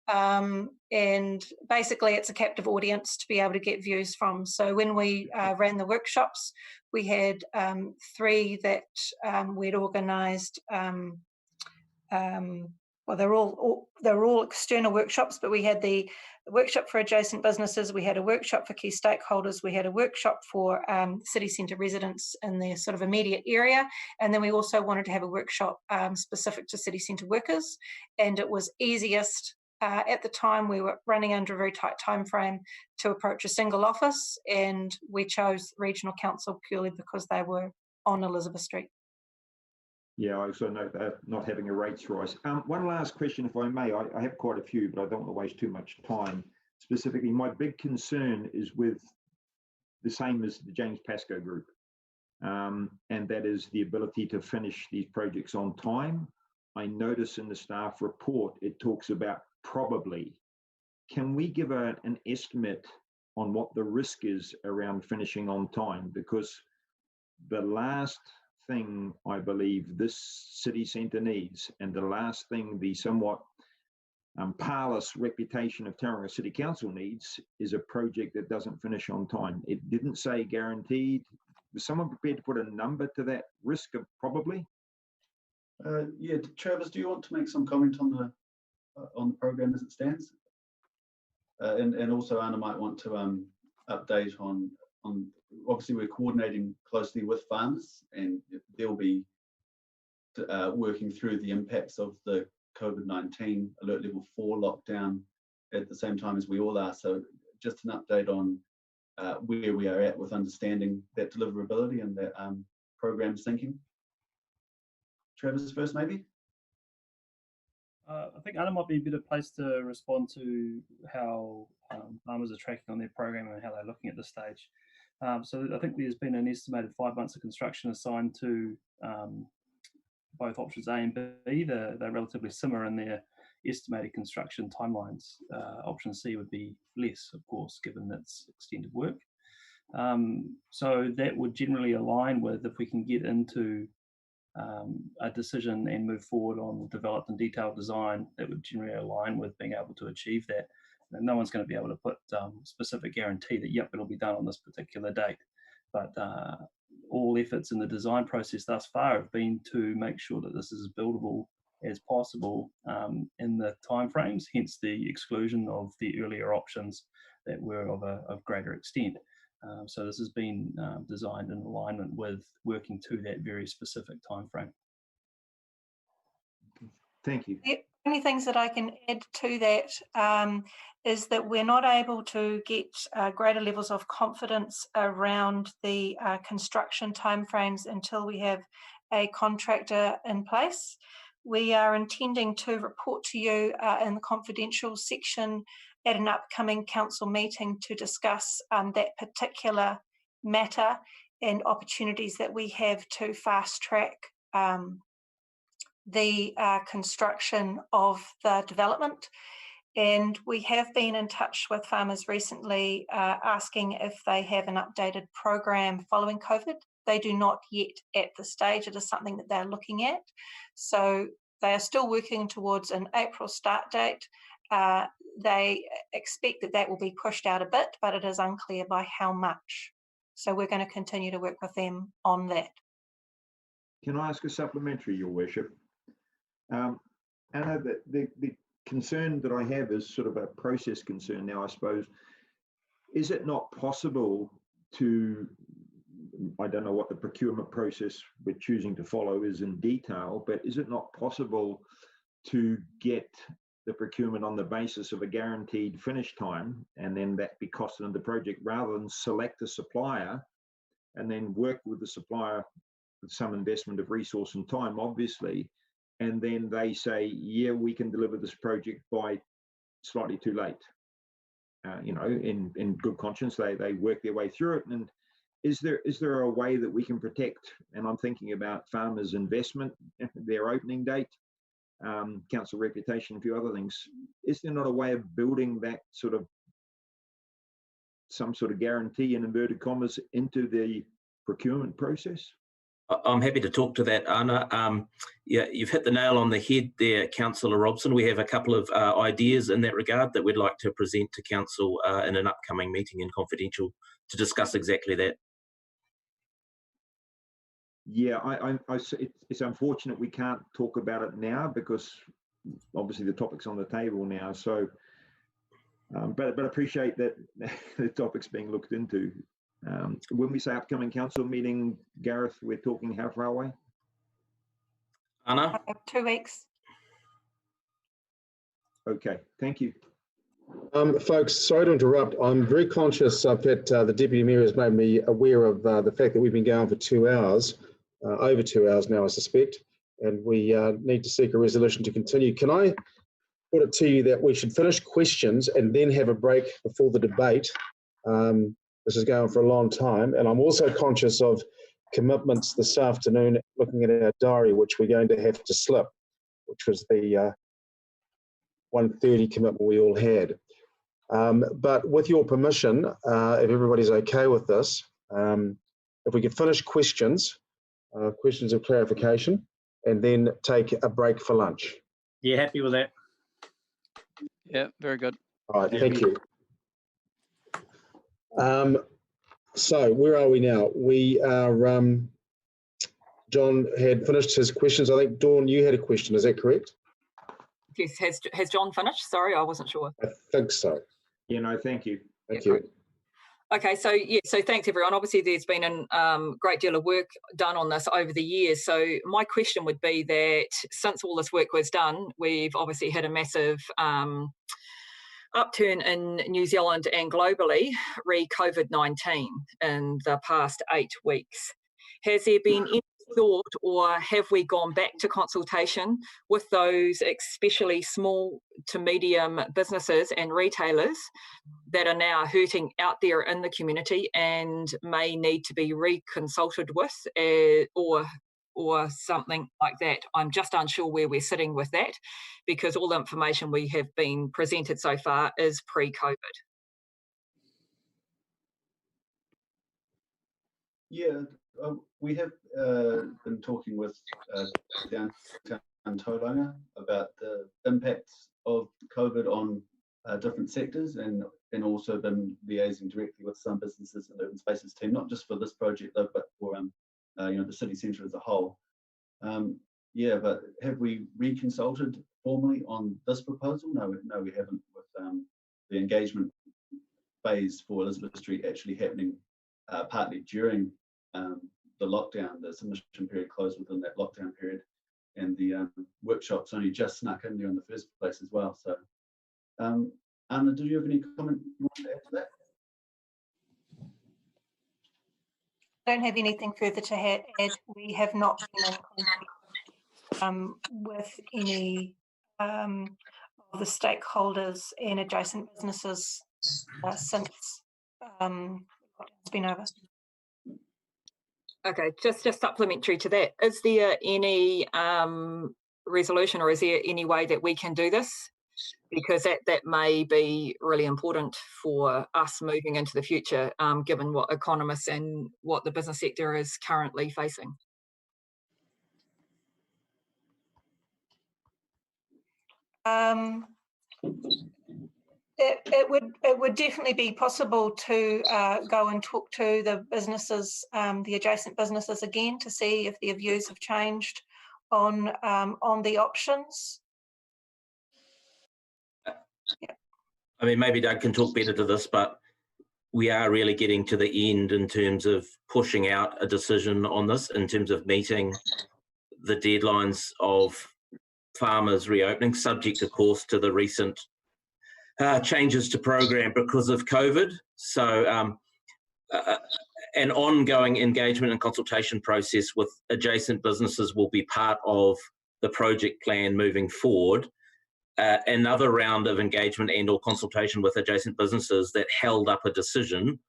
And basically it's a captive audience to be able to get views from. So when we ran the workshops, we had 3 that we'd organised. Well, they're all external workshops, but we had the workshop for adjacent businesses, we had a workshop for key stakeholders, we had a workshop for city centre residents in their sort of immediate area, and then we also wanted to have a workshop specific to city centre workers. And it was easiest at the time, we were running under a very tight time frame to approach a single office, and we chose Regional Council purely because they were on Elizabeth Street. Yeah, I also note that not having a rates rise. One last question, if I may. I have quite a few, but I don't want to waste too much time. Specifically, my big concern is with the same as the James Pascoe Group, and that is the ability to finish these projects on time. I notice in the staff report, it talks about probably. Can we give an estimate on what the risk is around finishing on time? Because the last thing I believe this city centre needs, and the last thing the somewhat parlous reputation of Tauranga City Council needs, is a project that doesn't finish on time. It didn't say guaranteed. Was someone prepared to put a number to that risk of probably? Yeah, Travis, do you want to make some comment on the program as it stands? And also Anna might want to update on obviously we're coordinating closely with farmers, and they'll be working through the impacts of the COVID-19 alert level 4 lockdown at the same time as we all are. So just an update on where we are at with understanding that deliverability and that program thinking. Travis first, maybe? I think Anna might be a better place to respond to how farmers are tracking on their program and how they're looking at this stage. So I think there's been an estimated 5 months of construction assigned to both options A and B. They're relatively similar in their estimated construction timelines. Option C would be less, of course, given its extended work. So that would generally align with, if we can get into a decision and move forward on developed and detailed design, that would generally align with being able to achieve that. And no one's going to be able to put specific guarantee that, yep, it'll be done on this particular date. But all efforts in the design process thus far have been to make sure that this is as buildable as possible in the timeframes, hence the exclusion of the earlier options that were of greater extent. So this has been designed in alignment with working to that very specific timeframe. Thank you. The only things that I can add to that is that we're not able to get greater levels of confidence around the construction timeframes until we have a contractor in place. We are intending to report to you in the confidential section at an upcoming council meeting to discuss that particular matter and opportunities that we have to fast track the construction of the development. And we have been in touch with farmers recently asking if they have an updated program following COVID. They do not yet at this stage. It is something that they're looking at. So they are still working towards an April start date. They expect that that will be pushed out a bit, but it is unclear by how much. So we're going to continue to work with them on that. Can I ask a supplementary, Your Worship? Anna, the concern that I have is sort of a process concern now, I suppose. Is it not possible to, I don't know what the procurement process we're choosing to follow is in detail, but is it not possible to get the procurement on the basis of a guaranteed finish time and then that be costed in the project, rather than select a supplier and then work with the supplier with some investment of resource and time, obviously, and then they say, yeah, we can deliver this project by slightly too late. You know, in good conscience, they work their way through it. And is there a way that we can protect, and I'm thinking about farmers' investment, their opening date, council reputation, a few other things. Is there not a way of building that sort of, some sort of guarantee in inverted commas into the procurement process? I'm happy to talk to that, Anna. Yeah, you've hit the nail on the head there, Councillor Robson. We have a couple of ideas in that regard that we'd like to present to Council in an upcoming meeting in confidential to discuss exactly that. Yeah, it's unfortunate we can't talk about it now because obviously the topic's on the table now. So, but appreciate that the topic's being looked into. When we say upcoming council meeting, Gareth, we're talking how far away? Anna? 2 weeks. Okay, thank you. Folks, sorry to interrupt. I'm very conscious that the Deputy Mayor has made me aware of the fact that we've been going for 2 hours, over 2 hours now, I suspect, and we need to seek a resolution to continue. Can I put it to you that we should finish questions and then have a break before the debate? This is going for a long time, and I'm also conscious of commitments this afternoon, looking at our diary, which we're going to have to slip, which was the 1:30 commitment we all had. But with your permission, if everybody's okay with this, if we could finish questions of clarification, and then take a break for lunch. Yeah, happy with that. Yeah, very good. All right, thank you. So where are we now? We are, John had finished his questions. I think, Dawn, you had a question, is that correct? Yes, has John finished? Sorry, I wasn't sure. I think so. Yeah, no, thank you. Thank you. Okay, so yeah, so thanks everyone. Obviously, there's been a great deal of work done on this over the years. So my question would be that since all this work was done, we've obviously had a massive upturn in New Zealand and globally re-COVID-19 in the past 8 weeks. Has there been any thought, or have we gone back to consultation with those especially small to medium businesses and retailers that are now hurting out there in the community and may need to be reconsulted with, or something like that? I'm just unsure where we're sitting with that, because all the information we have been presented so far is pre-COVID. Yeah, we have been talking with Downtown Tauranga about the impacts of COVID on different sectors, and also been liaising directly with some businesses in the Open Spaces team, not just for this project though, but for the city centre as a whole. Yeah, but have we reconsulted formally on this proposal? No, we haven't, with the engagement phase for Elizabeth Street actually happening partly during the lockdown. The submission period closed within that lockdown period, and the workshops only just snuck in there in the first place as well. So, Anna, do you have any comment you want to add to that? I don't have anything further to add. We have not been in contact with any of the stakeholders and adjacent businesses since it's been over. Okay, just supplementary to that, is there any resolution, or is there any way that we can do this? Because that may be really important for us moving into the future, given what economists and what the business sector is currently facing. It would definitely be possible to go and talk to the businesses, the adjacent businesses again, to see if their views have changed on the options. Yeah. I mean, maybe Doug can talk better to this, but we are really getting to the end in terms of pushing out a decision on this, in terms of meeting the deadlines of farmers reopening, subject, of course, to the recent changes to program because of COVID. So an ongoing engagement and consultation process with adjacent businesses will be part of the project plan moving forward. Another round of engagement and or consultation with adjacent businesses that held up a decision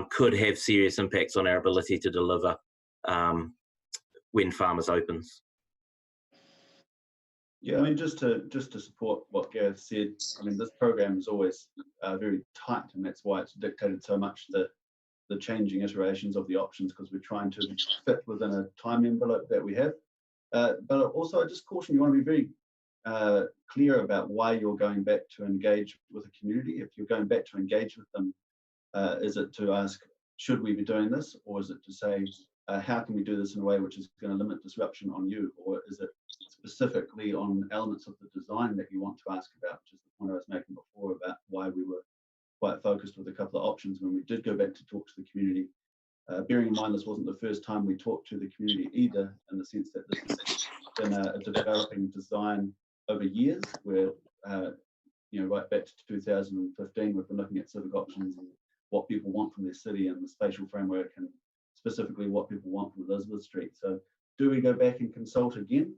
could have serious impacts on our ability to deliver when Farmers opens. Yeah, I mean, just to support what Gareth said, I mean, this program is always very tight, and that's why it's dictated so much the changing iterations of the options, because we're trying to fit within a time envelope that we have. But also, I just caution you want to be very clear about why you're going back to engage with the community. If you're going back to engage with them, is it to ask, should we be doing this? Or is it to say, how can we do this in a way which is going to limit disruption on you? Or is it specifically on elements of the design that you want to ask about, which is the point I was making before about why we were quite focused with a couple of options when we did go back to talk to the community. Bearing in mind this wasn't the first time we talked to the community either, in the sense that this has been a developing design over years, where right back to 2015 we've been looking at civic options and what people want from their city and the spatial framework, and specifically what people want from Elizabeth Street. So do we go back and consult again?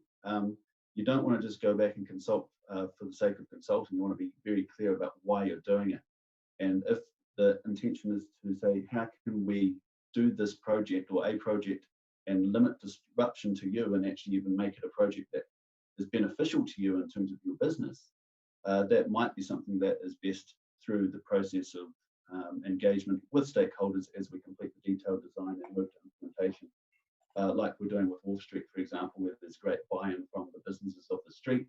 You don't want to just go back and consult for the sake of consulting. You want to be very clear about why you're doing it. And if the intention is to say, how can we do this project or a project and limit disruption to you, and actually even make it a project that is beneficial to you in terms of your business, that might be something that is best through the process of engagement with stakeholders as we complete the detailed design and move to implementation. Like we're doing with Wolf Street, for example, where there's great buy-in from the businesses of the street,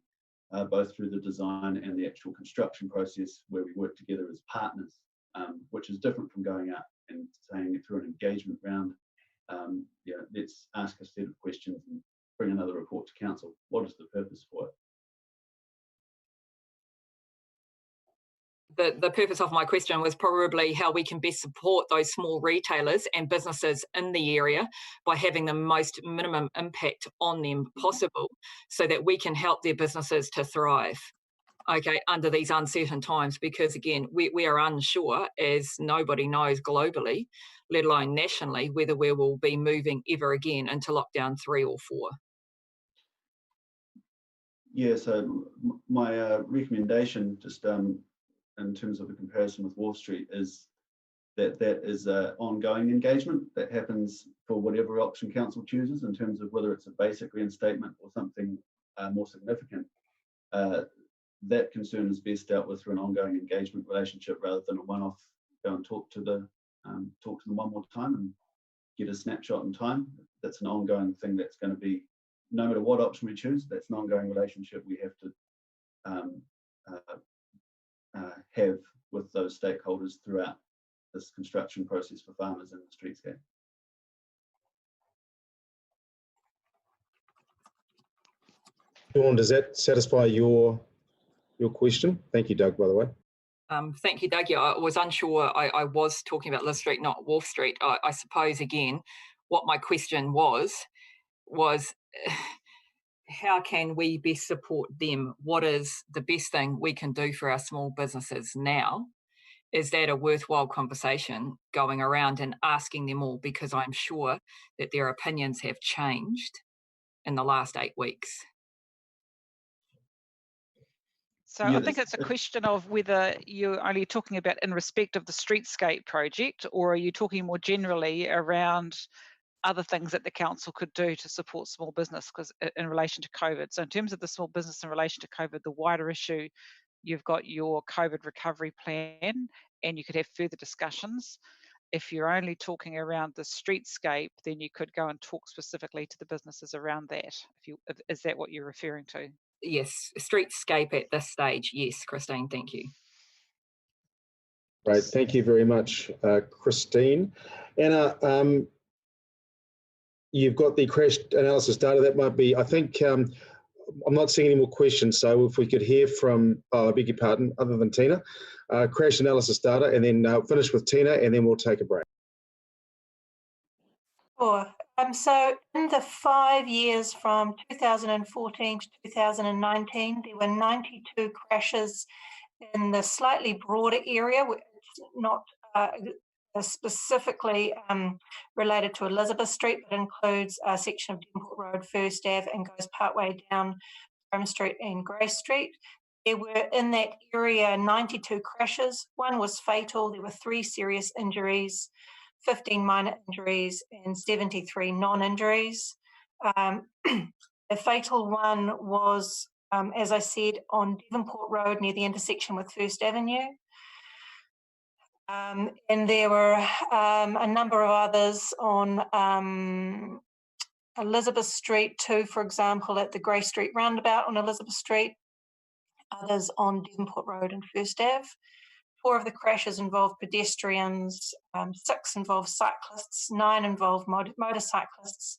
both through the design and the actual construction process, where we work together as partners, which is different from going out and saying through an engagement round, let's ask a set of questions and bring another report to council. What is the purpose for it? the purpose of my question was probably how we can best support those small retailers and businesses in the area by having the most minimum impact on them possible, so that we can help their businesses to thrive, okay, under these uncertain times. Because again, we are unsure, as nobody knows globally, let alone nationally, whether we will be moving ever again into lockdown 3 or 4. Yeah, so my recommendation, just in terms of a comparison with Wharf Street, is that is ongoing engagement that happens for whatever option council chooses, in terms of whether it's a basic reinstatement or something more significant. That concern is best dealt with through an ongoing engagement relationship, rather than a one-off go and talk to them one more time and get a snapshot in time. That's an ongoing thing that's going to be, no matter what option we choose, that's an ongoing relationship we have to have with those stakeholders throughout this construction process for farmers in the streetscape. Sean, does that satisfy your question? Thank you, Doug, by the way. Thank you, Doug. Yeah, I was unsure. I was talking about Liz Street, not Wharf Street. I suppose, again, what my question was how can we best support them? What is the best thing we can do for our small businesses now? Is that a worthwhile conversation going around and asking them all? Because I'm sure that their opinions have changed in the last 8 weeks. So I think it's a question of whether you're only talking about in respect of the streetscape project, or are you talking more generally around other things that the council could do to support small business, because in relation to COVID. So in terms of the small business in relation to COVID, the wider issue, you've got your COVID recovery plan, and you could have further discussions. If you're only talking around the streetscape, then you could go and talk specifically to the businesses around that. Is that what you're referring to? Yes, streetscape at this stage. Yes, Christine, thank you. Great, thank you very much, Christine. Anna, you've got the crash analysis data. That might be, I think, I'm not seeing any more questions, so if we could hear from, I beg your pardon, other than Tina, crash analysis data, and then finish with Tina, and then we'll take a break. Sure. So in the 5 years from 2014 to 2019, there were 92 crashes in the slightly broader area, which is not specifically related to Elizabeth Street, but includes a section of Devonport Road, First Ave, and goes partway down Home Street and Grace Street. There were in that area 92 crashes. 1 was fatal. There were 3 serious injuries, 15 minor injuries, and 73 non-injuries. The fatal one was, as I said, on Devonport Road near the intersection with First Avenue. And there were a number of others on Elizabeth Street too, for example, at the Grey Street roundabout on Elizabeth Street, others on Devonport Road and First Ave. 4 of the crashes involved pedestrians, 6 involved cyclists, 9 involved motorcyclists,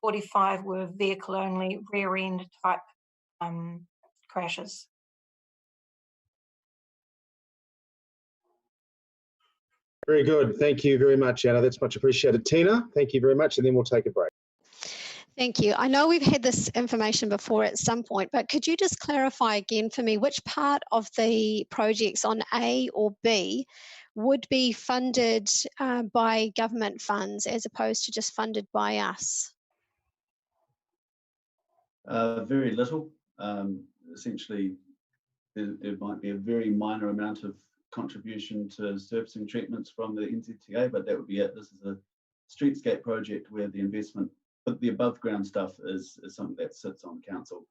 45 were vehicle-only rear-end type crashes. Very good. Thank you very much, Anna. That's much appreciated. Tina, thank you very much, and then we'll take a break. Thank you. I know we've had this information before at some point, but could you just clarify again for me which part of the projects on A or B would be funded by government funds as opposed to just funded by us? Very little. Essentially, there might be a very minor amount of contribution to surfacing treatments from the NZTA, but that would be it. This is a streetscape project where the investment, but the above ground stuff is something that sits on council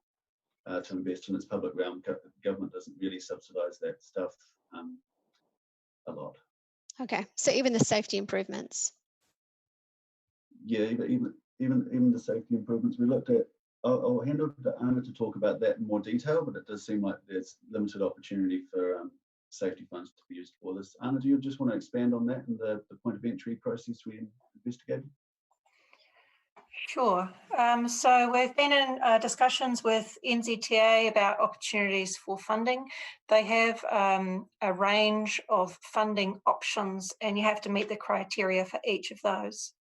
to invest in its public realm. Government doesn't really subsidise that stuff a lot. Okay, so even the safety improvements. Yeah, even the safety improvements we looked at. I'll hand over to Anna to talk about that in more detail, but it does seem like there's limited opportunity for safety funds to be used for this. Anna, do you just want to expand on that and the point of entry process we investigated? Sure. So we've been in discussions with NZTA about opportunities for funding. They have a range of funding options, and you have to meet the criteria for each of those.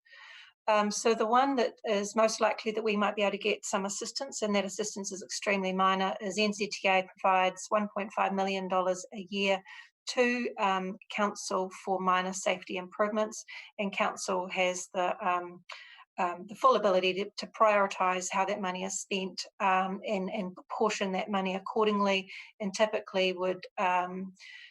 So the one that is most likely that we might be able to get some assistance, and that assistance is extremely minor, is NZTA provides $1.5 million a year to council for minor safety improvements, and council has the full ability to prioritise how that money is spent and portion that money accordingly, and typically would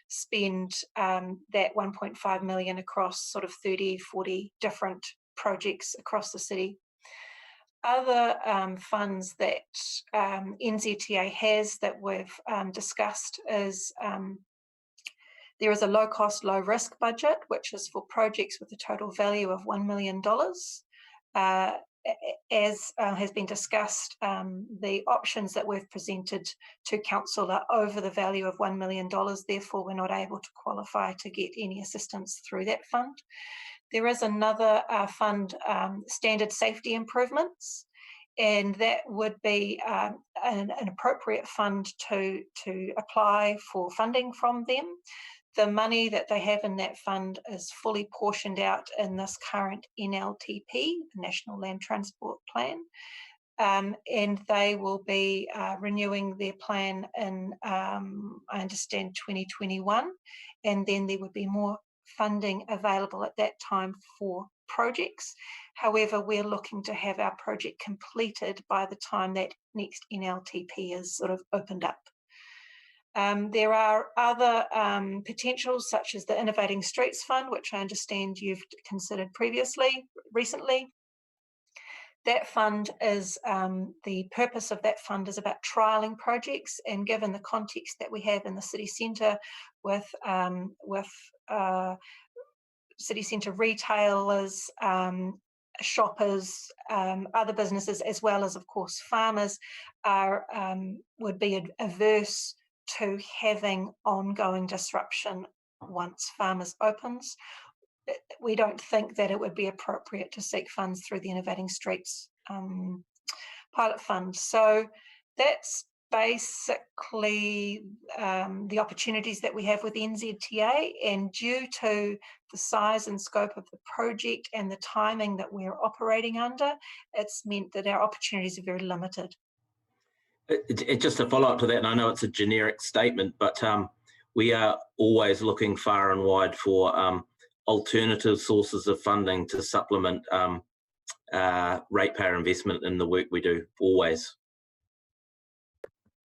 spend that 1.5 million across sort of 30, 40 different projects across the city. Other funds that NZTA has that we've discussed is there is a low cost, low risk budget, which is for projects with a total value of $1 million. As has been discussed, the options that we've presented to council are over the value of $1 million, therefore we're not able to qualify to get any assistance through that fund. There is another fund, standard safety improvements, and that would be an appropriate fund to apply for funding from them. The money that they have in that fund is fully portioned out in this current NLTP, the National Land Transport Plan, and they will be renewing their plan in, I understand, 2021, and then there would be more funding available at that time for projects. However, we're looking to have our project completed by the time that next NLTP is sort of opened up. There are other potentials, such as the Innovating Streets Fund, which I understand you've considered recently. That fund is, the purpose of that fund is about trialling projects, and given the context that we have in the city centre with city centre retailers, shoppers, other businesses, as well as, of course, farmers, would be averse to having ongoing disruption once Farmers opens. We don't think that it would be appropriate to seek funds through the Innovating Streets pilot fund. So that's basically the opportunities that we have with NZTA, and due to the size and scope of the project and the timing that we're operating under, it's meant that our opportunities are very limited. Just a follow up to that, and I know it's a generic statement, but we are always looking far and wide for alternative sources of funding to supplement ratepayer investment in the work we do, always.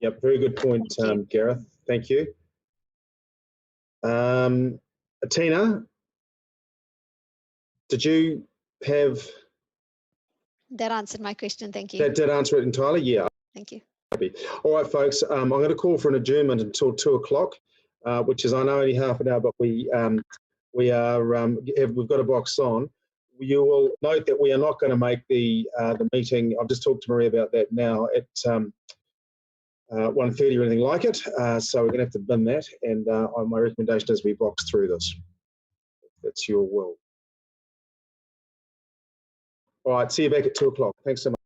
Yep, very good point, Gareth. Thank you. Tina, did you have... That answered my question, thank you. That did answer it entirely? Yeah. Thank you. All right, folks, I'm going to call for an adjournment until 2 o'clock, which is, I know, only half an hour, but we've got a box on. You will note that we are not going to make the meeting. I've just talked to Maria about that now at 1:30 or anything like it. So we're going to have to bin that, and my recommendation is we box through this. That's your will. All right, see you back at 2 o'clock. Thanks so much.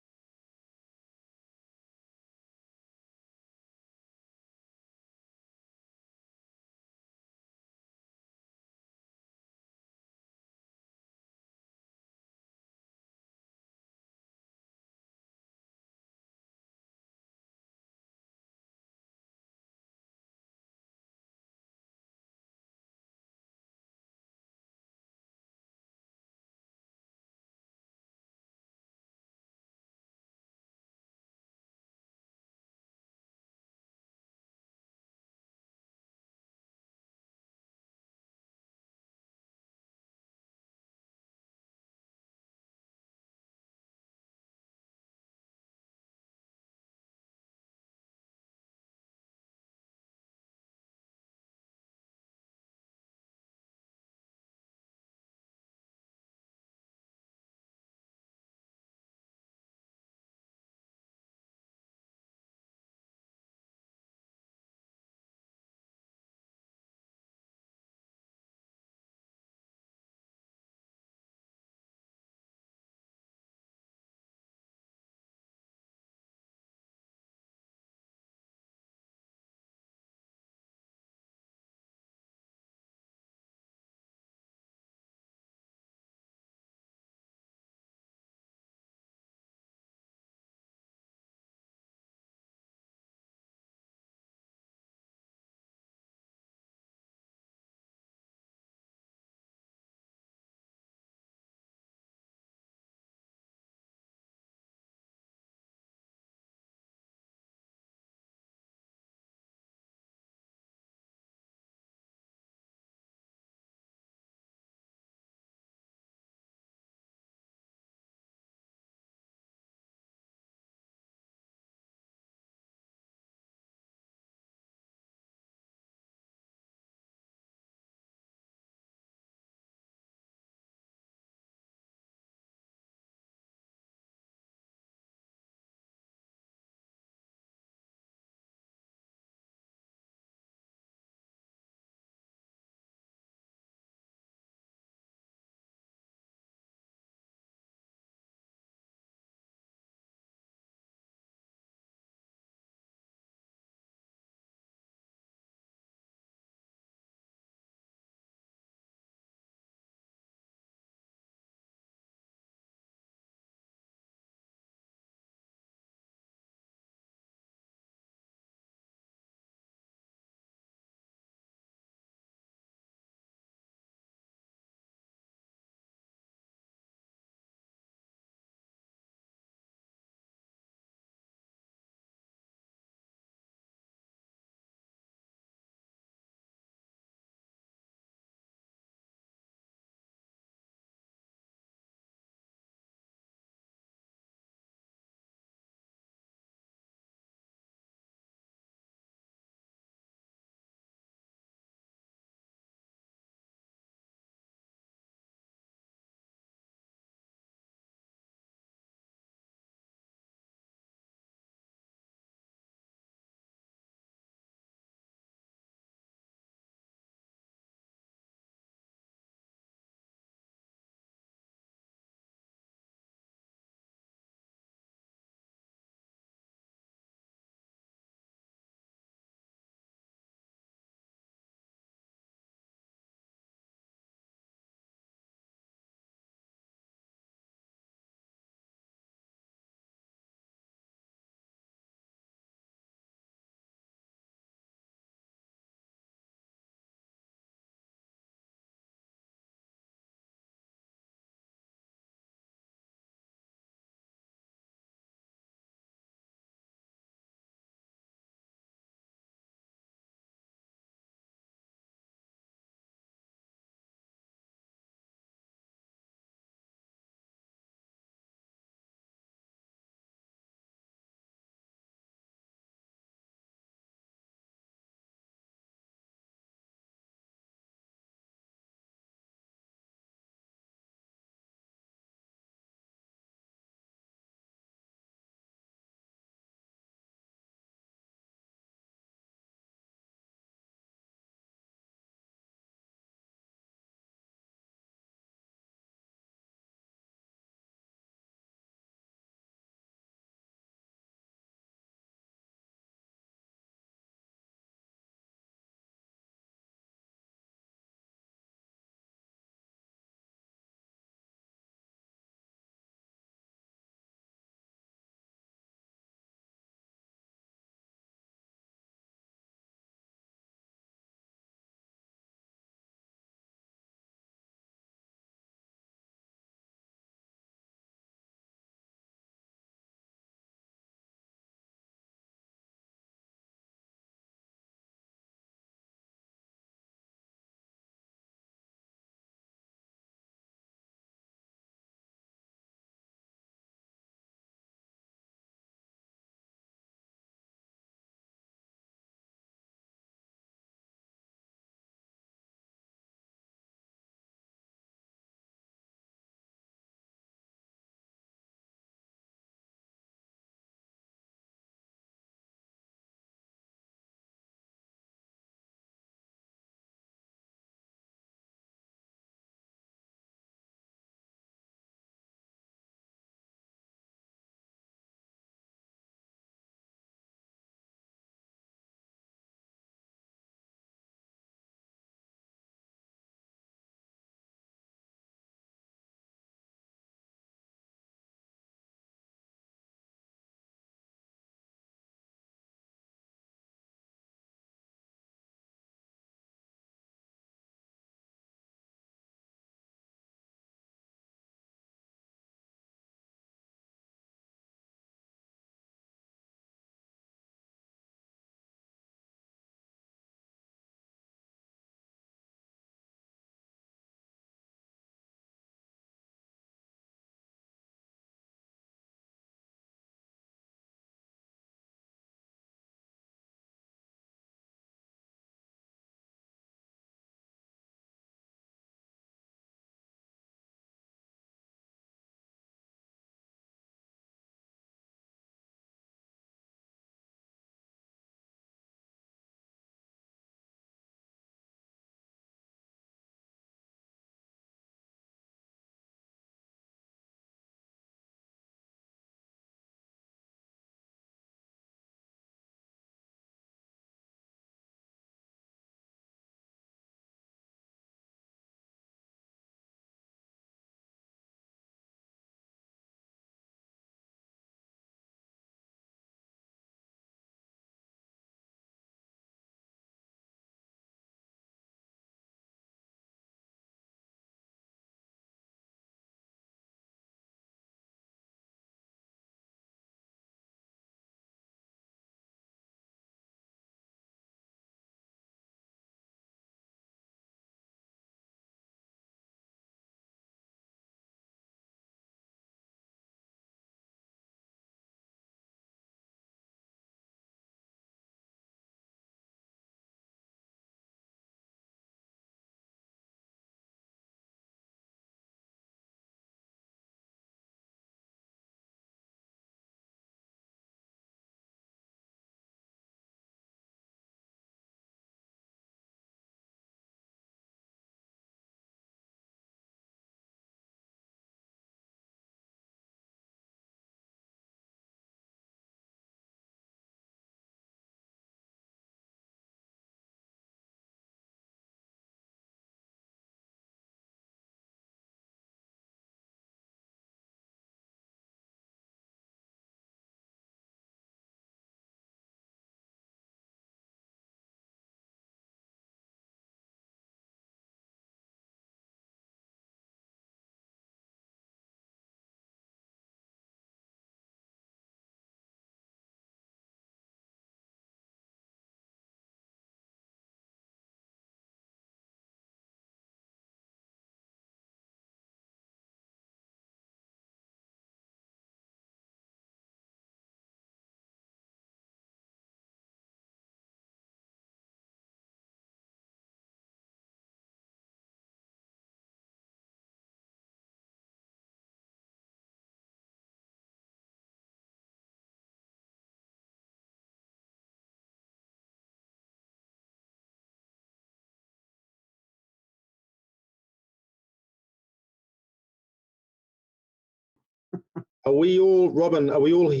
Are we all, Robin, are we all here?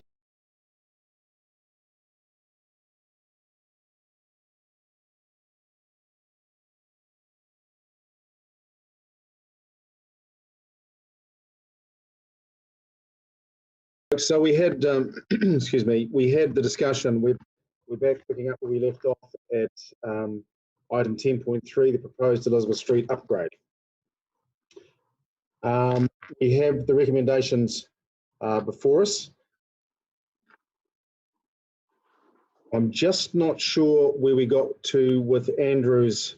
So we had, excuse me, we had the discussion. We're back picking up where we left off at item 10.3, the proposed Elizabeth Street upgrade. We have the recommendations before us. I'm just not sure where we got to with Andrew's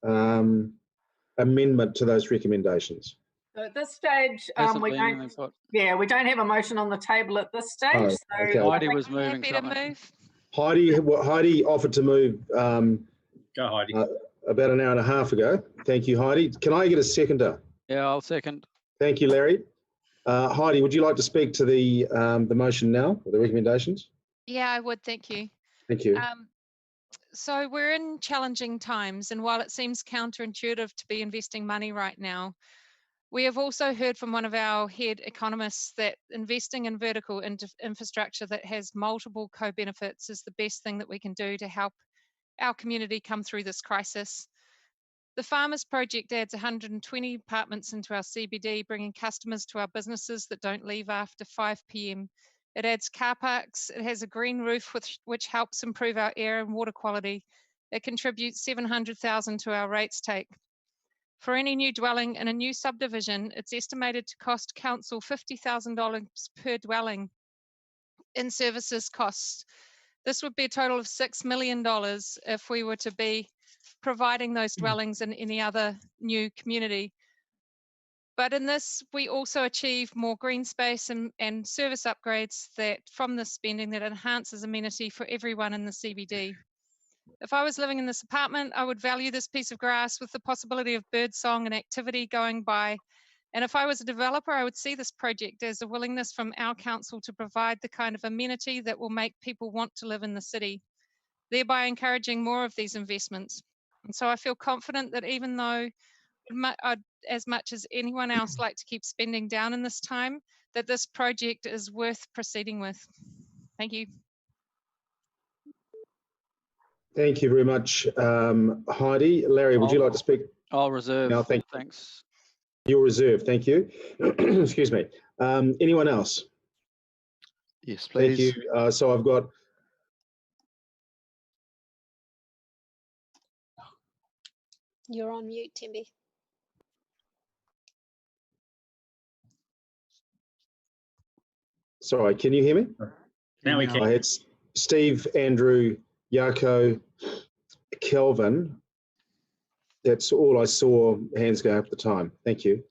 amendment to those recommendations. So at this stage, Hasn't we been don't. anything put. Yeah, we don't have a motion on the table at this stage. Oh, so okay. Heidi was moving Happy to something. move. Heidi offered to move Go, Heidi. about an hour and a half ago. Thank you, Heidi. Can I get a seconder? Yeah, I'll second. Thank you, Larry. Heidi, would you like to speak to the motion now, or the recommendations? Yeah, I would. Thank you. Thank you. So we're in challenging times, and while it seems counterintuitive to be investing money right now, we have also heard from one of our head economists that investing in vertical infrastructure that has multiple co-benefits is the best thing that we can do to help our community come through this crisis. The Farmers Project adds 120 apartments into our CBD, bringing customers to our businesses that don't leave after 5 p.m. It adds car parks. It has a green roof, which helps improve our air and water quality. It contributes $700,000 to our rates take. For any new dwelling in a new subdivision, it's estimated to cost council $50,000 per dwelling in services costs. This would be a total of $6 million if we were to be providing those dwellings in any other new community. But in this, we also achieve more green space and service upgrades that from this spending that enhances amenity for everyone in the CBD. If I was living in this apartment, I would value this piece of grass with the possibility of birdsong and activity going by. And if I was a developer, I would see this project as a willingness from our council to provide the kind of amenity that will make people want to live in the city, thereby encouraging more of these investments. And so I feel confident that even though I'd, as much as anyone else, like to keep spending down in this time, that this project is worth proceeding with. Thank you. Thank you very much, Heidi. Larry, would you like to speak? I'll reserve. No, Thanks. You're reserved. Thank you. Excuse me. Anyone else? Yes, please. Thank you. So I've got. You're on mute, Tembi. Sorry, can you hear me? Now we can. I had Steve, Andrew, Yako, Kelvin. That's all I saw hands go up at the time. Thank you.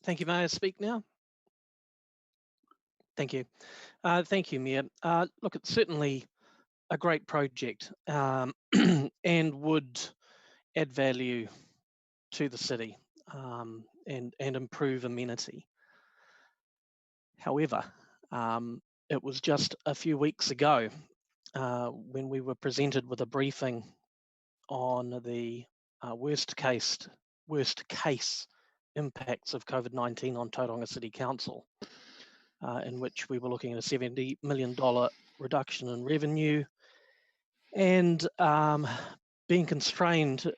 Thank you. May I speak now? Thank you. Thank you, Mayor. Look, it's certainly a great project and would add value to the city and improve amenity. However, it was just a few weeks ago when we were presented with a briefing on the worst case impacts of COVID-19 on Tauranga City Council, in which we were looking at a $70 million reduction in revenue and being constrained,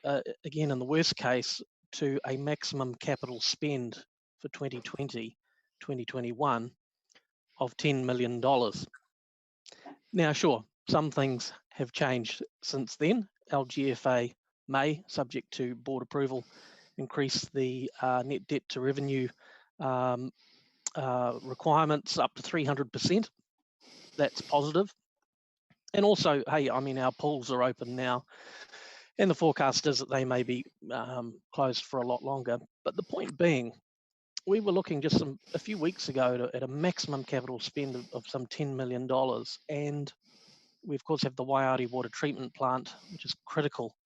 again in the worst case, to a maximum capital spend for 2020-2021 of $10 million. Now, sure, some things have changed since then. LGFA may, subject to board approval, increase the net debt to revenue requirements up to 300%. That's positive. And also, hey, I mean, our pools are open now, and the forecast is that they may be closed for a lot longer. But the point being, we were looking just a few weeks ago at a maximum capital spend of some $10 million. And we, of course, have the Waiari water treatment plant, which is critical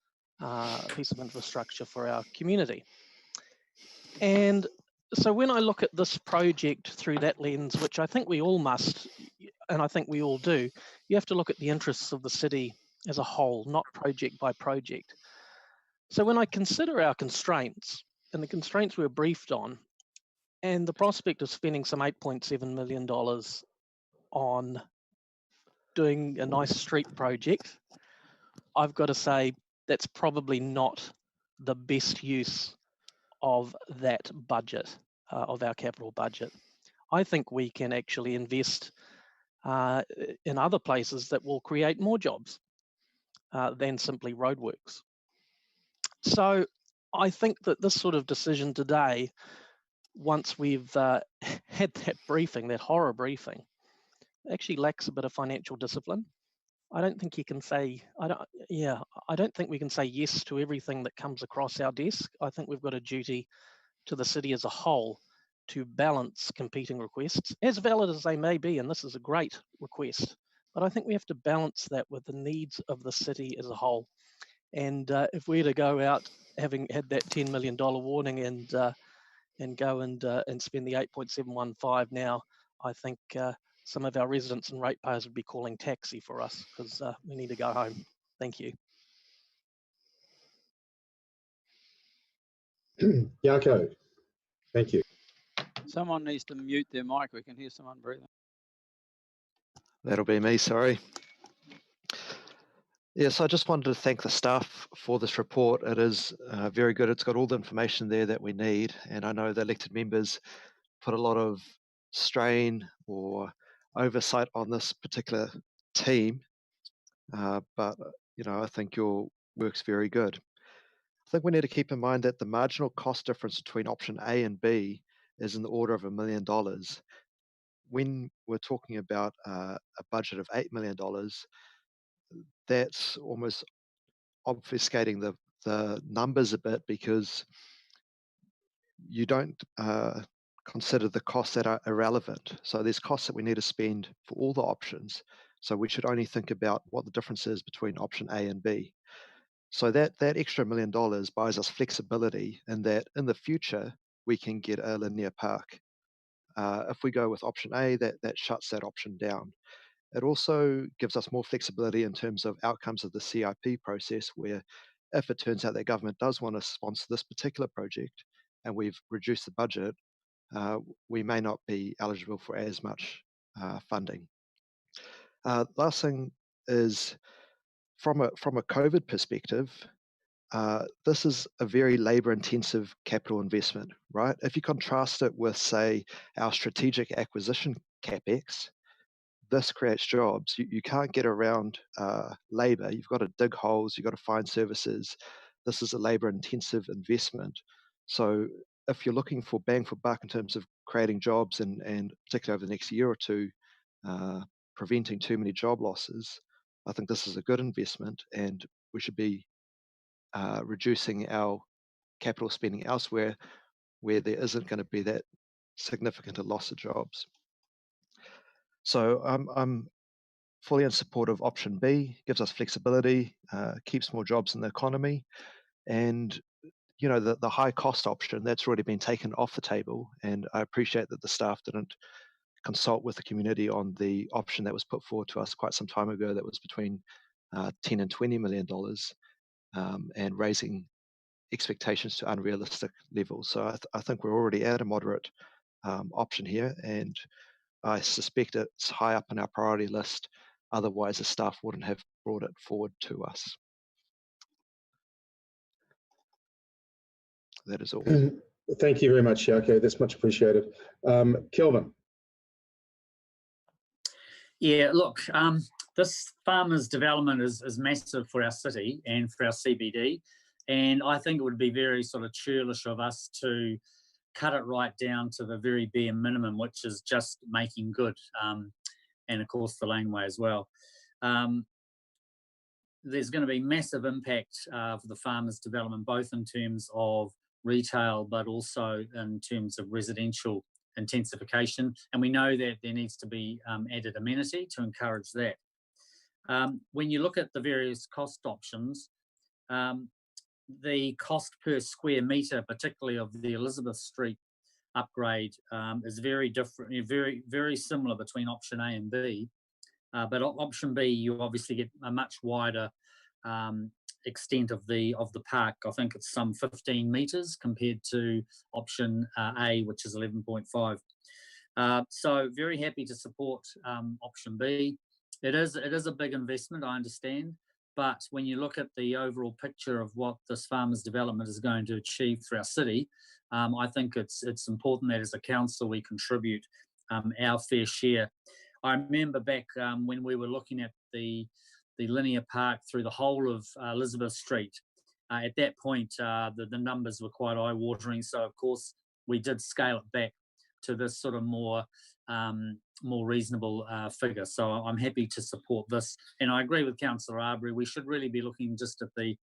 piece of infrastructure for our community. And so when I look at this project through that lens, which I think we all must, and I think we all do, you have to look at the interests of the city as a whole, not project by project. So when I consider our constraints, and the constraints we were briefed on, And the prospect of spending some $8.7 million on doing a nice street project, I've got to say that's probably not the best use of that budget, of our capital budget. I think we can actually invest in other places that will create more jobs than simply roadworks. So I think that this sort of decision today, once we've had that briefing, that horror briefing, actually lacks a bit of financial discipline. I don't think you can say, I don't think we can say yes to everything that comes across our desk. I think we've got a duty to the city as a whole to balance competing requests, as valid as they may be, and this is a great request, but I think we have to balance that with the needs of the city as a whole. And if we're to go out having had that $10 million warning and go and spend the 8.715 now, I think some of our residents and ratepayers would be calling taxi for us because we need to go home. Thank you. Jaco, thank you. Someone needs to mute their mic. We can hear someone breathing. That'll be me, sorry. Yes, I just wanted to thank the staff for this report. It is very good. It's got all the information there that we need. And I know the elected members put a lot of strain or oversight on this particular team. But, you know, I think your work's very good. I think we need to keep in mind that the marginal cost difference between option A and B is in the order of $1 million. When we're talking about a budget of $8 million, that's almost obfuscating the numbers a bit because you don't consider the costs that are irrelevant. So there's costs that we need to spend for all the options. So we should only think about what the difference is between option A and B. So that extra $1 million buys us flexibility in that in the future, we can get a linear park. If we go with option A, that shuts that option down. It also gives us more flexibility in terms of outcomes of the CIP process, where if it turns out that government does want to sponsor this particular project and we've reduced the budget, we may not be eligible for as much funding. Last thing is, from a COVID perspective, this is a very labor-intensive capital investment, right? If you contrast it with, say, our strategic acquisition CapEx, this creates jobs. You can't get around labor. You've got to dig holes. You've got to find services. This is a labor-intensive investment. So if you're looking for bang for buck in terms of creating jobs and particularly over the next year or two, preventing too many job losses, I think this is a good investment, and we should be reducing our capital spending elsewhere where there isn't going to be that significant a loss of jobs. So I'm fully in support of option B. Gives us flexibility, keeps more jobs in the economy, and you know the high cost option that's already been taken off the table. And I appreciate that the staff didn't consult with the community on the option that was put forward to us quite some time ago. That was between $10 and $20 million, and raising expectations to unrealistic levels. So I think we're already at a moderate option here, and I suspect it's high up on our priority list. Otherwise, the staff wouldn't have brought it forward to us. That is all. Thank you very much, Jaco. That's much appreciated. Kelvin. Yeah, look, this farmers development is massive for our city and for our CBD. And I think it would be very sort of churlish of us to cut it right down to the very bare minimum, which is just making good, and of course the laneway as well. There's going to be massive impact for the farmers development, both in terms of retail, but also in terms of residential intensification. And we know that there needs to be added amenity to encourage that. When you look at the various cost options, the cost per square metre, particularly of the Elizabeth Street upgrade, is very different, very similar between option A and B. But option B, you obviously get a much wider extent of the park. I think it's some 15 metres compared to option A, which is 11.5. So very happy to support option B. It is a big investment, I understand, but when you look at the overall picture of what this farmers development is going to achieve for our city, I think it's important that as a council we contribute our fair share. I remember back when we were looking at the linear park through the whole of Elizabeth Street. At that point, the numbers were quite eye-watering. So of course we did scale it back to this sort of more reasonable figure. So I'm happy to support this. And I agree with Councillor Arbery. We should really be looking just at the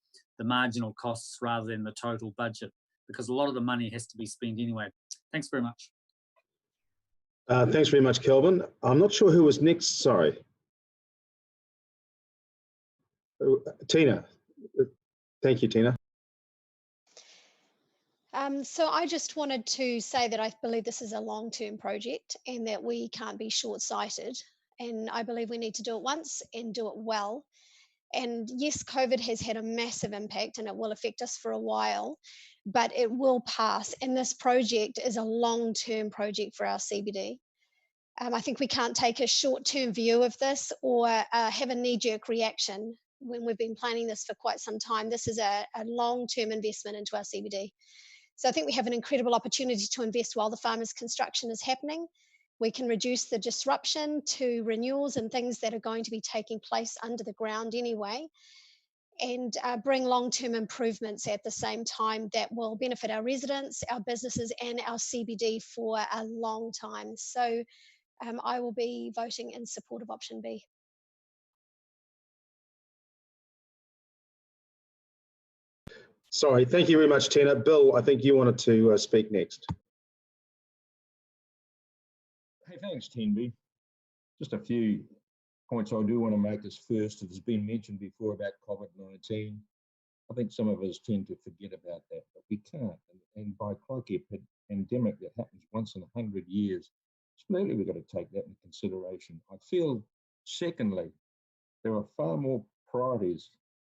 marginal costs rather than the total budget, because a lot of the money has to be spent anyway. Thanks very much. Thanks very much, Kelvin. I'm not sure who was next. Sorry. Tina. Thank you, Tina. So I just wanted to say that I believe this is a long-term project and that we can't be short-sighted. And I believe we need to do it once and do it well. And yes, COVID has had a massive impact and it will affect us for a while, but it will pass. And this project is a long-term project for our CBD. I think we can't take a short-term view of this or have a knee-jerk reaction when we've been planning this for quite some time. This is a long-term investment into our CBD. So I think we have an incredible opportunity to invest while the farmers' construction is happening. We can reduce the disruption to renewals and things that are going to be taking place under the ground anyway, and bring long-term improvements at the same time that will benefit our residents, our businesses, and our CBD for a long time. So I will be voting in support of option B. Sorry, thank you very much, Tina. Bill, I think you wanted to speak next. Hey, thanks, Tenby. Just a few points I do want to make as first. It has been mentioned before about COVID-19. I think some of us tend to forget about that, but we can't. And by crikey, a pandemic that happens once in 100 years, absolutely we've got to take that into consideration. I feel, secondly, there are far more priorities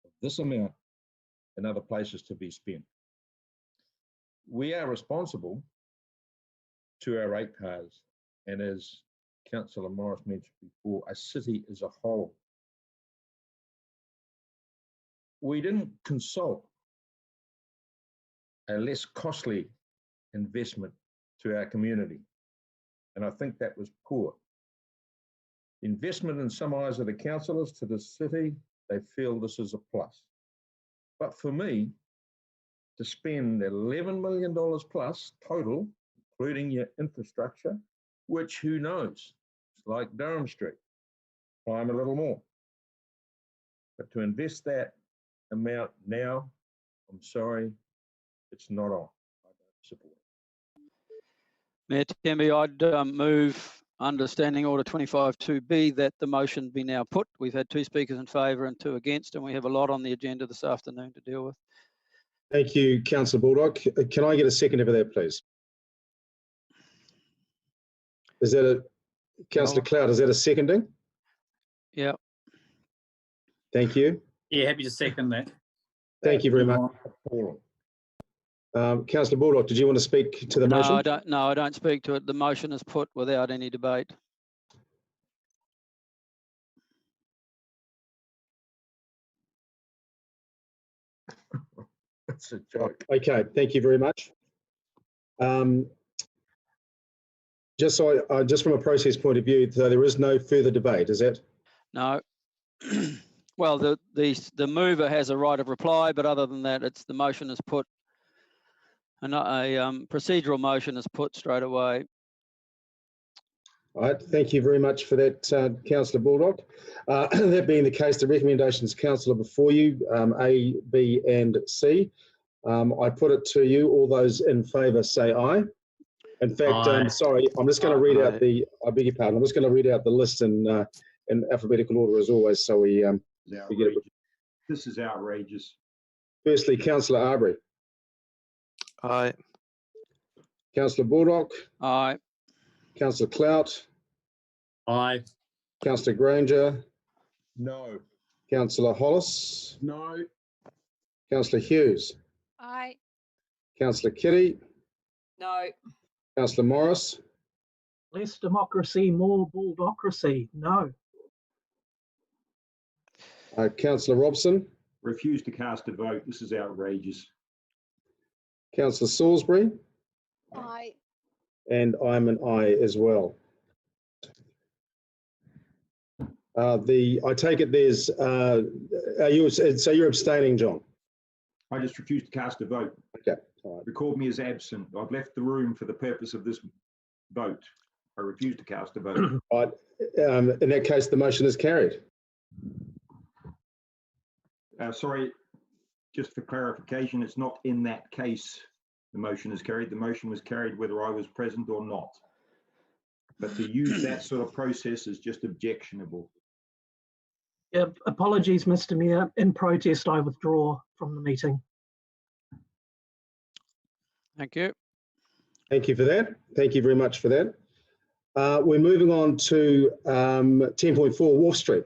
of this amount and other places to be spent. We are responsible to our ratepayers, and as Councillor Morris mentioned before, a city as a whole. We didn't consult a less costly investment to our community, and I think that was poor. Investment in some eyes of the councillors to the city, they feel this is a plus. But for me, to spend $11 million plus total, including your infrastructure, which who knows, it's like Durham Street, climb a little more. But to invest that amount now, I'm sorry, it's not on. I don't support it. Mayor Temby, I'd move under Standing Order 25.2B that the motion be now put. We've had 2 speakers in favour and 2 against, and we have a lot on the agenda this afternoon to deal with. Thank you, Councillor Baldock. Can I get a seconder for that, please? Is that a, Councillor Cloud, is that a seconding? Yeah. Thank you. Yeah, happy to second that. Thank you very much. Councillor Baldock, did you want to speak to the motion? No, I don't speak to it. The motion is put without any debate. That's a joke. Okay, thank you very much. Just from a process point of view, so there is no further debate, is that? No. Well, the mover has a right of reply, but other than that, it's the motion is put. And a procedural motion is put straight away. All right, thank you very much for that, Councillor Baldock. That being the case, the recommendations, Councillor, before you, A, B and C. I put it to you, all those in favour say aye. In fact, sorry, I'm just going to read out the, I beg your pardon, I'm just going to read out the list in alphabetical order as always, so we get it. This is outrageous. Firstly, Councillor Arbery. Aye. Councillor Baldock. Aye. Councillor Clout. Aye. Councillor Granger. No. Councillor Hollis. No. Councillor Hughes, Aye. Councillor Kitty, No. Councillor Morris, Less democracy, more bulldocracy. No. Councillor Robson, Refuse to cast a vote. This is outrageous. Councillor Salisbury, Aye. and I'm an aye as well. I take it there's, so you're abstaining, John? I just refuse to cast a vote. Okay. All right. Record me as absent. I've left the room for the purpose of this vote. I refuse to cast a vote. Right. In that case, the motion is carried. Sorry, just for clarification, it's not in that case the motion is carried. The motion was carried whether I was present or not. But to use that sort of process is just objectionable. Yeah, apologies, Mr. Mayor. In protest, I withdraw from the meeting. Thank you. Thank you for that. Thank you very much for that. We're moving on to 10.4 Wharf Street.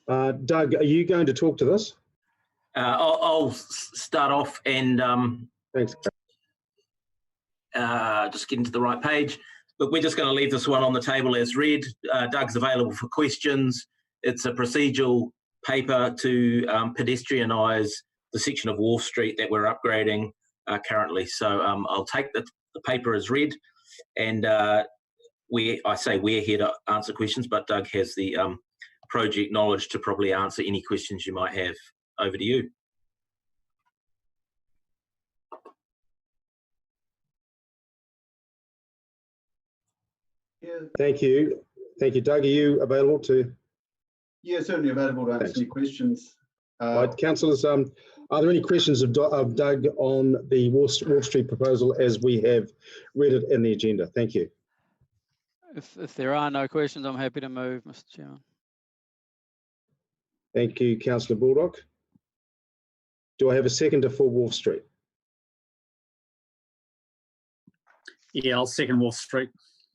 Doug, are you going to talk to this? I'll start off and thanks. Just get into the right page. Look, we're just going to leave this one on the table as read. Doug's available for questions. It's a procedural paper to pedestrianise the section of Wharf Street that we're upgrading currently. So I'll take the paper as read, and I say we're here to answer questions, but Doug has the project knowledge to probably answer any questions you might have. Over to you. Yeah. Thank you. Thank you. Doug, are you available to? Yeah, certainly available to answer any questions. Right, councillors, are there any questions of Doug on the Wharf Street proposal as we have read it in the agenda? Thank you. If there are no questions, I'm happy to move, Mr. Chairman. Thank you, Councillor Baldock. Do I have a seconder for Wharf Street? Yeah, I'll second Wharf Street.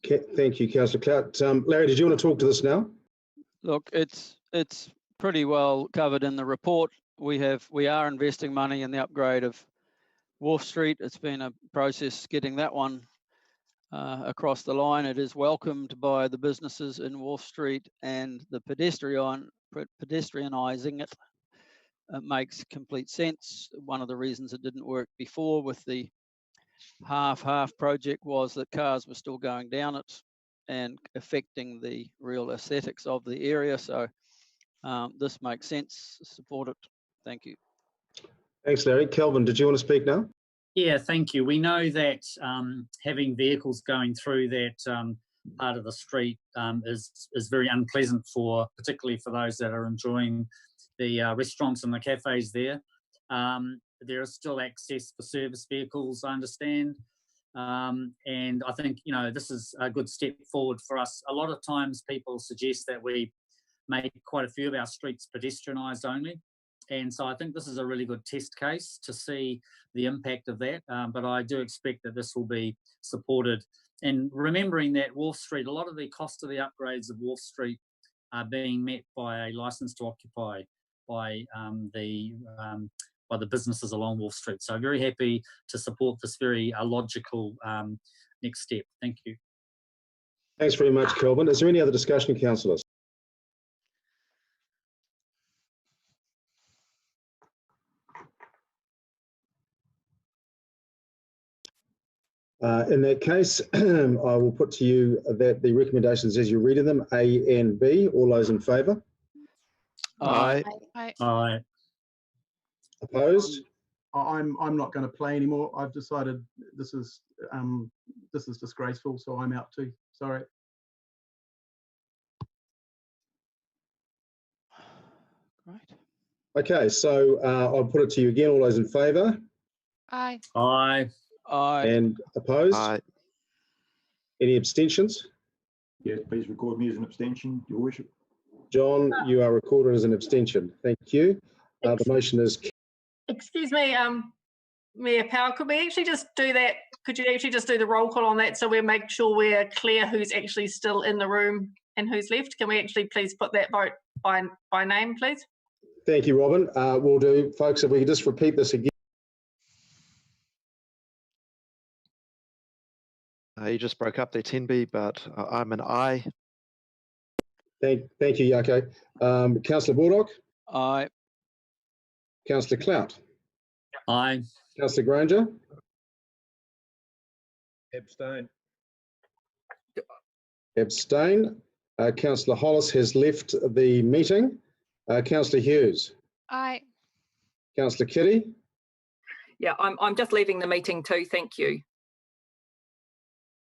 Okay, thank you, Councillor Clout. Larry, did you want to talk to this now? Look, it's pretty well covered in the report. We are investing money in the upgrade of Wharf Street. It's been a process getting that one across the line. It is welcomed by the businesses in Wharf Street, and the pedestrianising it makes complete sense. One of the reasons it didn't work before with the half project was that cars were still going down it and affecting the real aesthetics of the area. So this makes sense. Support it. Thank you. Thanks, Larry. Kelvin, did you want to speak now? Yeah, thank you. We know that having vehicles going through that part of the street is very unpleasant particularly for those that are enjoying the restaurants and the cafes there. There is still access for service vehicles, I understand. And I think, this is a good step forward for us. A lot of times people suggest that we make quite a few of our streets pedestrianised only. And so I think this is a really good test case to see the impact of that. But I do expect that this will be supported. And remembering that Wharf Street, a lot of the cost of the upgrades of Wharf Street are being met by a licence to occupy by the businesses along Wharf Street. So very happy to support this very logical next step. Thank you. Thanks very much, Kelvin. Is there any other discussion, councillors? In that case, I will put to you that the recommendations as you read them, A and B, all those in favour? Aye. Aye. Aye. Opposed? I'm not going to play anymore. I've decided this is disgraceful, so I'm out too. Sorry. Great. Okay, so I'll put it to you again. All those in favour? Aye. Aye. Aye. And opposed? Aye. Any abstentions? Yes, please record me as an abstention, Your Worship. John, you are recorded as an abstention. Thank you. The motion is... Excuse me, Mayor Powell, could we actually just do that? Could you actually just do the roll call on that so we make sure we're clear who's actually still in the room and who's left? Can we actually please put that vote by name, please? Thank you, Robin. We'll do, folks, if we could just repeat this again. You just broke up there, Tenby, but I'm an aye. Thank you, Yako. Councillor Baldock? Aye. Councillor Clout? Aye. Councillor Granger? Abstain. Abstain. Councillor Hollis has left the meeting. Councillor Hughes? Aye. Councillor Kitty? Yeah, I'm just leaving the meeting too. Thank you.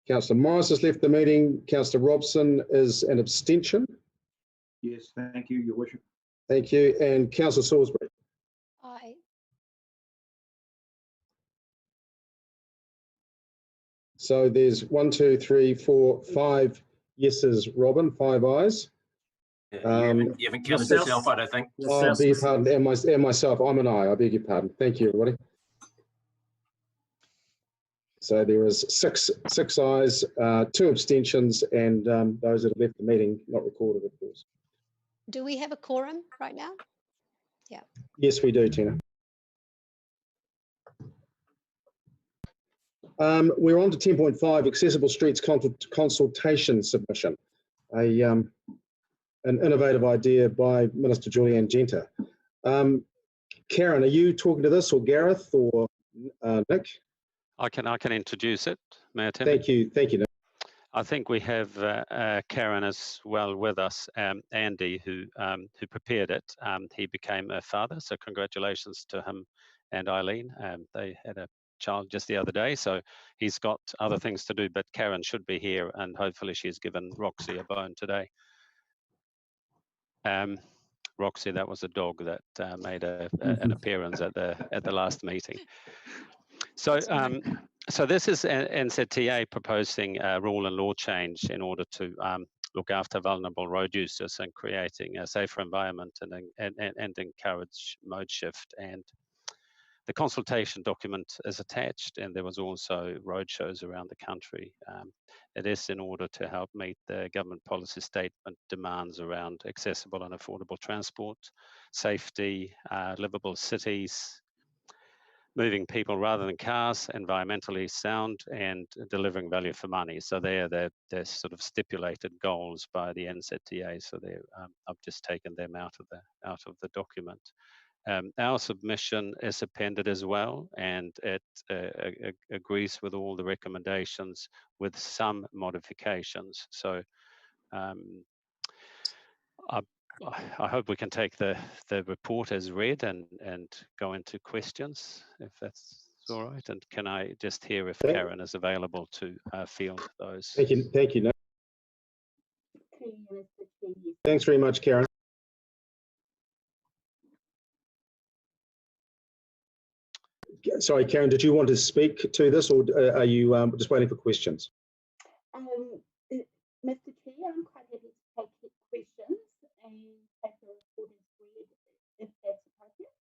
Councillor Morris has left the meeting. Councillor Robson is an abstention. Yes, thank you, Your Worship. Thank you. And Councillor Salisbury? Aye. So there's 1, 2, 3, 4, 5 yeses, Robin, 5 ayes. You haven't counted yourself, I don't think. I beg your pardon, and myself, I'm an aye, I beg your pardon. Thank you, everybody. So there is six ayes, 2 abstentions, and those that have left the meeting not recorded, of course. Do we have a quorum right now? Yeah. Yes, we do, Tina. We're on to 10.5, Accessible Streets Consultation Submission, an innovative idea by Minister Julianne Genter. Karen, are you talking to this, or Gareth, or Nick? I can introduce it, Mayor Tim. Thank you, Nick. I think we have Karen as well with us, Andy, who prepared it. He became a father, so congratulations to him and Eileen. They had a child just the other day, so he's got other things to do, but Karen should be here, and hopefully she's given Roxy a bone today. Roxy, that was a dog that made an appearance at the last meeting. So, so this is NZTA proposing a rule and law change in order to look after vulnerable road users and creating a safer environment and encourage mode shift. And the consultation document is attached, and there was also roadshows around the country. It is in order to help meet the government policy statement demands around accessible and affordable transport, safety, livable cities, moving people rather than cars, environmentally sound, and delivering value for money. So they're sort of stipulated goals by the NZTA. So I've just taken them out of the document. Our submission is appended as well, and it agrees with all the recommendations with some modifications. So I hope we can take the report as read and go into questions, if that's all right. And can I just hear if Karen is available to field those? Thank you, Nick. Thanks very much, Karen. Sorry, Karen, did you want to speak to this, or are you just waiting for questions? Mr. Chair, I'm quite happy to take questions and take the report as read if that's appropriate.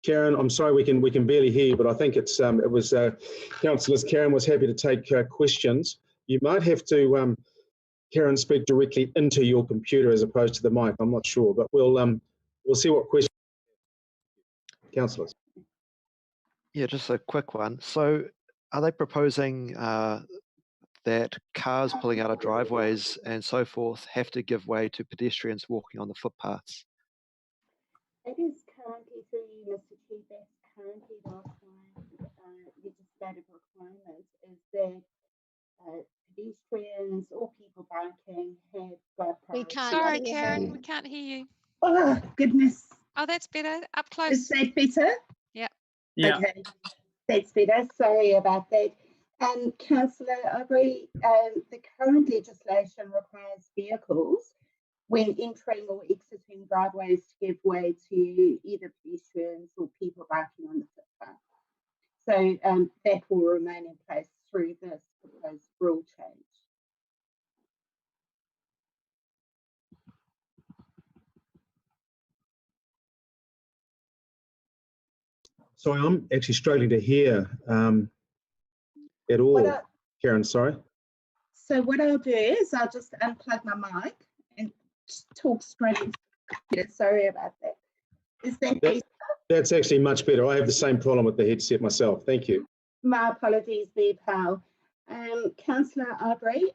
Karen, I'm sorry, we can barely hear you, but I think it was Councillors. Karen was happy to take questions. You might have to, Karen, speak directly into your computer as opposed to the mic. I'm not sure, but we'll see what questions. Councillors. Yeah, just a quick one. So are they proposing that cars pulling out of driveways and so forth have to give way to pedestrians walking on the footpaths? It is currently, through you, Mr. Chief, that's currently the legislative requirement is that pedestrians or people biking have got priority. Sorry, Karen, we can't hear you. Oh, goodness. Oh, that's better. Up close. Is that better? Yeah. Yeah. Okay, that's better. Sorry about that. Councillor, I agree. The current legislation requires vehicles when entering or exiting driveways to give way to either pedestrians or people biking on the footpath. So that will remain in place through this proposed rule change. Sorry, I'm actually struggling to hear at all. Karen, sorry. So what I'll do is I'll just unplug my mic and talk straight into the Sorry about that. Is that That's actually much better. I have the same problem with the headset myself. Thank you. My apologies there, pal. Councillor Aubrey,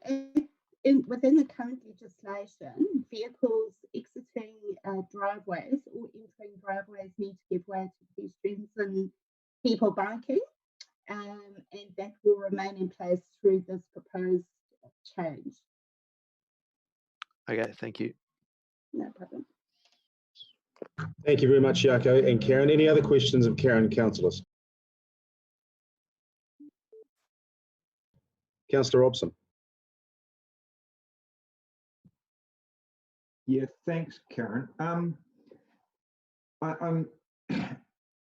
within the current legislation, vehicles exiting driveways or entering driveways need to give way to pedestrians and people biking, and that will remain in place through this proposed change. Okay, thank you. No problem. Thank you very much, Jaco and Karen. Any other questions of Karen, councillors? Councillor Robson. Yeah, thanks, Karen.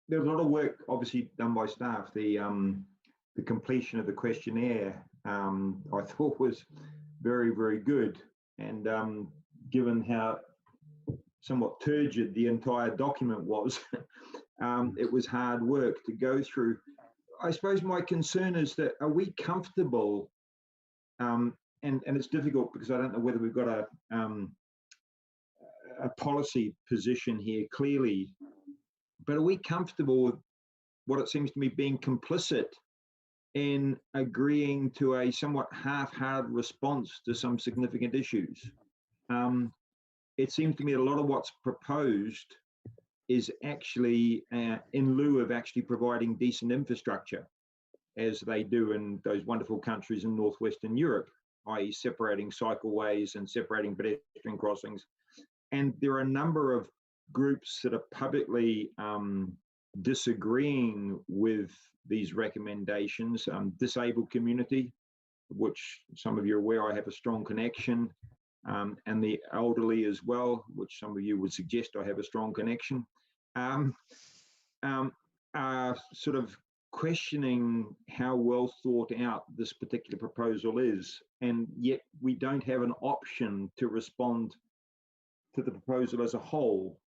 There was a lot of work obviously done by staff. The completion of the questionnaire I thought was very, very good. And given how somewhat turgid the entire document was, it was hard work to go through. I suppose my concern is that, are we comfortable, and it's difficult because I don't know whether we've got a policy position here clearly, but are we comfortable with what it seems to me being complicit in agreeing to a somewhat half-hearted response to some significant issues? It seems to me a lot of what's proposed is actually in lieu of actually providing decent infrastructure, as they do in those wonderful countries in northwestern Europe, i.e. separating cycleways and separating pedestrian crossings. And there are a number of groups that are publicly disagreeing with these recommendations. Disabled community, which some of you are aware I have a strong connection, and the elderly as well, which some of you would suggest I have a strong connection, are sort of questioning how well thought out this particular proposal is, and yet we don't have an option to respond to the proposal as a whole.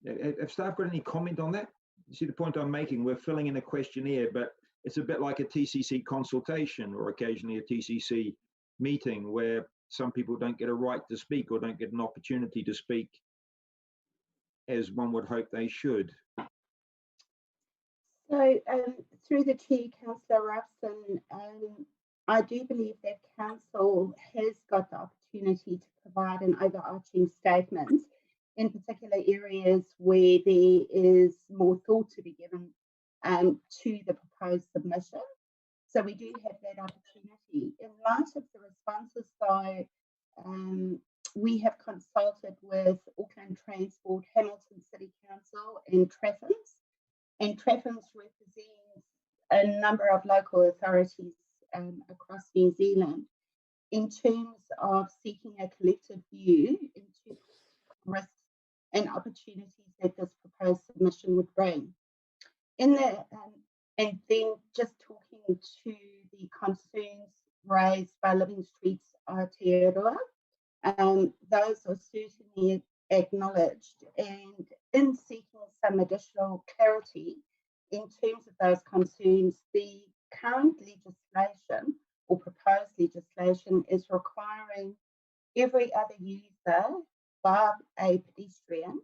Have staff got any comment on that? You see the point I'm making? We're filling in a questionnaire, but it's a bit like a TCC consultation or occasionally a TCC meeting where some people don't get a right to speak or don't get an opportunity to speak as one would hope they should. So through the chair, Councillor Ruffson, I do believe that council has got the opportunity to provide an overarching statement in particular areas where there is more thought to be given to the proposed submission. So we do have that opportunity. In light of the responses though, we have consulted with Auckland Transport, Hamilton City Council and Traffins. And Traffins represents a number of local authorities across New Zealand in terms of seeking a collective view into risks and opportunities that this proposed submission would bring. In the and then just talking to the concerns raised by Living Streets Aotearoa, those are certainly acknowledged, and in seeking some additional clarity in terms of those concerns, the current legislation or proposed legislation is requiring every other user bar a pedestrian,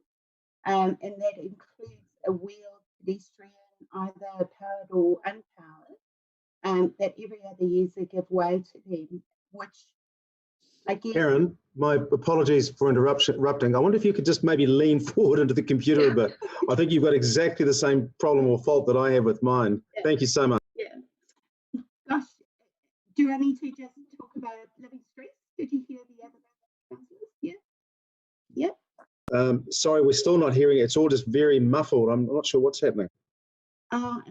and that includes a wheeled pedestrian, either powered or unpowered, that every other user give way to them, which again... Karen, my apologies for interrupting. I wonder if you could just maybe lean forward into the computer a bit. I think you've got exactly the same problem or fault that I have with mine. Yeah. Thank you so much. Yeah. Gosh, do I need to just talk about Living Streets? Did you hear the other councillors? Yeah. Yeah. Sorry, we're still not hearing it. It's all just very muffled. I'm not sure what's happening. I am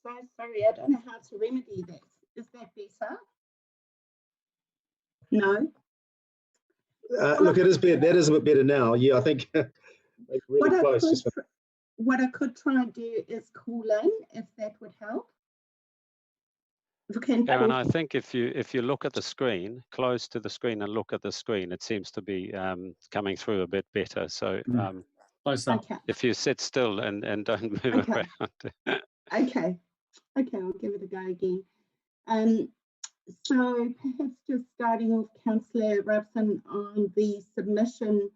so sorry. I don't know how to remedy that. Is that better? No. Look, it is better. That is a bit better now. Yeah, I think really close. What I could try and do is call in, if that would help. Karen, I think if you look at the screen, close to the screen and look at the screen, it seems to be coming through a bit better. So if you sit still and don't move around. Okay, I'll give it a go again. So perhaps just starting off, Councillor Robson, on the submission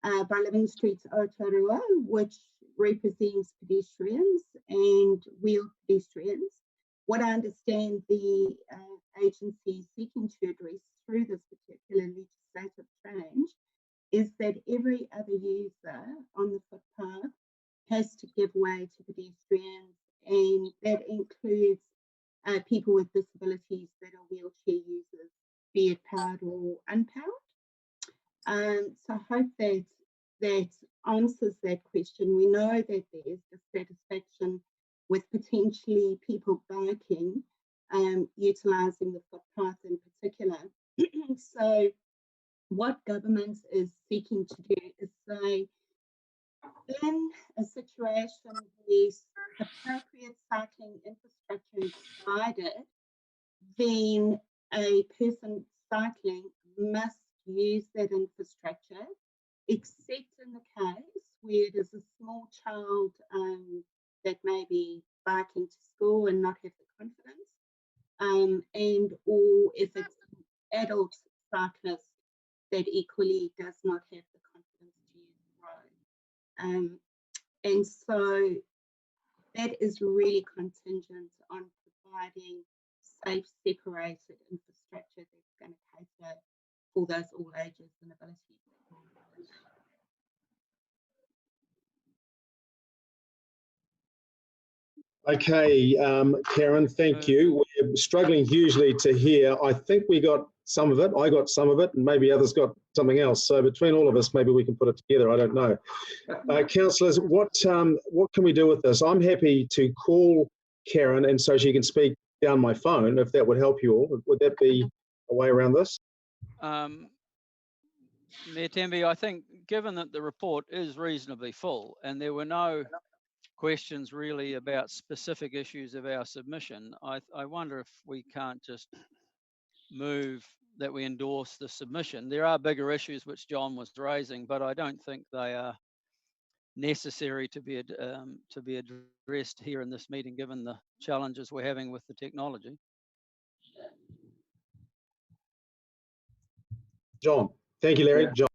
by Living Streets Aotearoa, which represents pedestrians and wheeled pedestrians. What I understand the agency is seeking to address through this particular legislative change is that every other user on the footpath has to give way to pedestrians, and that includes people with disabilities that are wheelchair users, be it powered or unpowered. So I hope that answers that question. We know that there is dissatisfaction with potentially people biking, utilising the footpath in particular. So what government is seeking to do is say, in a situation where appropriate cycling infrastructure is provided, then a person cycling must use that infrastructure, except in the case where there's a small child that may be biking to school and not have the confidence, and or if it's an adult cyclist that equally does not have the confidence to use the road. And so that is really contingent on providing safe, separated infrastructure that's going to cater for those all ages and abilities. Okay, Karen, thank you. We're struggling hugely to hear. I think we got some of it. I got some of it, and maybe others got something else. So between all of us, maybe we can put it together. I don't know. Councillors, what can we do with this? I'm happy to call Karen, and so she can speak down my phone, if that would help you all. Would that be a way around this? Mayor Temby, I think given that the report is reasonably full and there were no questions really about specific issues of our submission, I wonder if we can't just move that we endorse the submission. There are bigger issues which John was raising, but I don't think they are necessary to be addressed here in this meeting, given the challenges we're having with the technology. John. Thank you, Larry. Yeah. John.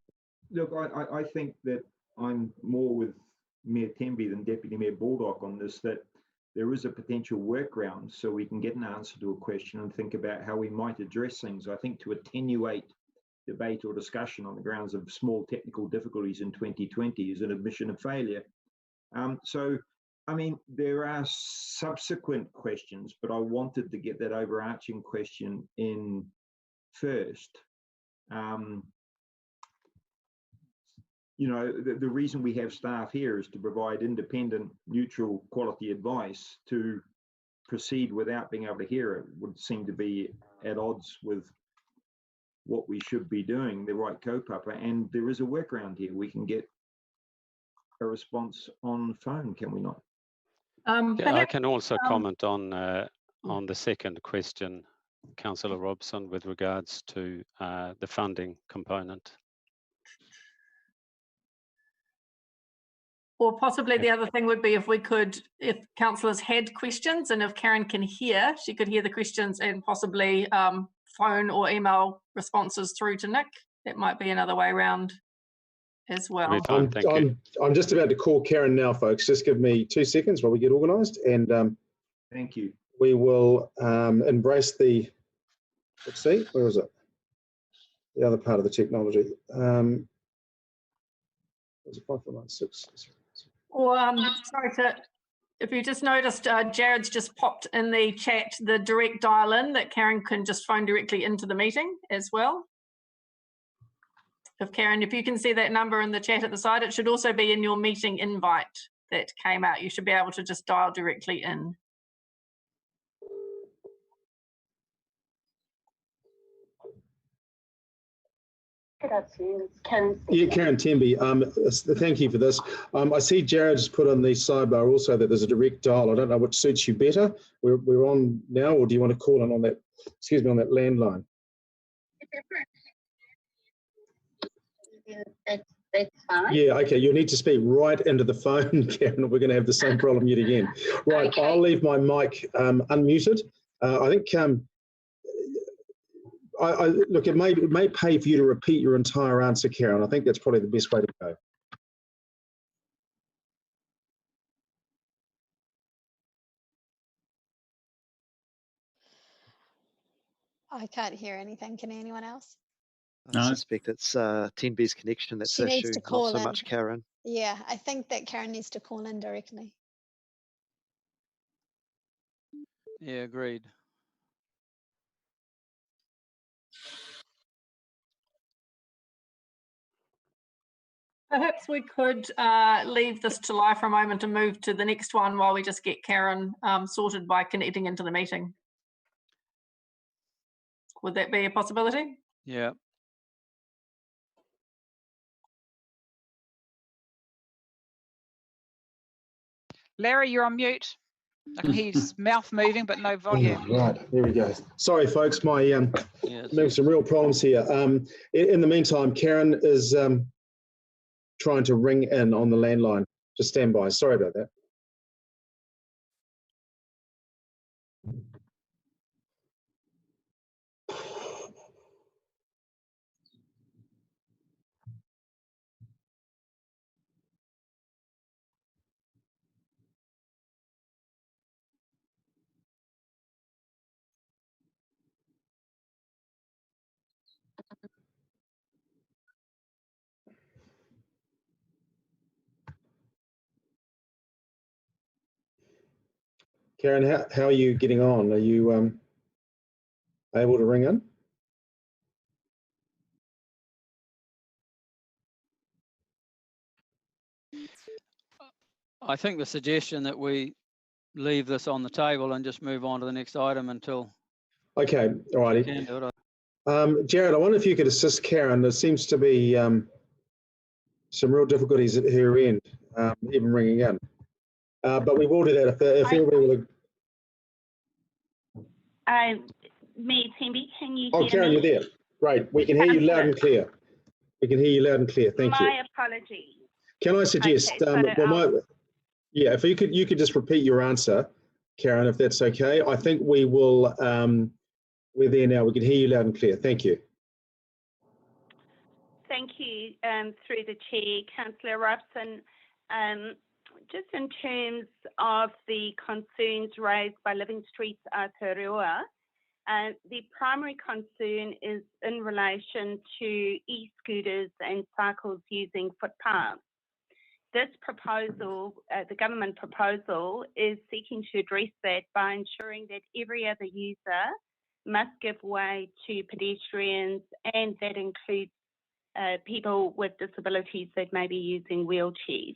Look, I think that I'm more with Mayor Temby than Deputy Mayor Baldock on this, that there is a potential workaround so we can get an answer to a question and think about how we might address things. I think to attenuate debate or discussion on the grounds of small technical difficulties in 2020 is an admission of failure. So, I mean, there are subsequent questions, but I wanted to get that overarching question in first. You know, the reason we have staff here is to provide independent, neutral, quality advice. To proceed without being able to hear it would seem to be at odds with what we should be doing, the right kaupapa. And there is a workaround here. We can get a response on phone, can we not? I can also comment on the second question, Councillor Robson, with regards to the funding component. Or possibly the other thing would be if councillors had questions, and if Karen can hear, she could hear the questions and possibly phone or email responses through to Nick. That might be another way around as well. I'm just about to call Karen now, folks. Just give me 2 seconds while we get organised, and thank you. We will embrace the. Let's see, where is it? The other part of the technology. Was it 5496? Or sorry if you just noticed, Jared's just popped in the chat the direct dial-in that Karen can just phone directly into the meeting as well. Karen, if you can see that number in the chat at the side, it should also be in your meeting invite that came out. You should be able to just dial directly in. Good afternoon, it's Karen. Yeah, Karen Temby. Thank you for this. I see Jared's put on the sidebar also that there's a direct dial. I don't know which suits you better. We're on now, or do you want to call in on that? Excuse me, on that landline. That's fine. Yeah, okay. You'll need to speak right into the phone, Karen. We're going to have the same problem yet again. Right, I'll leave my mic unmuted. I think look, it may pay for you to repeat your entire answer, Karen. I think that's probably the best way to go. I can't hear anything. Can anyone else? I suspect it's 10B's connection that's She the needs issue, to not call so in. much Karen. Yeah, I think that Karen needs to call in directly. Yeah, agreed. Perhaps we could leave this to live for a moment and move to the next one while we just get Karen sorted by connecting into the meeting. Would that be a possibility? Yeah. Larry, you're on mute. I can hear his mouth moving, but no volume. Right, there we go. Sorry, folks, my having some real problems here. In the meantime, Karen is trying to ring in on the landline. Just stand by. Sorry about that. Karen, how are you getting on? Are you able to ring in? I think the suggestion that we leave this on the table and just move on to the next item until. Okay, all righty. Jared, I wonder if you could assist Karen. There seems to be some real difficulties at her end, even ringing in. But we will do that if everybody will. Me, Tembi, can you Oh, hear Karen, me? you're there. Great. We can hear you loud and clear. We can hear you loud and clear. Thank you. My apologies. Can I suggest, Okay, so yeah, if you could just repeat your answer, Karen, if that's okay. I think we will. We're there now. We can hear you loud and clear. Thank you. Thank you, through the chair, Councillor Robson. Just in terms of the concerns raised by Living Streets Aotearoa, the primary concern is in relation to e-scooters and cycles using footpaths. This proposal, the government proposal, is seeking to address that by ensuring that every other user must give way to pedestrians, and that includes people with disabilities that may be using wheelchairs.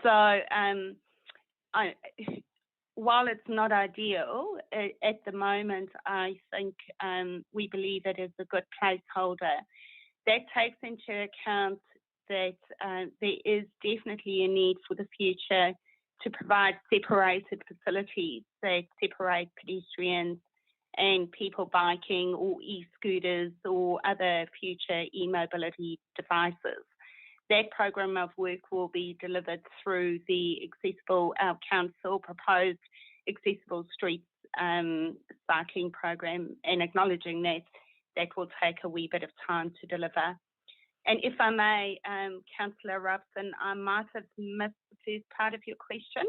So while it's not ideal at the moment, I think we believe it is a good placeholder. That takes into account that there is definitely a need for the future to provide separated facilities that separate pedestrians and people biking or e-scooters or other future e-mobility devices. That program of work will be delivered through the our council proposed accessible streets cycling program, and acknowledging that that will take a wee bit of time to deliver. And if I may, Councillor Robson, I might have missed the first part of your question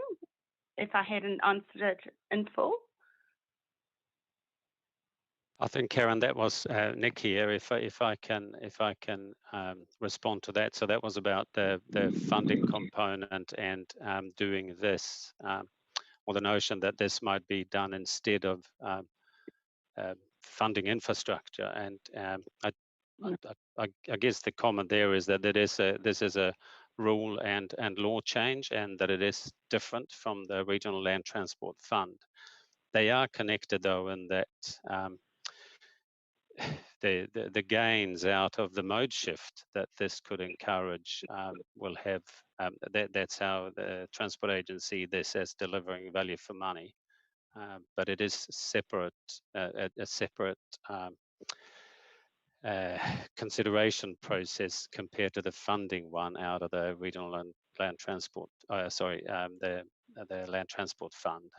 if I hadn't answered it in full. I think, Karen, that was Nick here. If I can respond to that. So that was about the funding component and doing this, or the notion that this might be done instead of funding infrastructure. And I guess the comment there is that this is a rule and law change, and that it is different from the Regional Land Transport Fund. They are connected, though, in that the gains out of the mode shift that this could encourage will have, that's how the Transport Agency this as delivering value for money. But it is separate, a separate consideration process compared to the funding one out of the Regional Land Transport, the Land Transport Fund.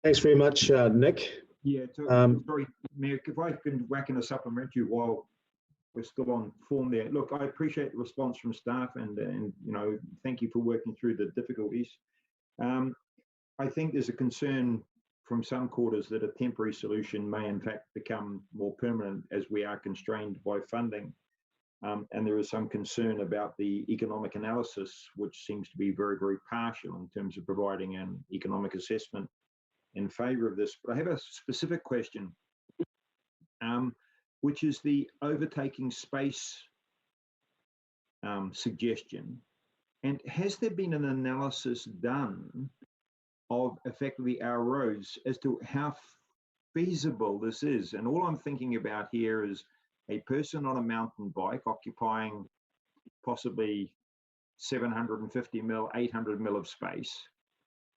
Thanks very much, Nick. Yeah, sorry, Mayor, if I can whack in a supplementary while we're still on form there. Look, I appreciate the response from staff and thank you for working through the difficulties. I think there's a concern from some quarters that a temporary solution may in fact become more permanent as we are constrained by funding. And there is some concern about the economic analysis, which seems to be very, very partial in terms of providing an economic assessment in favour of this. But I have a specific question, which is the overtaking space suggestion. And has there been an analysis done of effectively our roads as to how feasible this is? And all I'm thinking about here is a person on a mountain bike occupying possibly 750 mil, 800 mil of space,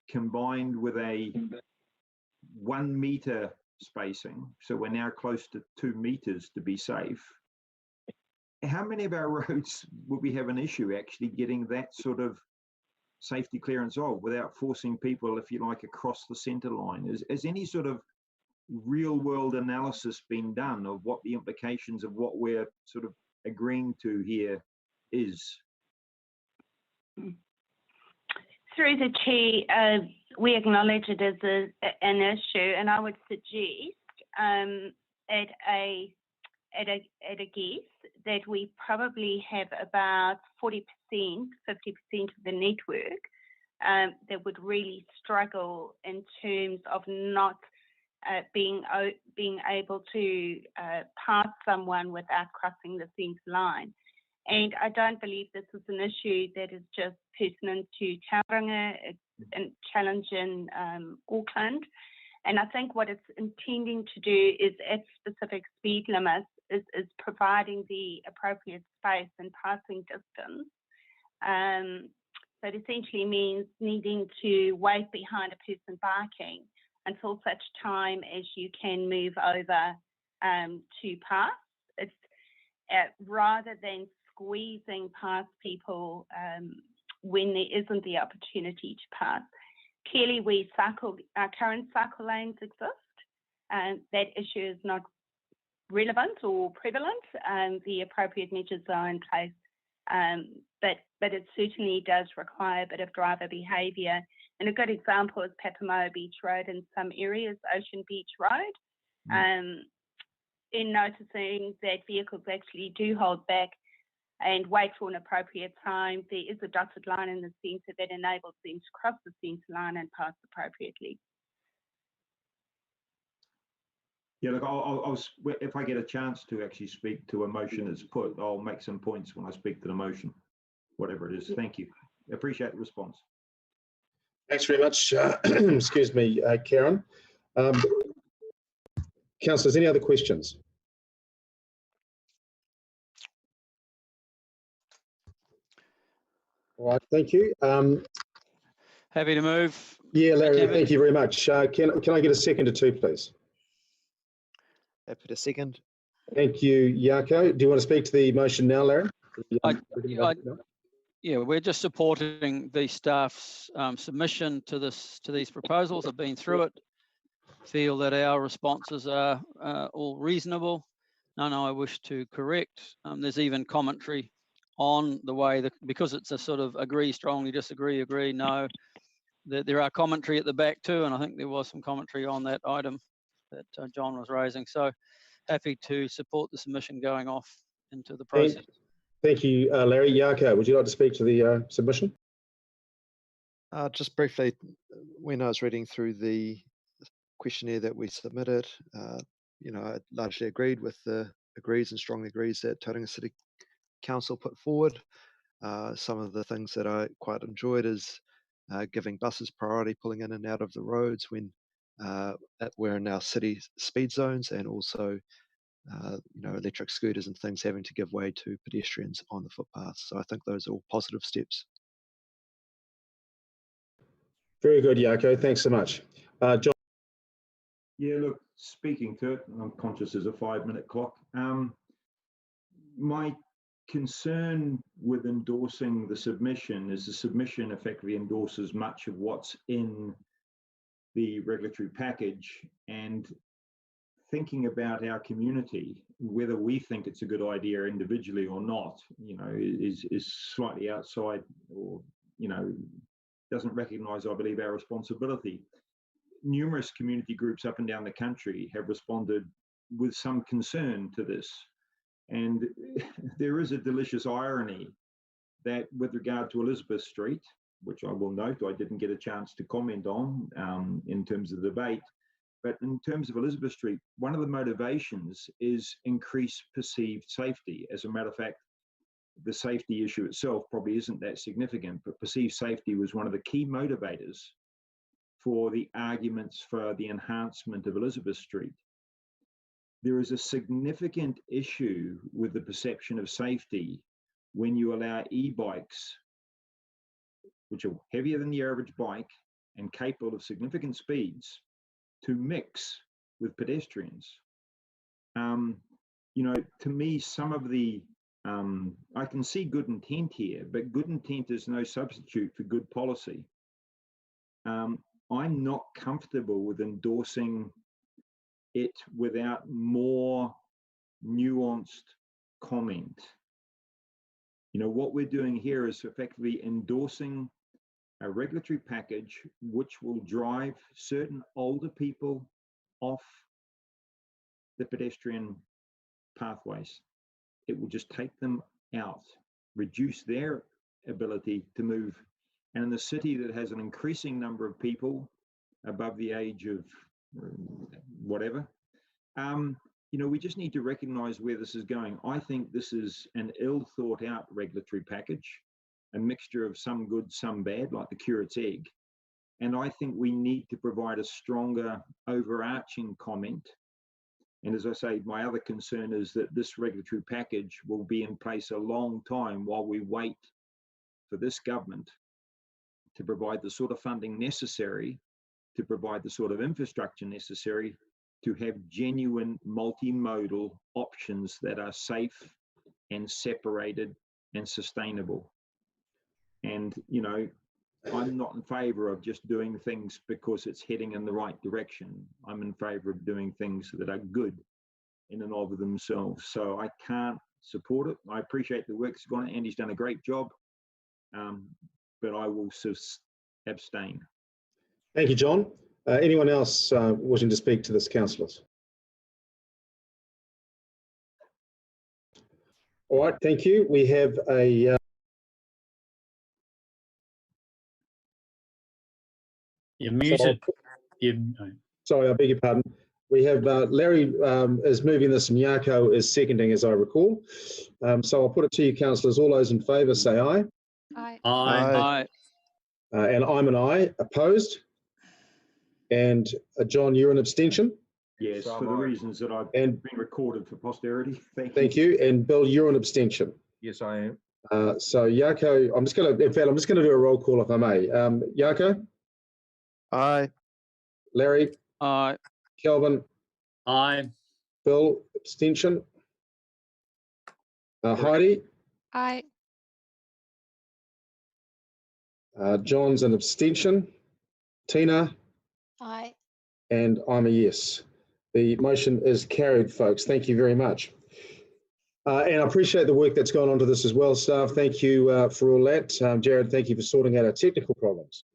combined with a 1 meter spacing. So we're now close to 2 meters to be safe. How many of our roads would we have an issue actually getting that sort of safety clearance of without forcing people, if you like, across the center line? Has any sort of real world analysis been done of what the implications of what we're sort of agreeing to here is? Through the chair, we acknowledge it as an issue, and I would suggest at a guess that we probably have about 40%, 50% of the network that would really struggle in terms of not being able to pass someone without crossing the centre line. And I don't believe this is an issue that is just pertinent to Tauranga. It's a challenge in Auckland. And I think what it's intending to do is at specific speed limits is providing the appropriate space and passing distance. So it essentially means needing to wait behind a person biking until such time as you can move over to pass. It's rather than squeezing past people when there isn't the opportunity to pass. Clearly, our current cycle lanes exist, and that issue is not relevant or prevalent. The appropriate measures are in place, but it certainly does require a bit of driver behaviour. And a good example is Papamoa Beach Road in some areas, Ocean Beach Road. In noticing that vehicles actually do hold back and wait for an appropriate time, there is a dotted line in the centre that enables them to cross the centre line and pass appropriately. Yeah, look, if I get a chance to actually speak to a motion that's put, I'll make some points when I speak to the motion, whatever it is. Thank you. I appreciate the response. Thanks very much. Excuse me, Karen. Councillors, any other questions? All right, thank you. Happy to move. Yeah, Larry, thank you very much. Can I get a second or two, please? Happy to second. Thank you, Jaco. Do you want to speak to the motion now, Larry? Yeah, we're just supporting the staff's submission to these proposals. I've been through it. Feel that our responses are all reasonable. None I wish to correct. There's even commentary on the way that, because it's a sort of agree strongly, disagree, agree, no, that there are commentary at the back too, and I think there was some commentary on that item that John was raising. So happy to support the submission going off into the process. Thank you, Larry. Jaco, would you like to speak to the submission? Just briefly, when I was reading through the questionnaire that we submitted, I largely agreed with the agrees and strongly agrees that Tauranga City Council put forward. Some of the things that I quite enjoyed is giving buses priority pulling in and out of the roads when we're in our city speed zones, and also electric scooters and things having to give way to pedestrians on the footpaths. So I think those are all positive steps. Very good, Jaco. Thanks so much. John. Yeah, look, speaking to it, I'm conscious there's a 5-minute clock. My concern with endorsing the submission is the submission effectively endorses much of what's in the regulatory package and thinking about our community, whether we think it's a good idea individually or not, is slightly outside, or, doesn't recognise, I believe, our responsibility. Numerous community groups up and down the country have responded with some concern to this. And there is a delicious irony that with regard to Elizabeth Street, which I will note I didn't get a chance to comment on in terms of the debate, but in terms of Elizabeth Street, one of the motivations is increased perceived safety. As a matter of fact, the safety issue itself probably isn't that significant, but perceived safety was one of the key motivators for the arguments for the enhancement of Elizabeth Street. There is a significant issue with the perception of safety when you allow e-bikes, which are heavier than the average bike and capable of significant speeds, to mix with pedestrians. To me, some of the, I can see good intent here, but good intent is no substitute for good policy. I'm not comfortable with endorsing it without more nuanced comment. What we're doing here is effectively endorsing a regulatory package which will drive certain older people off the pedestrian pathways. It will just take them out, reduce their ability to move. And in the city that has an increasing number of people above the age of whatever, we just need to recognise where this is going. I think this is an ill thought out regulatory package, a mixture of some good, some bad, like the curate's egg. And I think we need to provide a stronger overarching comment. And as I say, my other concern is that this regulatory package will be in place a long time while we wait for this government to provide the sort of funding necessary, to provide the sort of infrastructure necessary to have genuine multimodal options that are safe and separated and sustainable. And, I'm not in favour of just doing things because it's heading in the right direction. I'm in favour of doing things that are good in and of themselves. So I can't support it. I appreciate the work that's gone on. Andy's done a great job, but I will abstain. Thank you, John. Anyone else wishing to speak to this, councillors? All right, thank you. We have a You're muted. Sorry, I beg your pardon. We have Larry is moving this and Yako is seconding, as I recall. So I'll put it to you, councillors. All those in favour say aye. Aye. Aye. And I'm an aye. Opposed? And John, you're an abstention? Yes, for the reasons that I've been recorded for posterity. Thank you. And Bill, you're an abstention? Yes, I am. So Yako, I'm just going to do a roll call if I may. Yako? Aye. Larry? Aye. Kelvin? Aye. Bill, abstention. Heidi? Aye. John's an abstention. Tina? Aye. And I'm a yes. The motion is carried, folks. Thank you very much. And I appreciate the work that's gone on to this as well, staff. Thank you for all that. Jared, thank you for sorting out our technical problems.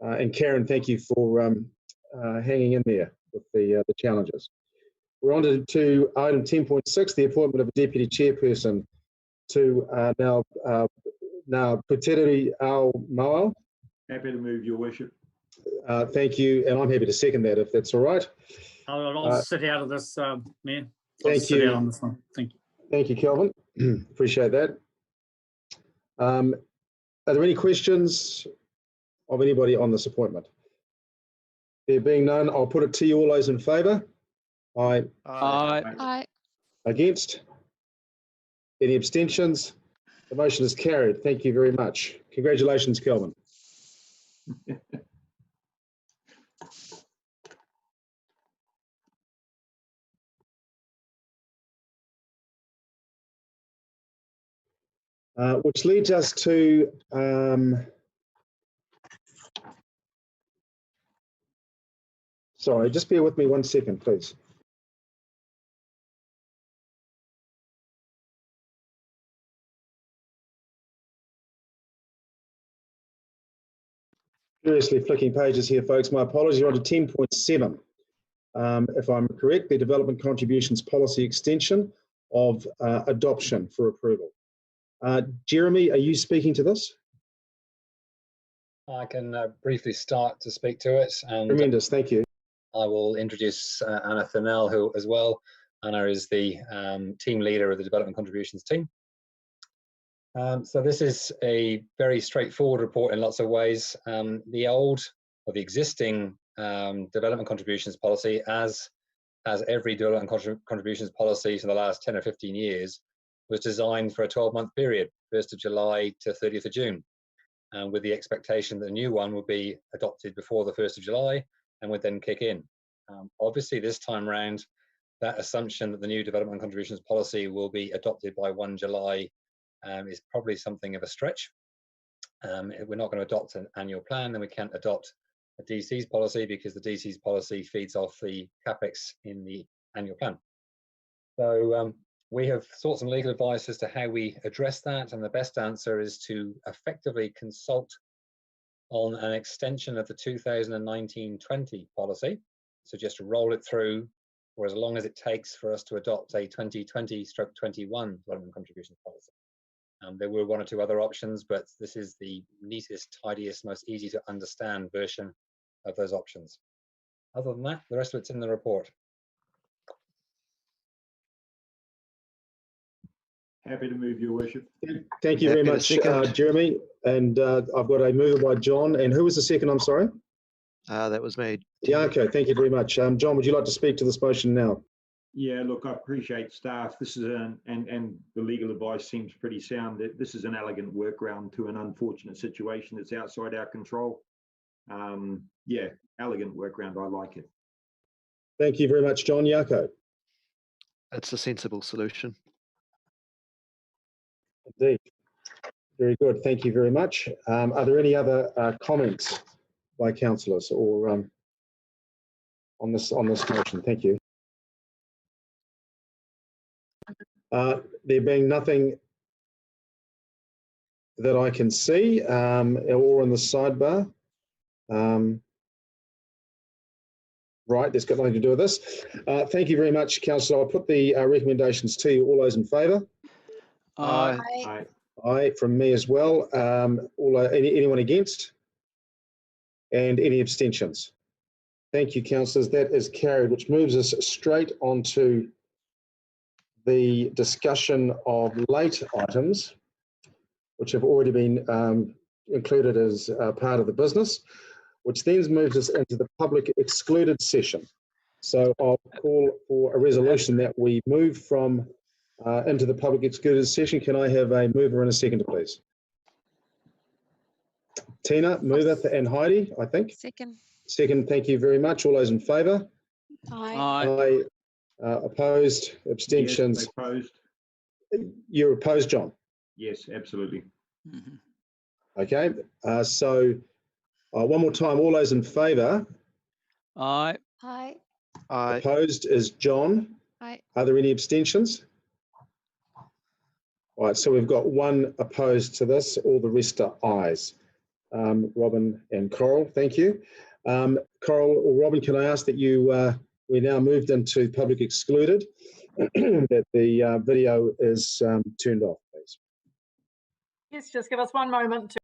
And Karen, thank you for hanging in there with the challenges. We're on to item 10.6, the appointment of a deputy chairperson to now Putereri Ao Moao. Happy to move, Your Worship. Thank you, and I'm happy to second that if that's all right. I'll sit out of this, Mayor. Thank you. On this one. Thank you. Thank you, Kelvin. Appreciate that. Are there any questions of anybody on this appointment? There being none, I'll put it to you. All those in favour? Aye. Aye. Aye. Against? Any abstentions? The motion is carried. Thank you very much. Congratulations, Kelvin. Which leads us to Sorry, just bear with me 1 second, please. Furiously flicking pages here, folks. My apologies. We're on to 10.7. If I'm correct, the Development Contributions Policy extension of adoption for approval. Jeremy, are you speaking to this? I can briefly start to speak to it. And tremendous, thank you. I will introduce Anna Thinnell, who as well. Anna is the team leader of the Development Contributions team. So this is a very straightforward report in lots of ways. The old or the existing Development Contributions Policy, as every Development Contributions Policy for the last 10 or 15 years, was designed for a 12-month period, 1st of July to 30th of June. With the expectation that the new one will be adopted before the 1st of July and would then kick in. Obviously, this time round, that assumption that the new Development Contributions Policy will be adopted by 1 July is probably something of a stretch. If we're not going to adopt an annual plan, then we can't adopt a DC's policy because the DC's policy feeds off the CapEx in the annual plan. So we have sought some legal advice as to how we address that, and the best answer is to effectively consult on an extension of the 2019-20 policy. So just roll it through for as long as it takes for us to adopt a 2020/21 Development Contributions Policy. There were 1 or 2 other options, but this is the neatest, tidiest, most easy to understand version of those options. Other than that, the rest of it's in the report. Happy to move, Your Worship. Thank you very much, Jeremy. And I've got a mover by John. And who was the second? I'm sorry. That was me. Diaco, thank you very much. John, would you like to speak to this motion now? Yeah, look, I appreciate staff. This is and the legal advice seems pretty sound. This is an elegant workaround to an unfortunate situation that's outside our control. Yeah, elegant workaround. I like it. Thank you very much, John. Jaco. It's a sensible solution. Indeed. Very good. Thank you very much. Are there any other comments by councillors or on this motion? Thank you. There being nothing that I can see or in the sidebar. Right, that's got nothing to do with this. Thank you very much, Councillor. I'll put the recommendations to you. All those in favour? Aye. Aye. Aye, from me as well. Anyone against? And any abstentions? Thank you, councillors. That is carried, which moves us straight on to the discussion of late items, which have already been included as part of the business, which then moves us into the public excluded session. So I'll call for a resolution that we move from into the public excluded session. Can I have a mover and a seconder, please? Tina, mover, and Heidi, I think. Second. Second, thank you very much. All those in favour? Aye. Aye. Opposed? Abstentions? Yes, opposed. You're opposed, John? Yes, absolutely. Okay, so one more time, all those in favour? Aye. Aye. Aye. Opposed is John. Aye. Are there any abstentions? All right, so we've got one opposed to this, all the rest are ayes. Robin and Coral, thank you. Coral or Robin, can I ask that you, we now moved into public excluded, that the video is turned off, please. Yes, just give us one moment to